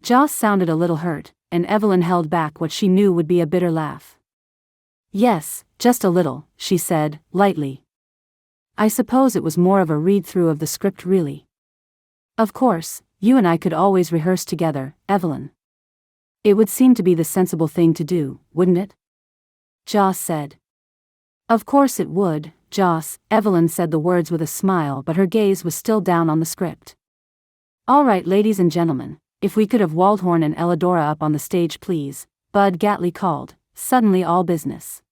Joss sounded a little hurt, and Evelyn held back what she knew would be a bitter laugh. "Yes, just a little," she said, lightly. "I suppose it was more of a read-through of the script really. Of course, you and I could always rehearse together, Evelyn. It would seem to be the sensible thing to do, wouldn't it?" Joss said. "Of course it would, Joss," Evelyn said the words with a smile, but her gaze was still down on the script. "All right, ladies and gentlemen, if we could have Waldhorn and Elidora up on the stage please," Bud Gatley called, suddenly all business.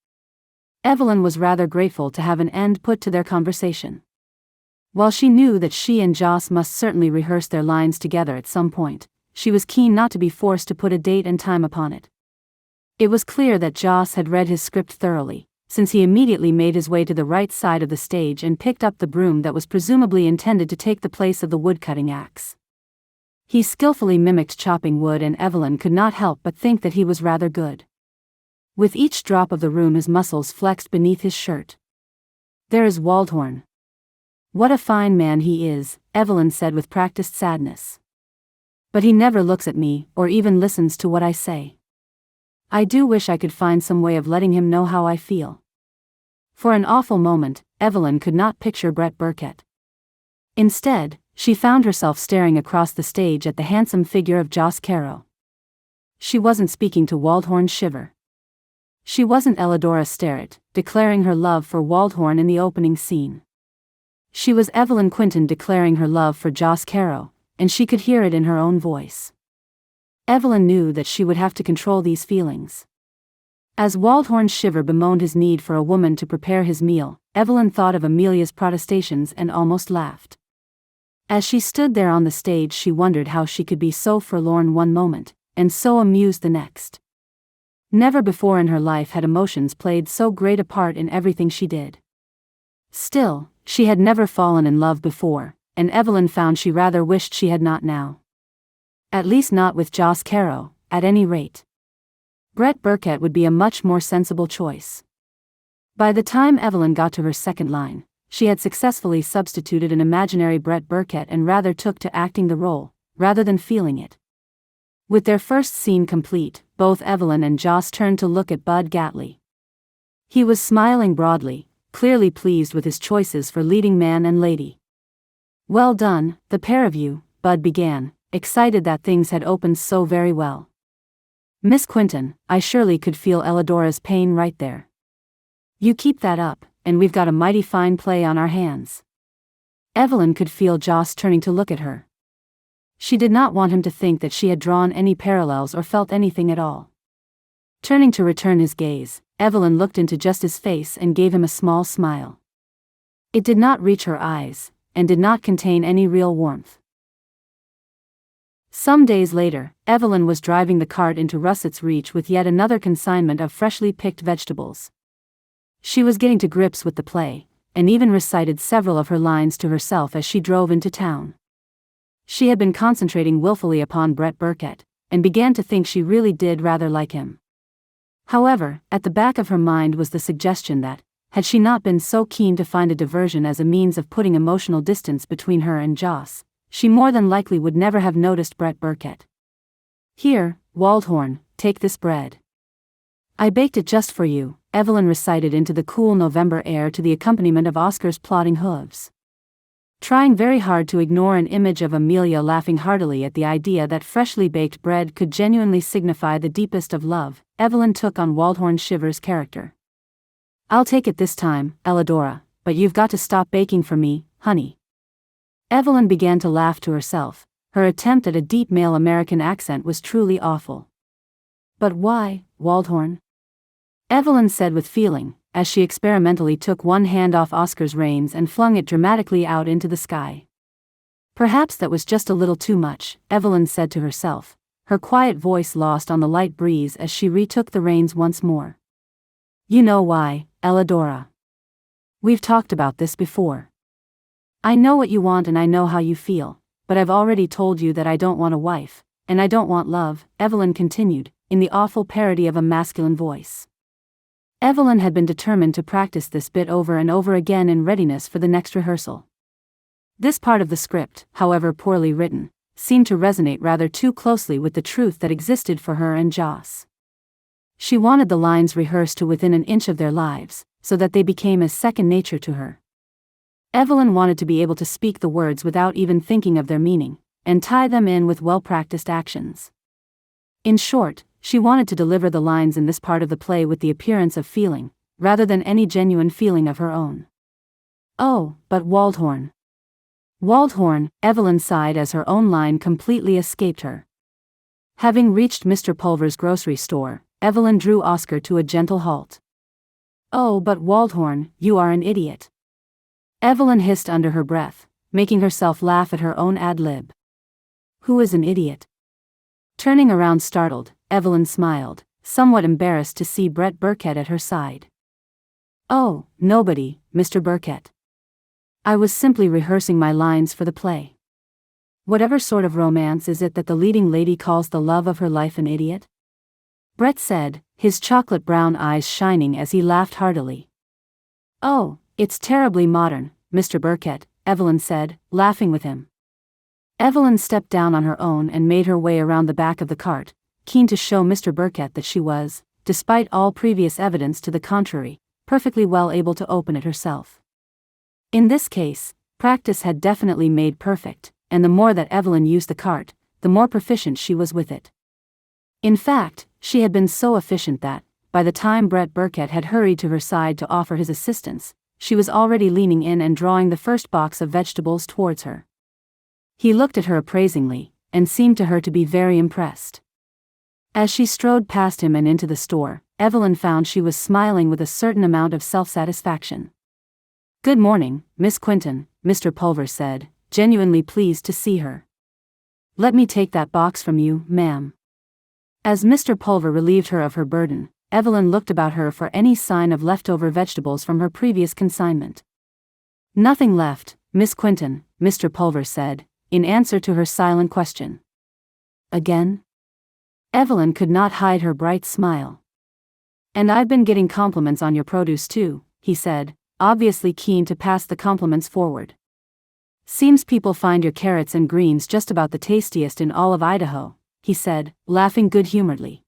Evelyn was rather grateful to have an end put to their conversation. While she knew that she and Joss must certainly rehearse their lines together at some point, she was keen not to be forced to put a date and time upon it. It was clear that Joss had read his script thoroughly, since he immediately made his way to the right side of the stage and picked up the broom that was presumably intended to take the place of the woodcutting axe. He skillfully mimicked chopping wood, and Evelyn could not help but think that he was rather good. With each drop of the room his muscles flexed beneath his shirt. "There is Waldhorn. What a fine man he is," Evelyn said with practiced sadness. "But he never looks at me, or even listens to what I say. I do wish I could find some way of letting him know how I feel." For an awful moment, Evelyn could not picture Brett Burkett. Instead, she found herself staring across the stage at the handsome figure of Joss Carrow. She wasn't speaking to Waldhorn Shiver. She wasn't Elidora Sterrett, declaring her love for Waldhorn in the opening scene. She was Evelyn Quentin declaring her love for Joss Carrow, and she could hear it in her own voice. Evelyn knew that she would have to control these feelings. As Waldhorn Shiver bemoaned his need for a woman to prepare his meal, Evelyn thought of Amelia's protestations and almost laughed. As she stood there on the stage, she wondered how she could be so forlorn one moment, and so amused the next. Never before in her life had emotions played so great a part in everything she did. Still, she had never fallen in love before, and Evelyn found she rather wished she had not now. At least not with Joss Carrow, at any rate. Brett Burkett would be a much more sensible choice. By the time Evelyn got to her second line, she had successfully substituted an imaginary Brett Burkett and rather took to acting the role, rather than feeling it. With their first scene complete, both Evelyn and Joss turned to look at Bud Gatley. He was smiling broadly, clearly pleased with his choices for leading man and lady. "Well done, the pair of you," Bud began, excited that things had opened so very well. "Miss Quentin, I surely could feel Elidora's pain right there. You keep that up, and we've got a mighty fine play on our hands." Evelyn could feel Joss turning to look at her. She did not want him to think that she had drawn any parallels or felt anything at all. Turning to return his gaze, Evelyn looked into just his face and gave him a small smile. It did not reach her eyes, and did not contain any real warmth. Some days later, Evelyn was driving the cart into Russett's Reach with yet another consignment of freshly picked vegetables. She was getting to grips with the play, and even recited several of her lines to herself as she drove into town. She had been concentrating willfully upon Brett Burkett, and began to think she really did rather like him. However, at the back of her mind was the suggestion that, had she not been so keen to find a diversion as a means of putting emotional distance between her and Joss, she more than likely would never have noticed Brett Burkett. "Here, Waldhorn, take this bread. I baked it just for you," Evelyn recited into the cool November air to the accompaniment of Oscar's plodding hooves. Trying very hard to ignore an image of Amelia laughing heartily at the idea that freshly baked bread could genuinely signify the deepest of love, Evelyn took on Waldhorn Shiver's character. "I'll take it this time, Elidora, but you've got to stop baking for me, honey." Evelyn began to laugh to herself. Her attempt at a deep male American accent was truly awful. "But why, Waldhorn?" Evelyn said with feeling, as she experimentally took one hand off Oscar's reins and flung it dramatically out into the sky. Perhaps that was just a little too much, Evelyn said to herself, her quiet voice lost on the light breeze as she retook the reins once more. "You know why, Elidora. We've talked about this before. I know what you want and I know how you feel, but I've already told you that I don't want a wife, and I don't want love," Evelyn continued, in the awful parody of a masculine voice. Evelyn had been determined to practice this bit over and over again in readiness for the next rehearsal. This part of the script, however poorly written, seemed to resonate rather too closely with the truth that existed for her and Joss. She wanted the lines rehearsed to within an inch of their lives, so that they became as second nature to her. Evelyn wanted to be able to speak the words without even thinking of their meaning, and tie them in with well-practiced actions. In short, she wanted to deliver the lines in this part of the play with the appearance of feeling, rather than any genuine feeling of her own. "Oh, but Waldhorn." "Waldhorn," Evelyn sighed as her own line completely escaped her. Having reached Mr. Pulver's grocery store, Evelyn drew Oscar to a gentle halt. "Oh, but Waldhorn, you are an idiot." Evelyn hissed under her breath, making herself laugh at her own ad-lib. "Who is an idiot?" Turning around startled, Evelyn smiled, somewhat embarrassed to see Brett Burkett at her side. "Oh, nobody, Mr. Burkett. I was simply rehearsing my lines for the play." Whatever sort of romance is it that the leading lady calls the love of her life an idiot? Brett said, his chocolate brown eyes shining as he laughed heartily. Oh, it's terribly modern, Mr. Burkett, Evelyn said, laughing with him. Evelyn stepped down on her own and made her way around the back of the cart, keen to show Mr. Burkett that she was, despite all previous evidence to the contrary, perfectly well able to open it herself. In this case, practice had definitely made perfect, and the more that Evelyn used the cart, the more proficient she was with it. In fact, she had been so efficient that, by the time Brett Burkett had hurried to her side to offer his assistance, she was already leaning in and drawing the first box of vegetables towards her. He looked at her appraisingly, and seemed to her to be very impressed. As she strode past him and into the store, Evelyn found she was smiling with a certain amount of self-satisfaction. "Good morning, Miss Quentin," Mr. Pulver said, genuinely pleased to see her. "Let me take that box from you, ma'am." As Mr. Pulver relieved her of her burden, Evelyn looked about her for any sign of leftover vegetables from her previous consignment. "Nothing left, Miss Quentin," Mr. Pulver said, in answer to her silent question. "Again?" Evelyn could not hide her bright smile. "And I've been getting compliments on your produce too," he said, obviously keen to pass the compliments forward. "Seems people find your carrots and greens just about the tastiest in all of Idaho," he said, laughing good-humoredly.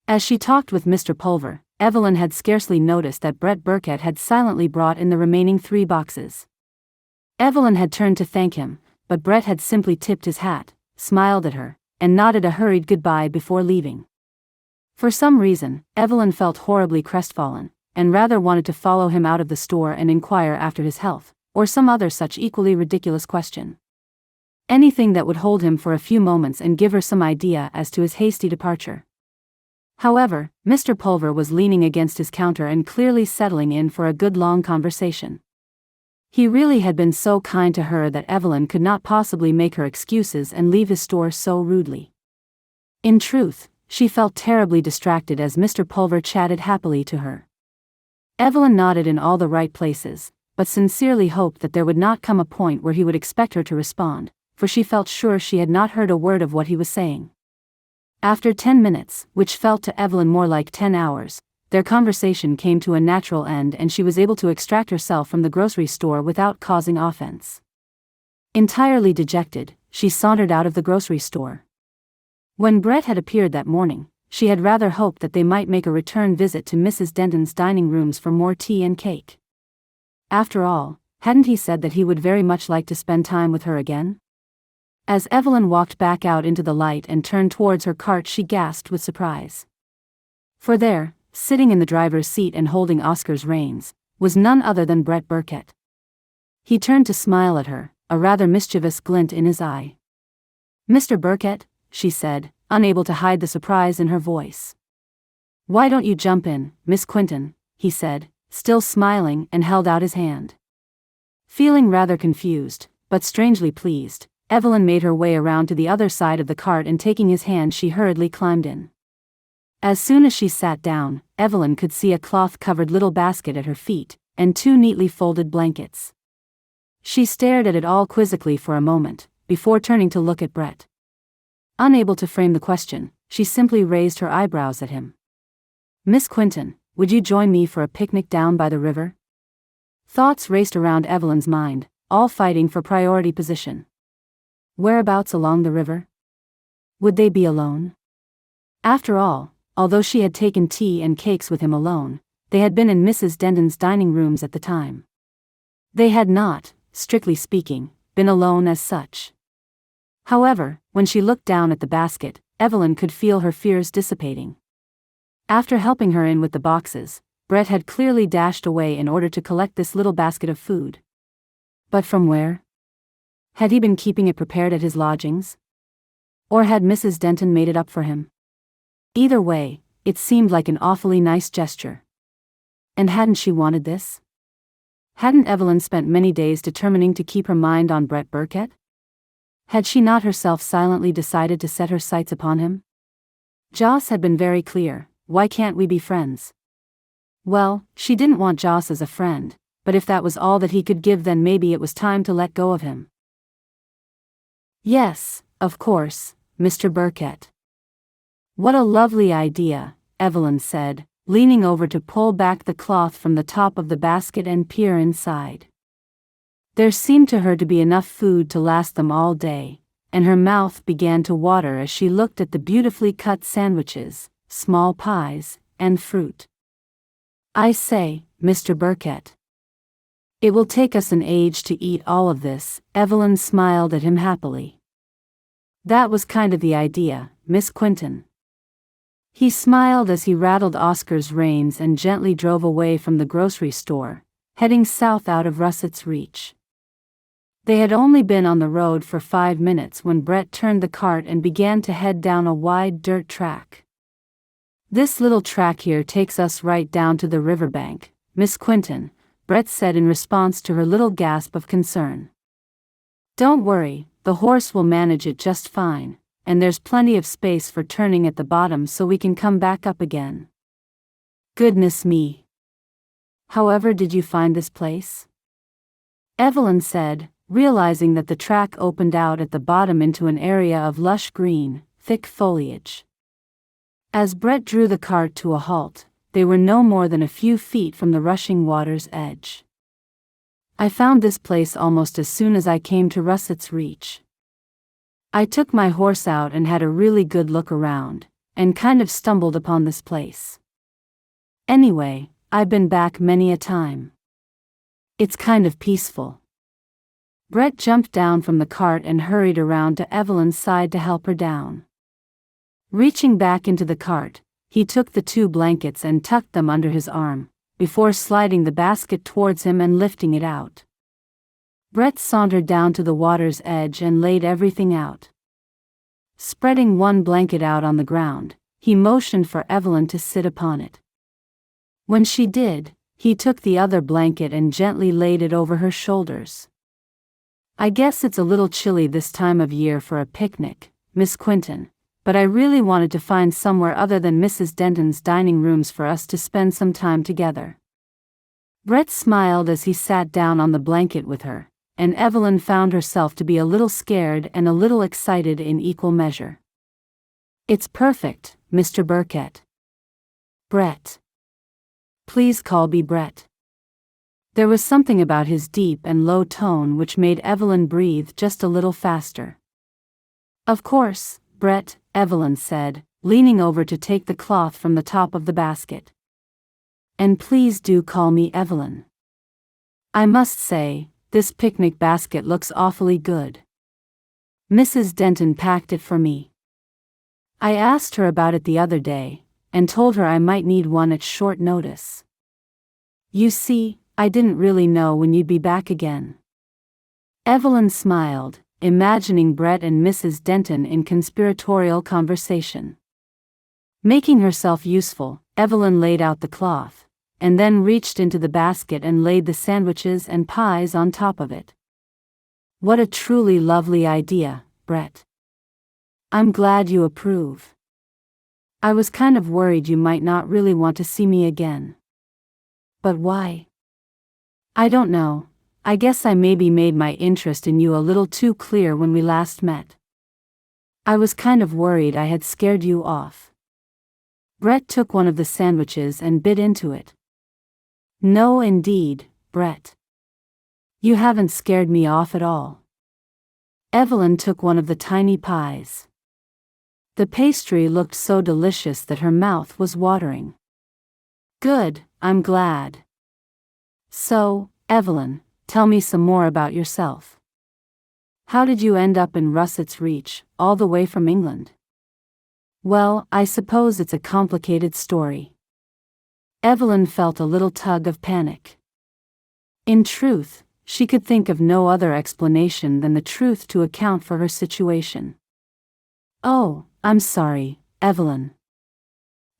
As she talked with Mr. Pulver, Evelyn had scarcely noticed that Brett Burkett had silently brought in the remaining 3 boxes. Evelyn had turned to thank him, but Brett had simply tipped his hat, smiled at her, and nodded a hurried goodbye before leaving. For some reason, Evelyn felt horribly crestfallen, and rather wanted to follow him out of the store and inquire after his health, or some other such equally ridiculous question. Anything that would hold him for a few moments and give her some idea as to his hasty departure. However, Mr. Pulver was leaning against his counter and clearly settling in for a good long conversation. He really had been so kind to her that Evelyn could not possibly make her excuses and leave his store so rudely. In truth, she felt terribly distracted as Mr. Pulver chatted happily to her. Evelyn nodded in all the right places, but sincerely hoped that there would not come a point where he would expect her to respond, for she felt sure she had not heard a word of what he was saying. After 10 minutes, which felt to Evelyn more like 10 hours, their conversation came to a natural end and she was able to extract herself from the grocery store without causing offense. Entirely dejected, she sauntered out of the grocery store. When Brett had appeared that morning, she had rather hoped that they might make a return visit to Mrs. Denton's dining rooms for more tea and cake. After all, hadn't he said that he would very much like to spend time with her again? As Evelyn walked back out into the light and turned towards her cart, she gasped with surprise. For there, sitting in the driver's seat and holding Oscar's reins, was none other than Brett Burkett. He turned to smile at her, a rather mischievous glint in his eye. "Mr. Burkett," she said, unable to hide the surprise in her voice. "Why don't you jump in, Miss Quentin?" he said, still smiling, and held out his hand. Feeling rather confused, but strangely pleased, Evelyn made her way around to the other side of the cart and taking his hand she hurriedly climbed in. As soon as she sat down, Evelyn could see a cloth-covered little basket at her feet, and 2 neatly folded blankets. She stared at it all quizzically for a moment, before turning to look at Brett. Unable to frame the question, she simply raised her eyebrows at him. "Miss Quentin, would you join me for a picnic down by the river?" Thoughts raced around Evelyn's mind, all fighting for priority position. Whereabouts along the river? Would they be alone? After all, although she had taken tea and cakes with him alone, they had been in Mrs. Denton's dining rooms at the time. They had not, strictly speaking, been alone as such. However, when she looked down at the basket, Evelyn could feel her fears dissipating. After helping her in with the boxes, Brett had clearly dashed away in order to collect this little basket of food. But from where? Had he been keeping it prepared at his lodgings? Or had Mrs. Denton made it up for him? Either way, it seemed like an awfully nice gesture. And hadn't she wanted this? Hadn't Evelyn spent many days determining to keep her mind on Brett Burkett? Had she not herself silently decided to set her sights upon him? Joss had been very clear, "Why can't we be friends?" Well, she didn't want Joss as a friend, but if that was all that he could give, then maybe it was time to let go of him. Yes, of course, Mr. Burkett. What a lovely idea, Evelyn said, leaning over to pull back the cloth from the top of the basket and peer inside. There seemed to her to be enough food to last them all day, and her mouth began to water as she looked at the beautifully cut sandwiches, small pies, and fruit. I say, Mr. Burkett. It will take us an age to eat all of this, Evelyn smiled at him happily. That was kind of the idea, Miss Quentin. He smiled as he rattled Oscar's reins and gently drove away from the grocery store, heading south out of Russett's reach. They had only been on the road for 5 minutes when Brett turned the cart and began to head down a wide dirt track. This little track here takes us right down to the riverbank, Miss Quentin, Brett said in response to her little gasp of concern. Don't worry, the horse will manage it just fine, and there's plenty of space for turning at the bottom so we can come back up again. Goodness me. However did you find this place? Evelyn said, realizing that the track opened out at the bottom into an area of lush green, thick foliage. As Brett drew the cart to a halt, they were no more than a few feet from the rushing water's edge. I found this place almost as soon as I came to Russett's Reach. I took my horse out and had a really good look around, and kind of stumbled upon this place. Anyway, I've been back many a time. It's kind of peaceful. Brett jumped down from the cart and hurried around to Evelyn's side to help her down. Reaching back into the cart, he took the 2 blankets and tucked them under his arm, before sliding the basket towards him and lifting it out. Brett sauntered down to the water's edge and laid everything out. Spreading one blanket out on the ground, he motioned for Evelyn to sit upon it. When she did, he took the other blanket and gently laid it over her shoulders. I guess it's a little chilly this time of year for a picnic, Miss Quentin, but I really wanted to find somewhere other than Mrs. Denton's dining rooms for us to spend some time together. Brett smiled as he sat down on the blanket with her, and Evelyn found herself to be a little scared and a little excited in equal measure. It's perfect, Mr. Burkett. Brett. Please call me Brett. There was something about his deep and low tone which made Evelyn breathe just a little faster. Of course, Brett, Evelyn said, leaning over to take the cloth from the top of the basket. And please do call me Evelyn. I must say, this picnic basket looks awfully good. Mrs. Denton packed it for me. I asked her about it the other day, and told her I might need one at short notice. You see, I didn't really know when you'd be back again. Evelyn smiled, imagining Brett and Mrs. Denton in conspiratorial conversation. Making herself useful, Evelyn laid out the cloth, and then reached into the basket and laid the sandwiches and pies on top of it. What a truly lovely idea, Brett. I'm glad you approve. I was kind of worried you might not really want to see me again. But why? I don't know, I guess I maybe made my interest in you a little too clear when we last met. I was kind of worried I had scared you off. Brett took one of the sandwiches and bit into it. No indeed, Brett. You haven't scared me off at all. Evelyn took one of the tiny pies. The pastry looked so delicious that her mouth was watering. Good, I'm glad. So, Evelyn, tell me some more about yourself. How did you end up in Russett's Reach, all the way from England? Well, I suppose it's a complicated story. Evelyn felt a little tug of panic. In truth, she could think of no other explanation than the truth to account for her situation. Oh, I'm sorry, Evelyn.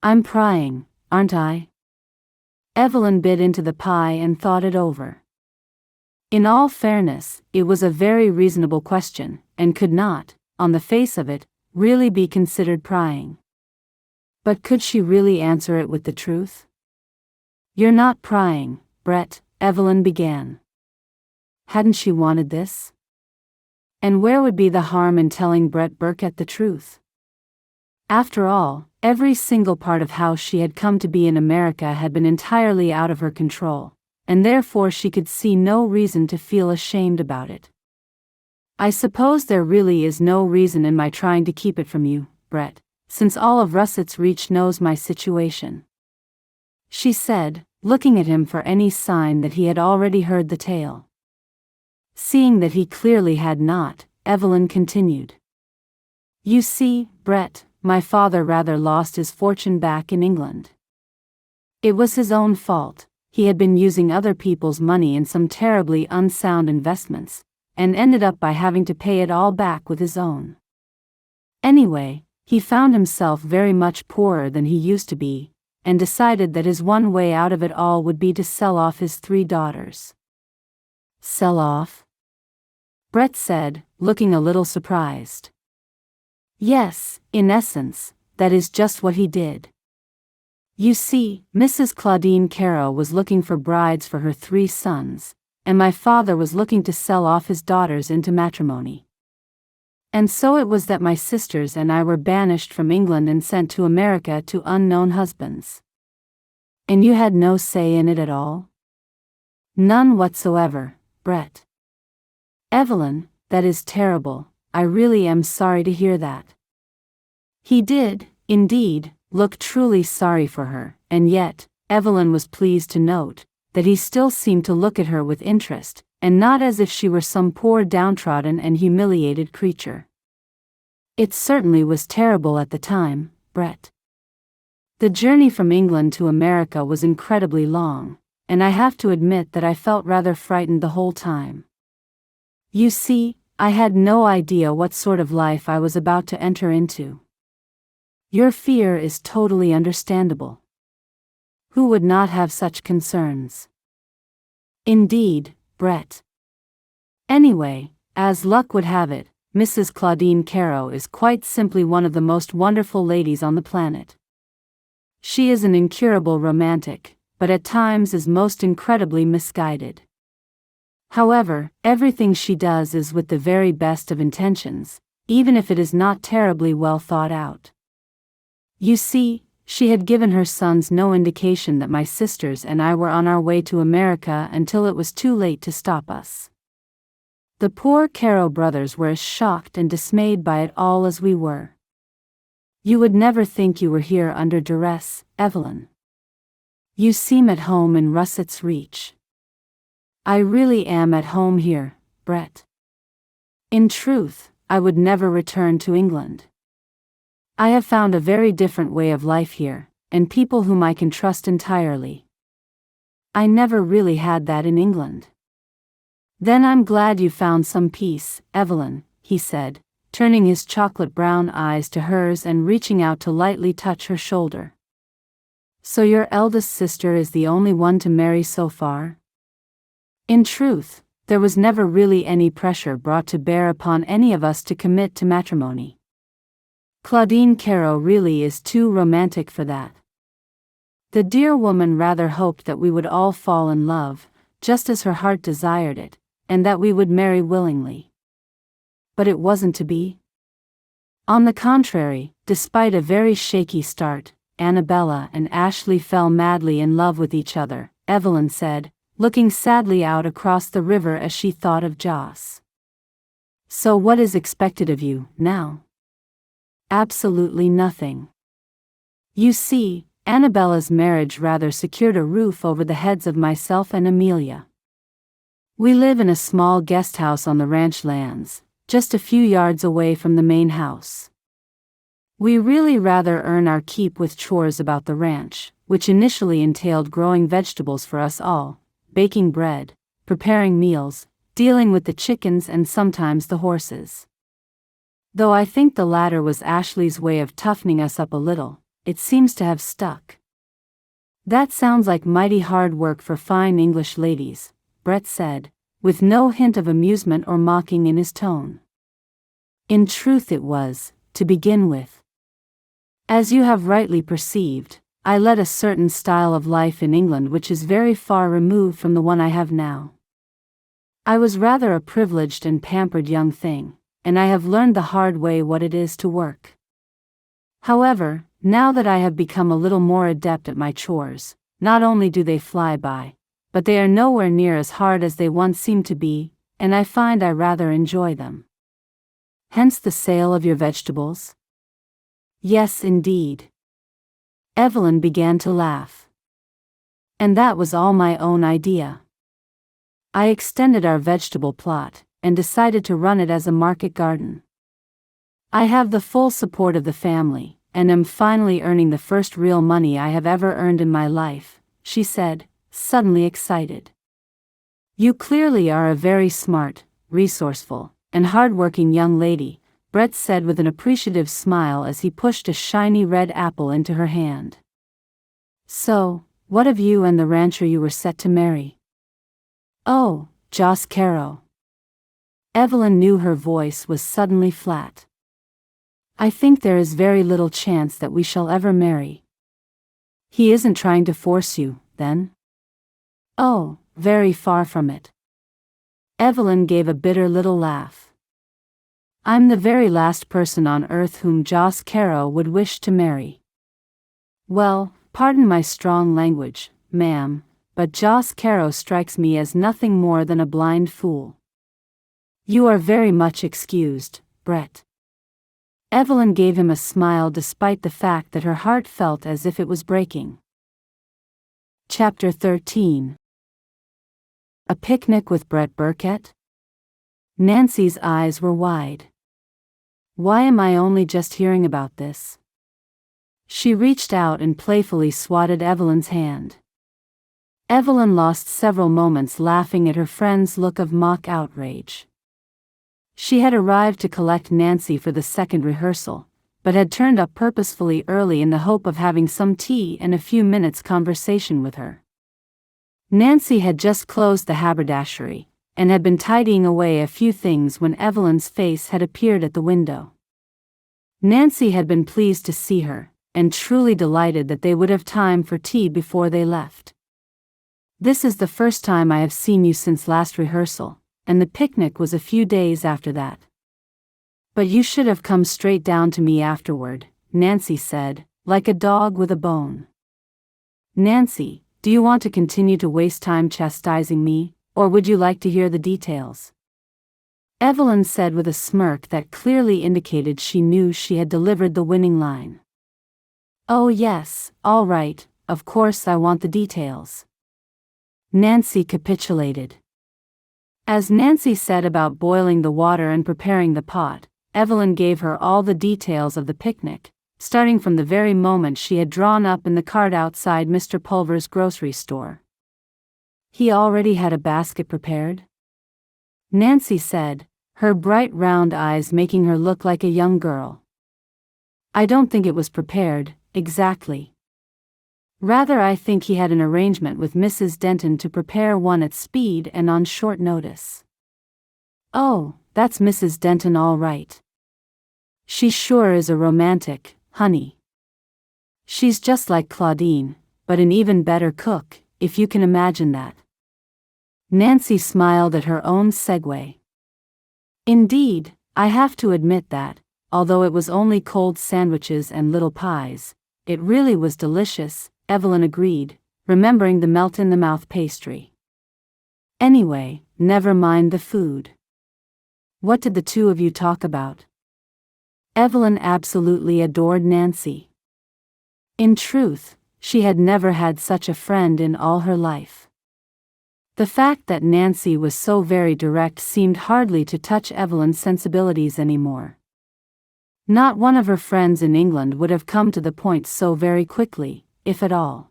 I'm prying, aren't I? Evelyn bit into the pie and thought it over. In all fairness, it was a very reasonable question, and could not, on the face of it, really be considered prying. But could she really answer it with the truth? You're not prying, Brett, Evelyn began. Hadn't she wanted this? And where would be the harm in telling Brett Burkett the truth? After all, every single part of how she had come to be in America had been entirely out of her control, and therefore she could see no reason to feel ashamed about it. I suppose there really is no reason in my trying to keep it from you, Brett, since all of Russet's Reach knows my situation, she said, looking at him for any sign that he had already heard the tale. Seeing that he clearly had not, Evelyn continued. You see, Brett, my father rather lost his fortune back in England. It was his own fault. He had been using other people's money in some terribly unsound investments, and ended up by having to pay it all back with his own. Anyway, he found himself very much poorer than he used to be, and decided that his one way out of it all would be to sell off his 3 daughters. Sell off? Brett said, looking a little surprised. Yes, in essence, that is just what he did. You see, Mrs. Claudine Carrow was looking for brides for her 3 sons, and my father was looking to sell off his daughters into matrimony. And so it was that my sisters and I were banished from England and sent to America to unknown husbands. And you had no say in it at all? None whatsoever, Brett. Evelyn, that is terrible. I really am sorry to hear that. He did, indeed, look truly sorry for her, and yet, Evelyn was pleased to note that he still seemed to look at her with interest, and not as if she were some poor downtrodden and humiliated creature. It certainly was terrible at the time, Brett. The journey from England to America was incredibly long, and I have to admit that I felt rather frightened the whole time. You see, I had no idea what sort of life I was about to enter into. Your fear is totally understandable. Who would not have such concerns? Indeed, Brett. Anyway, as luck would have it, Mrs. Claudine Carrow is quite simply one of the most wonderful ladies on the planet. She is an incurable romantic, but at times is most incredibly misguided. However, everything she does is with the very best of intentions, even if it is not terribly well thought out. You see, she had given her sons no indication that my sisters and I were on our way to America until it was too late to stop us. The poor Carrow brothers were as shocked and dismayed by it all as we were. You would never think you were here under duress, Evelyn. You seem at home in Russet's Reach. I really am at home here, Brett. In truth, I would never return to England. I have found a very different way of life here, and people whom I can trust entirely. I never really had that in England. Then I'm glad you found some peace, Evelyn, he said, turning his chocolate brown eyes to hers and reaching out to lightly touch her shoulder. So your eldest sister is the only one to marry so far? In truth, there was never really any pressure brought to bear upon any of us to commit to matrimony. Claudine Carrow really is too romantic for that. The dear woman rather hoped that we would all fall in love, just as her heart desired it, and that we would marry willingly. But it wasn't to be. On the contrary, despite a very shaky start, Annabella and Ashley fell madly in love with each other, Evelyn said, looking sadly out across the river as she thought of Joss. So what is expected of you, now? Absolutely nothing. You see, Annabella's marriage rather secured a roof over the heads of myself and Amelia. We live in a small guest house on the ranch lands, just a few yards away from the main house. We really rather earn our keep with chores about the ranch, which initially entailed growing vegetables for us all, baking bread, preparing meals, dealing with the chickens and sometimes the horses. Though I think the latter was Ashley's way of toughening us up a little, it seems to have stuck. That sounds like mighty hard work for fine English ladies, Brett said, with no hint of amusement or mocking in his tone. In truth it was, to begin with. As you have rightly perceived, I led a certain style of life in England which is very far removed from the one I have now. I was rather a privileged and pampered young thing, and I have learned the hard way what it is to work. However, now that I have become a little more adept at my chores, not only do they fly by, but they are nowhere near as hard as they once seemed to be, and I find I rather enjoy them. Hence the sale of your vegetables? Yes, indeed. Evelyn began to laugh. And that was all my own idea. I extended our vegetable plot, and decided to run it as a market garden. I have the full support of the family, and am finally earning the first real money I have ever earned in my life, she said, suddenly excited. You clearly are a very smart, resourceful, and hard-working young lady, Brett said with an appreciative smile as he pushed a shiny red apple into her hand. So, what of you and the rancher you were set to marry? Oh, Joss Carrow. Evelyn knew her voice was suddenly flat. I think there is very little chance that we shall ever marry. He isn't trying to force you, then? Oh, very far from it. Evelyn gave a bitter little laugh. I'm the very last person on earth whom Joss Carrow would wish to marry. Well, pardon my strong language, ma'am, but Joss Carrow strikes me as nothing more than a blind fool. You are very much excused, Brett. Evelyn gave him a smile despite the fact that her heart felt as if it was breaking. Chapter 13. A picnic with Brett Burkett? Nancy's eyes were wide. Why am I only just hearing about this? She reached out and playfully swatted Evelyn's hand. Evelyn lost several moments laughing at her friend's look of mock outrage. She had arrived to collect Nancy for the second rehearsal, but had turned up purposefully early in the hope of having some tea and a few minutes' conversation with her. Nancy had just closed the haberdashery, and had been tidying away a few things when Evelyn's face had appeared at the window. Nancy had been pleased to see her, and truly delighted that they would have time for tea before they left. This is the first time I have seen you since last rehearsal, and the picnic was a few days after that. But you should have come straight down to me afterward, Nancy said, like a dog with a bone. Nancy, do you want to continue to waste time chastising me, or would you like to hear the details? Evelyn said with a smirk that clearly indicated she knew she had delivered the winning line. Oh yes, all right, of course I want the details. Nancy capitulated. As Nancy said about boiling the water and preparing the pot, Evelyn gave her all the details of the picnic, starting from the very moment she had drawn up in the cart outside Mr. Pulver's grocery store. He already had a basket prepared? Nancy said, her bright round eyes making her look like a young girl. I don't think it was prepared, exactly. Rather, I think he had an arrangement with Mrs. Denton to prepare one at speed and on short notice. Oh, that's Mrs. Denton all right. She sure is a romantic, honey. She's just like Claudine, but an even better cook, if you can imagine that. Nancy smiled at her own segue. Indeed, I have to admit that, although it was only cold sandwiches and little pies, it really was delicious, Evelyn agreed, remembering the melt-in-the-mouth pastry. Anyway, never mind the food. What did the two of you talk about? Evelyn absolutely adored Nancy. In truth, she had never had such a friend in all her life. The fact that Nancy was so very direct seemed hardly to touch Evelyn's sensibilities anymore. Not one of her friends in England would have come to the point so very quickly, if at all.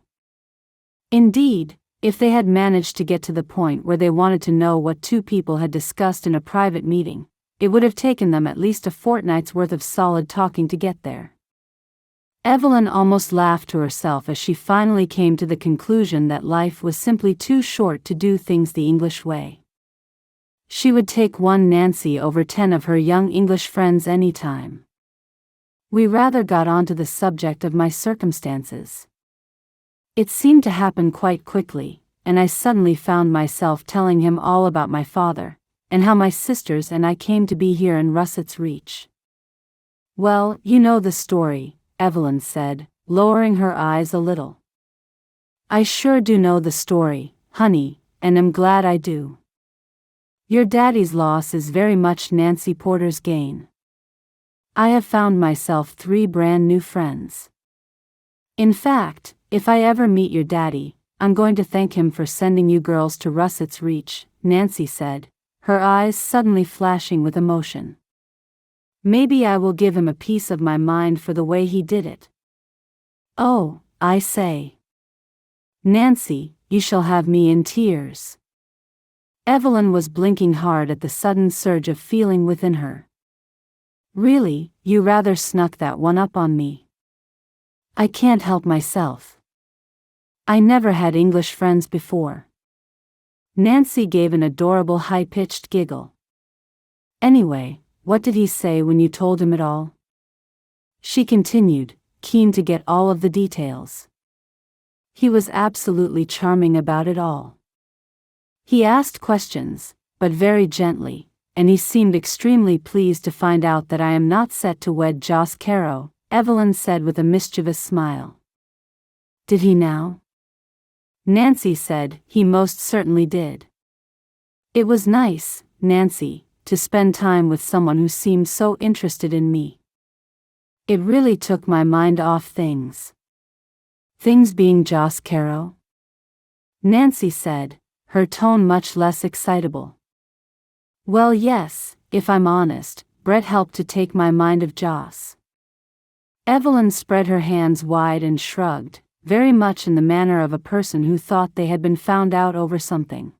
Indeed, if they had managed to get to the point where they wanted to know what two people had discussed in a private meeting, it would have taken them at least a fortnight's worth of solid talking to get there. Evelyn almost laughed to herself as she finally came to the conclusion that life was simply too short to do things the English way. She would take one Nancy over 10 of her young English friends any time. We rather got onto the subject of my circumstances. It seemed to happen quite quickly, and I suddenly found myself telling him all about my father, and how my sisters and I came to be here in Russett's Reach. Well, you know the story, Evelyn said, lowering her eyes a little. I sure do know the story, honey, and am glad I do. Your daddy's loss is very much Nancy Porter's gain. I have found myself 3 brand new friends. In fact, if I ever meet your daddy, I'm going to thank him for sending you girls to Russett's Reach, Nancy said, her eyes suddenly flashing with emotion. Maybe I will give him a piece of my mind for the way he did it. Oh, I say. Nancy, you shall have me in tears. Evelyn was blinking hard at the sudden surge of feeling within her. Really, you rather snuck that one up on me. I can't help myself. I never had English friends before. Nancy gave an adorable high-pitched giggle. Anyway, what did he say when you told him it all? She continued, keen to get all of the details. He was absolutely charming about it all. He asked questions, but very gently, and he seemed extremely pleased to find out that I am not set to wed Joss Carrow, Evelyn said with a mischievous smile. Did he now? Nancy said, he most certainly did. It was nice, Nancy, to spend time with someone who seemed so interested in me. It really took my mind off things. Things being Joss Carrow? Nancy said, her tone much less excitable. Well, yes, if I'm honest, Brett helped to take my mind of Joss. Evelyn spread her hands wide and shrugged, very much in the manner of a person who thought they had been found out over something.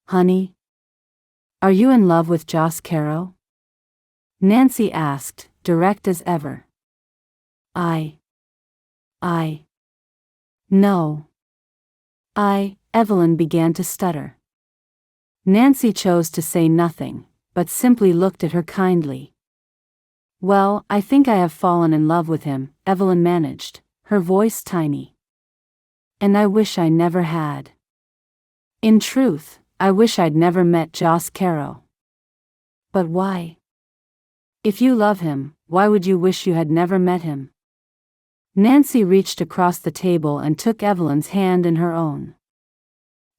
Honey? Are you in love with Joss Carrow? Nancy asked, direct as ever. No. Evelyn began to stutter. Nancy chose to say nothing, but simply looked at her kindly. Well, I think I have fallen in love with him, Evelyn managed, her voice tiny. And I wish I never had. In truth, I wish I'd never met Joss Carrow. But why? If you love him, why would you wish you had never met him? Nancy reached across the table and took Evelyn's hand in her own.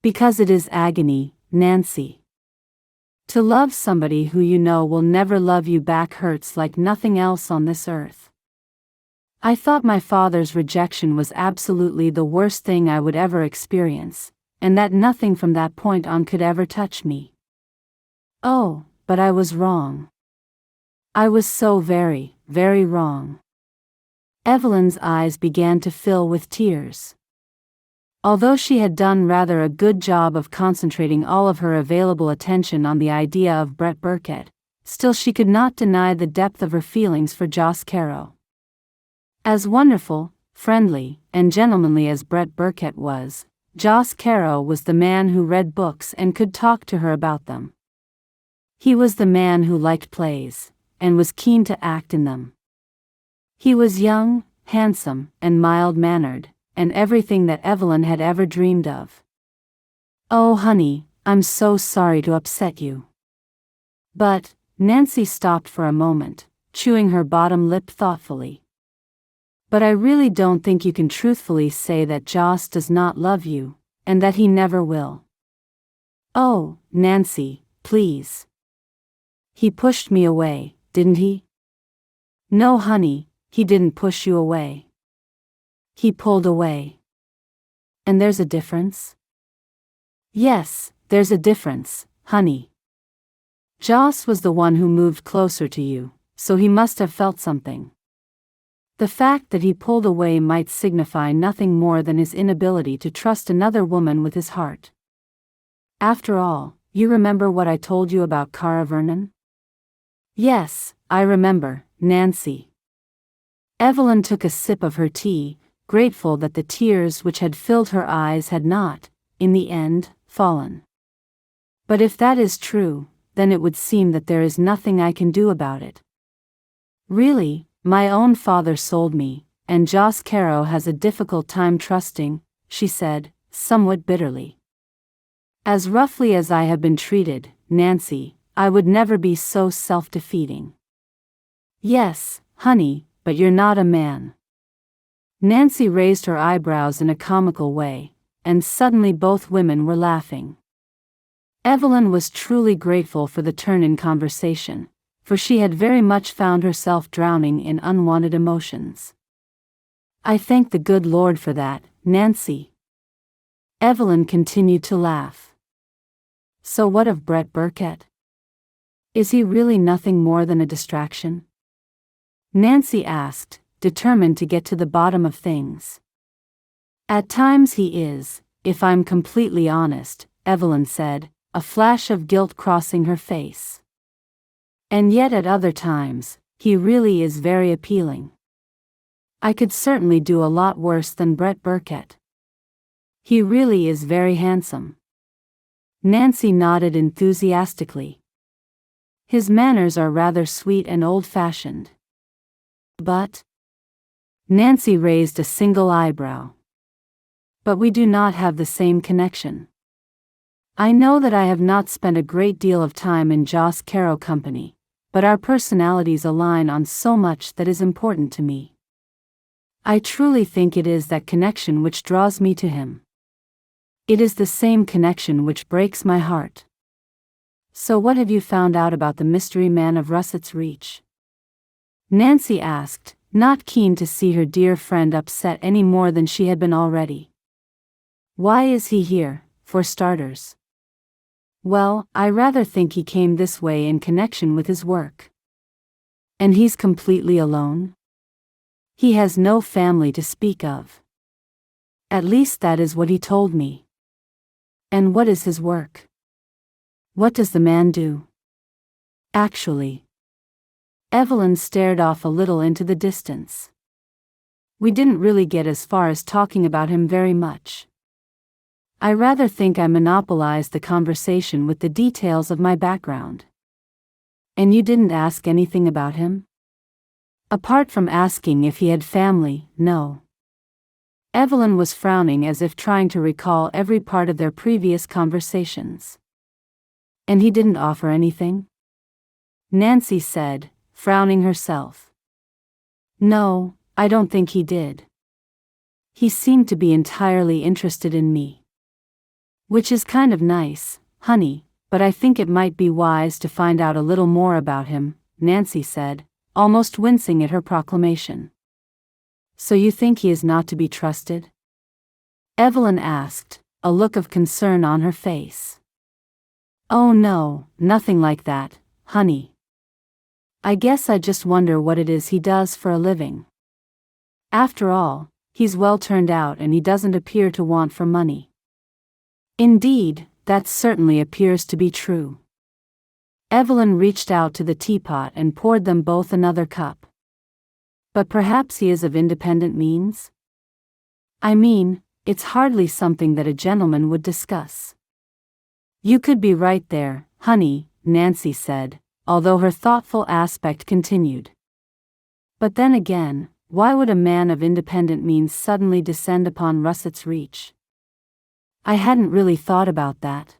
Because it is agony, Nancy. To love somebody who you know will never love you back hurts like nothing else on this earth. I thought my father's rejection was absolutely the worst thing I would ever experience, and that nothing from that point on could ever touch me. Oh, but I was wrong. I was so very, very wrong. Evelyn's eyes began to fill with tears. Although she had done rather a good job of concentrating all of her available attention on the idea of Brett Burkett, still she could not deny the depth of her feelings for Joss Carrow. As wonderful, friendly, and gentlemanly as Brett Burkett was, Joss Carrow was the man who read books and could talk to her about them. He was the man who liked plays, and was keen to act in them. He was young, handsome, and mild-mannered, and everything that Evelyn had ever dreamed of. Oh honey, I'm so sorry to upset you. But, Nancy stopped for a moment, chewing her bottom lip thoughtfully. But I really don't think you can truthfully say that Joss does not love you, and that he never will. Oh, Nancy, please. He pushed me away, didn't he? No honey, he didn't push you away. He pulled away. And there's a difference? Yes, there's a difference, honey. Joss was the one who moved closer to you, so he must have felt something. The fact that he pulled away might signify nothing more than his inability to trust another woman with his heart. After all, you remember what I told you about Cara Vernon? Yes, I remember, Nancy. Evelyn took a sip of her tea, grateful that the tears which had filled her eyes had not, in the end, fallen. But if that is true, then it would seem that there is nothing I can do about it. Really, my own father sold me, and Joss Carrow has a difficult time trusting, she said, somewhat bitterly. As roughly as I have been treated, Nancy, I would never be so self-defeating. Yes, honey, but you're not a man. Nancy raised her eyebrows in a comical way, and suddenly both women were laughing. Evelyn was truly grateful for the turn in conversation, for she had very much found herself drowning in unwanted emotions. I thank the good Lord for that, Nancy. Evelyn continued to laugh. So what of Brett Burkett? Is he really nothing more than a distraction? Nancy asked, determined to get to the bottom of things. At times he is, if I'm completely honest, Evelyn said, a flash of guilt crossing her face. And yet at other times, he really is very appealing. I could certainly do a lot worse than Brett Burkett. He really is very handsome. Nancy nodded enthusiastically. His manners are rather sweet and old-fashioned. But? Nancy raised a single eyebrow. But we do not have the same connection. I know that I have not spent a great deal of time in Joss Carrow company, but our personalities align on so much that is important to me. I truly think it is that connection which draws me to him. It is the same connection which breaks my heart. So what have you found out about the mystery man of Russett's Reach? Nancy asked, not keen to see her dear friend upset any more than she had been already. Why is he here, for starters? Well, I rather think he came this way in connection with his work. And he's completely alone? He has no family to speak of. At least that is what he told me. And what is his work? What does the man do? Actually. Evelyn stared off a little into the distance. We didn't really get as far as talking about him very much. I rather think I monopolized the conversation with the details of my background. And you didn't ask anything about him? Apart from asking if he had family, no. Evelyn was frowning as if trying to recall every part of their previous conversations. And he didn't offer anything? Nancy said, frowning herself. No, I don't think he did. He seemed to be entirely interested in me. Which is kind of nice, honey, but I think it might be wise to find out a little more about him, Nancy said, almost wincing at her proclamation. So you think he is not to be trusted? Evelyn asked, a look of concern on her face. Oh no, nothing like that, honey. I guess I just wonder what it is he does for a living. After all, he's well turned out and he doesn't appear to want for money. Indeed, that certainly appears to be true. Evelyn reached out to the teapot and poured them both another cup. But perhaps he is of independent means? I mean, it's hardly something that a gentleman would discuss. You could be right there, honey, Nancy said, although her thoughtful aspect continued. But then again, why would a man of independent means suddenly descend upon Russett's Reach? I hadn't really thought about that.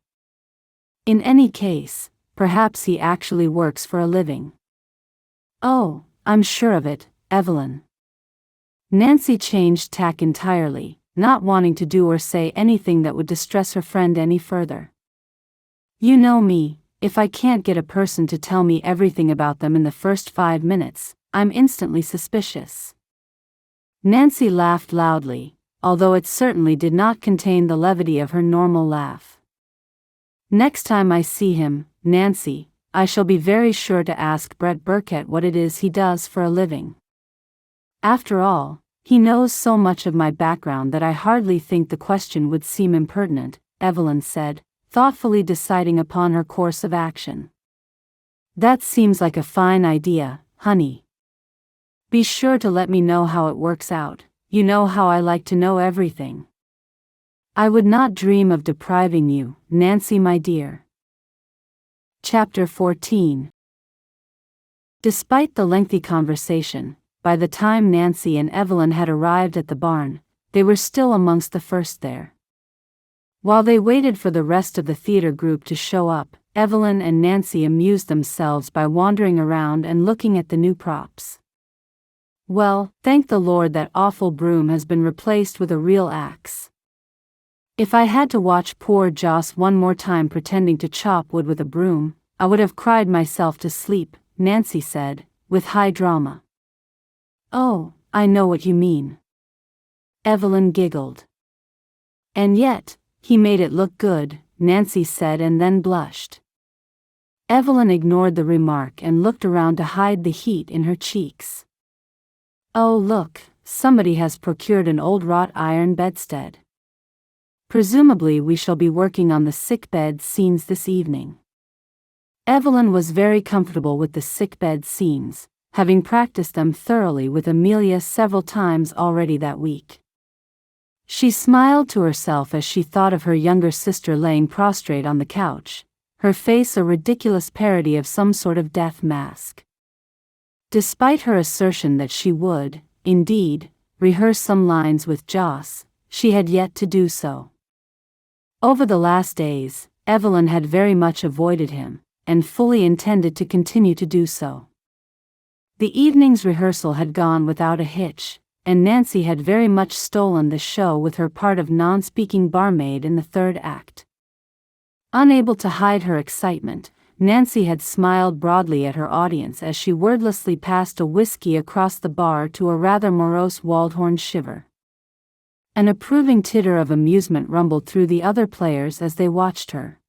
In any case, perhaps he actually works for a living. Oh, I'm sure of it, Evelyn. Nancy changed tack entirely, not wanting to do or say anything that would distress her friend any further. You know me, if I can't get a person to tell me everything about them in the first 5 minutes, I'm instantly suspicious. Nancy laughed loudly, although it certainly did not contain the levity of her normal laugh. Next time I see him, Nancy, I shall be very sure to ask Brett Burkett what it is he does for a living. After all, he knows so much of my background that I hardly think the question would seem impertinent, Evelyn said, thoughtfully deciding upon her course of action. That seems like a fine idea, honey. Be sure to let me know how it works out. You know how I like to know everything. I would not dream of depriving you, Nancy my dear. Chapter 14. Despite the lengthy conversation, by the time Nancy and Evelyn had arrived at the barn, they were still amongst the first there. While they waited for the rest of the theater group to show up, Evelyn and Nancy amused themselves by wandering around and looking at the new props. Well, thank the Lord that awful broom has been replaced with a real axe. If I had to watch poor Joss one more time pretending to chop wood with a broom, I would have cried myself to sleep, Nancy said, with high drama. Oh, I know what you mean. Evelyn giggled. And yet, he made it look good, Nancy said and then blushed. Evelyn ignored the remark and looked around to hide the heat in her cheeks. Oh look, somebody has procured an old wrought iron bedstead. Presumably we shall be working on the sickbed scenes this evening. Evelyn was very comfortable with the sickbed scenes, having practiced them thoroughly with Amelia several times already that week. She smiled to herself as she thought of her younger sister laying prostrate on the couch, her face a ridiculous parody of some sort of death mask. Despite her assertion that she would, indeed, rehearse some lines with Joss, she had yet to do so. Over the last days, Evelyn had very much avoided him, and fully intended to continue to do so. The evening's rehearsal had gone without a hitch, and Nancy had very much stolen the show with her part of non-speaking barmaid in the third act. Unable to hide her excitement, Nancy had smiled broadly at her audience as she wordlessly passed a whiskey across the bar to a rather morose Waldhorn shiver. An approving titter of amusement rumbled through the other players as they watched her.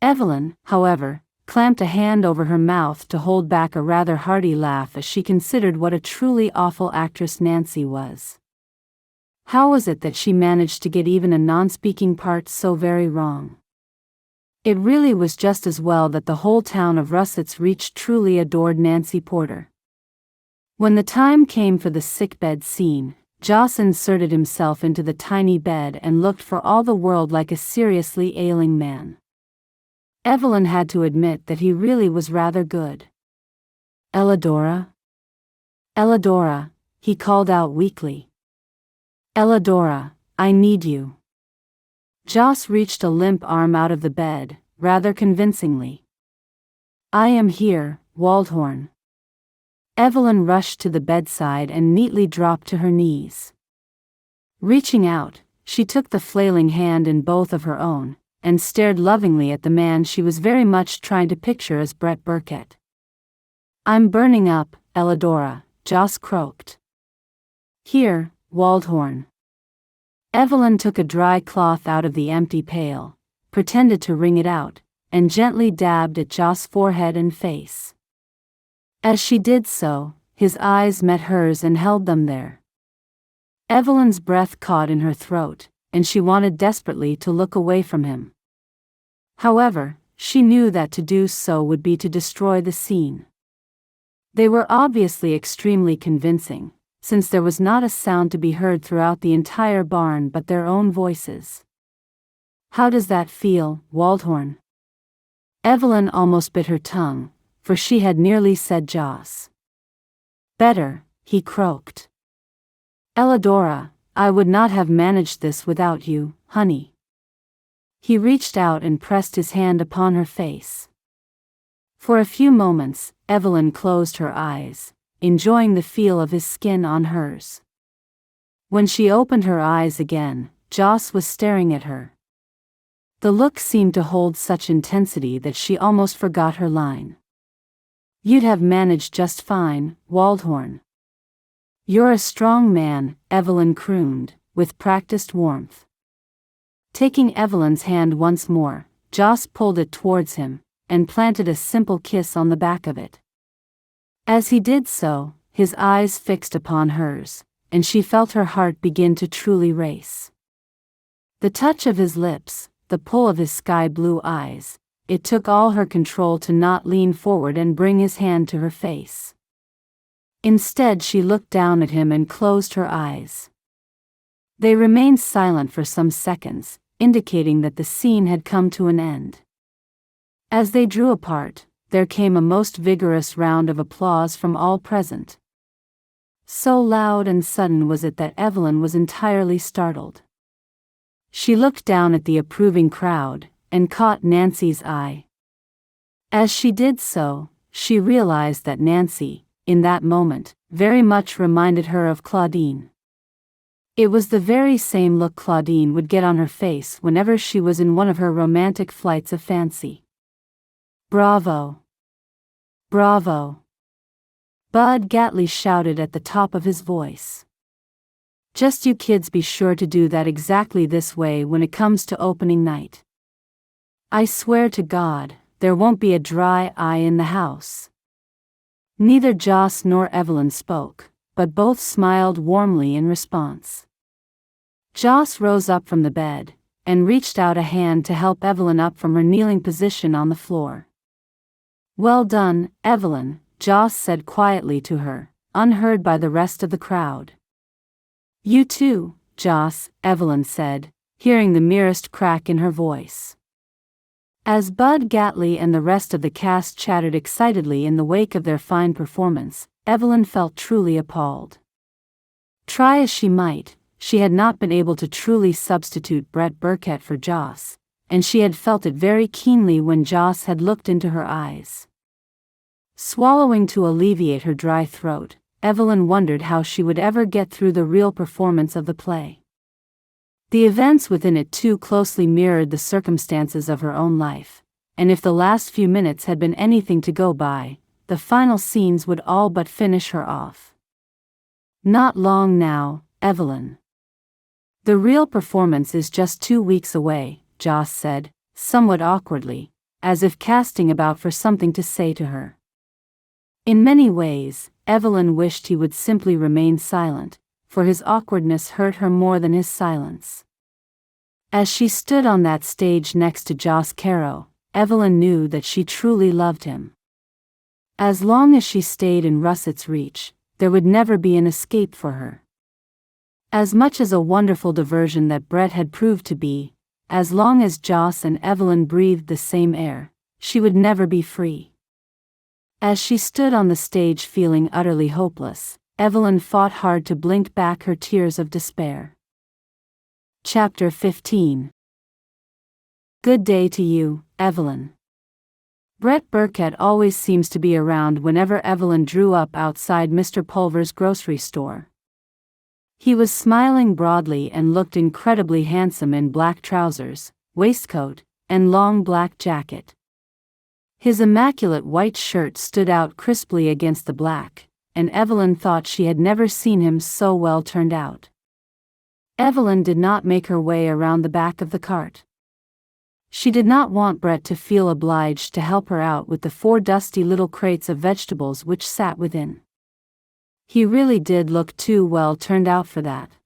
Evelyn, however, clamped a hand over her mouth to hold back a rather hearty laugh as she considered what a truly awful actress Nancy was. How was it that she managed to get even a non-speaking part so very wrong? It really was just as well that the whole town of Russetts Reach truly adored Nancy Porter. When the time came for the sickbed scene, Joss inserted himself into the tiny bed and looked for all the world like a seriously ailing man. Evelyn had to admit that he really was rather good. Elladora? Elladora, he called out weakly. Elladora, I need you. Joss reached a limp arm out of the bed, rather convincingly. I am here, Waldhorn. Evelyn rushed to the bedside and neatly dropped to her knees. Reaching out, she took the flailing hand in both of her own, and stared lovingly at the man she was very much trying to picture as Brett Burkett. I'm burning up, Elladora, Joss croaked. Here, Waldhorn. Evelyn took a dry cloth out of the empty pail, pretended to wring it out, and gently dabbed at Joss' forehead and face. As she did so, his eyes met hers and held them there. Evelyn's breath caught in her throat, and she wanted desperately to look away from him. However, she knew that to do so would be to destroy the scene. They were obviously extremely convincing, since there was not a sound to be heard throughout the entire barn but their own voices. How does that feel, Waldhorn? Evelyn almost bit her tongue, for she had nearly said Joss. Better, he croaked. Elladora, I would not have managed this without you, honey. He reached out and pressed his hand upon her face. For a few moments, Evelyn closed her eyes, enjoying the feel of his skin on hers. When she opened her eyes again, Joss was staring at her. The look seemed to hold such intensity that she almost forgot her line. You'd have managed just fine, Waldhorn. You're a strong man, Evelyn crooned, with practiced warmth. Taking Evelyn's hand once more, Joss pulled it towards him, and planted a simple kiss on the back of it. As he did so, his eyes fixed upon hers, and she felt her heart begin to truly race. The touch of his lips, the pull of his sky-blue eyes, it took all her control to not lean forward and bring his hand to her face. Instead she looked down at him and closed her eyes. They remained silent for some seconds, indicating that the scene had come to an end. As they drew apart, there came a most vigorous round of applause from all present. So loud and sudden was it that Evelyn was entirely startled. She looked down at the approving crowd, and caught Nancy's eye. As she did so, she realized that Nancy, in that moment, very much reminded her of Claudine. It was the very same look Claudine would get on her face whenever she was in one of her romantic flights of fancy. "Bravo! Bravo!" Bud Gatley shouted at the top of his voice. "Just you kids be sure to do that exactly this way when it comes to opening night. I swear to God, there won't be a dry eye in the house." Neither Joss nor Evelyn spoke, but both smiled warmly in response. Joss rose up from the bed, and reached out a hand to help Evelyn up from her kneeling position on the floor. "Well done, Evelyn," Joss said quietly to her, unheard by the rest of the crowd. "You too, Joss," Evelyn said, hearing the merest crack in her voice. As Bud Gatley and the rest of the cast chattered excitedly in the wake of their fine performance, Evelyn felt truly appalled. Try as she might, she had not been able to truly substitute Brett Burkett for Joss, and she had felt it very keenly when Joss had looked into her eyes. Swallowing to alleviate her dry throat, Evelyn wondered how she would ever get through the real performance of the play. The events within it too closely mirrored the circumstances of her own life, and if the last few minutes had been anything to go by, the final scenes would all but finish her off. "Not long now, Evelyn. The real performance is just 2 weeks away," Joss said, somewhat awkwardly, as if casting about for something to say to her. In many ways, Evelyn wished he would simply remain silent, for his awkwardness hurt her more than his silence. As she stood on that stage next to Joss Carrow, Evelyn knew that she truly loved him. As long as she stayed in Russet's reach, there would never be an escape for her. As much as a wonderful diversion that Brett had proved to be, as long as Joss and Evelyn breathed the same air, she would never be free. As she stood on the stage feeling utterly hopeless, Evelyn fought hard to blink back her tears of despair. Chapter 15. Good day to you, Evelyn. Brett Burkett always seems to be around whenever Evelyn drew up outside Mr. Pulver's grocery store. He was smiling broadly and looked incredibly handsome in black trousers, waistcoat, and long black jacket. His immaculate white shirt stood out crisply against the black, and Evelyn thought she had never seen him so well turned out. Evelyn did not make her way around the back of the cart. She did not want Brett to feel obliged to help her out with the 4 dusty little crates of vegetables which sat within. He really did look too well turned out for that.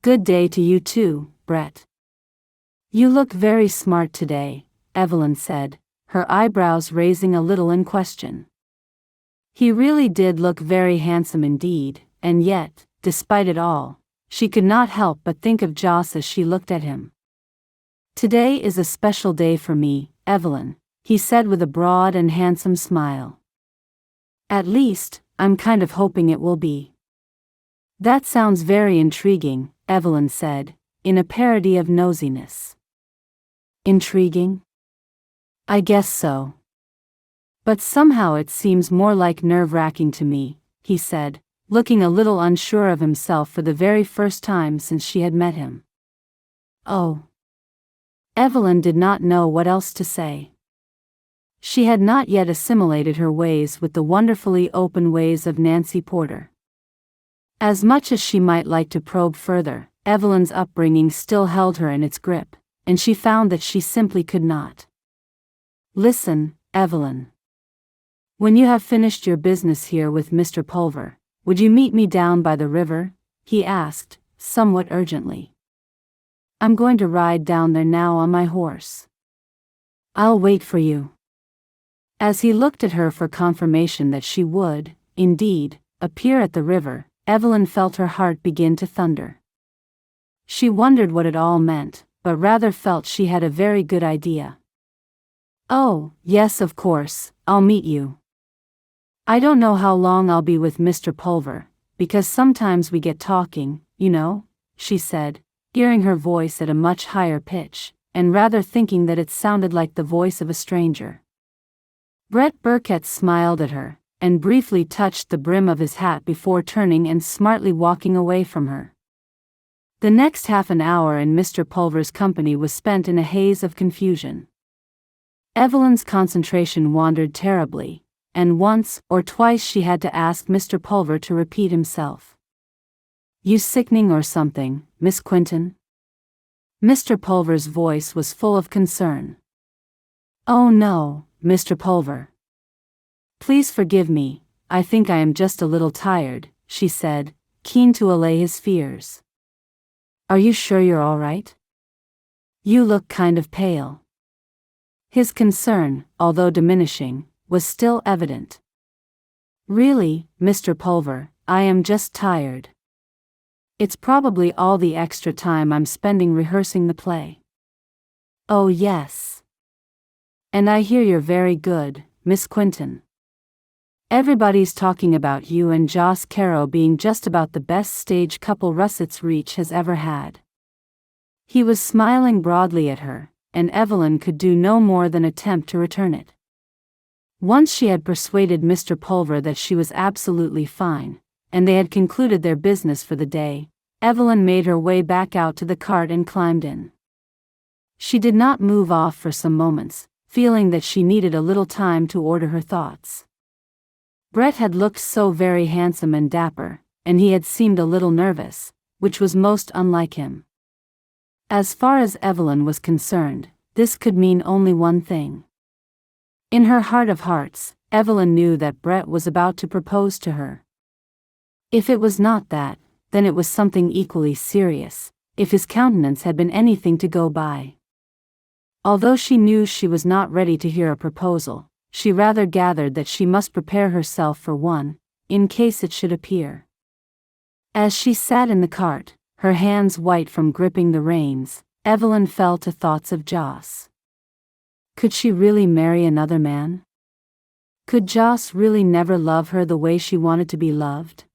"Good day to you too, Brett. You look very smart today," Evelyn said, her eyebrows raising a little in question. He really did look very handsome indeed, and yet, despite it all, she could not help but think of Joss as she looked at him. "Today is a special day for me, Evelyn," he said with a broad and handsome smile. "At least, I'm kind of hoping it will be." "That sounds very intriguing," Evelyn said, in a parody of nosiness. "Intriguing? I guess so. But somehow it seems more like nerve-wracking to me," he said, looking a little unsure of himself for the very first time since she had met him. "Oh." Evelyn did not know what else to say. She had not yet assimilated her ways with the wonderfully open ways of Nancy Porter. As much as she might like to probe further, Evelyn's upbringing still held her in its grip, and she found that she simply could not. "Listen, Evelyn. When you have finished your business here with Mr. Pulver, would you meet me down by the river?" he asked, somewhat urgently. "I'm going to ride down there now on my horse. I'll wait for you." As he looked at her for confirmation that she would, indeed, appear at the river, Evelyn felt her heart begin to thunder. She wondered what it all meant, but rather felt she had a very good idea. "Oh, yes, of course, I'll meet you. I don't know how long I'll be with Mr. Pulver, because sometimes we get talking, you know," she said, hearing her voice at a much higher pitch, and rather thinking that it sounded like the voice of a stranger. Brett Burkett smiled at her, and briefly touched the brim of his hat before turning and smartly walking away from her. The next half an hour in Mr. Pulver's company was spent in a haze of confusion. Evelyn's concentration wandered terribly, and once or twice she had to ask Mr. Pulver to repeat himself. "You sickening or something, Miss Quentin?" Mr. Pulver's voice was full of concern. "Oh no, Mr. Pulver. Please forgive me, I think I am just a little tired," she said, keen to allay his fears. "Are you sure you're all right? You look kind of pale." His concern, although diminishing, was still evident. "Really, Mr. Pulver, I am just tired. It's probably all the extra time I'm spending rehearsing the play." "Oh yes. And I hear you're very good, Miss Quentin. Everybody's talking about you and Joss Carrow being just about the best stage couple Russett's Reach has ever had." He was smiling broadly at her, and Evelyn could do no more than attempt to return it. Once she had persuaded Mr. Pulver that she was absolutely fine, and they had concluded their business for the day, Evelyn made her way back out to the cart and climbed in. She did not move off for some moments, feeling that she needed a little time to order her thoughts. Brett had looked so very handsome and dapper, and he had seemed a little nervous, which was most unlike him. As far as Evelyn was concerned, this could mean only one thing. In her heart of hearts, Evelyn knew that Brett was about to propose to her. If it was not that, then it was something equally serious, if his countenance had been anything to go by. Although she knew she was not ready to hear a proposal, she rather gathered that she must prepare herself for one, in case it should appear. As she sat in the cart, her hands white from gripping the reins, Evelyn fell to thoughts of Joss. Could she really marry another man? Could Joss really never love her the way she wanted to be loved?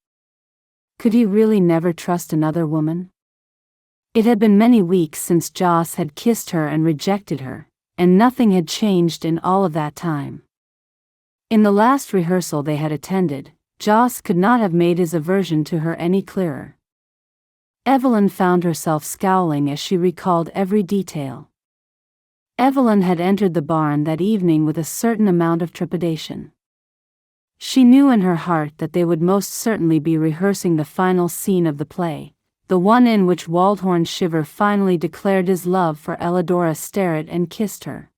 Could he really never trust another woman? It had been many weeks since Joss had kissed her and rejected her, and nothing had changed in all of that time. In the last rehearsal they had attended, Joss could not have made his aversion to her any clearer. Evelyn found herself scowling as she recalled every detail. Evelyn had entered the barn that evening with a certain amount of trepidation. She knew in her heart that they would most certainly be rehearsing the final scene of the play, the one in which Waldhorn Shiver finally declared his love for Elladora Sterrett and kissed her.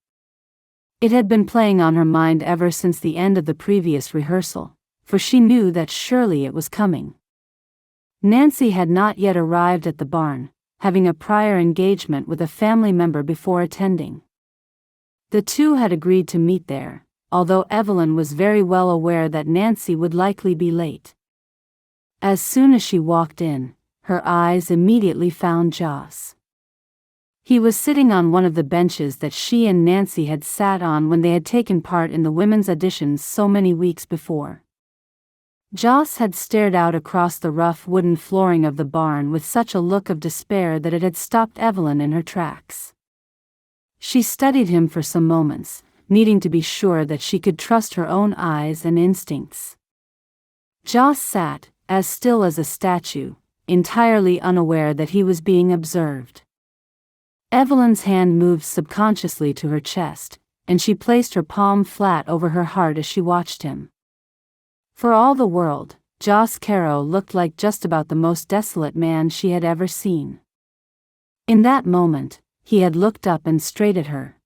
It had been playing on her mind ever since the end of the previous rehearsal, for she knew that surely it was coming. Nancy had not yet arrived at the barn, having a prior engagement with a family member before attending. The two had agreed to meet there, although Evelyn was very well aware that Nancy would likely be late. As soon as she walked in, her eyes immediately found Joss. He was sitting on one of the benches that she and Nancy had sat on when they had taken part in the women's auditions so many weeks before. Joss had stared out across the rough wooden flooring of the barn with such a look of despair that it had stopped Evelyn in her tracks. She studied him for some moments, needing to be sure that she could trust her own eyes and instincts. Joss sat, as still as a statue, entirely unaware that he was being observed. Evelyn's hand moved subconsciously to her chest, and she placed her palm flat over her heart as she watched him. For all the world, Joss Carrow looked like just about the most desolate man she had ever seen. In that moment, he had looked up and straight at her.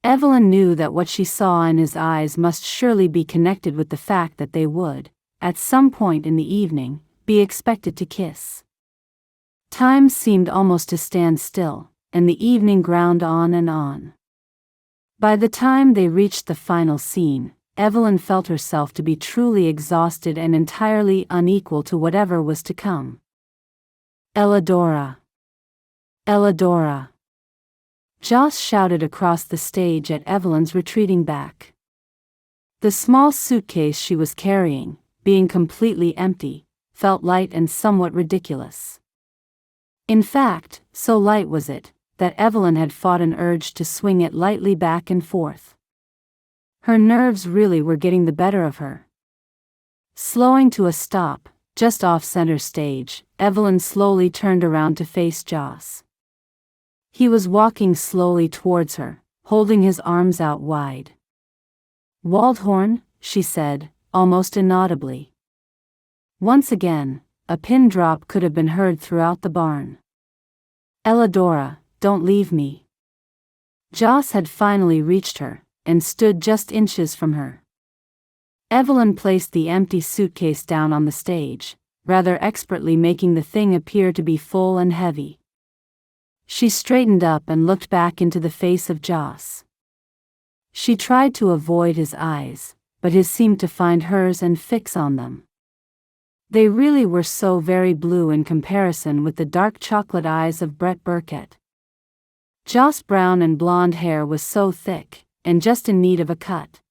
Evelyn knew that what she saw in his eyes must surely be connected with the fact that they would, at some point in the evening, be expected to kiss. Time seemed almost to stand still, and the evening ground on and on. By the time they reached the final scene, Evelyn felt herself to be truly exhausted and entirely unequal to whatever was to come. "Elladora! Elladora!" Joss shouted across the stage at Evelyn's retreating back. The small suitcase she was carrying, being completely empty, felt light and somewhat ridiculous. In fact, so light was it, that Evelyn had fought an urge to swing it lightly back and forth. Her nerves really were getting the better of her. Slowing to a stop, just off center stage, Evelyn slowly turned around to face Joss. He was walking slowly towards her, holding his arms out wide. "Waldhorn," she said, almost inaudibly. Once again, a pin drop could have been heard throughout the barn. "Elidora, don't leave me." Joss had finally reached her, and stood just inches from her. Evelyn placed the empty suitcase down on the stage, rather expertly making the thing appear to be full and heavy. She straightened up and looked back into the face of Joss. She tried to avoid his eyes, but his seemed to find hers and fix on them. They really were so very blue in comparison with the dark chocolate eyes of Brett Burkett. Joss' brown and blonde hair was so thick, and just in need of a cut.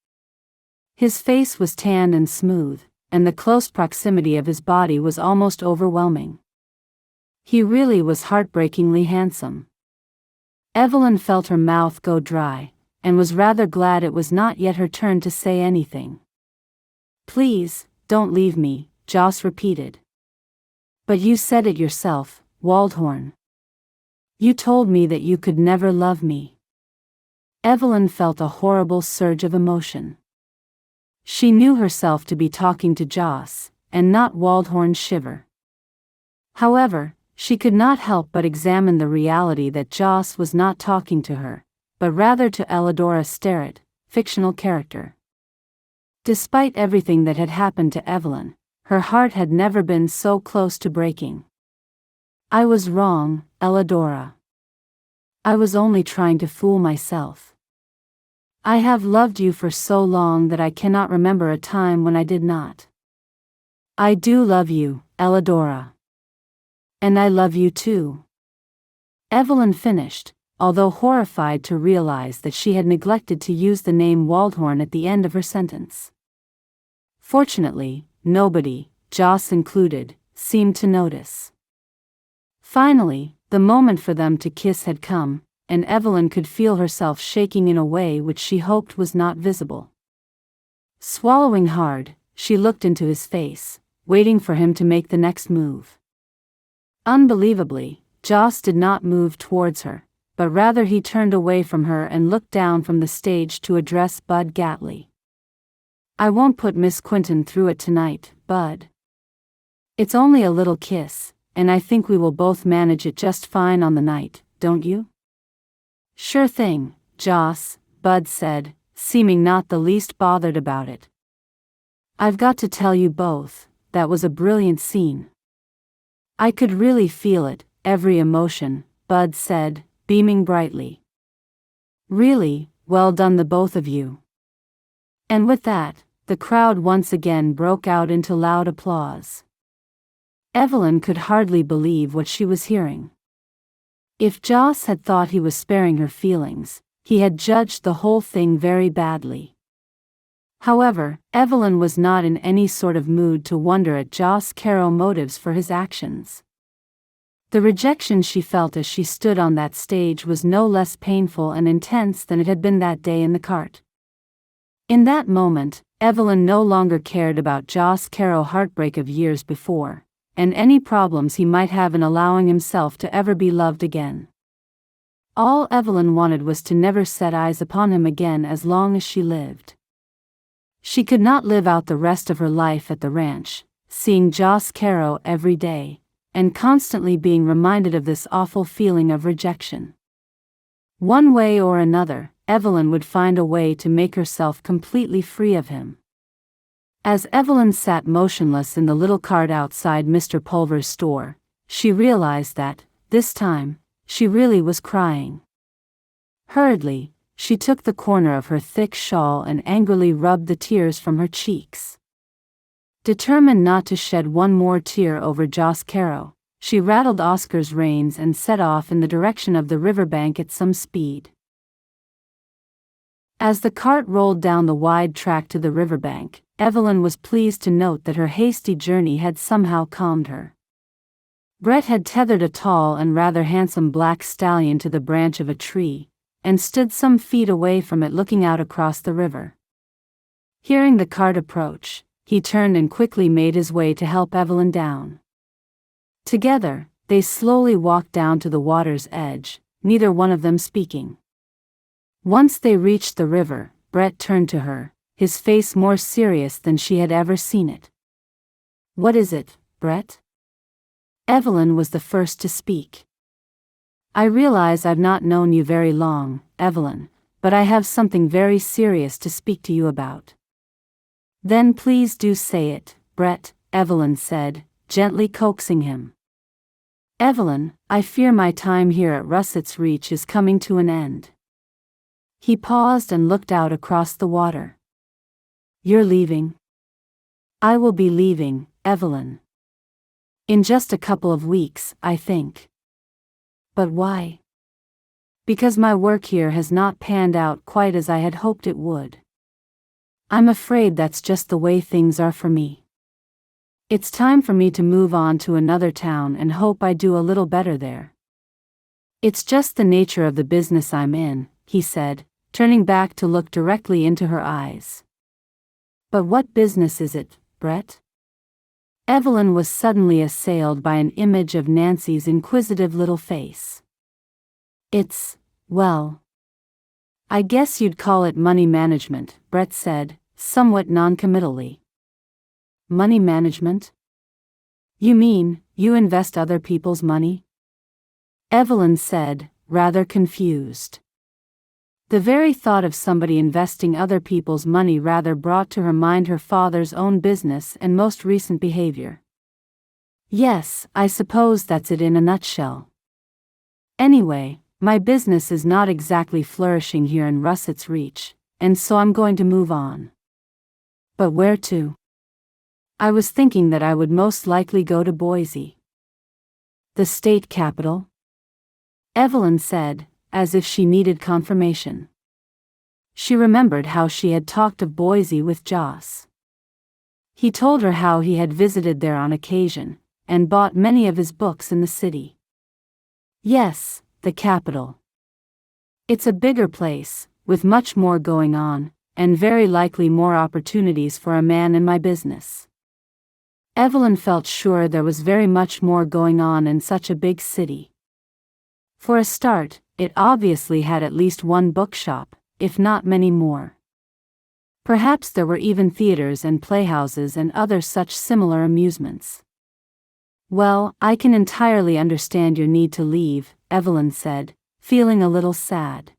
His face was tanned and smooth, and the close proximity of his body was almost overwhelming. He really was heartbreakingly handsome. Evelyn felt her mouth go dry, and was rather glad it was not yet her turn to say anything. "Please, don't leave me," Joss repeated. "But you said it yourself, Waldhorn. You told me that you could never love me." Evelyn felt a horrible surge of emotion. She knew herself to be talking to Joss, and not Waldhorn Shiver. However, she could not help but examine the reality that Joss was not talking to her, but rather to Elidora Sterrett, fictional character. Despite everything that had happened to Evelyn, her heart had never been so close to breaking. "I was wrong, Elidora. I was only trying to fool myself. I have loved you for so long that I cannot remember a time when I did not. I do love you, Elidora. And I love you too." Evelyn finished, although horrified to realize that she had neglected to use the name Waldhorn at the end of her sentence. Fortunately, nobody, Joss included, seemed to notice. Finally, the moment for them to kiss had come, and Evelyn could feel herself shaking in a way which she hoped was not visible. Swallowing hard, she looked into his face, waiting for him to make the next move. Unbelievably, Joss did not move towards her, but rather he turned away from her and looked down from the stage to address Bud Gatley. "I won't put Miss Quentin through it tonight, Bud. It's only a little kiss, and I think we will both manage it just fine on the night, don't you?" "Sure thing, Joss," Bud said, seeming not the least bothered about it. "I've got to tell you both, that was a brilliant scene." "I could really feel it, every emotion," Bud said, beaming brightly. "Really, well done the both of you." And with that, the crowd once again broke out into loud applause. Evelyn could hardly believe what she was hearing. If Joss had thought he was sparing her feelings, he had judged the whole thing very badly. However, Evelyn was not in any sort of mood to wonder at Joss Carrow's motives for his actions. The rejection she felt as she stood on that stage was no less painful and intense than it had been that day in the cart. In that moment, Evelyn no longer cared about Joss Carrow's heartbreak of years before, and any problems he might have in allowing himself to ever be loved again. All Evelyn wanted was to never set eyes upon him again as long as she lived. She could not live out the rest of her life at the ranch, seeing Joss Carrow every day, and constantly being reminded of this awful feeling of rejection. One way or another, Evelyn would find a way to make herself completely free of him. As Evelyn sat motionless in the little cart outside Mr. Pulver's store, she realized that, this time, she really was crying. Hurriedly, she took the corner of her thick shawl and angrily rubbed the tears from her cheeks. Determined not to shed one more tear over Joss Carrow, she rattled Oscar's reins and set off in the direction of the riverbank at some speed. As the cart rolled down the wide track to the riverbank, Evelyn was pleased to note that her hasty journey had somehow calmed her. Brett had tethered a tall and rather handsome black stallion to the branch of a tree, and stood some feet away from it looking out across the river. Hearing the cart approach, he turned and quickly made his way to help Evelyn down. Together, they slowly walked down to the water's edge, neither one of them speaking. Once they reached the river, Brett turned to her, his face more serious than she had ever seen it. "What is it, Brett?" Evelyn was the first to speak. "I realize I've not known you very long, Evelyn, but I have something very serious to speak to you about." "Then please do say it, Brett," Evelyn said, gently coaxing him. "Evelyn, I fear my time here at Russet's Reach is coming to an end." He paused and looked out across the water. "You're leaving?" "I will be leaving, Evelyn. In just a couple of weeks, I think." "But why?" "Because my work here has not panned out quite as I had hoped it would. I'm afraid that's just the way things are for me. It's time for me to move on to another town and hope I do a little better there. It's just the nature of the business I'm in," he said, turning back to look directly into her eyes. "But what business is it, Brett?" Evelyn was suddenly assailed by an image of Nancy's inquisitive little face. Well, I guess you'd call it money management," Brett said, somewhat noncommittally. "Money management? You mean, you invest other people's money?" Evelyn said, rather confused. The very thought of somebody investing other people's money rather brought to her mind her father's own business and most recent behavior. "Yes, I suppose that's it in a nutshell. Anyway, my business is not exactly flourishing here in Russet's Reach, and so I'm going to move on." "But where to?" "I was thinking that I would most likely go to Boise." "The state capital?" Evelyn said, as if she needed confirmation. She remembered how she had talked of Boise with Joss. He told her how he had visited there on occasion, and bought many of his books in the city. "Yes, the capital. It's a bigger place, with much more going on, and very likely more opportunities for a man in my business." Evelyn felt sure there was very much more going on in such a big city. For a start, it obviously had at least one bookshop, if not many more. Perhaps there were even theaters and playhouses and other such similar amusements. "Well, I can entirely understand your need to leave," Evelyn said, feeling a little sad.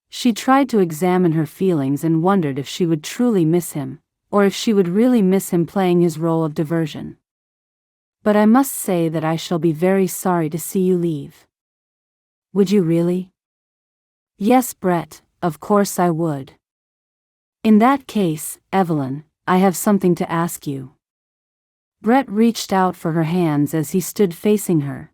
She tried to examine her feelings and wondered if she would truly miss him, or if she would really miss him playing his role of diversion. "But I must say that I shall be very sorry to see you leave." "Would you really?" "Yes, Brett, of course I would." "In that case, Evelyn, I have something to ask you." Brett reached out for her hands as he stood facing her.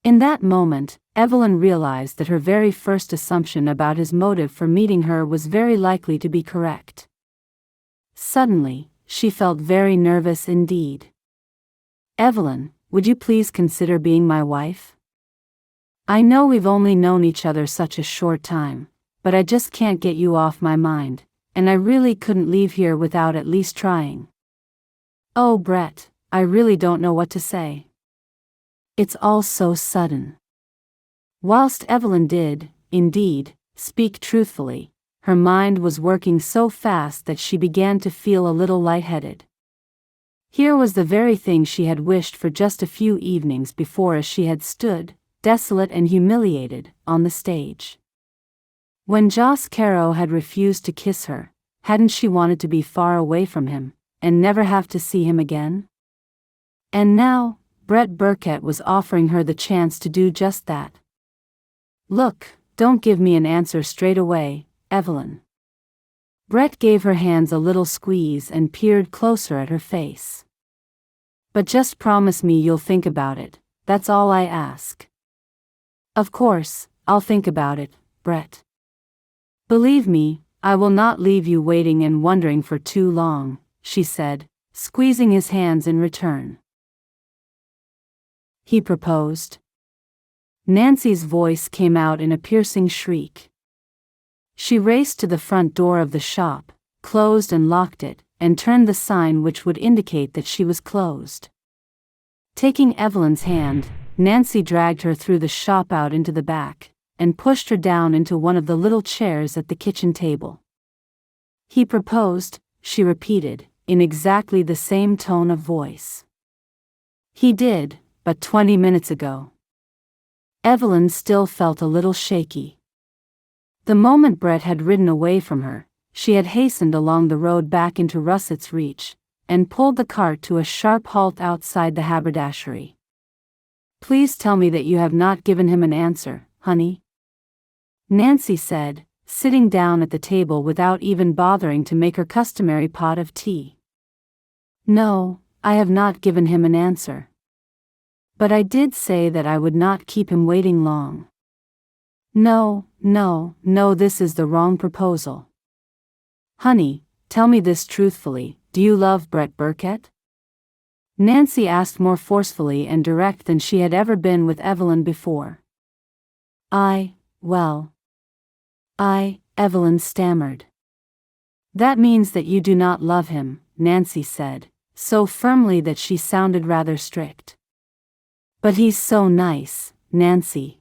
In that moment, Evelyn realized that her very first assumption about his motive for meeting her was very likely to be correct. Suddenly, she felt very nervous indeed. "Evelyn, would you please consider being my wife? I know we've only known each other such a short time, but I just can't get you off my mind, and I really couldn't leave here without at least trying." "Oh, Brett, I really don't know what to say. It's all so sudden." Whilst Evelyn did, indeed, speak truthfully, her mind was working so fast that she began to feel a little lightheaded. Here was the very thing she had wished for just a few evenings before as she had stood, desolate and humiliated, on the stage. When Joss Carrow had refused to kiss her, hadn't she wanted to be far away from him, and never have to see him again? And now, Brett Burkett was offering her the chance to do just that. "Look, don't give me an answer straight away, Evelyn." Brett gave her hands a little squeeze and peered closer at her face. "But just promise me you'll think about it, that's all I ask." "Of course, I'll think about it, Brett. Believe me, I will not leave you waiting and wondering for too long," she said, squeezing his hands in return. he proposed. Nancy's voice came out in a piercing shriek. She raced to the front door of the shop, closed and locked it, and turned the sign which would indicate that she was closed. Taking Evelyn's hand, Nancy dragged her through the shop out into the back, and pushed her down into one of the little chairs at the kitchen table. He proposed, she repeated, in exactly the same tone of voice. He did, but 20 minutes ago. Evelyn still felt a little shaky. The moment Brett had ridden away from her, she had hastened along the road back into Russett's Reach, and pulled the cart to a sharp halt outside the haberdashery. "Please tell me that you have not given him an answer, honey," Nancy said, sitting down at the table without even bothering to make her customary pot of tea. "No, I have not given him an answer. But I did say that I would not keep him waiting long." No, this is the wrong proposal. "Honey, tell me this truthfully, do you love Brett Burkett?" Nancy asked more forcefully and direct than she had ever been with Evelyn before. Evelyn stammered. "That means that you do not love him," Nancy said, so firmly that she sounded rather strict. "But he's so nice, Nancy.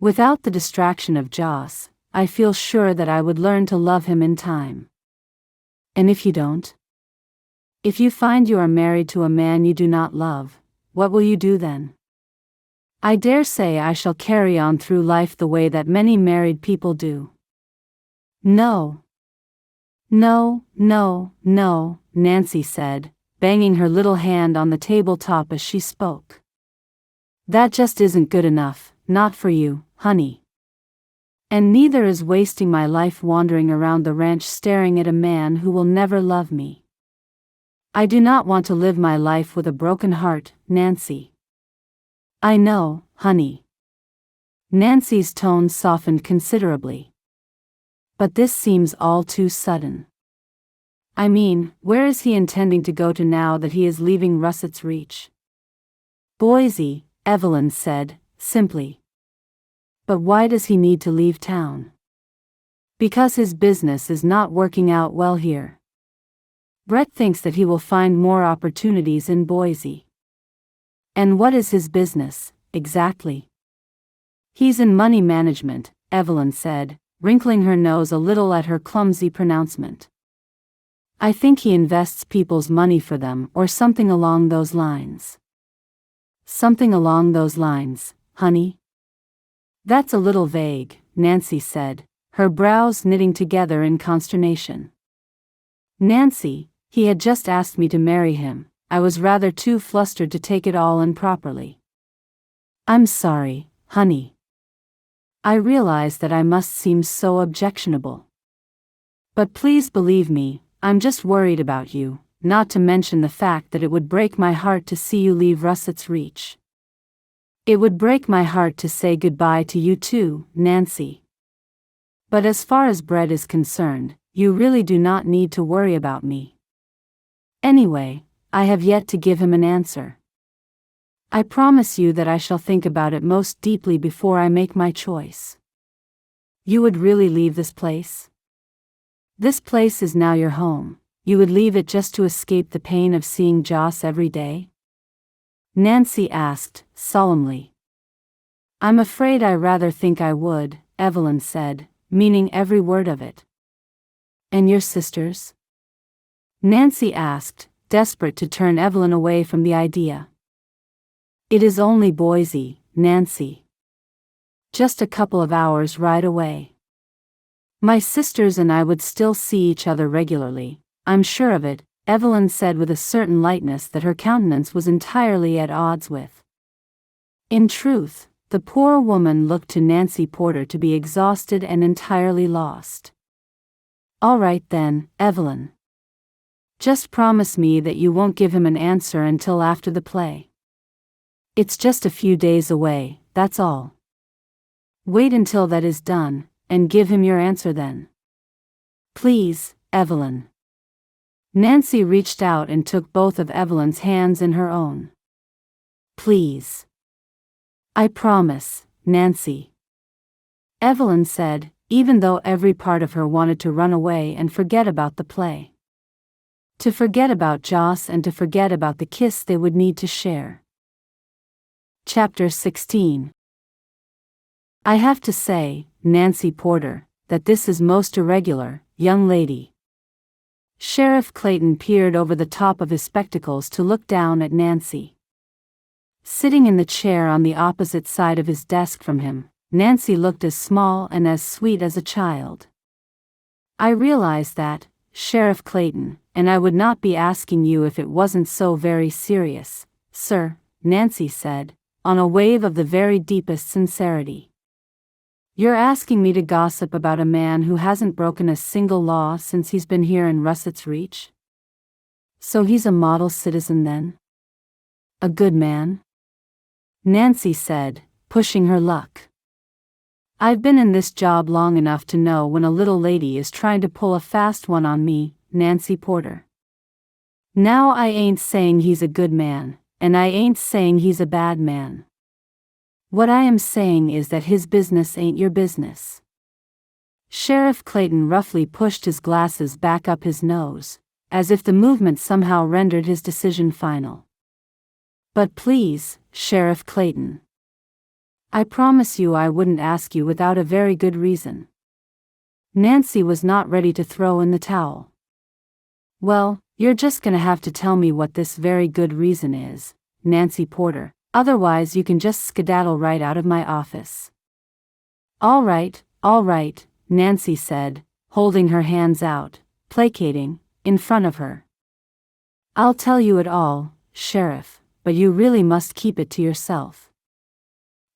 Without the distraction of Joss, I feel sure that I would learn to love him in time." "And if you don't? If you find you are married to a man you do not love, what will you do then?" "I dare say I shall carry on through life the way that many married people do." No, Nancy said, banging her little hand on the tabletop as she spoke. "That just isn't good enough, not for you, honey. And neither is wasting my life wandering around the ranch staring at a man who will never love me. I do not want to live my life with a broken heart, Nancy." "I know, honey." Nancy's tone softened considerably. "But this seems all too sudden. I mean, where is he intending to go to now that he is leaving Russett's Reach?" "Boise," Evelyn said, simply. "But why does he need to leave town?" "Because his business is not working out well here. Brett thinks that he will find more opportunities in Boise." "And what is his business, exactly?" "He's in money management," Evelyn said, wrinkling her nose a little at her clumsy pronouncement. "I think he invests people's money for them or something along those lines." "Something along those lines, honey?" "That's a little vague," Nancy said, her brows knitting together in consternation. "Nancy, he had just asked me to marry him. I was rather too flustered to take it all in properly." "I'm sorry, honey. I realize that I must seem so objectionable. But please believe me, I'm just worried about you, not to mention the fact that it would break my heart to see you leave Russett's Reach. It would break my heart to say goodbye to you too, Nancy. But as far as Brett is concerned, you really do not need to worry about me. Anyway, I have yet to give him an answer. I promise you that I shall think about it most deeply before I make my choice." "You would really leave this place? This place is now your home. You would leave it just to escape the pain of seeing Joss every day?" Nancy asked, solemnly. "I'm afraid I rather think I would," Evelyn said, meaning every word of it. "And your sisters?" Nancy asked, desperate to turn Evelyn away from the idea. "It is only Boise, Nancy. Just a couple of hours' ride away. My sisters and I would still see each other regularly, I'm sure of it," Evelyn said with a certain lightness that her countenance was entirely at odds with. In truth, the poor woman looked to Nancy Porter to be exhausted and entirely lost. "All right then, Evelyn. Just promise me that you won't give him an answer until after the play. It's just a few days away, that's all. Wait until that is done, and give him your answer then. Please, Evelyn." Nancy reached out and took both of Evelyn's hands in her own. Please. I promise, Nancy. Evelyn said, even though every part of her wanted to run away and forget about the play. To forget about Joss and to forget about the kiss they would need to share. Chapter 16. I have to say, Nancy Porter, that this is most irregular, young lady. Sheriff Clayton peered over the top of his spectacles to look down at Nancy. Sitting in the chair on the opposite side of his desk from him, Nancy looked as small and as sweet as a child. I realize that, Sheriff Clayton, and I would not be asking you if it wasn't so very serious, sir, Nancy said, on a wave of the very deepest sincerity. You're asking me to gossip about a man who hasn't broken a single law since he's been here in Russett's Reach? So he's a model citizen then? A good man? Nancy said, pushing her luck. I've been in this job long enough to know when a little lady is trying to pull a fast one on me, Nancy Porter. Now I ain't saying he's a good man, and I ain't saying he's a bad man. What I am saying is that his business ain't your business. Sheriff Clayton roughly pushed his glasses back up his nose, as if the movement somehow rendered his decision final. But please, Sheriff Clayton. I promise you I wouldn't ask you without a very good reason. Nancy was not ready to throw in the towel. Well, you're just gonna have to tell me what this very good reason is, Nancy Porter. Otherwise you can just skedaddle right out of my office. All right, Nancy said, holding her hands out, placating, in front of her. I'll tell you it all, Sheriff, but you really must keep it to yourself.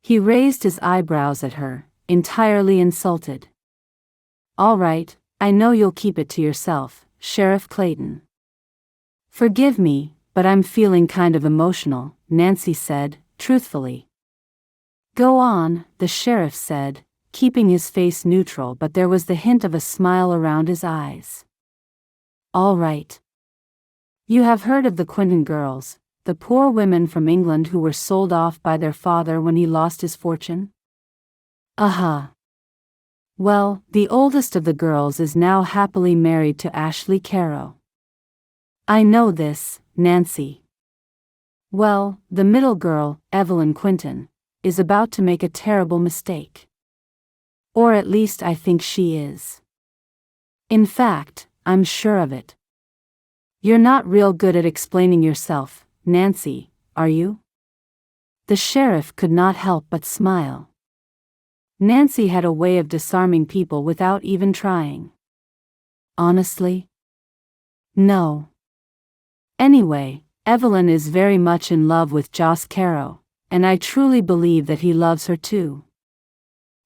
He raised his eyebrows at her, entirely insulted. All right, I know you'll keep it to yourself, Sheriff Clayton. Forgive me, but I'm feeling kind of emotional, Nancy said, truthfully. Go on, the sheriff said, keeping his face neutral, but there was the hint of a smile around his eyes. All right. You have heard of the Quentin girls, the poor women from England who were sold off by their father when he lost his fortune? Well, the oldest of the girls is now happily married to Ashley Carrow. I know this, Nancy. Well, the middle girl, Evelyn Quentin, is about to make a terrible mistake. Or at least I think she is. In fact, I'm sure of it. You're not real good at explaining yourself, Nancy, are you? The sheriff could not help but smile. Nancy had a way of disarming people without even trying. Honestly? No. Anyway, Evelyn is very much in love with Joss Carrow, and I truly believe that he loves her too.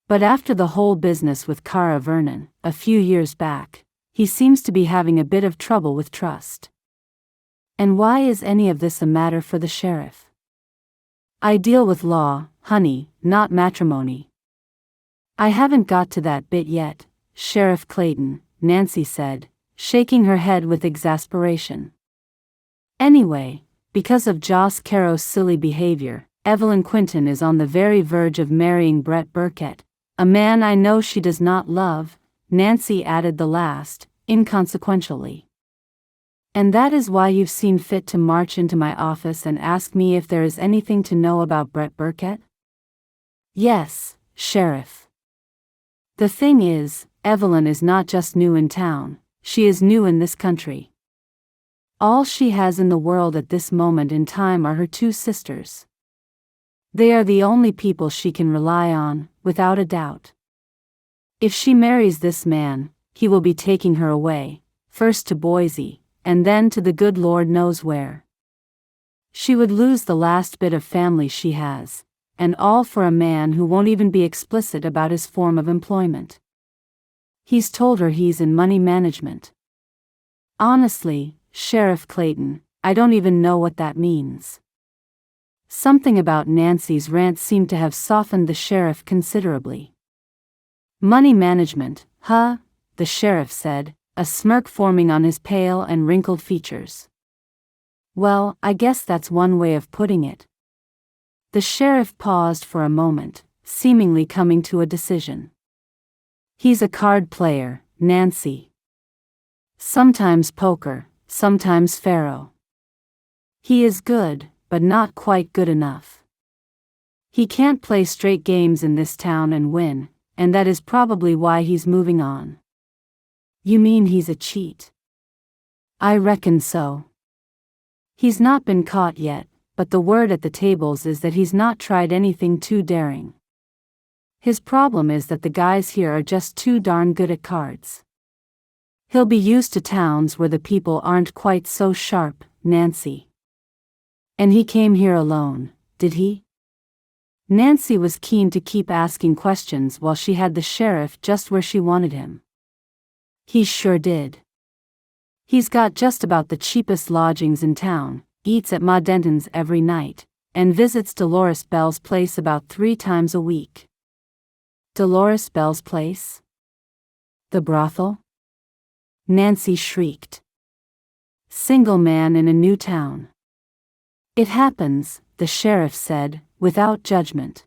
But after the whole business with Cara Vernon, a few years back, he seems to be having a bit of trouble with trust. And why is any of this a matter for the sheriff? I deal with law, honey, not matrimony. I haven't got to that bit yet, Sheriff Clayton, Nancy said, shaking her head with exasperation. Anyway, because of Joss Carrow's silly behavior, Evelyn Quentin is on the very verge of marrying Brett Burkett, a man I know she does not love, Nancy added the last, inconsequentially. And that is why you've seen fit to march into my office and ask me if there is anything to know about Brett Burkett? Yes, Sheriff. The thing is, Evelyn is not just new in town, she is new in this country. All she has in the world at this moment in time are her two sisters. They are the only people she can rely on, without a doubt. If she marries this man, he will be taking her away, first to Boise, and then to the good Lord knows where. She would lose the last bit of family she has, and all for a man who won't even be explicit about his form of employment. He's told her he's in money management. Honestly, Sheriff Clayton, I don't even know what that means. Something about Nancy's rant seemed to have softened the sheriff considerably. Money management, huh? The sheriff said, a smirk forming on his pale and wrinkled features. Well, I guess that's one way of putting it. The sheriff paused for a moment, seemingly coming to a decision. He's a card player, Nancy. Sometimes poker, sometimes faro. He is good, but not quite good enough. He can't play straight games in this town and win, and that is probably why he's moving on. You mean he's a cheat? I reckon so. He's not been caught yet, but the word at the tables is that he's not tried anything too daring. His problem is that the guys here are just too darn good at cards. He'll be used to towns where the people aren't quite so sharp, Nancy. And he came here alone, did he? Nancy was keen to keep asking questions while she had the sheriff just where she wanted him. He sure did. He's got just about the cheapest lodgings in town, eats at Ma Denton's every night, and visits Dolores Bell's place about 3 times a week. Dolores Bell's place? The brothel? Nancy shrieked. Single man in a new town. It happens, the sheriff said, without judgment.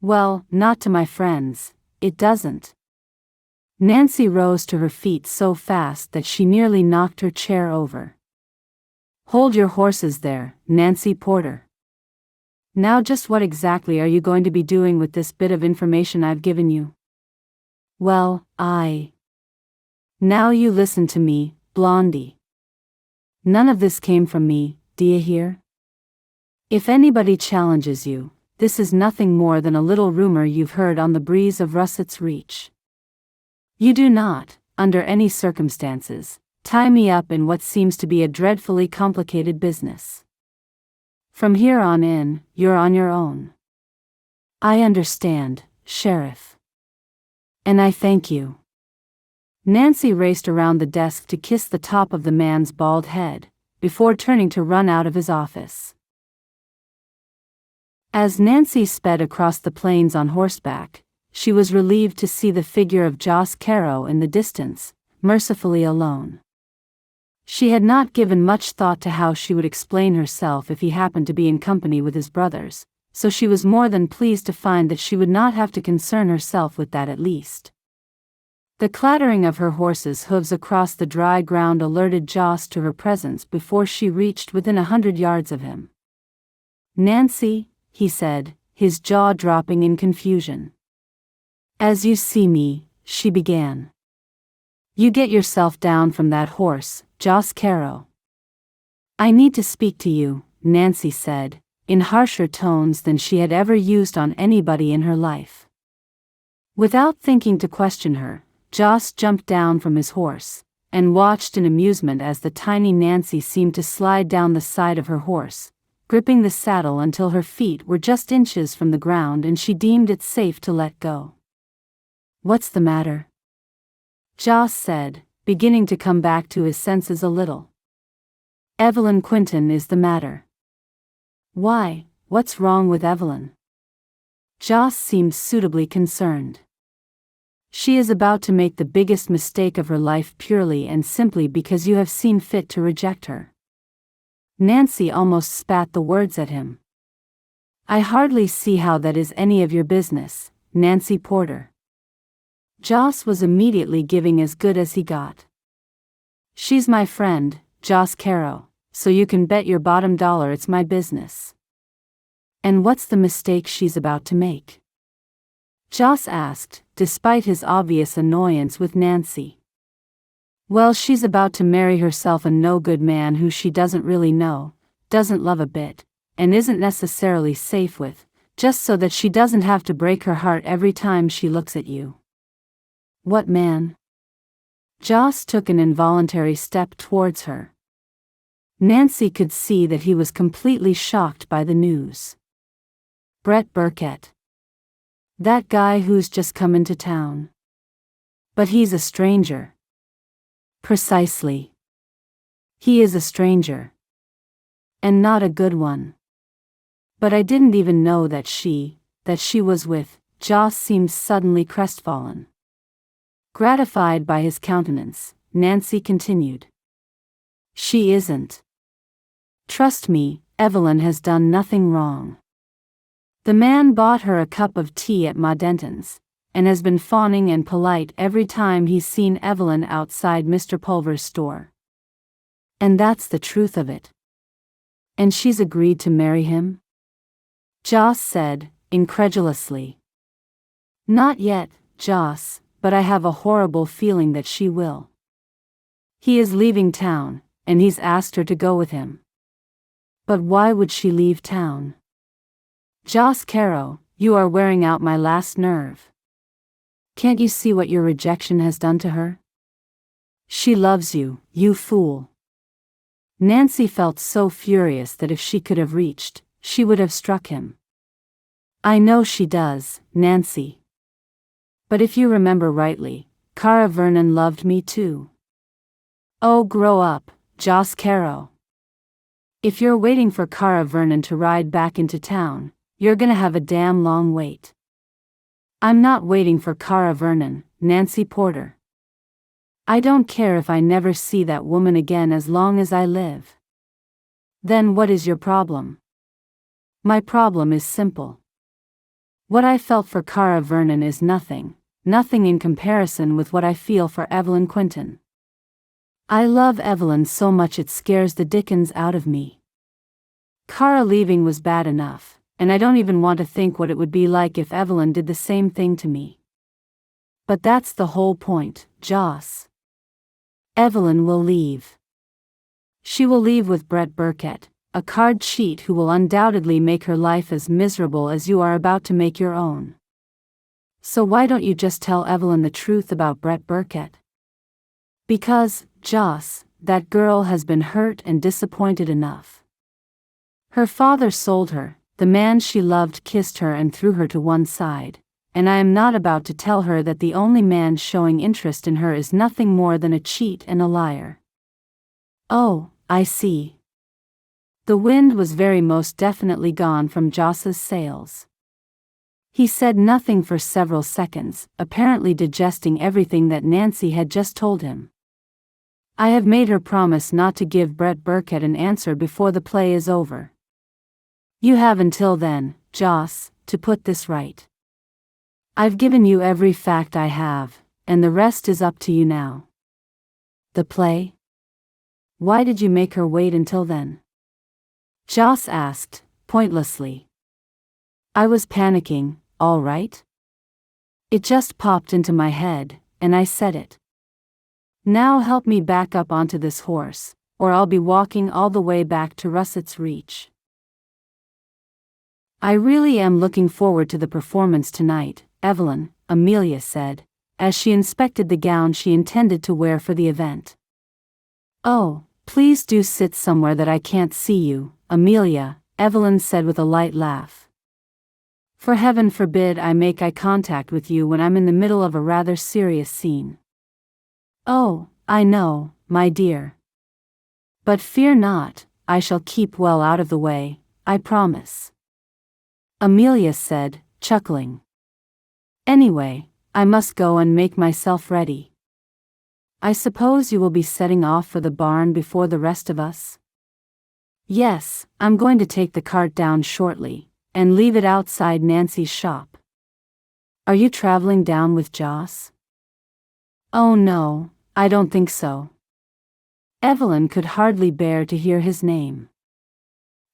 Well, not to my friends, it doesn't. Nancy rose to her feet so fast that she nearly knocked her chair over. Hold your horses there, Nancy Porter. Now just what exactly are you going to be doing with this bit of information I've given you? Well, Now you listen to me, Blondie. None of this came from me, do you hear? If anybody challenges you, this is nothing more than a little rumor you've heard on the breeze of Russet's Reach. You do not, under any circumstances, tie me up in what seems to be a dreadfully complicated business. From here on in, you're on your own. I understand, Sheriff. And I thank you. Nancy raced around the desk to kiss the top of the man's bald head, before turning to run out of his office. As Nancy sped across the plains on horseback, she was relieved to see the figure of Joss Carrow in the distance, mercifully alone. She had not given much thought to how she would explain herself if he happened to be in company with his brothers, so she was more than pleased to find that she would not have to concern herself with that at least. The clattering of her horse's hooves across the dry ground alerted Joss to her presence before she reached within 100 yards of him. Nancy, he said, his jaw dropping in confusion. As you see me, she began. You get yourself down from that horse, Joss Carrow. I need to speak to you, Nancy said, in harsher tones than she had ever used on anybody in her life. Without thinking to question her, Joss jumped down from his horse, and watched in amusement as the tiny Nancy seemed to slide down the side of her horse, gripping the saddle until her feet were just inches from the ground and she deemed it safe to let go. What's the matter? Joss said, beginning to come back to his senses a little. Evelyn Quentin is the matter. Why, what's wrong with Evelyn? Joss seemed suitably concerned. She is about to make the biggest mistake of her life purely and simply because you have seen fit to reject her. Nancy almost spat the words at him. I hardly see how that is any of your business, Nancy Porter. Joss was immediately giving as good as he got. She's my friend, Joss Carrow, so you can bet your bottom dollar it's my business. And what's the mistake she's about to make? Joss asked, despite his obvious annoyance with Nancy. Well, she's about to marry herself a no-good man who she doesn't really know, doesn't love a bit, and isn't necessarily safe with, just so that she doesn't have to break her heart every time she looks at you. What man? Joss took an involuntary step towards her. Nancy could see that he was completely shocked by the news. Brett Burkett. That guy who's just come into town. But he's a stranger. Precisely. He is a stranger. And not a good one. But I didn't even know that she was with. Joss seemed suddenly crestfallen. Gratified by his countenance, Nancy continued. She isn't. Trust me, Evelyn has done nothing wrong. The man bought her a cup of tea at Ma Denton's, and has been fawning and polite every time he's seen Evelyn outside Mr. Pulver's store. And that's the truth of it. And she's agreed to marry him? Joss said, incredulously. Not yet, Joss, but I have a horrible feeling that she will. He is leaving town, and he's asked her to go with him. But why would she leave town? Joss Carrow, you are wearing out my last nerve. Can't you see what your rejection has done to her? She loves you, you fool. Nancy felt so furious that if she could have reached, she would have struck him. I know she does, Nancy. But if you remember rightly, Cara Vernon loved me too. Oh, grow up, Joss Carrow. If you're waiting for Cara Vernon to ride back into town, you're gonna have a damn long wait. I'm not waiting for Cara Vernon, Nancy Porter. I don't care if I never see that woman again as long as I live. Then what is your problem? My problem is simple. What I felt for Cara Vernon is nothing in comparison with what I feel for Evelyn Quentin. I love Evelyn so much it scares the dickens out of me. Cara leaving was bad enough, and I don't even want to think what it would be like if Evelyn did the same thing to me. But that's the whole point, Joss. Evelyn will leave. She will leave with Brett Burkett, a card cheat who will undoubtedly make her life as miserable as you are about to make your own. So why don't you just tell Evelyn the truth about Brett Burkett? Because, Joss, that girl has been hurt and disappointed enough. Her father sold her, the man she loved kissed her and threw her to one side, and I am not about to tell her that the only man showing interest in her is nothing more than a cheat and a liar. Oh, I see. The wind was very most definitely gone from Joss's sails. He said nothing for several seconds, apparently digesting everything that Nancy had just told him. I have made her promise not to give Brett Burkett an answer before the play is over. You have until then, Joss, to put this right. I've given you every fact I have, and the rest is up to you now. The play? Why did you make her wait until then? Joss asked, pointlessly. I was panicking, all right? It just popped into my head, and I said it. Now help me back up onto this horse, or I'll be walking all the way back to Russett's Reach. I really am looking forward to the performance tonight, Evelyn, Amelia said, as she inspected the gown she intended to wear for the event. Oh, please do sit somewhere that I can't see you, Amelia, Evelyn said with a light laugh. For heaven forbid I make eye contact with you when I'm in the middle of a rather serious scene. Oh, I know, my dear. But fear not, I shall keep well out of the way, I promise. Amelia said, chuckling. Anyway, I must go and make myself ready. I suppose you will be setting off for the barn before the rest of us? Yes, I'm going to take the cart down shortly, and leave it outside Nancy's shop. Are you traveling down with Joss? Oh no, I don't think so. Evelyn could hardly bear to hear his name.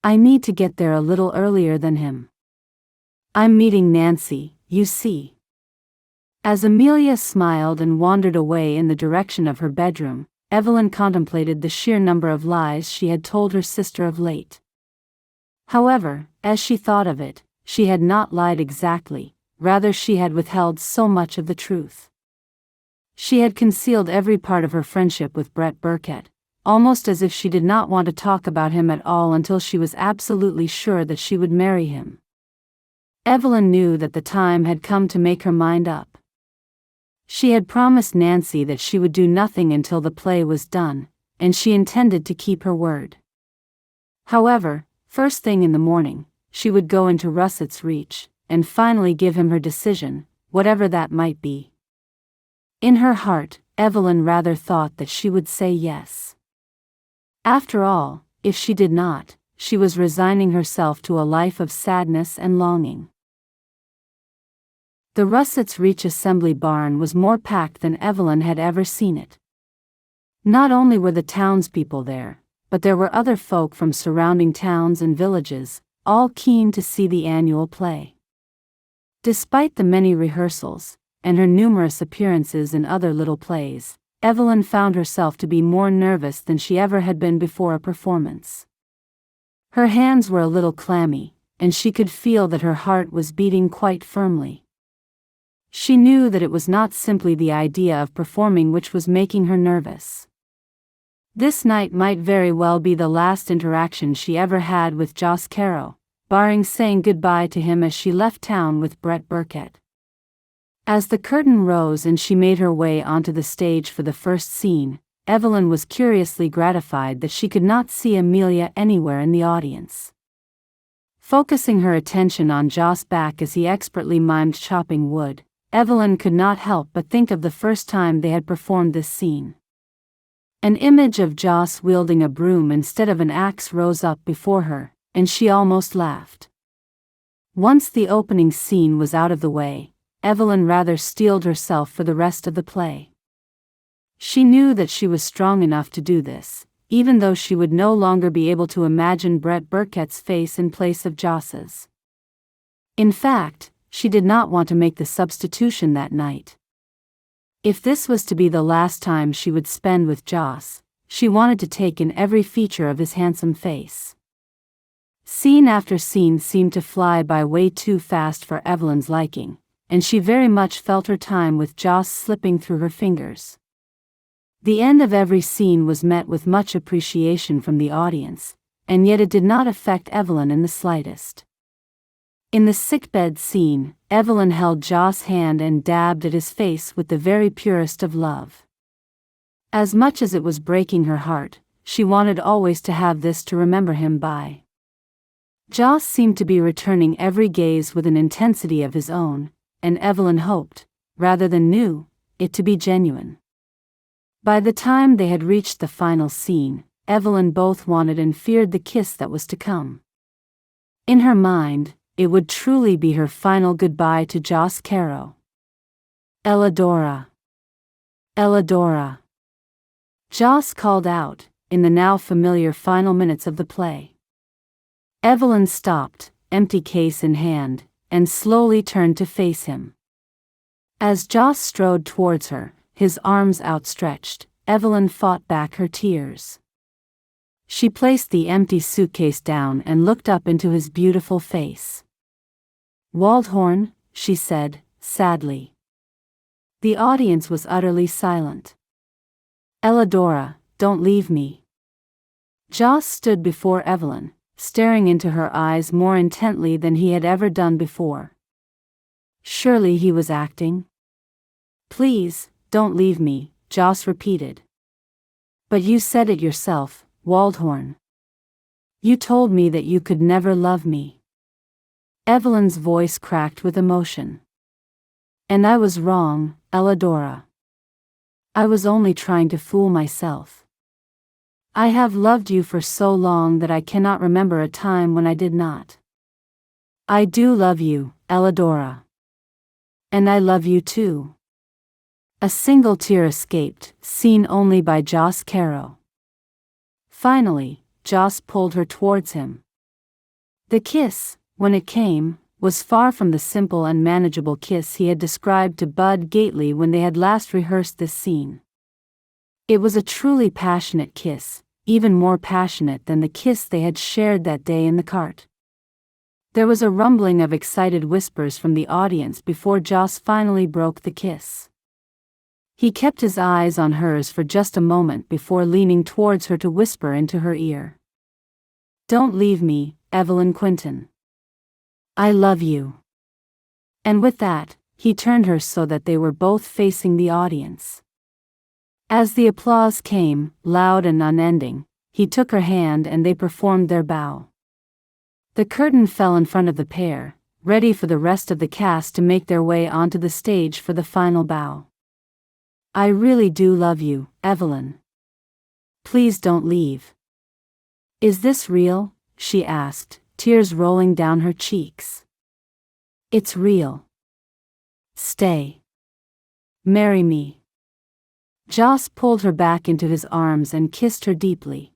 I need to get there a little earlier than him. I'm meeting Nancy, you see. As Amelia smiled and wandered away in the direction of her bedroom, Evelyn contemplated the sheer number of lies she had told her sister of late. However, as she thought of it, she had not lied exactly, rather she had withheld so much of the truth. She had concealed every part of her friendship with Brett Burkett, almost as if she did not want to talk about him at all until she was absolutely sure that she would marry him. Evelyn knew that the time had come to make her mind up. She had promised Nancy that she would do nothing until the play was done, and she intended to keep her word. However, first thing in the morning, she would go into Russett's Reach, and finally give him her decision, whatever that might be. In her heart, Evelyn rather thought that she would say yes. After all, if she did not, she was resigning herself to a life of sadness and longing. The Russets Reach Assembly barn was more packed than Evelyn had ever seen it. Not only were the townspeople there, but there were other folk from surrounding towns and villages, all keen to see the annual play. Despite the many rehearsals, and her numerous appearances in other little plays, Evelyn found herself to be more nervous than she ever had been before a performance. Her hands were a little clammy, and she could feel that her heart was beating quite firmly. She knew that it was not simply the idea of performing which was making her nervous. This night might very well be the last interaction she ever had with Joss Carrow, barring saying goodbye to him as she left town with Brett Burkett. As the curtain rose and she made her way onto the stage for the first scene, Evelyn was curiously gratified that she could not see Amelia anywhere in the audience. Focusing her attention on Joss' back as he expertly mimed chopping wood, Evelyn could not help but think of the first time they had performed this scene. An image of Joss wielding a broom instead of an axe rose up before her, and she almost laughed. Once the opening scene was out of the way, Evelyn rather steeled herself for the rest of the play. She knew that she was strong enough to do this, even though she would no longer be able to imagine Brett Burkett's face in place of Joss's. In fact, she did not want to make the substitution that night. If this was to be the last time she would spend with Joss, she wanted to take in every feature of his handsome face. Scene after scene seemed to fly by way too fast for Evelyn's liking, and she very much felt her time with Joss slipping through her fingers. The end of every scene was met with much appreciation from the audience, and yet it did not affect Evelyn in the slightest. In the sickbed scene, Evelyn held Joss' hand and dabbed at his face with the very purest of love. As much as it was breaking her heart, she wanted always to have this to remember him by. Joss seemed to be returning every gaze with an intensity of his own, and Evelyn hoped, rather than knew, it to be genuine. By the time they had reached the final scene, Evelyn both wanted and feared the kiss that was to come. In her mind, it would truly be her final goodbye to Joss Carrow. Elladora. Elladora. Joss called out, in the now familiar final minutes of the play. Evelyn stopped, empty case in hand, and slowly turned to face him. As Joss strode towards her, his arms outstretched, Evelyn fought back her tears. She placed the empty suitcase down and looked up into his beautiful face. "Waldhorn," she said, sadly. The audience was utterly silent. "Elladora, don't leave me." Joss stood before Evelyn, staring into her eyes more intently than he had ever done before. Surely he was acting. "Please, don't leave me," Joss repeated. "But you said it yourself, Waldhorn. You told me that you could never love me." Evelyn's voice cracked with emotion. "And I was wrong, Elladora. I was only trying to fool myself. I have loved you for so long that I cannot remember a time when I did not. I do love you, Elladora. And I love you too." A single tear escaped, seen only by Joss Carrow. Finally, Joss pulled her towards him. The kiss, when it came, was far from the simple and manageable kiss he had described to Bud Gately when they had last rehearsed this scene. It was a truly passionate kiss, even more passionate than the kiss they had shared that day in the cart. There was a rumbling of excited whispers from the audience before Joss finally broke the kiss. He kept his eyes on hers for just a moment before leaning towards her to whisper into her ear. "Don't leave me, Evelyn Quentin. I love you." And with that, he turned her so that they were both facing the audience. As the applause came, loud and unending, he took her hand and they performed their bow. The curtain fell in front of the pair, ready for the rest of the cast to make their way onto the stage for the final bow. "I really do love you, Evelyn. Please don't leave." "Is this real?" she asked, tears rolling down her cheeks. It's real. Stay. Marry me. Joss pulled her back into his arms and kissed her deeply.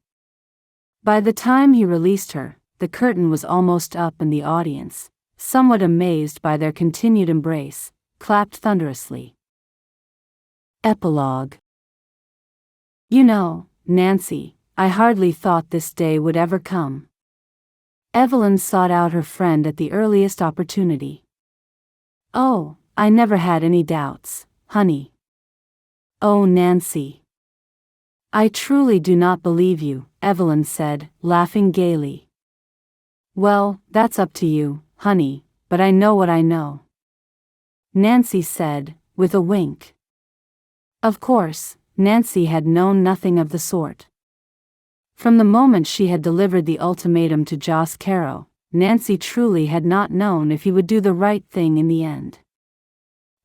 By the time he released her, the curtain was almost up and the audience, somewhat amazed by their continued embrace, clapped thunderously. Epilogue. You know, Nancy, I hardly thought this day would ever come. Evelyn sought out her friend at the earliest opportunity. Oh, I never had any doubts, honey. Oh, Nancy. I truly do not believe you, Evelyn said, laughing gaily. Well, that's up to you, honey, but I know what I know. Nancy said, with a wink. Of course, Nancy had known nothing of the sort. From the moment she had delivered the ultimatum to Joss Carrow, Nancy truly had not known if he would do the right thing in the end.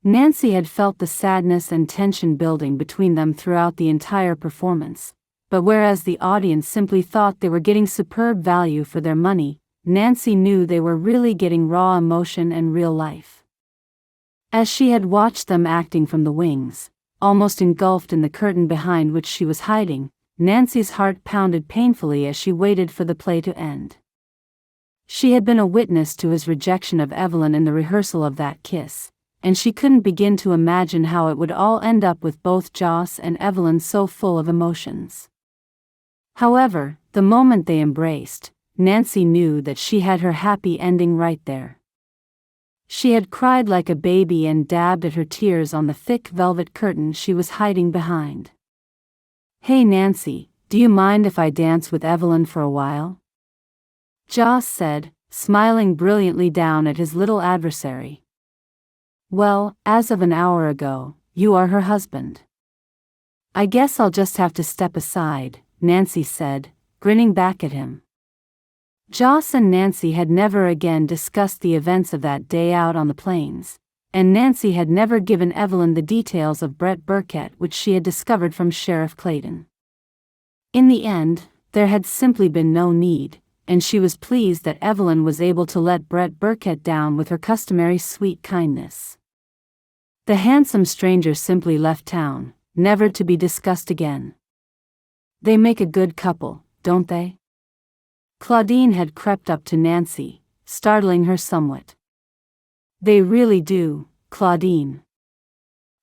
Nancy had felt the sadness and tension building between them throughout the entire performance, but whereas the audience simply thought they were getting superb value for their money, Nancy knew they were really getting raw emotion and real life. As she had watched them acting from the wings, almost engulfed in the curtain behind which she was hiding, Nancy's heart pounded painfully as she waited for the play to end. She had been a witness to his rejection of Evelyn in the rehearsal of that kiss, and she couldn't begin to imagine how it would all end up with both Joss and Evelyn so full of emotions. However, the moment they embraced, Nancy knew that she had her happy ending right there. She had cried like a baby and dabbed at her tears on the thick velvet curtain she was hiding behind. Hey Nancy, do you mind if I dance with Evelyn for a while? Joss said, smiling brilliantly down at his little adversary. Well, as of an hour ago, you are her husband. I guess I'll just have to step aside, Nancy said, grinning back at him. Joss and Nancy had never again discussed the events of that day out on the plains, and Nancy had never given Evelyn the details of Brett Burkett which she had discovered from Sheriff Clayton. In the end, there had simply been no need, and she was pleased that Evelyn was able to let Brett Burkett down with her customary sweet kindness. The handsome stranger simply left town, never to be discussed again. They make a good couple, don't they? Claudine had crept up to Nancy, startling her somewhat. They really do, Claudine.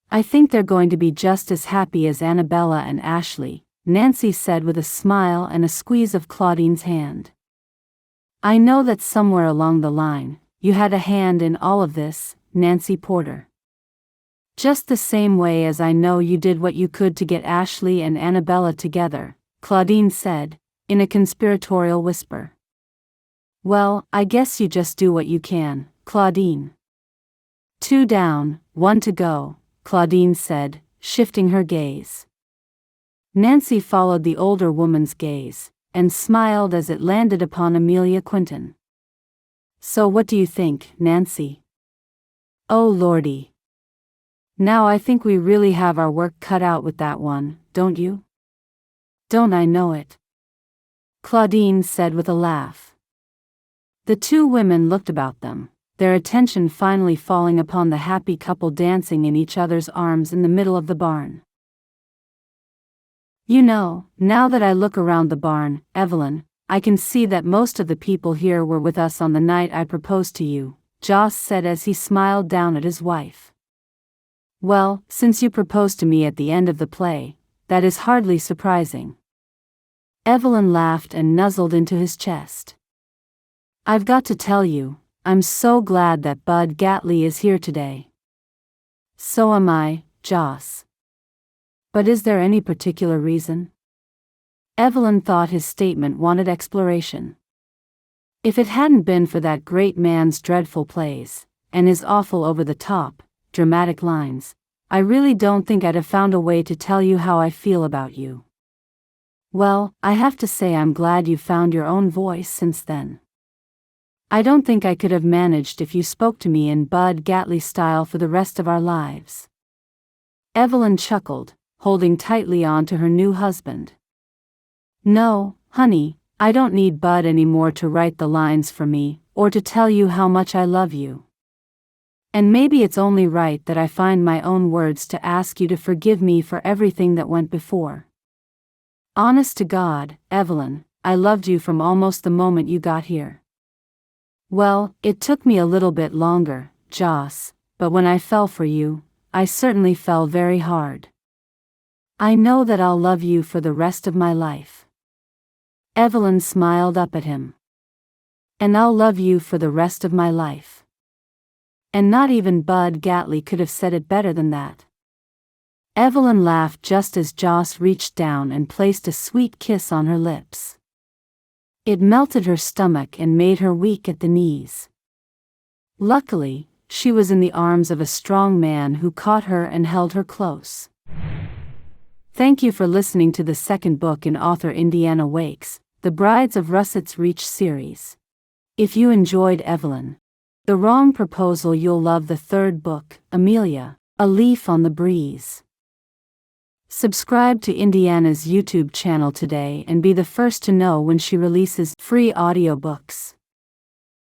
I think they're going to be just as happy as Annabella and Ashley, Nancy said with a smile and a squeeze of Claudine's hand. I know that somewhere along the line, you had a hand in all of this, Nancy Porter. Just the same way as I know you did what you could to get Ashley and Annabella together, Claudine said, in a conspiratorial whisper. Well, I guess you just do what you can, Claudine. 2 down, 1 to go, Claudine said, shifting her gaze. Nancy followed the older woman's gaze, and smiled as it landed upon Amelia Quentin. So what do you think, Nancy? Oh lordy. Now I think we really have our work cut out with that one, don't you? Don't I know it? Claudine said with a laugh. The two women looked about them, their attention finally falling upon the happy couple dancing in each other's arms in the middle of the barn. You know, now that I look around the barn, Evelyn, I can see that most of the people here were with us on the night I proposed to you, Joss said as he smiled down at his wife. Well, since you proposed to me at the end of the play, that is hardly surprising. Evelyn laughed and nuzzled into his chest. I've got to tell you, I'm so glad that Bud Gatley is here today. So am I, Joss. But is there any particular reason? Evelyn thought his statement wanted exploration. If it hadn't been for that great man's dreadful plays, and his awful over-the-top, dramatic lines, I really don't think I'd have found a way to tell you how I feel about you. Well, I have to say I'm glad you found your own voice since then. I don't think I could have managed if you spoke to me in Bud Gatley style for the rest of our lives. Evelyn chuckled, holding tightly on to her new husband. No, honey, I don't need Bud anymore to write the lines for me, or to tell you how much I love you. And maybe it's only right that I find my own words to ask you to forgive me for everything that went before. Honest to God, Evelyn, I loved you from almost the moment you got here. Well, it took me a little bit longer, Joss, but when I fell for you, I certainly fell very hard. I know that I'll love you for the rest of my life. Evelyn smiled up at him. And I'll love you for the rest of my life. And not even Bud Gatley could have said it better than that. Evelyn laughed just as Joss reached down and placed a sweet kiss on her lips. It melted her stomach and made her weak at the knees. Luckily, she was in the arms of a strong man who caught her and held her close. Thank you for listening to the second book in author Indiana Wake's The Brides of Russett's Reach series. If you enjoyed Evelyn, The Wrong Proposal, you'll love the third book, Amelia, A Leaf on the Breeze. Subscribe to Indiana's YouTube channel today and be the first to know when she releases free audiobooks.